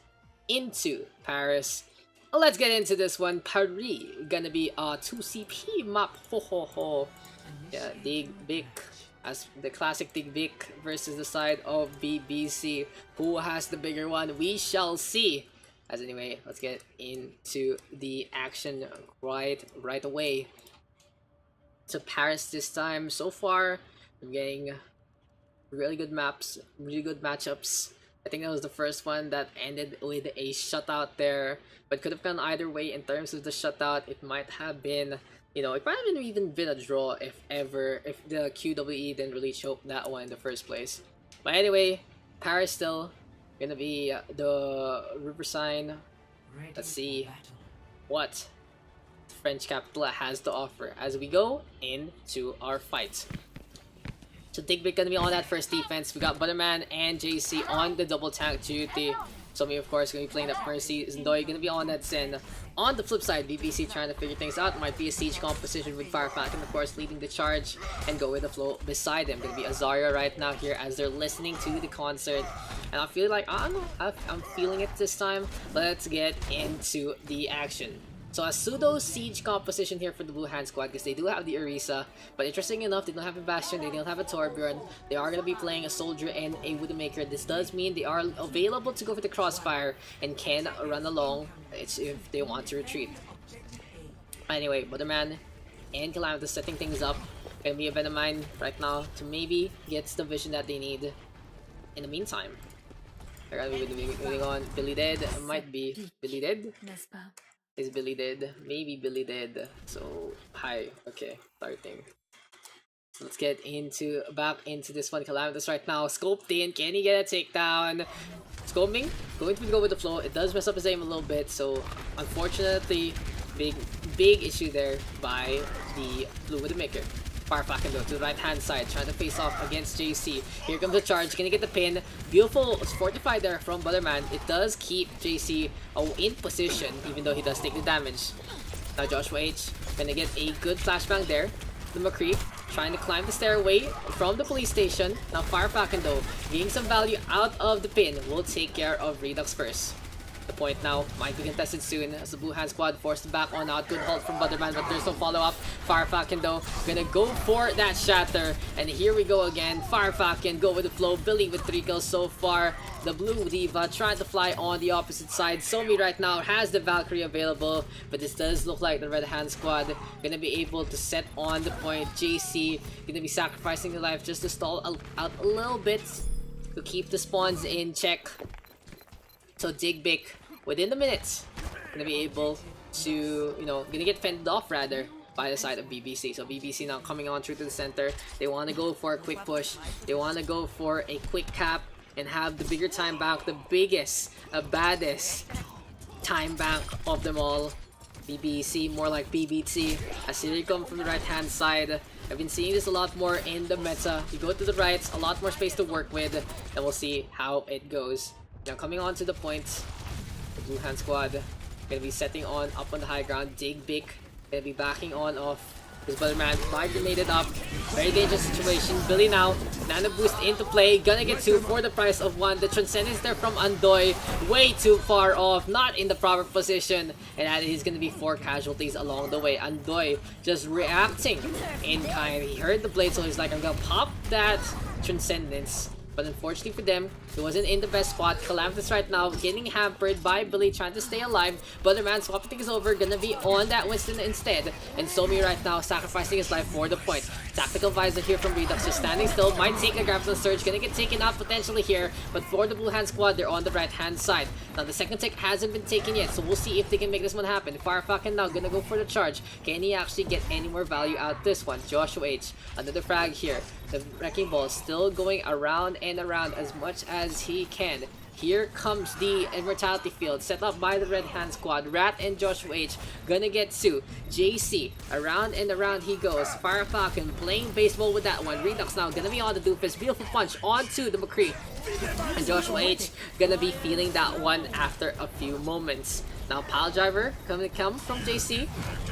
into Paris. Let's get into this one. Paris gonna be a 2CP map. Ho ho ho. Yeah, Big Vic as the classic Big Vic versus the side of BBC. Who has the bigger one? We shall see. As anyway, let's get into the action right away. To Paris this time. So far, I'm getting really good maps, really good matchups. I think that was the first one that ended with a shutout there, but could have gone either way in terms of the shutout. It might have been, you know, it might have even been a draw if the QWE didn't really choke that one in the first place. But anyway, Paris still gonna be the river sign. Let's see what French capital has to offer as we go into our fight. So Digby gonna be on that first defense. We got Butterman and JC on the double tank duty. Somi, of course, gonna be playing that Mercy. Zendoy gonna be on that Zen. On the flip side, BBC trying to figure things out. Might be a siege composition with Fire Falcon, of course, leading the charge and go with the flow beside them. Gonna be Azaria right now here as they're listening to the concert. And I feel like, I don't know, I'm feeling it this time. Let's get into the action. So a pseudo siege composition here for the Blue Hand squad because they do have the Orisa, but interesting enough, they don't have a Bastion, they don't have a Torbjorn. They are going to be playing a Soldier and a Widowmaker. This does mean they are available to go for the Crossfire and can run along if they want to retreat. Anyway, Butterman and Calamitous setting things up. Gonna be a Venomine right now to maybe get the vision that they need in the meantime. Alright, moving on. Billy dead. Might be. Billy dead? N'est-ce pas? Is Billy dead? Maybe Billy dead. So, hi. Okay, starting. Let's get back into this one. Calamitous right now. Scoped in. Can he get a takedown? Scoping. Going to go with the flow. It does mess up his aim a little bit. So, unfortunately, big issue there by the blue with the maker. Farfakan though to the right hand side, trying to face off against JC. Here comes the charge, gonna get the pin. Beautiful fortify there from Butterman. It does keep JC in position, even though he does take the damage. Now Joshua H gonna get a good flashbang there. The McCree trying to climb the stairway from the police station. Now Farfakan though, getting some value out of the pin, will take care of Redux first. The point now might be contested soon as the blue hand squad forced to back on out. Good hold from Butterman, but there's no follow-up. Farfakan though gonna go for that shatter, and here we go again. Farfakan go with the flow. Billy with 3 kills so far. The blue diva trying to fly on the opposite side. Somi right now has the Valkyrie available, but this does look like the red hand squad gonna be able to set on the point. JC gonna be sacrificing his life just to stall out a little bit to keep the spawns in check. So Digbik, within the minutes, gonna be able to, gonna get fended off rather by the side of BBC. So BBC now coming on through to the center. They want to go for a quick push. They want to go for a quick cap and have the bigger time bank, the biggest, baddest time bank of them all. BBC, more like BBT. As here you come from the right hand side. I've been seeing this a lot more in the meta. You go to the right, a lot more space to work with, and we'll see how it goes. Now coming on to the point, the blue hand squad gonna be setting on up on the high ground. Digbik gonna be backing on off his Butterman. Vibe grenaded up. Very dangerous situation. Billy now, nano boost into play. Gonna get 2 for the price of 1. The transcendence there from Andoy, way too far off, not in the proper position, and that is gonna be 4 casualties along the way. Andoy just reacting in kind. He heard the blade, so he's like, I'm gonna pop that transcendence. But unfortunately for them, he wasn't in the best spot. Calamitous right now getting hampered by Billy trying to stay alive. Butterman swapping things over, gonna be on that Winston instead. And Somi right now sacrificing his life for the point. Tactical visor here from Redux, just standing still, might take a grab on the surge, gonna get taken out potentially here. But for the blue hand squad, they're on the right hand side. Now the second tick hasn't been taken yet, so we'll see if they can make this one happen. Farfakan now gonna go for the charge. Can he actually get any more value out this one? Joshua H, another frag here. The wrecking ball still going around and around as much as he can. Here comes the immortality field set up by the red hand squad. Rat and Joshua H gonna get 2. JC around and around he goes. Farfakan playing baseball with that one. Redux now gonna be on the doofus. Beautiful punch onto the McCree. And Joshua H gonna be feeling that one after a few moments. Now pile driver gonna come from JC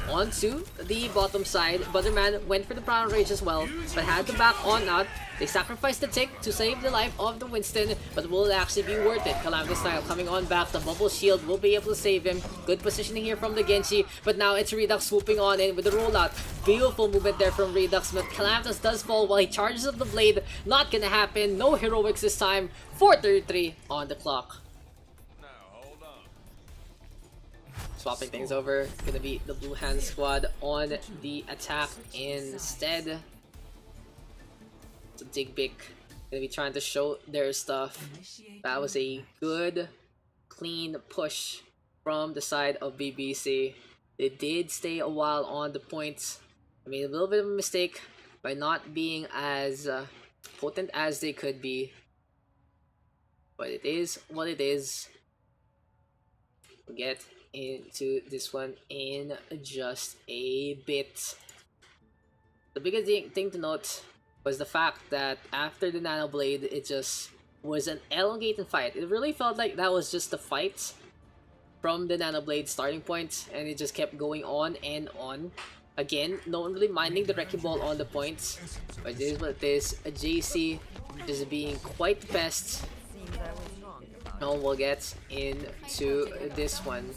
onto the bottom side. Butterman went for the Brown Rage as well, but had to back on out. They sacrificed the tick to save the life of the Winston, but will it actually be worth it? Calamitous style coming on back. The bubble shield will be able to save him. Good positioning here from the Genji, but now it's Redux swooping on in with the rollout. Beautiful movement there from Redux, but Calamitous does fall while he charges up the blade. Not gonna happen. No heroics this time. 4:33 on the clock. Swapping things over, gonna be the blue hand squad on the attack instead. So Digbik gonna be trying to show their stuff. That was a good, clean push from the side of BBC. They did stay a while on the points. I made a little bit of a mistake by not being as potent as they could be. But it is what it is. We'll get into this one in just a bit. The biggest thing to note was the fact that after the Nano Blade, it just was an elongated fight. It really felt like that was just a fight from the Nano Blade starting point, and it just kept going on and on. Again, no one really minding the Wrecking Ball on the points, but it is what it is. A JC just being quite the best. Now we'll get into this one.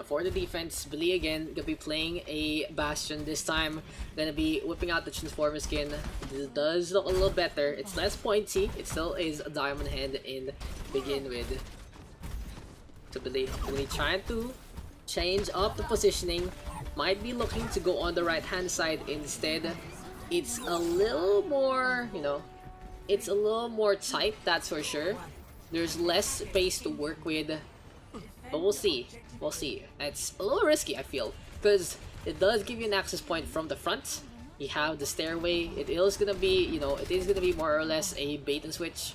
For the defense, Billy again gonna be playing a Bastion this time. Gonna be whipping out the Transformer skin. This does look a little better. It's less pointy. It still is a diamond hand in begin with. So Billy gonna be trying to change up the positioning. Might be looking to go on the right hand side instead. It's a little more, you know, it's a little more tight, that's for sure. There's less space to work with, but we'll see. We'll see. It's a little risky, I feel, because it does give you an access point from the front. You have the stairway. It is gonna be, you know, it is gonna be more or less a bait and switch.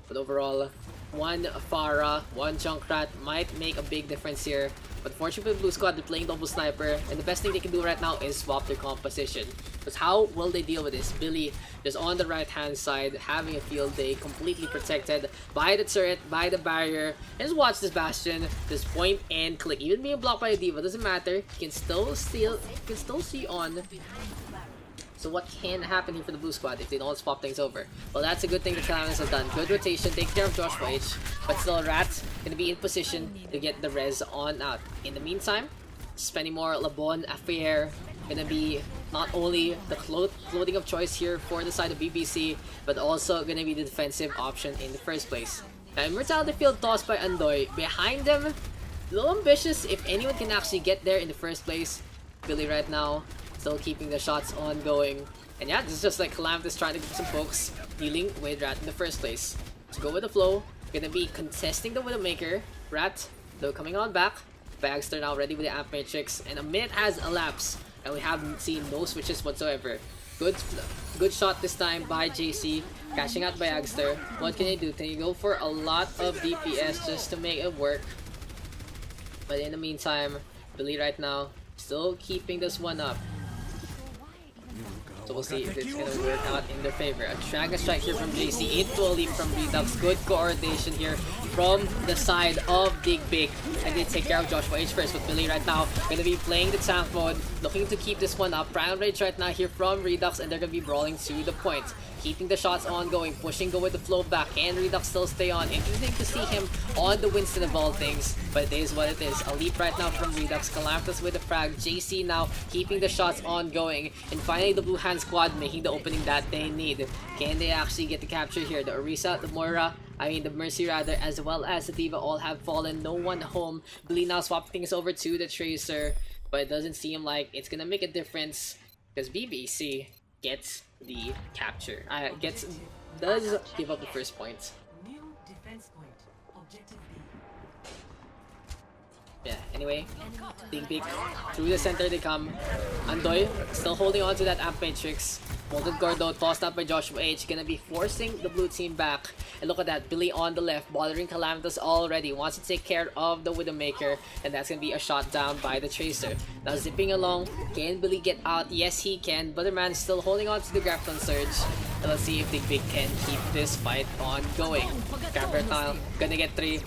But overall, one Pharah, one Junkrat might make a big difference here. But fortunately, Blue Squad, they're playing double sniper, and the best thing they can do right now is swap their composition. Because how will they deal with this? Billy just on the right hand side, having a field day, completely protected by the turret, by the barrier. And just watch this Bastion, just point and click. Even being blocked by a D.Va doesn't matter. You can still see on. So what can happen here for the Blue Squad if they don't swap things over? Well, that's a good thing the Calamus have done. Good rotation, take care of Joshua H. But still, Rat's gonna be in position to get the res on out. In the meantime, Spenimore, Labon, Affair, gonna be not only the clothing of choice here for the side of BBC, but also gonna be the defensive option in the first place. Now, Immortality Field tossed by Andoy. Behind them, a little ambitious if anyone can actually get there in the first place. Billy right now, still keeping the shots ongoing. And yeah, this is just like Calamitous trying to get some pokes, dealing with Rat in the first place. To go with the flow, gonna be contesting the Widowmaker. Rat, though, coming on back. Bagster now ready with the Amp Matrix, and a minute has elapsed, and we haven't seen no switches whatsoever. Good shot this time by JC, catching out by Agster. What can you do? Can you go for a lot of DPS just to make it work? But in the meantime, Billy right now, still keeping this one up. So we'll see if it's gonna work out in their favor. A Dragon Strike here from JC into a leap from Redux. Good coordination here from the side of Big Big. And they take care of Joshua H first, but Billy right now gonna be playing the tank mode, looking to keep this one up. Prime Rage right now here from Redux, and they're gonna be brawling to the point. Keeping the shots ongoing, pushing, go with the flow back, and Redux still stay on. Interesting to see him on the Winston of all things, but it is what it is. A leap right now from Redux, Calamitous with the frag, JC now keeping the shots ongoing, and finally the Blue Hand Squad making the opening that they need. Can they actually get the capture here? The Orisa, the Moira, the Mercy rather, as well as the D.Va all have fallen. No one home. Billy now swapping things over to the Tracer, but it doesn't seem like it's gonna make a difference because BBC gets the capture. Does give up the first point. New defense point. Objective B. Yeah, anyway, Big through the center they come. Andoy still holding on to that Amp Matrix. Molded Gordo tossed out by Joshua H. Gonna be forcing the blue team back. And look at that, Billy on the left, bothering Calamitous already. Wants to take care of the Widowmaker, and that's gonna be a shot down by the Tracer. Now zipping along, can Billy get out? Yes, he can. Butterman's still holding on to the Grafton Surge. And let's see if Big can keep this fight on going. Grabber Tile, gonna get 3.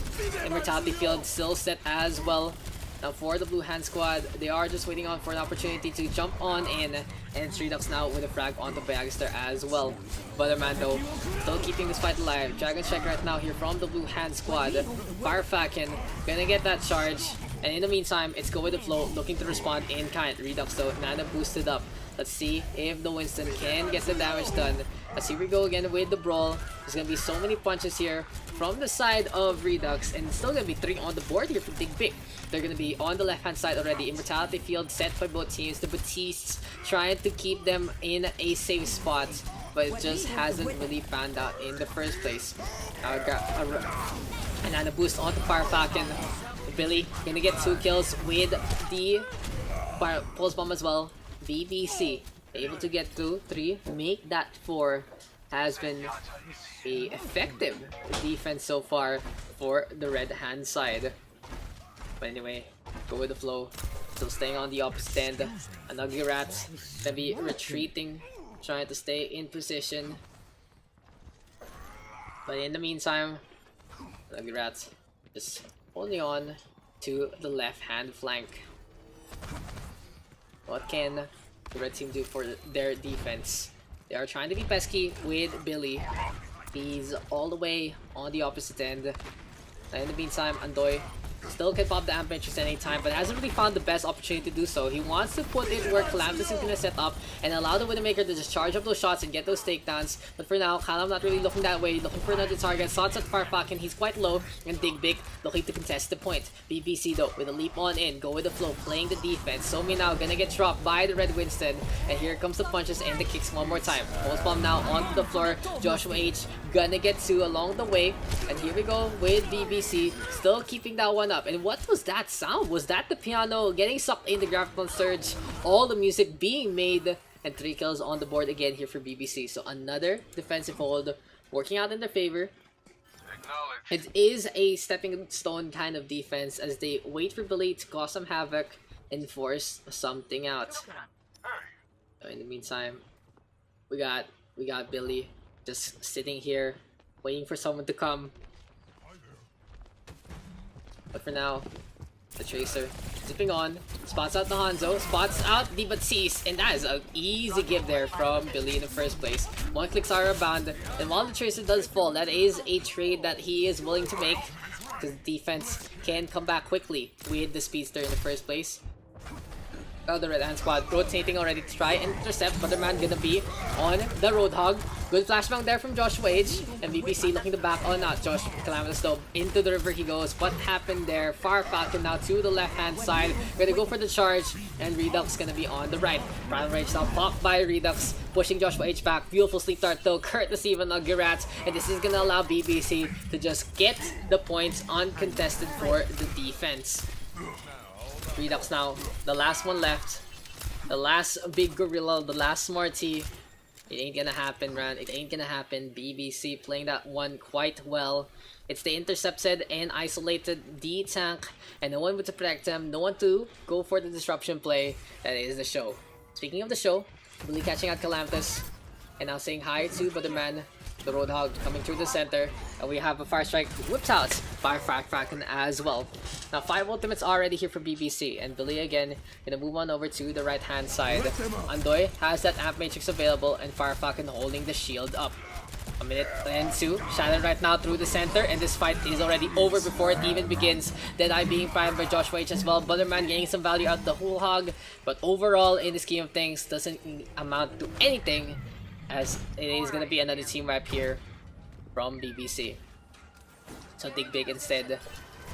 Immortality Field still set as well. Now for the Blue Hand Squad, they are just waiting on for an opportunity to jump on in, and 3 Ducks now with a frag onto Bagster as well. Butterman though, still keeping this fight alive. Dragon Strike right now here from the Blue Hand Squad. Firefakin gonna get that charge, and in the meantime, it's go with the flow, looking to respond in kind. Redux though, Nana boosted up. Let's see if the Winston can get the damage done. As here we go again with the brawl. There's gonna be so many punches here from the side of Redux, and it's still gonna be 3 on the board here for Big. They're gonna be on the left hand side already. Immortality Field set by both teams. The Batistes trying to keep them in a safe spot, but it just hasn't really panned out in the first place. And a boost onto Firefalcon. Billy gonna get 2 kills with the Pulse Bomb as well. BBC able to get 2, 3, make that 4. Has been a effective defense so far for the red hand side. But anyway, go with the flow. Still staying on the opposite end. An Ugly Rat gonna be retreating, trying to stay in position. But in the meantime, Ugly Rat just holding on to the left hand flank. What can the red team do for their defense? They are trying to be pesky with Billy. He's all the way on the opposite end. And in the meantime, Andoy Still can pop the Amp Matrix at any time, but hasn't really found the best opportunity to do so. He wants to put it where Calamitous is gonna set up and allow the Widowmaker to just charge up those shots and get those takedowns. But for now, Calam not really looking that way, looking for another target. Shots at Farfak, and he's quite low, and Digbig looking to contest the point. BBC though, with a leap on in, go with the flow, playing the defense. Somi now gonna get dropped by the Red Winston, and here comes the punches and the kicks one more time. Pulse Bomb now onto the floor. Joshua H gonna get two along the way, and here we go with BBC still keeping that one up. And what was that sound? Was that the piano getting sucked in the graphical surge? All the music being made, and 3 kills on the board again here for BBC. So another defensive hold working out in their favor. It is a stepping stone kind of defense as they wait for Billy to cause some havoc and force something out. So in the meantime, we got Billy just sitting here waiting for someone to come. But for now, the Tracer zipping on, spots out the Hanzo, spots out the Batiste, and that is an easy give there from Billy in the first place. One clicks are bound, and while the Tracer does fall, that is a trade that he is willing to make because the defense can come back quickly with the Speedster in the first place. Oh, the Red Hand squad rotating already to try and intercept, but the man gonna be on the Roadhog. Good flashbang there from Joshua H, and BBC looking to back on not Josh Calamitous though. Into the river he goes. What happened there? Far Falcon now to the left hand side. Gonna go for the charge, and Redux gonna be on the right. Primal Rage now popped by Redux, pushing Joshua H back. Beautiful sleep dart though, courtesy of Nagirat, and this is gonna allow BBC to just get the points uncontested for the defense. Redux now, the last one left. The last big gorilla, the last smarty. It ain't gonna happen, man. It ain't gonna happen. BBC playing that one quite well. It's the intercepted and isolated D tank, and no one to protect them, no one to go for the disruption play. That is the show. Speaking of the show, Billy catching out Calamitous, and now saying hi to Butterman. The Roadhog coming through the center, and we have a Fire Strike whipped out by Falcon as well. Now 5 ultimates already here for BBC, and Billy again gonna move on over to the right hand side. Andoy has that Amp Matrix available, and Fire Falcon holding the shield up. A minute and 2, Shannon right now through the center, and this fight is already over before it even begins. Deadeye being primed by Joshua H as well. Butterman getting some value out the whole hog, but overall in the scheme of things doesn't amount to anything, as it is gonna be another team wipe here from BBC. So Dig Big instead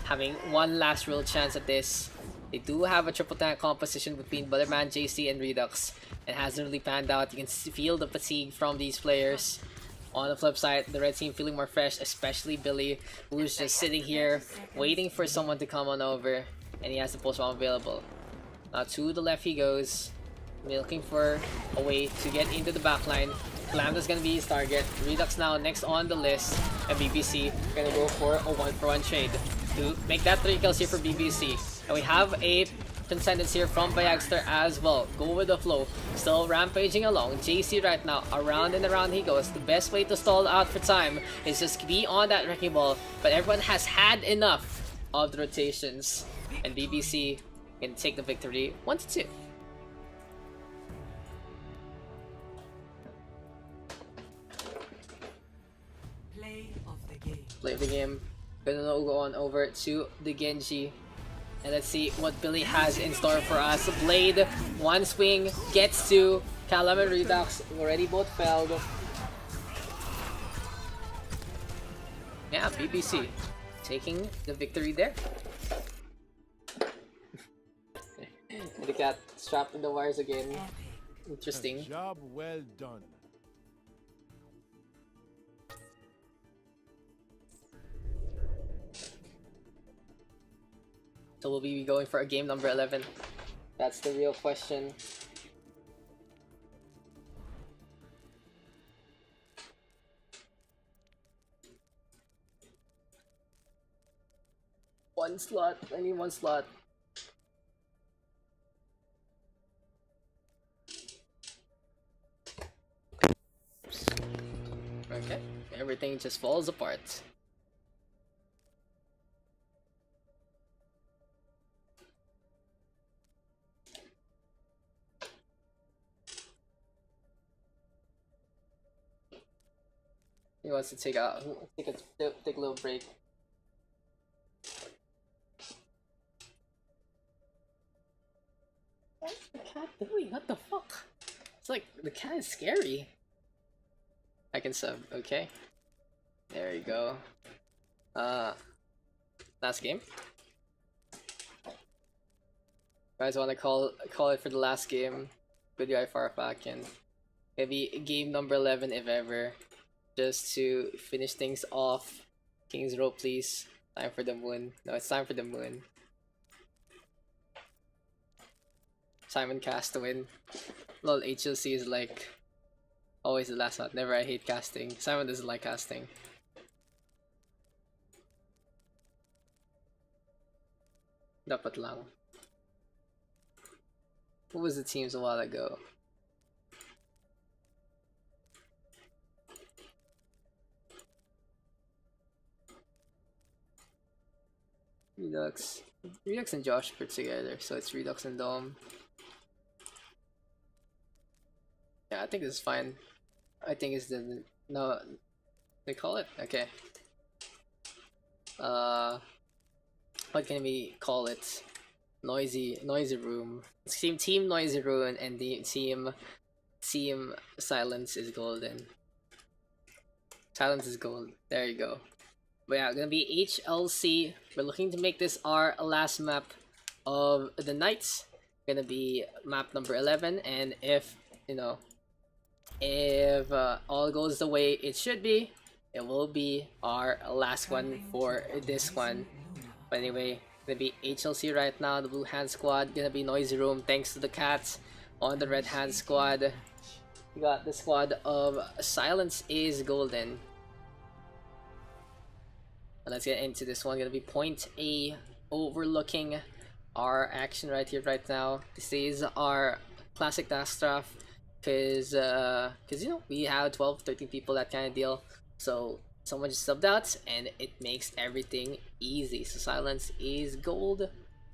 having one last real chance at this. They do have a triple tank composition between Butterman, JC, and Redux. It hasn't really panned out. You can feel the fatigue from these players. On the flip side, the red team feeling more fresh, especially Billy, who's just sitting here waiting for someone to come on over, and he has the pulse bomb available. Now to the left he goes, looking for a way to get into the backline. Lambda's gonna be his target. Redux now next on the list, and BBC gonna go for a 1-for-1 trade to make that 3 kills here for BBC. And we have a transcendence here from Bayagster as well. Go with the flow, still rampaging along. JC right now, around and around he goes. The best way to stall out for time is just be on that wrecking ball, but everyone has had enough of the rotations, and BBC can take the victory 1-2. Play of the game. Gonna go on over to the Genji, and let's see what Billy has in store for us. Blade, one swing, gets to Calam and Redux, already both failed. Yeah, BBC taking the victory there. And the cat strapped in the wires again. Interesting. Job well done. So will we be going for a game number 11? That's the real question. One slot. I need one slot. Oops. Okay. Everything just falls apart. He wants to take a little break. the cat is scary. I can sub. Okay. There you go. Last game. Guys, want to call it for the last game? Good guy Farfak, and maybe game number 11 if ever, just to finish things off. King's Row, please. Time for the moon. No, it's time for the moon. Simon cast to win. Lol, HLC is like always the last one. Never, I hate casting. Simon doesn't like casting. Dapat lang. What was the teams a while ago? Redux and Josh put together, so it's Redux and Dome. Yeah, I think this is fine. I think it's the no, they call it okay. What can we call it? Noisy room. Team noisy room and the team silence is golden. Silence is gold. There you go. But yeah, gonna be HLC. We're looking to make this our last map of the night. Gonna be map number 11, and if you know, if all goes the way it should be, it will be our last one for this one. But anyway, gonna be HLC right now. The blue hand squad gonna be noisy room thanks to the cats. On the red hand squad, we got the squad of silence is golden. And let's get into this one. Gonna be point A, overlooking our action right here, right now. This is our classic Daks draft, cause you know we have 12-13 people, that kind of deal. So someone just subbed out, and it makes everything easy. So silence is gold.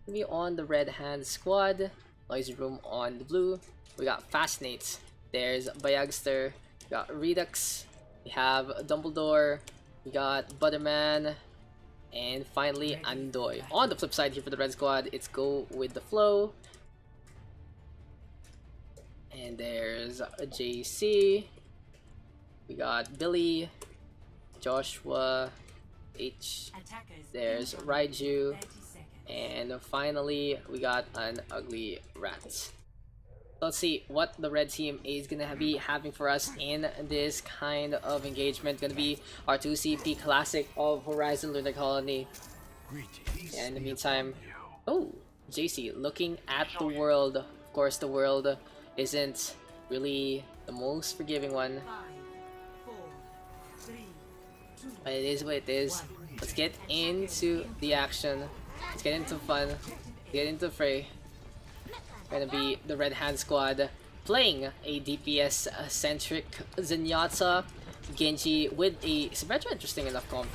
We on the red hand squad, noisy room on the blue. We got Fascinate. There's Bayagster. We got Redux. We have Dumbledore. We got Butterman, and finally Andoy. On the flip side here for the red squad, it's go with the flow. And there's a JC. We got Billy, Joshua, H. There's Raiju, and finally we got an ugly rat. Let's see what the red team is gonna be having for us in this kind of engagement. Gonna be our 2CP classic of Horizon Lunar Colony. And in the meantime, oh, JC looking at the world. Of course, the world isn't really the most forgiving one, but it is what it is. Let's get into the action. Let's get into fun. Get into fray. Gonna be the red hand squad playing a DPS centric Zenyatta Genji with a Symmetra, interesting enough comp.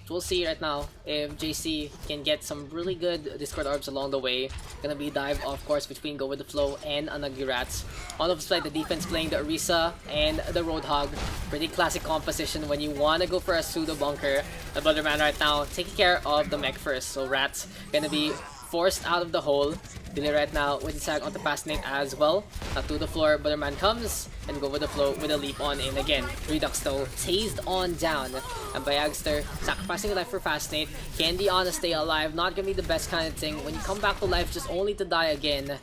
We'll see right now if JC can get some really good Discord orbs along the way. Gonna be dive, of course, between Go With The Flow and Anagi Rats. On the side, the defense playing the Orisa and the Roadhog. Pretty classic composition when you want to go for a pseudo bunker. The Butterman right now taking care of the mech first. So Rats gonna be forced out of the hole. Billy right now with the tag on the Fascinate as well. To the floor, Butterman comes and Go With The Flow with a leap on in again. Redux though, tased on down. And Bayagster sacrificing a life for Fascinate. Can the Honor stay alive? Not gonna be the best kind of thing. When you come back to life just only to die again,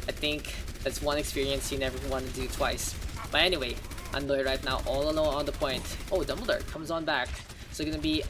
I think that's one experience you never want to do twice. But anyway, Andoy right now all alone on the point. Oh, Dumbledore comes on back. So gonna be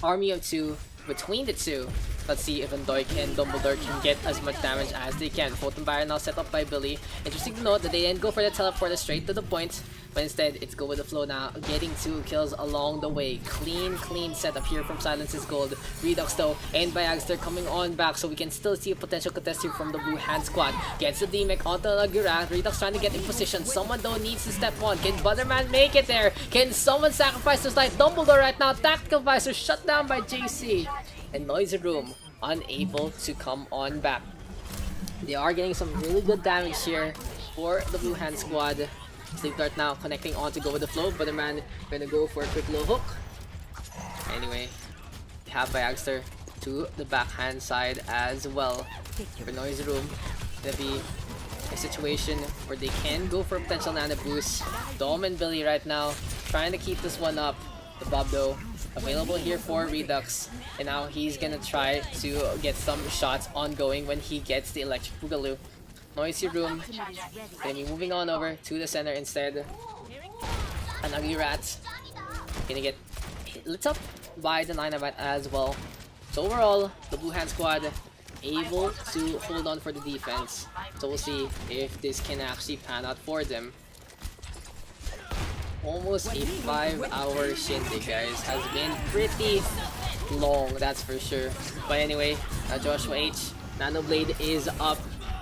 army of two between the two. Let's see if Andoy and Dumbledore can get as much damage as they can. Photon Barrier now set up by Billy. Interesting to note that they didn't go for the teleporter straight to the point, but instead it's Go With The Flow now, getting 2 kills along the way. Clean setup here from Silence's Gold. Redux though and Bayagster coming on back, so we can still see a potential contest here from the blue hand squad. Gets the D-Mech onto Lagurat. Redux trying to get in position. Someone though needs to step on. Can Butterman make it there? Can someone sacrifice his life? Dumbledore right now, tactical visor shut down by JC. And Noisy Room unable to come on back. They are getting some really good damage here for the blue hand squad. Sleep Dart now connecting on to Go With The Flow. Butterman gonna go for a quick low hook. Anyway, we have Bayagster to the backhand side as well. For Noisy Room, gonna be a situation where they can go for a potential nano boost. Dom and Billy right now trying to keep this one up. The Bob though available here for Redux, and now he's gonna try to get some shots ongoing when he gets the electric boogaloo. Noisy room gonna be moving on over to the center instead. An ugly rat gonna get lit up by the 9 as well. So overall, the Blue Hand squad able to hold on for the defense. So we'll see if this can actually pan out for them. Almost a 5-hour shindig, guys. Has been pretty long, that's for sure. But anyway, Joshua H, Nano Blade is up.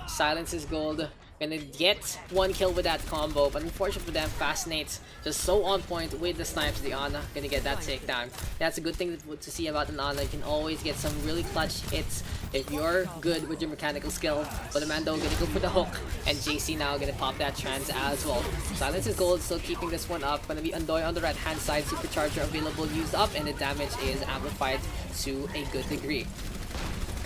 Silence is gold. Gonna get 1 kill with that combo, but unfortunately for them, Fascinate just so on point with the snipes. The Ana gonna get that takedown. That's a good thing to see about an Ana. You can always get some really clutch hits if you're good with your mechanical skill. But Amando gonna go for the hook, and JC now gonna pop that trans as well. Silence is gold, still keeping this one up. Gonna be Undoy on the right hand side, supercharger available, used up, and the damage is amplified to a good degree.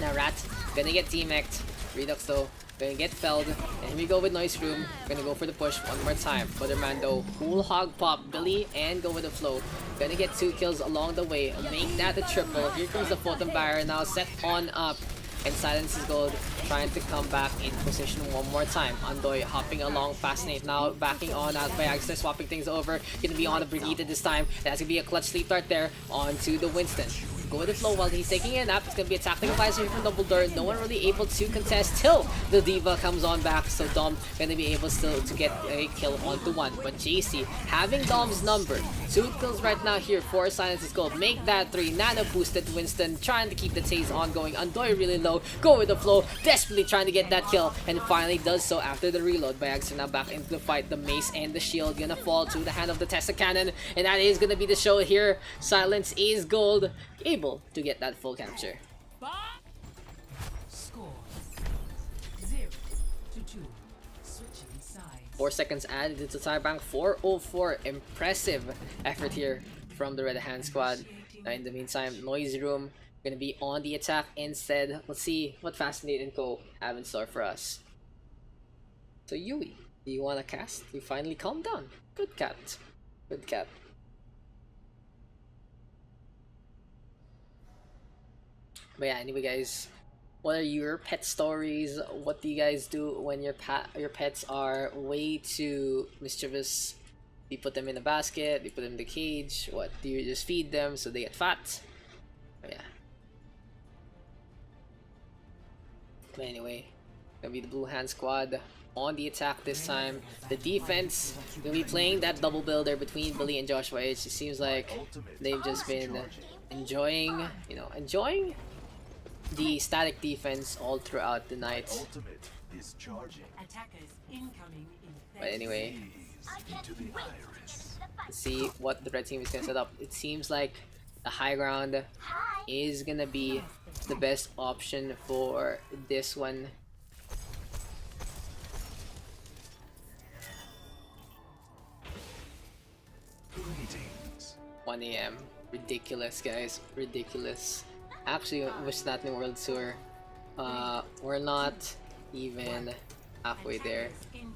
Now Rat gonna get teammacked. Redux though gonna get felled, and here we go with Noise Room. Gonna go for the push one more time. Mando, cool hog pop Billy, and go with the flow. Gonna get 2 kills along the way. Make that a triple. Here comes the Photon Barrier now set on up, and Silence is gold, trying to come back in position one more time. Andoy hopping along, Fascinate now backing on out by Agster, swapping things over. Gonna be on the Brigitte this time. That's gonna be a clutch sleep dart there onto the Winston. Go with the flow while he's taking a nap. It's gonna be a tactical advisor from Dumbledore. No one really able to contest till the Diva comes on back. So Dom gonna be able still to get a kill onto 1. But JC having Dom's number. 2 kills right now here for Silence is gold. Make that 3. Nano boosted Winston, trying to keep the chase ongoing. Andoy really low. Go with the flow. Desperately trying to get that kill. And finally does so after the reload. Byagster now back into the fight. The mace and the shield gonna fall to the hand of the Tesla Cannon. And that is gonna be the show here. Silence is gold, able to get that full capture. Score 0-2. Switching sides. 4 seconds added into Cyberbank. 4:04. Impressive effort here from the Red Hand squad. Now in the meantime, Noisy Room gonna be on the attack instead. Let's see what Fascinate and Co have in store for us. So Yui, do you wanna cast? You finally calm down. Good cat. Good cat. But yeah, anyway guys, what are your pet stories? What do you guys do when your pets are way too mischievous? Do you put them in a basket? Do you put them in the cage? What? Do you just feed them so they get fat? But yeah. But anyway, gonna be the Blue Hand squad on the attack this time. The defense gonna be playing that double builder between Billy and Joshua H. It seems like they've just been enjoying, enjoying the static defense all throughout the night. Attackers incoming in 30 But anyway, let's see what the red team is gonna set up. It seems like the high ground is gonna be the best option for this one. 1 AM. Ridiculous, guys. Ridiculous. Actually, we're not in World Tour. We're not even halfway there. incoming.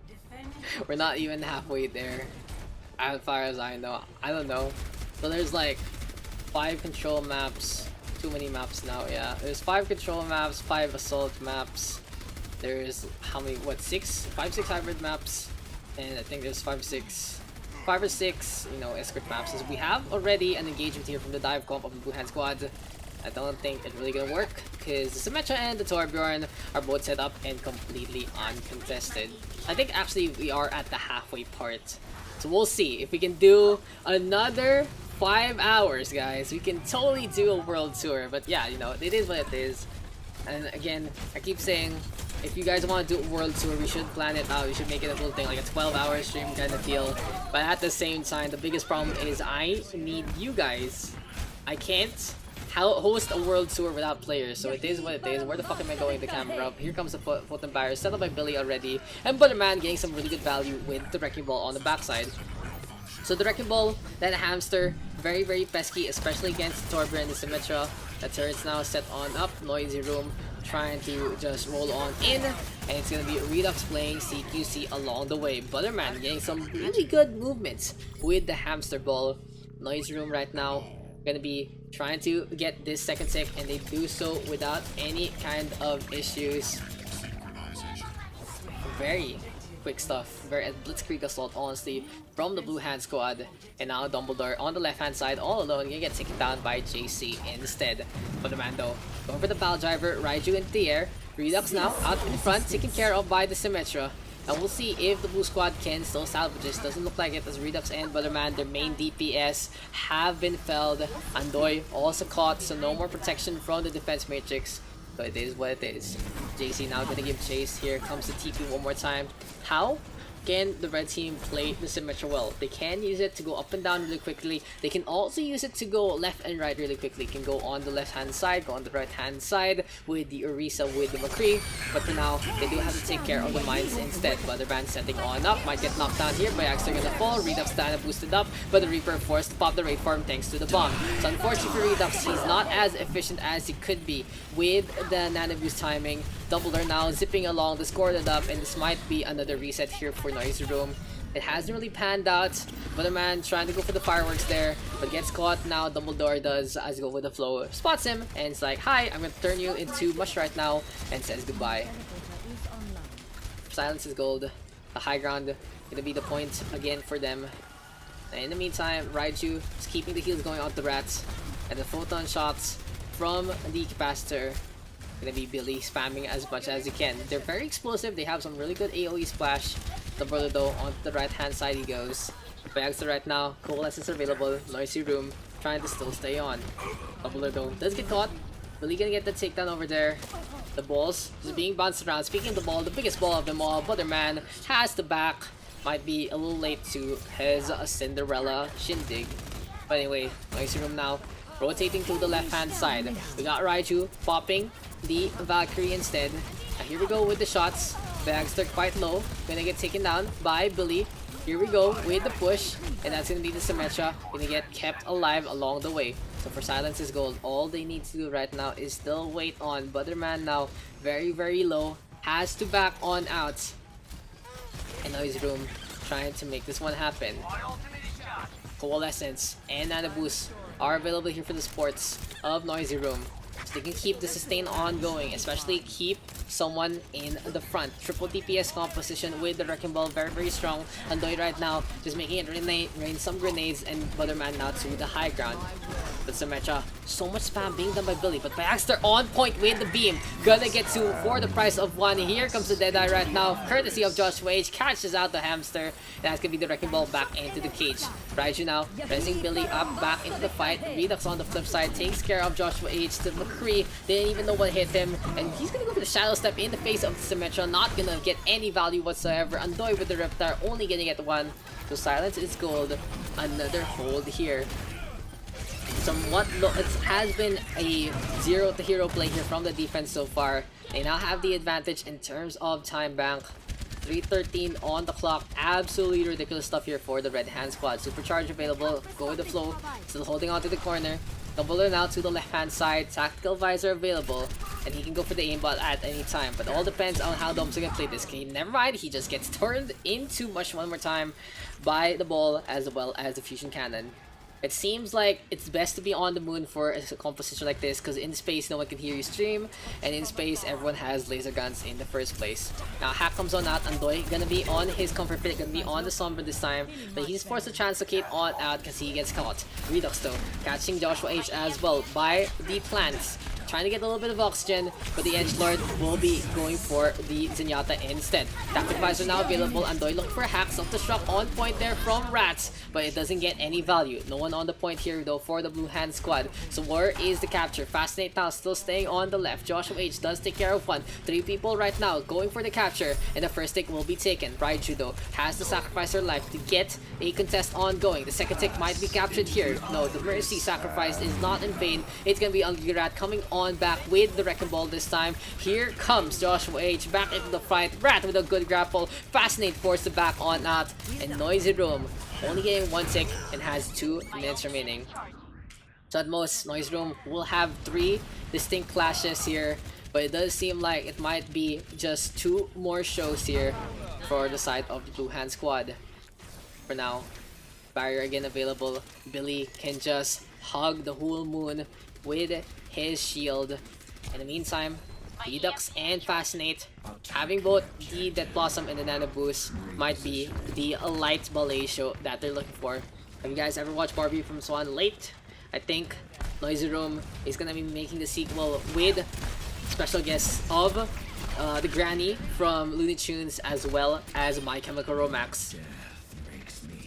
Defend. We're not even halfway there, as far as I know. I don't know. So there's like 5 control maps. Too many maps now, yeah. There's 5 control maps, 5 assault maps. There's how many? What, 6? 5, 6 hybrid maps. And I think there's 5 or 6, escort maps. So we have already an engagement here from the dive comp of the Blue Hand squad. I don't think it's really gonna work because the Symmetra and the Torbjorn are both set up and completely uncontested. I think actually we are at the halfway part. So we'll see if we can do another 5 hours, guys. We can totally do a world tour. But yeah, it is what it is. And again, I keep saying, if you guys want to do a world tour, we should plan it out. We should make it a full thing, like a 12-hour stream kind of deal. But at the same time, the biggest problem is I need you guys. I can't host a world tour without players, so it is what it is. Where the fuck am I going? The camera up. Here comes the Photon Barrier, set up by Billy already. And Butterman getting some really good value with the Wrecking Ball on the backside. So the Wrecking Ball, that Hamster, very, very pesky, especially against Torbjorn and the Symmetra. The turret's now set on up. Noisy Room trying to just roll on in, and it's gonna be Redux playing CQC along the way. Butterman getting some really good movements with the hamster ball. Noise Room right now gonna be trying to get this second tick, and they do so without any kind of issues. Very quick stuff, very blitzkrieg assault honestly from the blue hand squad, and now Dumbledore on the left hand side all alone gonna get taken down by JC instead. Butterman though going for the pile driver, Raiju into the air, Redux now out in front taken care of by the Symmetra. And we'll see if the blue squad can still salvage this. Doesn't look like it, as Redux and Butterman, their main DPS, have been felled. Andoy also caught, so no more protection from the defense matrix. But it is what it is. JC now gonna give chase. Here comes the TP one more time. How can the red team play the Symmetra well? They can use it to go up and down really quickly. They can also use it to go left and right really quickly. Can go on the left hand side, go on the right hand side with the Orisa, with the McCree. But for now, they do have to take care of the mines instead. Butterman setting on up, might get knocked down here by Axter gonna fall. Redux Dana boosted up, but the Reaper forced to pop the raid farm thanks to the bomb. So unfortunately for Redux, he's not as efficient as he could be with the nano boost timing. Dumbledore now zipping along, discorded up, and this might be another reset here for Noise Room. It hasn't really panned out. Butterman trying to go for the fireworks there, but gets caught now. Dumbledore does as go with the flow, spots him, and it's like, hi, I'm gonna turn you into mush right now, and says goodbye. Silence is gold. The high ground gonna be the point again for them. And in the meantime, Raiju is keeping the heals going on the rats, and the photon shots from the capacitor. Gonna be Billy spamming as much as he can. They're very explosive. They have some really good AoE splash. The brother though on the right hand side he goes. Bags right now. Coalescence available. Noisy Room trying to still stay on. Doubler though does get caught. Billy gonna get the takedown over there. The balls just being bounced around. Speaking of the ball, the biggest ball of them all, Butterman has the back. Might be a little late to his Cinderella shindig. But anyway, Noisy Room now rotating to the left hand side. We got Raiju popping the Valkyrie instead. Now here we go with the shots. Bags are quite low. Gonna get taken down by Billy. Here we go with the push. And that's gonna be the Symmetra. Gonna get kept alive along the way. So for Silence is gold, all they need to do right now is still wait on. Butterman now very, very low. Has to back on out. And Noise Room trying to make this one happen. Coalescence and Nano Boost are available here for the sports of Noisy Room. So they can keep the sustain ongoing, especially keep someone in the front. Triple DPS composition with the Wrecking Ball, very, very strong. Andoy right now just making it rain some grenades, and Butterman now to the high ground. But Symmetra, so much spam being done by Billy, but by Axter on point with the beam. Gonna get two for the price of one. Here comes the Deadeye right now, courtesy of Joshua H. Catches out the hamster, and that's gonna be the Wrecking Ball back into the cage. Raiju now, pressing Billy up back into the fight. Redux on the flip side takes care of Joshua H. The McCree didn't even know what hit him, and he's gonna go for the Shadow Step in the face of the Symmetra, not gonna get any value whatsoever. Andoy with the Reptar, only gonna get one. So Silence is gold. Another hold here. Somewhat low. It has been a 0 to hero play here from the defense so far. They now have the advantage in terms of time bank. 3:13 on the clock. Absolutely ridiculous stuff here for the red hand squad. Supercharge available. Go with the flow. Still holding on to the corner. Dumbledore now to the left hand side. Tactical visor available, and he can go for the aimbot at any time. But all depends on how Dom's gonna play this game. Never mind, he just gets turned into mush one more time by the ball as well as the fusion cannon. It seems like it's best to be on the moon for a composition like this, because in space no one can hear you stream, and in space everyone has laser guns in the first place. Now Hack comes on out. Andoy gonna be on his comfort pit, gonna be on the Sombra this time, but he's forced to translocate on out because he gets caught. Redux though catching Joshua H as well by the plants. Trying to get a little bit of oxygen, but the Edgelord will be going for the Zenyatta instead. Tactic Visor now available. Andoy looking for hacks. Self-destruct on point there from Rats, but it doesn't get any value. No one on the point here though for the blue hand squad. So where is the capture? Fascinate now still staying on the left. Joshua H does take care of one. 3 people right now going for the capture, and the first tick will be taken. Raiju though has to sacrifice her life to get a contest ongoing. The second tick might be captured here. No, the Mercy sacrifice is not in vain. It's gonna be Ugly Rat coming on back with the Wrecking Ball this time. Here comes Joshua H back into the fight. Rat with a good grapple. Fascinate forced to back on out, and Noisy Room only getting 1 tick and has 2 minutes remaining. So at most, Noise Room will have 3 distinct clashes here but it does seem like it might be just 2 more shows here for the side of the Blue Hand squad. For now, barrier again available. Billy can just hug the whole moon with his shield. In the meantime, Daks and Fascinate, having both the Death Blossom and the Nano Boost, might be the light ballet show that they're looking for. Have you guys ever watched Barbie from Swan Late? I think Noisy Room is gonna be making the sequel with special guests of the Granny from Looney Tunes as well as My Chemical Romance.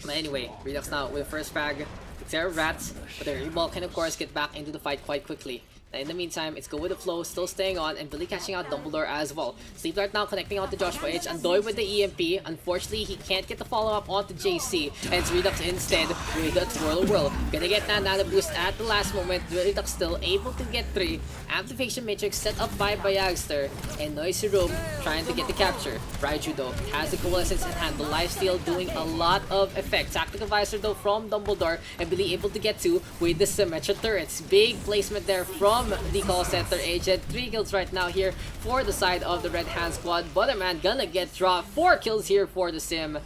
But anyway, Redux now with the first frag. There are rats, but the Reball can of course get back into the fight quite quickly. In the meantime, it's go with the flow, still staying on, and Billy catching out Dumbledore as well. Sleep Dart now connecting out to Joshua H. Andoy with the EMP. Unfortunately, he can't get the follow-up onto JC. And it's Redux instead with the Twirl Whirl. Gonna get that Nano Boost at the last moment. Redux still able to get 3. Activation Matrix set up by Bayagster. And Noisy Room trying to get the capture. Raiju though has the Coalescence in hand. The lifesteal doing a lot of effect. Tactical Visor though from Dumbledore. And Billy able to get 2 with the Symmetra turrets. Big placement there from the call center agent. 3 kills right now here for the side of the Red Hand squad. Butterman gonna get dropped. 4 kills here for the Sim.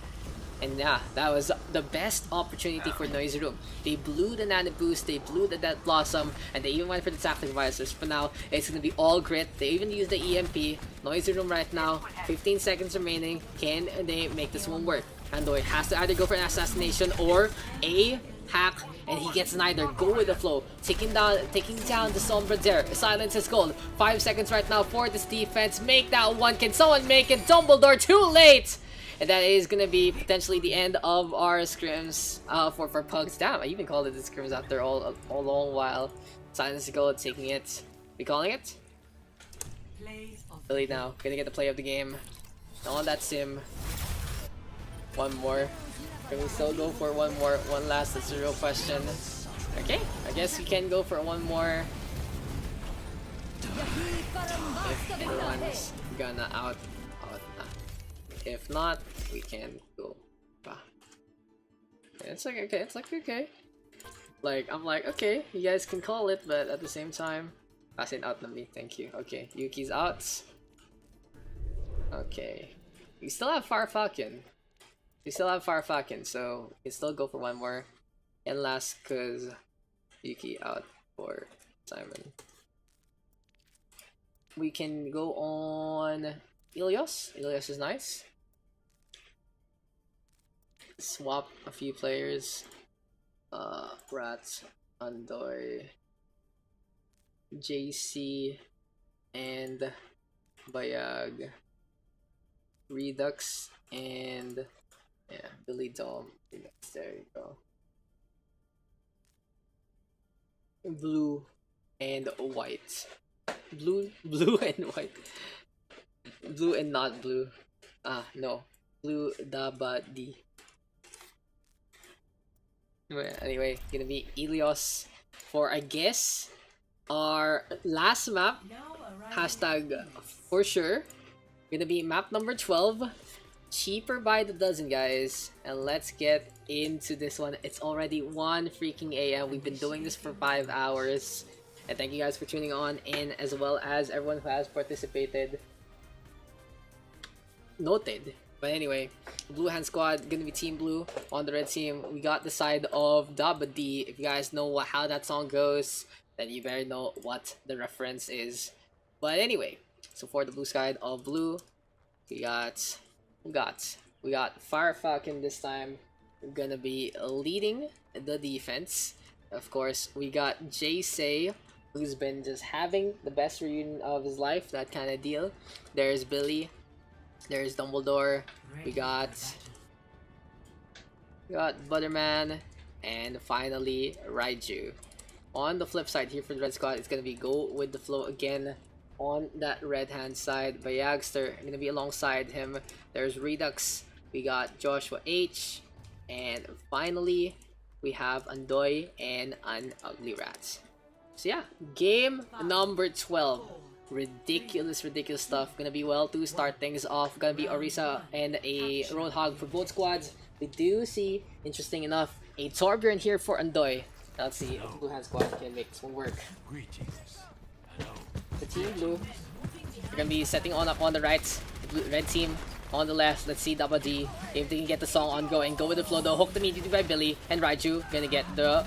And yeah, that was the best opportunity for Noisy Room. They blew the Nano Boost, they blew the Death Blossom, and they even went for the Tactical Visors. For now, it's gonna be all grit. They even used the EMP. Noisy Room right now, 15 seconds remaining. Can they make this one work? Andoy has to either go for an assassination or a hack, and he gets neither. Go with the flow, taking down the Sombra there. Silence is gold. 5 seconds right now for this defense. Make that one. Can someone make it? Dumbledore too late, and that is gonna be potentially the end of our scrims for Pugs. Damn, I even called it the scrims after all a long while. Silence is gold, taking it. We calling it? Billy now gonna get the play of the game on that Sim. One more. Can we still go for one more? One last, that's the real question. Okay, I guess we can go for one more. If anyone's gonna out. If not, we can go. It's like okay, it's like okay. Like I'm like okay, you guys can call it, but at the same time, passing out on me. Thank you. Okay, Yuki's out. Okay, we still have Fire Falcon. We still have Fire Falcon, so we can still go for one more. And last, cause Yuki out for Simon. We can go on Ilios. Ilios is nice. Swap a few players. Rats, Andoy, JC, and Bayag. Redux and yeah, Billy Dome. There you go. Blue and white. Blue and white. Blue and not blue. No. Blue Daba D. Anyway, gonna be Ilios for I guess our last map. Hashtag for sure. Gonna be map number 12. Cheaper by the dozen, guys. And let's get into this one. It's already 1 freaking AM. We've been doing this for 5 hours. And thank you guys for tuning on in, as well as everyone who has participated. Noted. But anyway, Blue Hand Squad gonna be Team Blue. On the red team, we got the side of Daba D. If you guys know how that song goes, then you better know what the reference is. But anyway, so for the blue side of blue, we got Fire Falcon this time. We're gonna be leading the defense. Of course, we got Jay, who's been just having the best reunion of his life, that kind of deal. There's Billy. There's Dumbledore. We got Butterman, and finally Raiju. On the flip side here for the red squad, it's gonna be go with the flow again. On that red hand side, Bayagster gonna be alongside him. There's Redux. We got Joshua H, and finally we have Andoy and an Ugly Rat. So yeah, game number 12. Ridiculous stuff. Gonna be well to start things off. Gonna be Orisa and a Roadhog for both squads. We do see, interesting enough, a Torbjorn here for Andoy. Let's see if the Blue Hand Squad can make this one work. Greetings. Hello. The Team Blue We're gonna be setting on up on the right. Red team on the left. Let's see Double D if they can get the song ongoing. Go with the flow though. Hooked immediately by Billy, and Raiju gonna get the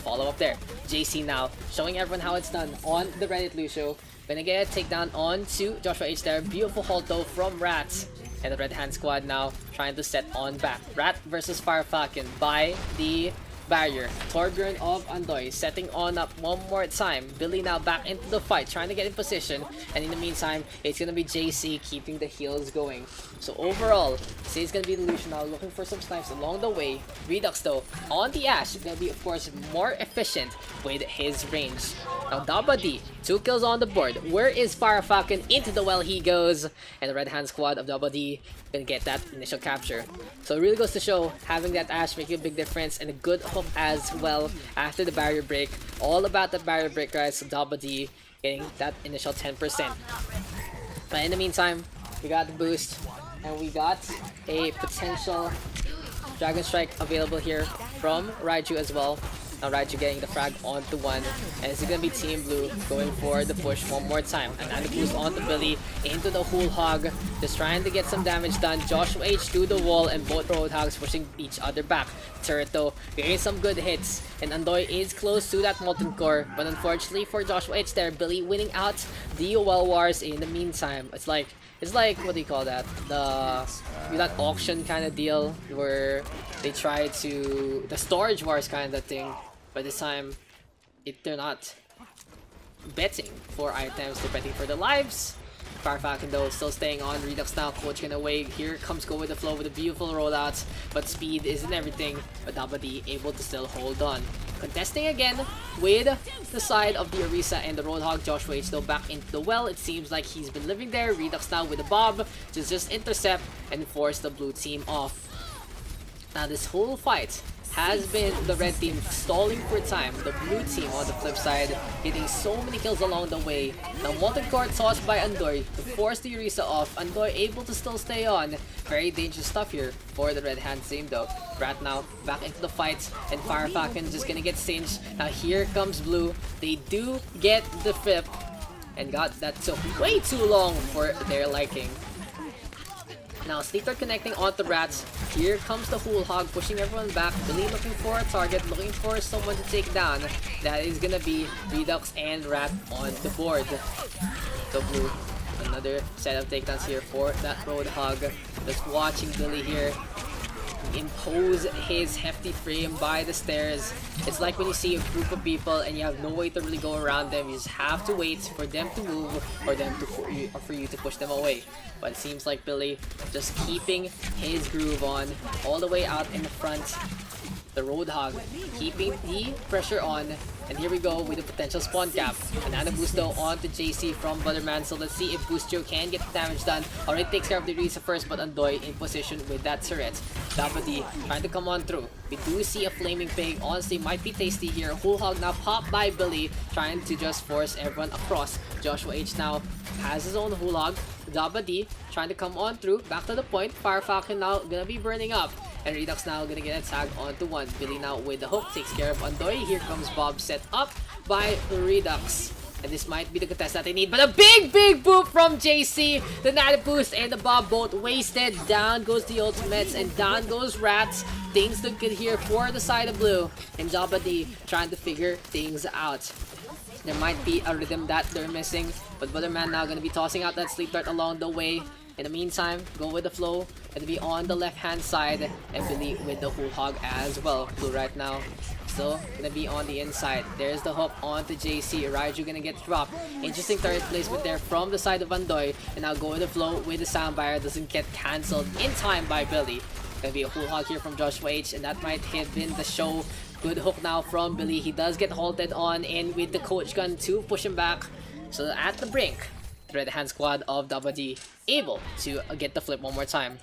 follow up there. JC now showing everyone how it's done on the Reddit Lucio. Gonna get a takedown on to Joshua H there. Beautiful hold though from Rat. And the Red Hand squad now trying to set on back. Rat versus Fire Falcon by the barrier. Torbjorn of Andoy setting on up one more time. Billy now back into the fight, trying to get in position. And in the meantime, it's gonna be JC keeping the heals going. So overall, say it's gonna be the Lucian now looking for some snipes along the way. Redux though, on the Ash, gonna be of course more efficient with his range. Now Dabadi, 2 kills on the board. Where is Fire Falcon? Into the well he goes. And the Red Hand squad of Dabadi gonna get that initial capture. So it really goes to show having that Ash making a big difference, and a good hook as well after the barrier break. All about the barrier break, guys. So Dabadi getting that initial 10%. But in the meantime, we got the boost, and we got a potential Dragon Strike available here from Raiju as well. Now Raiju getting the frag onto one, and it's gonna be Team Blue going for the push one more time. And the boost onto Billy into the whole hog, just trying to get some damage done. Joshua H through the wall, and both Roadhogs pushing each other back. Turret though getting some good hits, and Andoy is close to that Molten Core, but unfortunately for Joshua H there, Billy winning out the well wars. In the meantime, it's like what do you call that? That auction kind of deal where they try to the storage wars kind of thing. But this time, they're not betting for items, they're betting for the lives. Fire Falcon though still staying on. Redux now, Coach gonna away. Here comes Go with the flow with a beautiful rollout, but speed isn't everything. But Dabadi able to still hold on. Contesting again with the side of the Orisa and the Roadhog. Joshua H though back into the well. It seems like he's been living there. Redux now with the Bob to just intercept and force the blue team off. Now this whole fight has been the red team stalling for time. The blue team on the flip side getting so many kills along the way. Now Molten Core tossed by Andoy to force the Orisa off. Andoy able to still stay on. Very dangerous stuff here for the Red Hand team though. Rat now back into the fight, and Fire Falcon just gonna get singed. Now here comes Blue. They do get the flip, and that took way too long for their liking. Now Sleeper connecting onto Rats. Here comes the Whole Hog pushing everyone back. Billy looking for a target, looking for someone to take down. That is gonna be Redux and Rat on the board. So Blue, another set of takedowns here for that Roadhog. Just watching Billy here impose his hefty frame by the stairs. It's like when you see a group of people and you have no way to really go around them. You just have to wait for them to move or for you to push them away. But it seems like Billy just keeping his groove on all the way out in the front. The Roadhog keeping the pressure on. And here we go with the potential spawn cap. Banana boost though on to JC from Butterman. So let's see if Boostio can get the damage done. Already takes care of the Risa first, but Andoy in position with that turret. Dabadi trying to come on through. We do see a Flaming Pig. Honestly, might be tasty here. Whole Hog now popped by Billy, trying to just force everyone across. Joshua H now has his own Whole Hog. Dabadi trying to come on through. Back to the point. Fire Falcon now gonna be burning up. And Redux now gonna get a tag onto one. Billy now with the hook takes care of Andoy. Here comes Bob set up by Redux. And this might be the contest that they need. But a big boop from JC. The Nana boost and the Bob both wasted. Down goes the ultimates and down goes Rats. Things look good here for the side of Blue. And Dabadi trying to figure things out. There might be a rhythm that they're missing. But Butterman now gonna be tossing out that sleep dart along the way. In the meantime, go with the flow. Gonna be on the left hand side, and Billy with the Whole Hog as well. Blue right now still gonna be on the inside. There's the hook onto JC. Raiju gonna get dropped. Interesting turret placement there from the side of Andoy. And now go with the flow with the sound barrier. Doesn't get cancelled in time by Billy. Gonna be a Whole Hog here from Joshua H, and that might have been the show. Good hook now from Billy. He does get halted on in with the coach gun to push him back. So at the brink, the Red Hand squad of Dabadi able to get the flip one more time.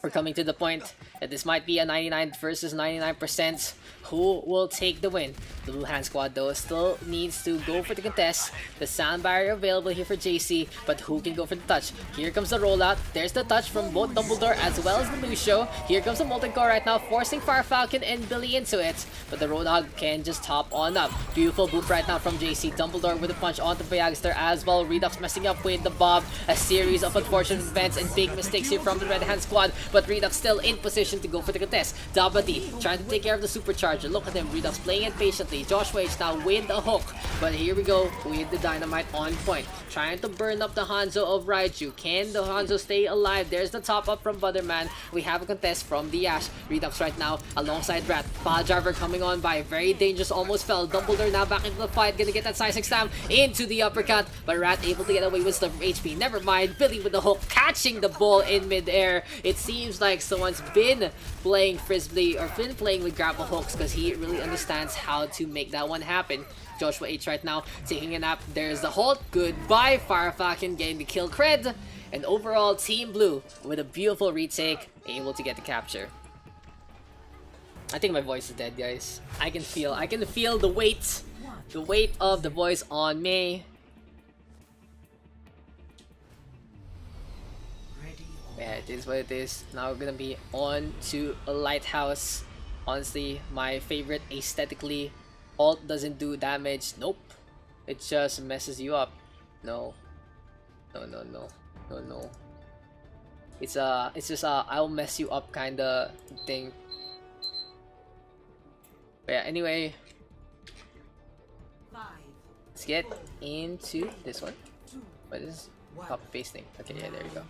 We're coming to the point that this might be a 99 versus 99%. Who will take the win? The Blue Hand Squad though still needs to go for the contest. The sound barrier available here for JC, but who can go for the touch? Here comes the rollout. There's the touch from both Dumbledore as well as the Lucio. Here comes the Molten Core right now, forcing Fire Falcon and Billy into it. But the Roadhog can just top on up. Beautiful boot right now from JC. Dumbledore with a punch onto Bayagster as well. Redux messing up with the Bob. A series of unfortunate events and big mistakes here from the Red Hand Squad. But Redux still in position to go for the contest. Dabadi trying to take care of the Supercharger. Look at him. Redux playing it patiently. Joshua H now with the hook. But here we go with the Dynamite on point. Trying to burn up the Hanzo of Raichu. Can the Hanzo stay alive? There's the top up from Butterman. We have a contest from the Ash. Redux right now alongside Rat. Driver coming on by. Very dangerous. Almost fell. Dumbledore now back into the fight. Gonna get that Seismic Slam into the uppercut. But Rat able to get away with some HP. Never mind. Billy with the hook. Catching the ball in midair. It seems like someone's been playing Frisbee or been playing with grapple hooks because he really understands how to make that one happen. Joshua H right now taking a nap. There's the hold. Goodbye, Fire Falcon getting the kill cred. And overall, Team Blue with a beautiful retake, able to get the capture. I think my voice is dead, guys. I can feel the weight of the voice on me. Yeah, it is what it is. Now we're gonna be on to a Lighthouse. Honestly, my favorite aesthetically. Ult doesn't do damage. Nope. It just messes you up. No. No. It's just a I'll mess you up kinda thing. But yeah, anyway. Let's get into this one. What is this? Copy pasting. Okay, yeah, there you go.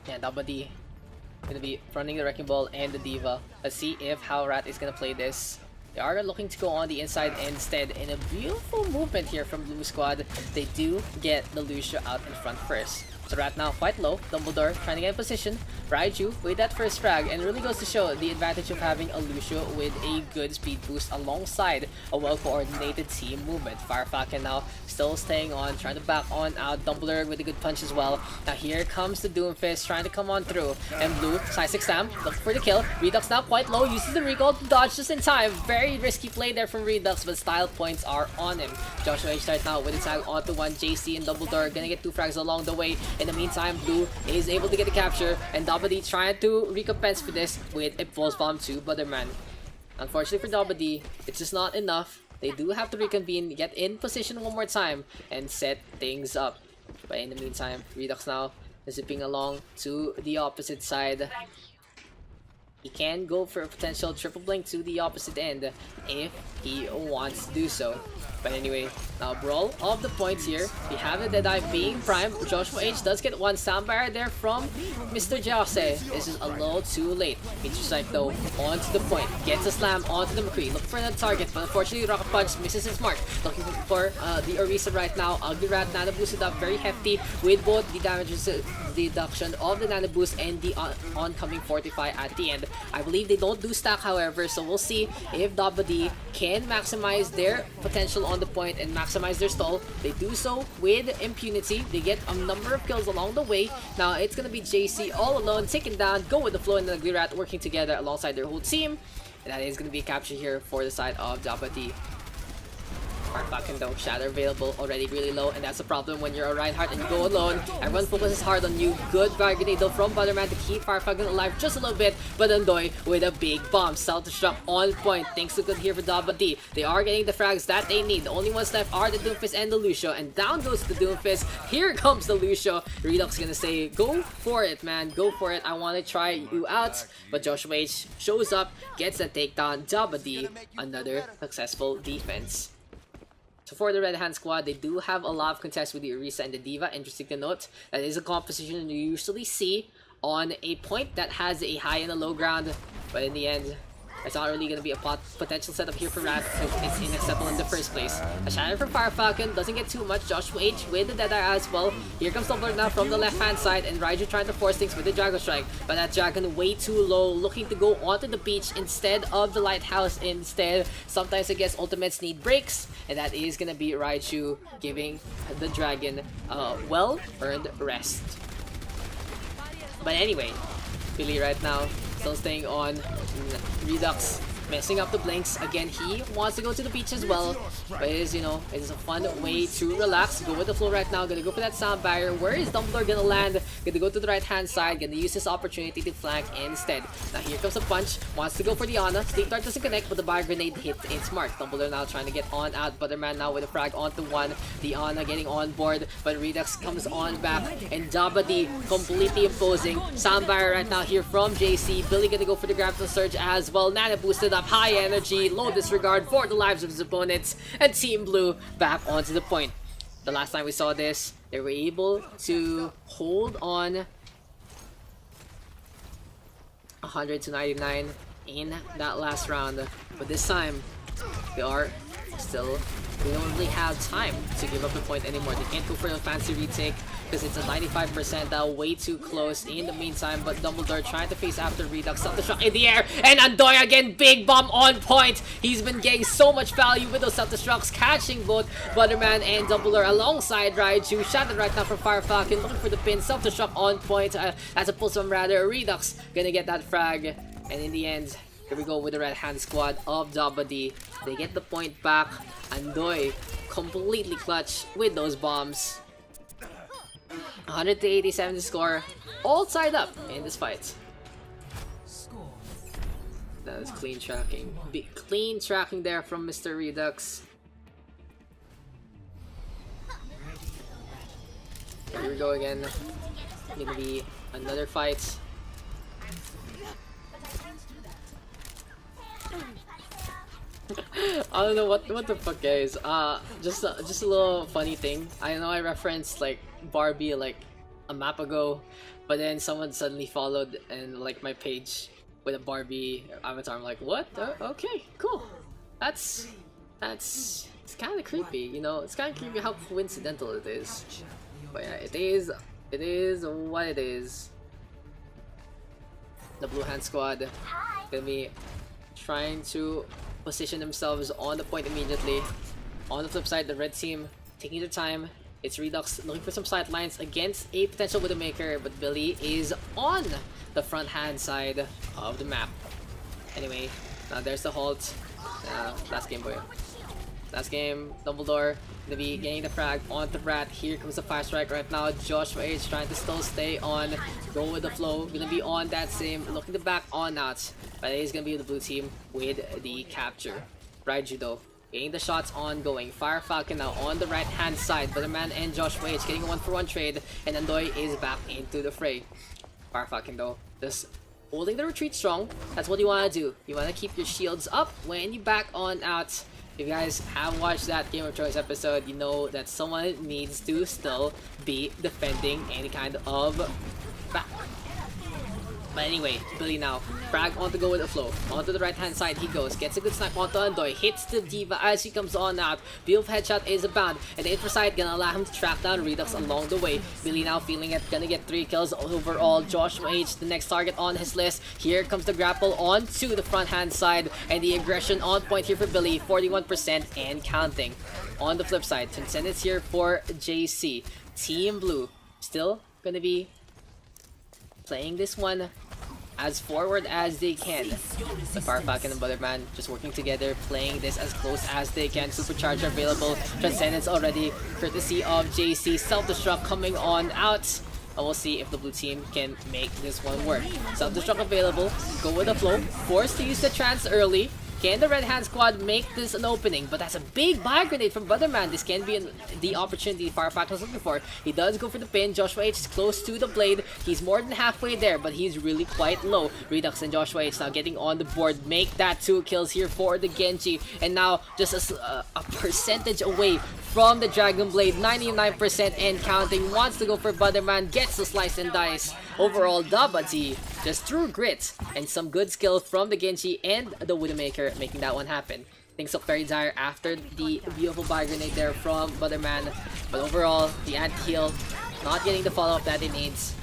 Yeah, Dabadi gonna be running the Wrecking Ball and the Diva. Let's see if how Rat is gonna play this. They are looking to go on the inside instead in a beautiful movement here from Blue Squad. They do get the Lucio out in front first. So Rat now quite low. Dumbledore trying to get in position. Raichu with that first frag, and it really goes to show the advantage of having a Lucio with a good speed boost alongside a well-coordinated team movement. Fire Falcon now still staying on, trying to back on out. Dumbledore with a good punch as well. Now here comes the Doomfist trying to come on through. And Blue, Seismic Slam, looking for the kill. Redux now quite low, uses the recall to dodge just in time. Very risky play there from Redux, but style points are on him. Joshua H right now with a tag onto one. JC and Dumbledore gonna get 2 frags along the way. In the meantime, Blue is able to get the capture, and Dabadi trying to recompense for this with a Pulse Bomb to Butterman. Unfortunately for Dabadi, it's just not enough. They do have to reconvene, get in position one more time, and set things up. But in the meantime, Redux now zipping along to the opposite side. He can go for a potential triple blink to the opposite end if he wants to do so. But anyway, now brawl of the points here. We have the Deadeye being primed. Joshua H does get one sound barrier there from Mr. Jose. This is a little too late. Feature Strike though onto the point. Gets a slam onto the McCree. Look for the target, but unfortunately Rocket Punch misses his mark. Looking for the Orisa right now. Ugly Rat Nano boosted up very hefty with both the damage deduction of the Nano Boost and the oncoming Fortify at the end. I believe they don't do stack, however, so we'll see if Dabadi can maximize their potential on the point and maximize their stall. They do so with impunity. They get a number of kills along the way. Now it's gonna be JC all alone, taken down, go with the flow, and the Ugly Rat working together alongside their whole team. And that is gonna be a capture here for the side of Dabadi. Falcon though, Shatter available already really low, and that's the problem when you're a Reinhardt and you go alone. Everyone focuses hard on you. Good Fire Grenade though from Butterman to keep Fire Falcon alive just a little bit, but Andoy with a big bomb. Self-destruct on point. Things look good here for Dabadi. They are getting the frags that they need. The only ones left are the Doomfist and the Lucio, and down goes the Doomfist. Here comes the Lucio. Redux gonna say, go for it, man. Go for it. I want to try you out. But Joshua H shows up, gets a takedown. Dabadi, another successful defense. So for the Red Hand Squad, they do have a lot of contests with the Orisa and the Diva. Interesting to note, that is a composition you usually see on a point that has a high and a low ground. But in the end, it's not really going to be a potential setup here for Rat because it's inaccessible in the first place. A Shadow from Fire Falcon doesn't get too much. Joshua H with the Deadeye as well. Here comes Dumbledore now from the left hand side, and Raiju trying to force things with the Dragon Strike. But that Dragon way too low, looking to go onto the beach instead of the Lighthouse instead. Sometimes I guess ultimates need breaks, and that is going to be Raiju giving the Dragon well-earned rest. But anyway, Billy right now still staying on. Redux messing up the blinks. Again, he wants to go to the beach as well. But it is, you know, it is a fun way to relax. Go with the flow right now. Gonna go for that sound barrier. Where is Dumbledore gonna land? Gonna go to the right hand side. Gonna use this opportunity to flank instead. Now here comes a punch. Wants to go for the Ana. Sleep Dart doesn't connect, but the Fire Grenade hit its mark. Dumbledore now trying to get on out. Butterman now with a frag onto one. The Ana getting on board, but Redux comes on back. And Dabadi completely imposing. Sound barrier right now here from JC. Billy gonna go for the Gravity Surge as well. Nana boosted up, high energy, low disregard for the lives of his opponents, and Team Blue back onto the point. The last time we saw this, they were able to hold on 100 to 99 in that last round, but this time they don't really have time to give up the point anymore. They can't go for a fancy retake because it's a 95%, way too close in the meantime. But Dumbledore trying to face after Redux, self-destruct in the air, and Andoy again, big bomb on point. He's been getting so much value with those self-destructs, catching both Butterman and Dumbledore alongside Raiju. Shattered right now from Fire Falcon, looking for the pin, self-destruct on point, as a pulse from rather. Redux gonna get that frag, and in the end, here we go with the red hand squad of Dabadi. They get the point back. Andoy completely clutch with those bombs. 100 to 87 to score. All tied up in this fight. That was clean tracking. Clean tracking there from Mr. Redux. Here we go again. Gonna be another fight. I don't know what the fuck, guys. Just a little funny thing. I know I referenced like Barbie like a map ago, but then someone suddenly followed and like my page with a Barbie avatar. I'm like, what? Okay, cool. It's kind of creepy, you know. It's kind of creepy how coincidental it is. But yeah, it is what it is. The Blue Hand Squad gonna be trying to position themselves on the point immediately. On the flip side, the red team taking their time. It's Redux looking for some sight lines against a potential Widowmaker, but Billy is on the front hand side of the map. Anyway, now there's the halt. Last game, boy. Last game, Dumbledore gonna be getting the frag on the Rat. Here comes the Fire Strike right now. Joshua H trying to still stay on. Go with the flow. Gonna be on that same. Looking to back on out. But it is gonna be the blue team with the capture. Raiju though, getting the shots ongoing. Fire Falcon now on the right hand side. Butterman and Joshua H getting a 1-for-1 trade. And Andoy is back into the fray. Fire Falcon though, just holding the retreat strong. That's what you wanna do. You wanna keep your shields up when you back on out. If you guys have watched that Game of Thrones episode, you know that someone needs to still be defending any kind of back. But anyway, Billy now, frag on to go with the flow. Onto the right hand side he goes, gets a good snipe onto Andoy, hits the Diva as she comes on out. Beautiful headshot is abound, and the infrasight gonna allow him to track down Redux along the way. Billy now feeling it, gonna get 3 kills overall. Joshua H, the next target on his list. Here comes the grapple onto the front hand side, and the aggression on point here for Billy, 41% and counting. On the flip side, Transcendence here for JC. Team Blue still gonna be playing this one as forward as they can. The Fire Falcon and Butterman just working together, playing this as close as they can. Supercharger available. Transcendence already, courtesy of JC. Self-destruct coming on out. And we'll see if the blue team can make this one work. Self-destruct available. Go with the flow. Forced to use the trance early. Can the Red Hand Squad make this an opening? But that's a big buy grenade from Butterman. This can be the opportunity Fire Falcon was looking for. He does go for the pin. Joshua H is close to the blade. He's more than halfway there, but he's really quite low. Redux and Joshua H now getting on the board. Make that 2 kills here for the Genji. And now just a percentage away from the Dragon Blade. 99% and counting. Wants to go for Butterman. Gets the slice and dice. Overall, Dabadi just through grit and some good skill from the Genji and the Widowmaker, making that one happen. Things look very dire after the beautiful buy grenade there from Butterman. But overall, the anti-heal not getting the follow-up that it needs.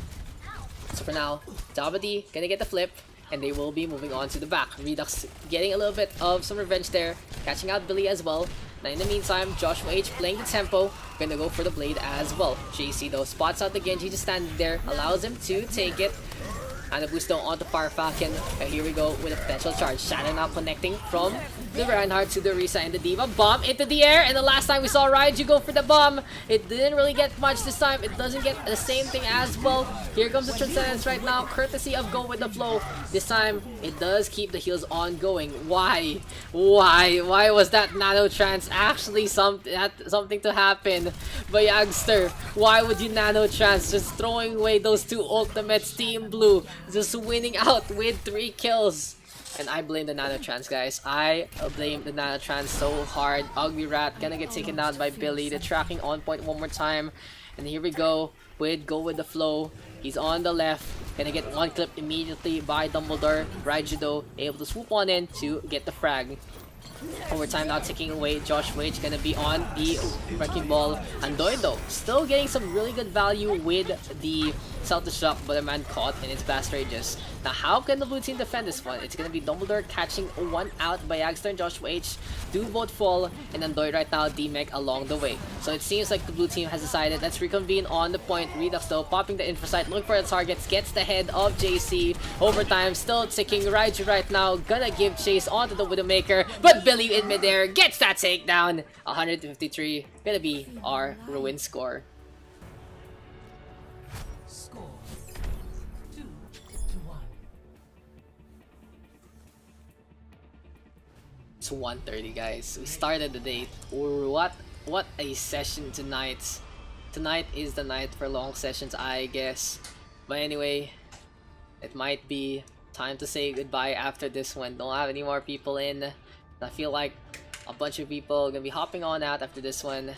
So for now, Dabadi gonna get the flip, and they will be moving on to the back. Redux getting a little bit of some revenge there, catching out Billy as well. Now in the meantime, Joshua H playing the tempo, gonna go for the blade as well. JC though spots out the Genji just standing there, allows him to take it. And the boost down onto Fire Falcon. And here we go with a potential charge. Shadow now connecting from the Reinhardt to the Risa and the Diva. Bomb into the air, and the last time we saw Raiju go for the bomb, it didn't really get much this time. It doesn't get the same thing as well. Here comes the Transcendence right now, courtesy of Go With The Flow. This time, it does keep the heals ongoing. Why? Why was that Nano Trance actually something to happen? But Youngster, why would you Nano Trance? Just throwing away those two ultimates, Team Blue, just winning out with 3 kills. And I blame the Nano Trance, guys. I blame the Nano Trance so hard. Ugly Rat gonna get taken down by Billy. The tracking on point one more time. And here we go with Go With The Flow. He's on the left. Gonna get one clip immediately by Dumbledore. Raijudo able to swoop on in to get the frag. Overtime now ticking away. Josh Wage gonna be on the wrecking ball. Andoy though, still getting some really good value with the self-destruct, but a man caught in its blast rages. Now how can the blue team defend this one? It's gonna be Dumbledore catching one out by Yagster and Josh Wage. Do both fall, and Andoy right now D-Mech along the way. So it seems like the blue team has decided, let's reconvene on the point. Redux though, popping the infrasight, looking for the targets, gets the head of JC. Overtime still ticking. Raiju right now gonna give chase onto the Widowmaker, but Billy in midair gets that takedown. 153 gonna be our ruin score. Score 2-1. It's 1:30, guys. We started the day. What a session tonight. Tonight is the night for long sessions, I guess. But anyway, it might be time to say goodbye after this one. Don't have any more people in. I feel like a bunch of people are gonna be hopping on out after this one.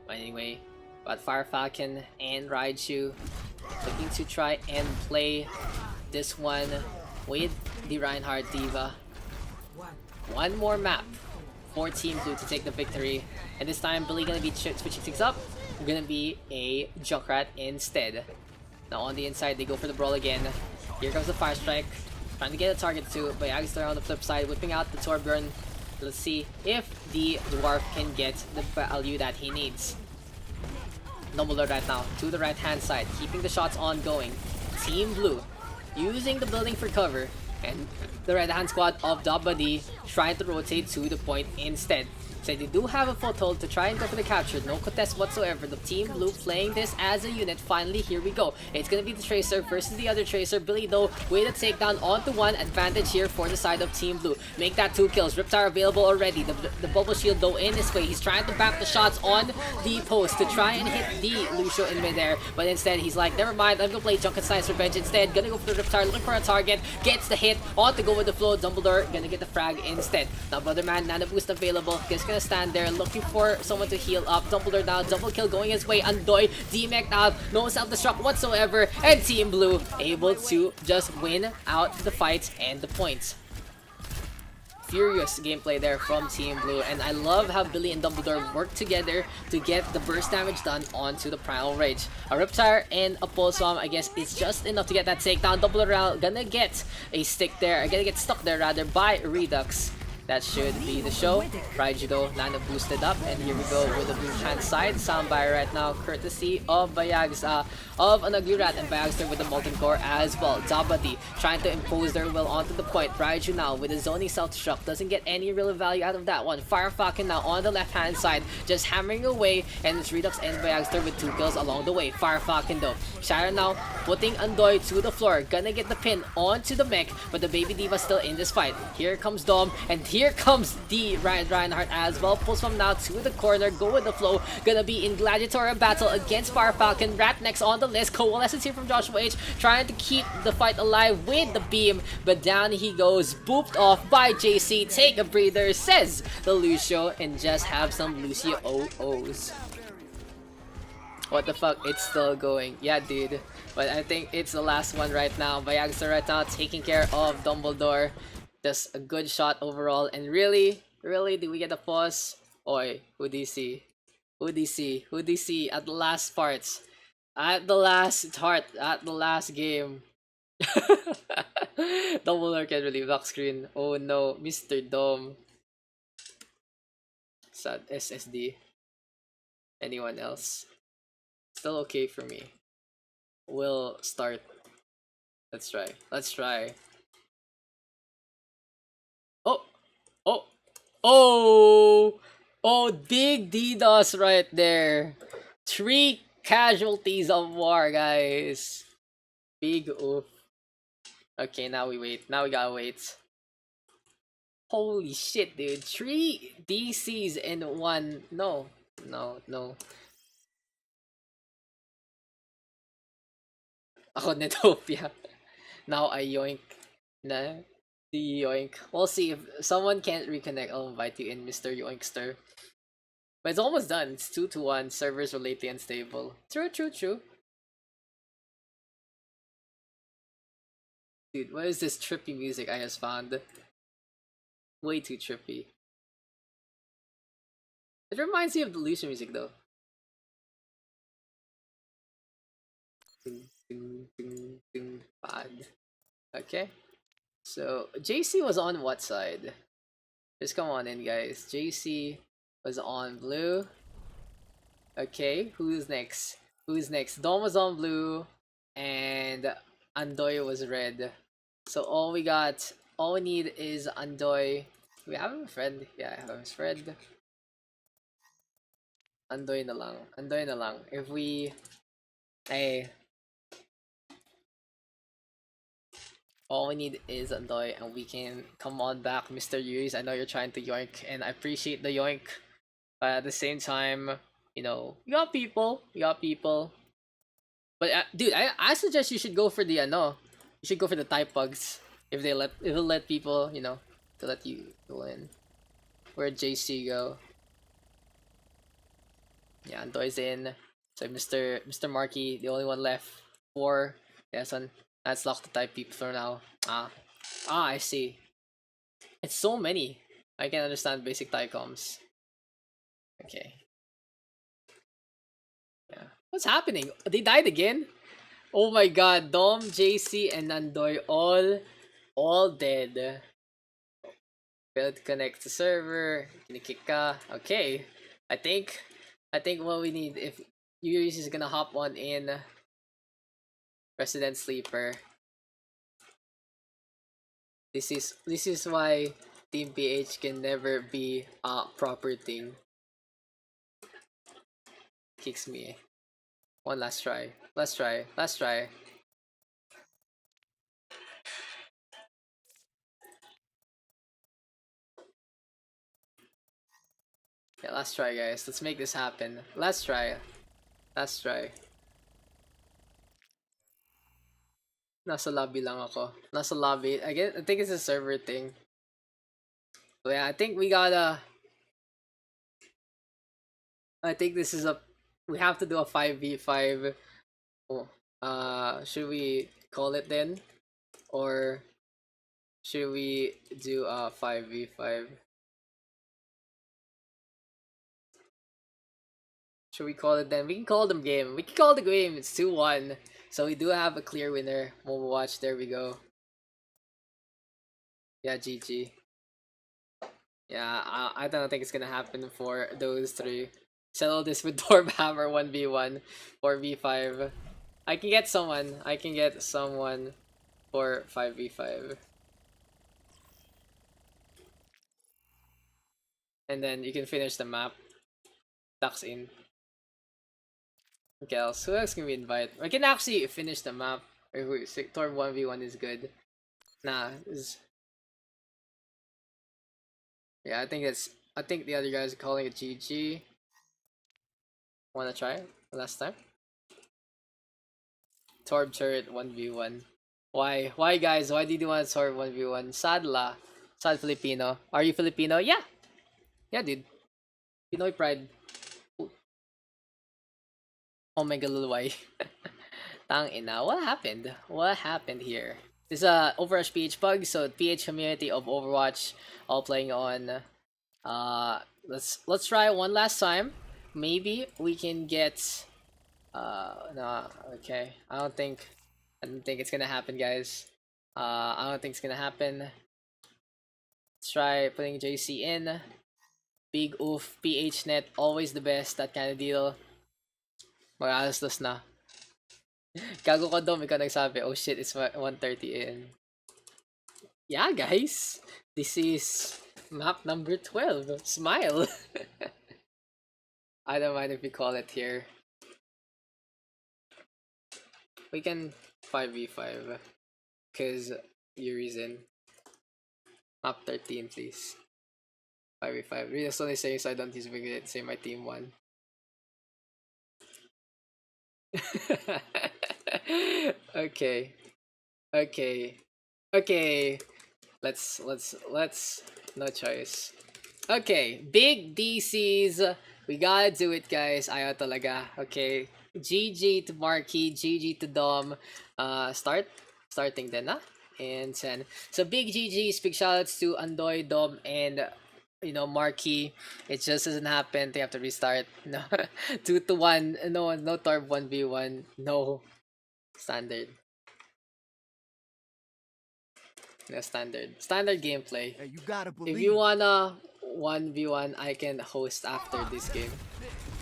But anyway, got Fire Falcon and Raichu looking to try and play this one with the Reinhardt Diva. One more map for Team Blue to take the victory. And this time, Billy gonna be switching things up. Gonna be a Junkrat instead. Now on the inside, they go for the brawl again. Here comes the Fire Strike. Trying to get a target too, but Agistar on the flip side, whipping out the Torbjorn. Let's see if the Dwarf can get the value that he needs. Dumbledore right now to the right hand side, keeping the shots ongoing. Team Blue using the building for cover, and the right hand squad of Dabadi trying to rotate to the point instead. So they do have a foothold to try and go for the capture. No contest whatsoever. The Team Blue playing this as a unit. Finally, here we go. It's gonna be the Tracer versus the other Tracer. Billy though with a takedown onto one. Advantage here for the side of Team Blue. Make that 2 kills. Riptire available already. The bubble shield though in his way. He's trying to back the shots on the post to try and hit the Lucio in midair. But instead he's like, never mind, I'm gonna play Junkenstein's Revenge instead. Gonna go for the Riptire, looking for a target. Gets the hit. On to Go With The Flow. Dumbledore gonna get the frag instead. Now Brother Man, Nano Boost available. Just gonna stand there looking for someone to heal up. Dumbledore now, double kill going his way. Andoy, D-Mech out, no self-destruct whatsoever. And Team Blue able to just win out the fight and the points. Furious gameplay there from Team Blue, and I love how Billy and Dumbledore work together to get the burst damage done onto the Primal Rage. A Riptire and a Pulse Bomb, I guess it's just enough to get that takedown. Dumbledore gonna get a stick there, gonna get stuck there rather by Redux. That should be the show. Raijudo, Nano boosted up, and here we go with the blue hand side. Soundbite right now, courtesy of Bayags, of an Ugly Rat, and Bayagster with the Molten Core as well. Dabadi trying to impose their will onto the point. Raiju now with a zoning self-destruct, doesn't get any real value out of that one. Fire Falcon now on the left hand side, just hammering away, and it's Redux and Bayagster with 2 kills along the way. Fire Falcon though, Sharon now putting Andoy to the floor, gonna get the pin onto the mech, but the Baby Diva still in this fight. Here comes Dom, and here comes the Reinhardt as well. Pulls from now to the corner. Go With The Flow. Gonna be in gladiatorial battle against Fire Falcon. Rat next on the list. Coalescence here from Joshua H. Trying to keep the fight alive with the beam. But down he goes. Booped off by JC. Take a breather, says the Lucio. And just have some Lucio OOs. What the fuck? It's still going. Yeah, dude. But I think it's the last one right now. Bayagster right now taking care of Dumbledore. Just a good shot overall, and really, do we get a pause? Oi, who do you see? Who do you see? Who do you see at the last parts? At the last part, at the last game. Dumbledore can really lock screen. Oh no, Mr. Dome. Sad SSD. Anyone else? Still okay for me. We'll start Let's try. Let's try. Oh! Oh! Oh! Oh, big DDoS right there. 3 casualties of war, guys. Big oof. Okay, now we wait. Now we gotta wait. Holy shit, dude. 3 DCs in one. No. No, no. Ako, Netopia. Now I yoink. Nah. The yoink. We'll see if someone can't reconnect. I'll invite you in, Mr. Yoinkster. But it's almost done. It's 2-1. Servers were lately unstable. True, true, true. Dude, what is this trippy music I just found? Way too trippy. It reminds me of the Lucian music though. Ding, ding, ding, ding, bad. Okay. So, JC was on what side? Just come on in, guys. JC was on blue. Okay, who's next? Who's next? Dom was on blue, and Andoy was red. So all we need is Andoy. We have him a friend. Yeah, I have his friend. Andoy na lang. Andoy na lang. If we... Hey. All we need is Andoy, and we can come on back, Mr. Yuris. I know you're trying to yoink, and I appreciate the yoink. But at the same time, you know, you got people. You got people. But dude, I suggest you should go for the you should go for the type pugs if it'll let people, you know, to let you go in. Where'd JC go? Yeah, Andoy's in. So Mr. Marky, the only one left. 4. Yeah, son. Let's lock the type people for now. I see. It's so many. I can understand basic type comms. Okay. Yeah. What's happening? They died again? Oh my god, Dom, JC, and Nandoy all dead. Failed to connect to server. Kinikika. Okay. I think what we need, if Yuris is gonna hop on in Resident Sleeper. This is why Team PH can never be a proper thing. Kicks me. One last try. Let's try. Let's try. Yeah, let's try, guys. Let's make this happen. Let's try. Let's try. Nasa lobby lang ako. Nasa lobby. I think it's a server thing. So yeah, I think we gotta... I think this is a... We have to do a 5v5. Oh, should we call it then? Or should we do a 5v5? Should we call it then? We can call them game. We can call the game. It's 2-1. So we do have a clear winner. We'll watch. There we go. Yeah, GG. Yeah, I don't think it's gonna happen for those 3. Settle this with Hammer 1v1 or v5. I can get someone. I can get someone for 5v5. And then you can finish the map. Daks in. Okay, who else can we invite? I can actually finish the map. Torb 1v1 is good. Nah, yeah, I think the other guys are calling it GG. Wanna try last time? Torb turret 1v1. Why? Why, guys? Why did you want Torb 1v1? Sad la. Sad Filipino. Are you Filipino? Yeah. Yeah, dude. Pinoy pride. Omega Luluway. Tang ina. What happened? What happened here? This is OverRush PH PUGS, so PH community of Overwatch all playing on. Let's try one last time. Maybe we can get no, okay. I don't think it's gonna happen, guys. I don't think it's gonna happen. Let's try putting JC in. Big oof, PH net, always the best, that kind of deal. Mag-alas na. Gago ko Dom, ikaw nagsabi. Oh shit, it's 1:30 AM. Yeah, guys. This is map number 12. Smile. I don't mind if we call it here. We can 5v5 because Yuri's in. Map 13, please. 5v5. Rita's only saying so I don't use Wiglet. Say my team won. Okay. Okay. Okay. Let's no choice. Okay, big DCs. We gotta do it, guys. Ayaw talaga. Okay. GG to Marky, GG to Dom. Starting then, huh? And 10. So big GG's, big shoutouts to Andoy, Dom, and Marky. It just doesn't happen. They have to restart. No, 2-1. No Torb 1v1. No standard. No standard gameplay. Hey, you gotta believe. If you wanna 1v1, I can host after this game.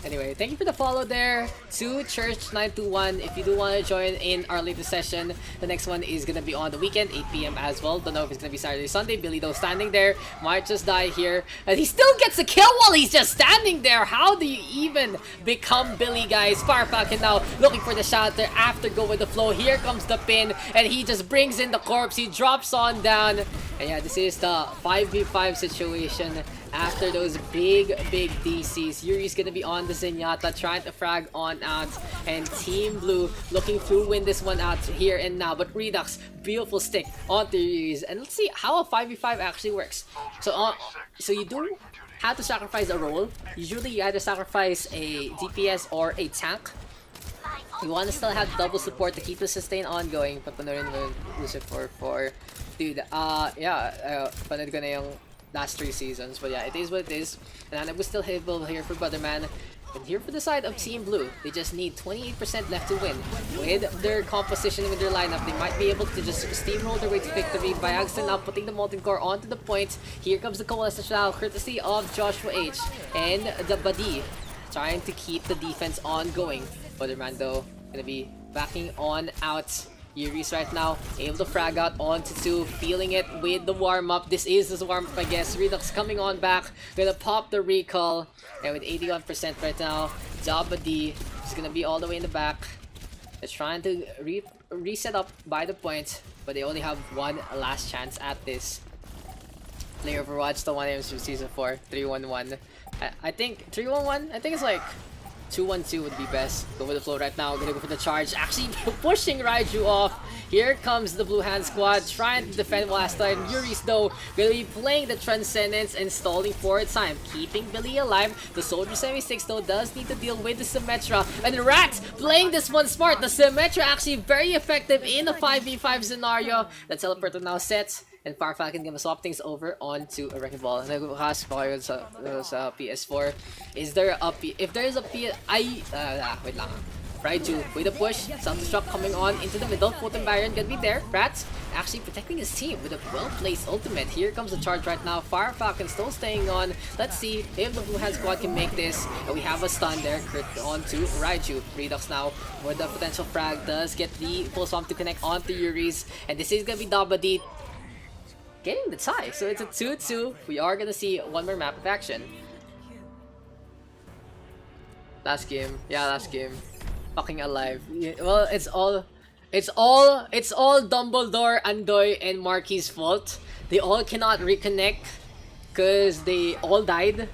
Anyway, thank you for the follow there to Church921. If you do want to join in our latest session, the next one is gonna be on the weekend, 8 PM as well. Don't know if it's gonna be Saturday or Sunday. Billy though standing there might just die here, and he still gets a kill while he's just standing there. How do you even become Billy, guys? Firefalcon now looking for the shot there after go with the flow. Here comes the pin, and he just brings in the corpse. He drops on down, and yeah, this is the 5v5 situation. After those big DCs, Yuri's gonna be on the Zenyatta trying to frag on out, and Team Blue looking to win this one out here and now. But Redux, beautiful stick onto Yuri's, and let's see how a 5v5 actually works. So you do have to sacrifice a role. Usually you either sacrifice a DPS or a tank. You want to still have double support to keep the sustain ongoing. Papanorin mo Lucifer for dude. Panood ko na yung last 3 seasons, but yeah, it is what it is. And I was still able here for Butterman. And here for the side of Team Blue, they just need 28% left to win. With their composition, with their lineup, they might be able to just steamroll their way to victory by accident now putting the Molten Core onto the point. Here comes the Coalescence now, courtesy of Joshua H. And the Badi trying to keep the defense ongoing. Butterman though, gonna be backing on out. Yuri's right now able to frag out onto 2, feeling it with the warm-up. This is his warm-up, I guess. Redux coming on back, gonna pop the recall, and with 81% right now, Jabba-D is gonna be all the way in the back. They're trying to reset up by the point, but they only have one last chance at this. Play Overwatch, the 1 AM from Season 4, 3-1-1. I think 3-1-1, I think it's like 2-1-2 would be best. Go with the flow right now. Gonna go for the charge. Actually pushing Raiju off. Here comes the Blue Hand Squad trying to defend last time. Yuri's though gonna be playing the Transcendence and stalling for its time, keeping Billy alive. The Soldier 76 though does need to deal with the Symmetra. And Rat playing this one smart. The Symmetra actually very effective in a 5v5 scenario. The teleporter now sets. And Firefalcon gonna swap things over onto a Wrecking Ball. Nag-cast pa kayo sa PS4. Is there a if there is a wait lang. Raiju with a push. Self-destruct coming on into the middle. Photon Baron gonna be there. Rats actually protecting his team with a well-placed ultimate. Here comes the charge right now. Firefalcon still staying on. Let's see if the Blue Hand Squad can make this. And we have a stun there. Crit onto Raiju. Redux now with the potential frag does get the full swamp to connect onto Yuri's. And this is gonna be Dabadi getting the tie, so it's a 2-2. We are gonna see one more map of action. Last game, yeah, last game. Fucking alive. Yeah, well, it's all Dumbledore, Andoy, and Marky's fault. They all cannot reconnect because they all died.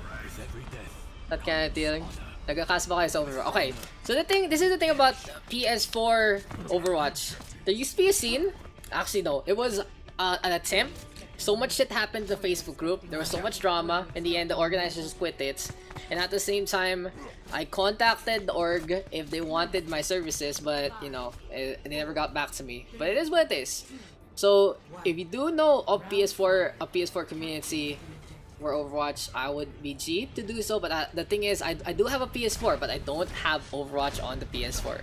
That kind of thing. Nagkakast ba kayo sa Overwatch? Okay, so this is the thing about PS4 Overwatch. There used to be a scene. Actually, no, it was an attempt. So much shit happened in the Facebook group. There was so much drama. In the end, the organizers just quit it. And at the same time, I contacted the org if they wanted my services, but they never got back to me. But it is what it is. So if you do know of a PS4 community for Overwatch, I would be G to do so. But the thing is, I do have a PS4, but I don't have Overwatch on the PS4.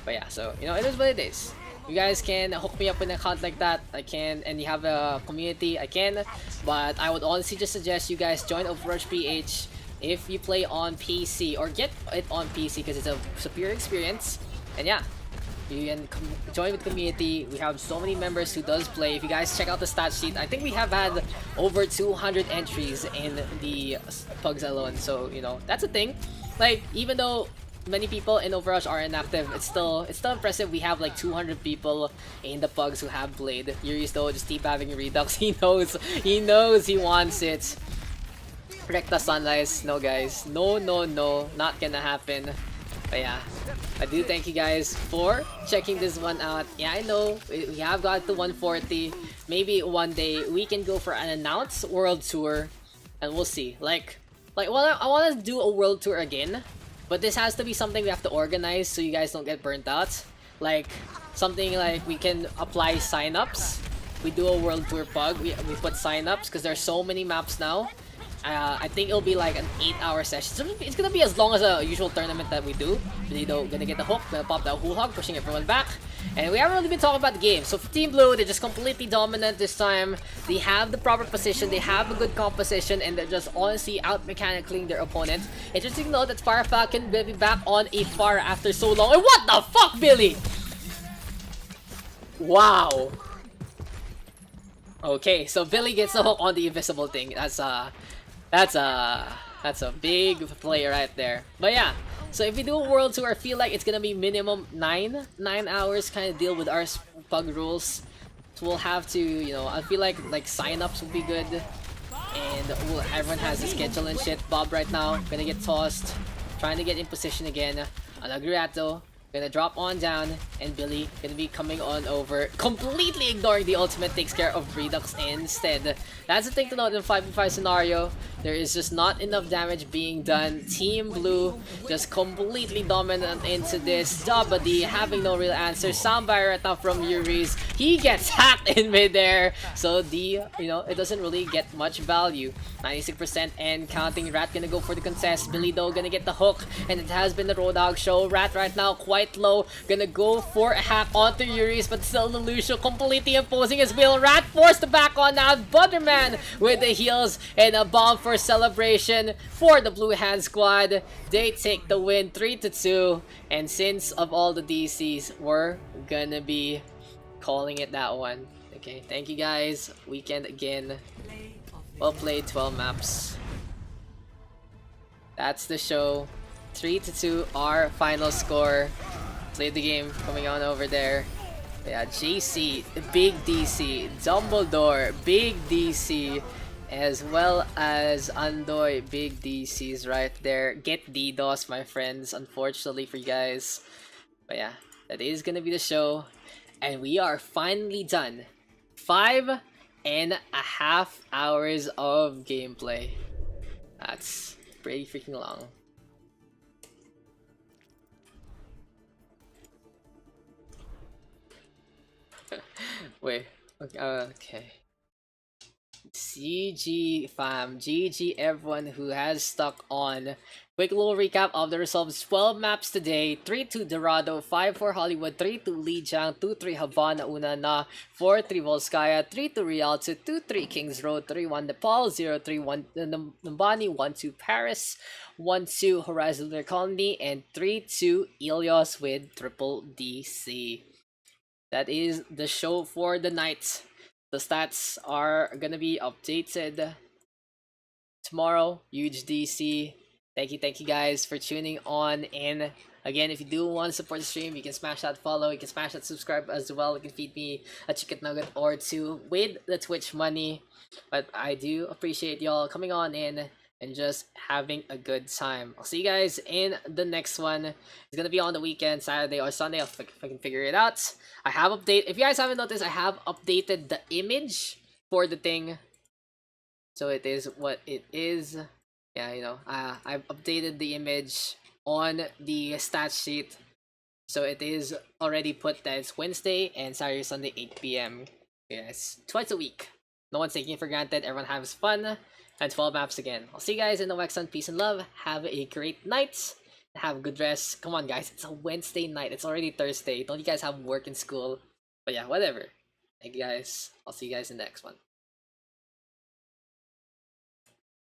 But yeah, so it is what it is. You guys can hook me up with an account like that. I can, and you have a community, I can. But I would honestly just suggest you guys join OverRush PH if you play on PC, or get it on PC because it's a superior experience. And yeah, You can join with community. We have so many members who does play. If you guys check out the stat sheet, I think we have had over 200 entries in the Pugs alone. So you know that's a thing. Like even though many people in OverRush are inactive, it's still impressive. We have like 200 people in the Pugs who have played. Yuri's though just keep having Redux. He knows he wants it. Recta Sunrise, no guys, no, not gonna happen. But yeah, I do thank you guys for checking this one out. Yeah, I know we have got to 140. Maybe one day we can go for an announced world tour, and we'll see. Like well, I want to do a world tour again, but this has to be something we have to organize so you guys don't get burnt out. Like something like we can apply signups. We do a world tour pug. We put signups because there's so many maps now. I think it'll be like an 8-hour session. So it's gonna be as long as a usual tournament that we do. Lido gonna get the hook, gonna pop that Hul Hog, pushing everyone back. And we haven't really been talking about the game. So for Team Blue, they're just completely dominant this time. They have the proper position, they have a good composition, and they're just honestly out-mechanicking their opponent. Interesting to note that Fire Falcon will be back on a Fire after so long. And what the fuck, Billy? Wow. Okay, so Billy gets the hook on the invisible thing. That's a big play right there. But yeah, so if we do a world tour, I feel like it's gonna be minimum 9 hours kind of deal with our pug rules. So we'll have to, you know, I feel like sign-ups would be good. And everyone has a schedule and shit. Bob right now, gonna get tossed. Trying to get in position again. Rialto gonna drop on down, and Billy gonna be coming on over, completely ignoring the ultimate, takes care of Redux instead. That's the thing to note in a 5v5 scenario. There is just not enough damage being done. Team Blue just completely dominant into this. Dabadi having no real answer. Soundbite right now from Yuri's. He gets hacked in midair. So it doesn't really get much value. 96% and counting. Rat gonna go for the contest. Billy though gonna get the hook, and it has been the Roadhog show. Rat right now quite low. Gonna go for a hack onto Yuri's, but still the Lucio completely imposing his will. Rat forced to back on out. Butterman with the heals and a bomb for celebration for the Blue Hand squad. They take the win 3-2, and since of all the DCs, we're gonna be calling it that one. Okay, thank you guys. Weekend again. Well played, 12 maps. That's the show. 3-2, our final score. Played the game, coming on over there. Yeah, JC, big DC, Dumbledore, big DC, as well as Andoy, big DCs right there. Get DDoS, my friends, unfortunately for you guys. But yeah, that is gonna be the show, and we are finally done. 5.5 hours of gameplay. That's pretty freaking long. Wait, okay. GG fam, GG everyone who has stuck on. Quick little recap of the results. 12 maps today. 3-2 Dorado, 5-4 Hollywood, 3-2 Lijiang, 2-3 Havana Una Na, 4-3 Volskaya, 3-2 Rialto, 2-3 Kings Road, 3-1 Nepal, 0-3 Numbani, 1-2 Paris, 1-2 Horizon Lunar Colony, and 3-2 Ilios with triple DC. That is the show for the night. The stats are gonna be updated tomorrow. Huge DC. Thank you guys for tuning on in. Again, if you do want to support the stream, you can smash that follow, you can smash that subscribe as well. You can feed me a chicken nugget or two with the Twitch money. But I do appreciate y'all coming on in and just having a good time. I'll see you guys in the next one. It's gonna be on the weekend, Saturday or Sunday, if I can figure it out. I have if you guys haven't noticed, I have updated the image for the thing, so it is what it is. Yeah, you know, I've updated the image on the stat sheet, so it is already put that it's Wednesday and Saturday, Sunday, 8 p.m. Yes, twice a week. No one's taking it for granted. Everyone has fun. And 12 maps again. I'll see you guys in the next one. Peace and love. Have a great night. Have a good rest. Come on, guys. It's a Wednesday night. It's already Thursday. Don't you guys have work in school? But yeah, whatever. Thank you guys. I'll see you guys in the next one.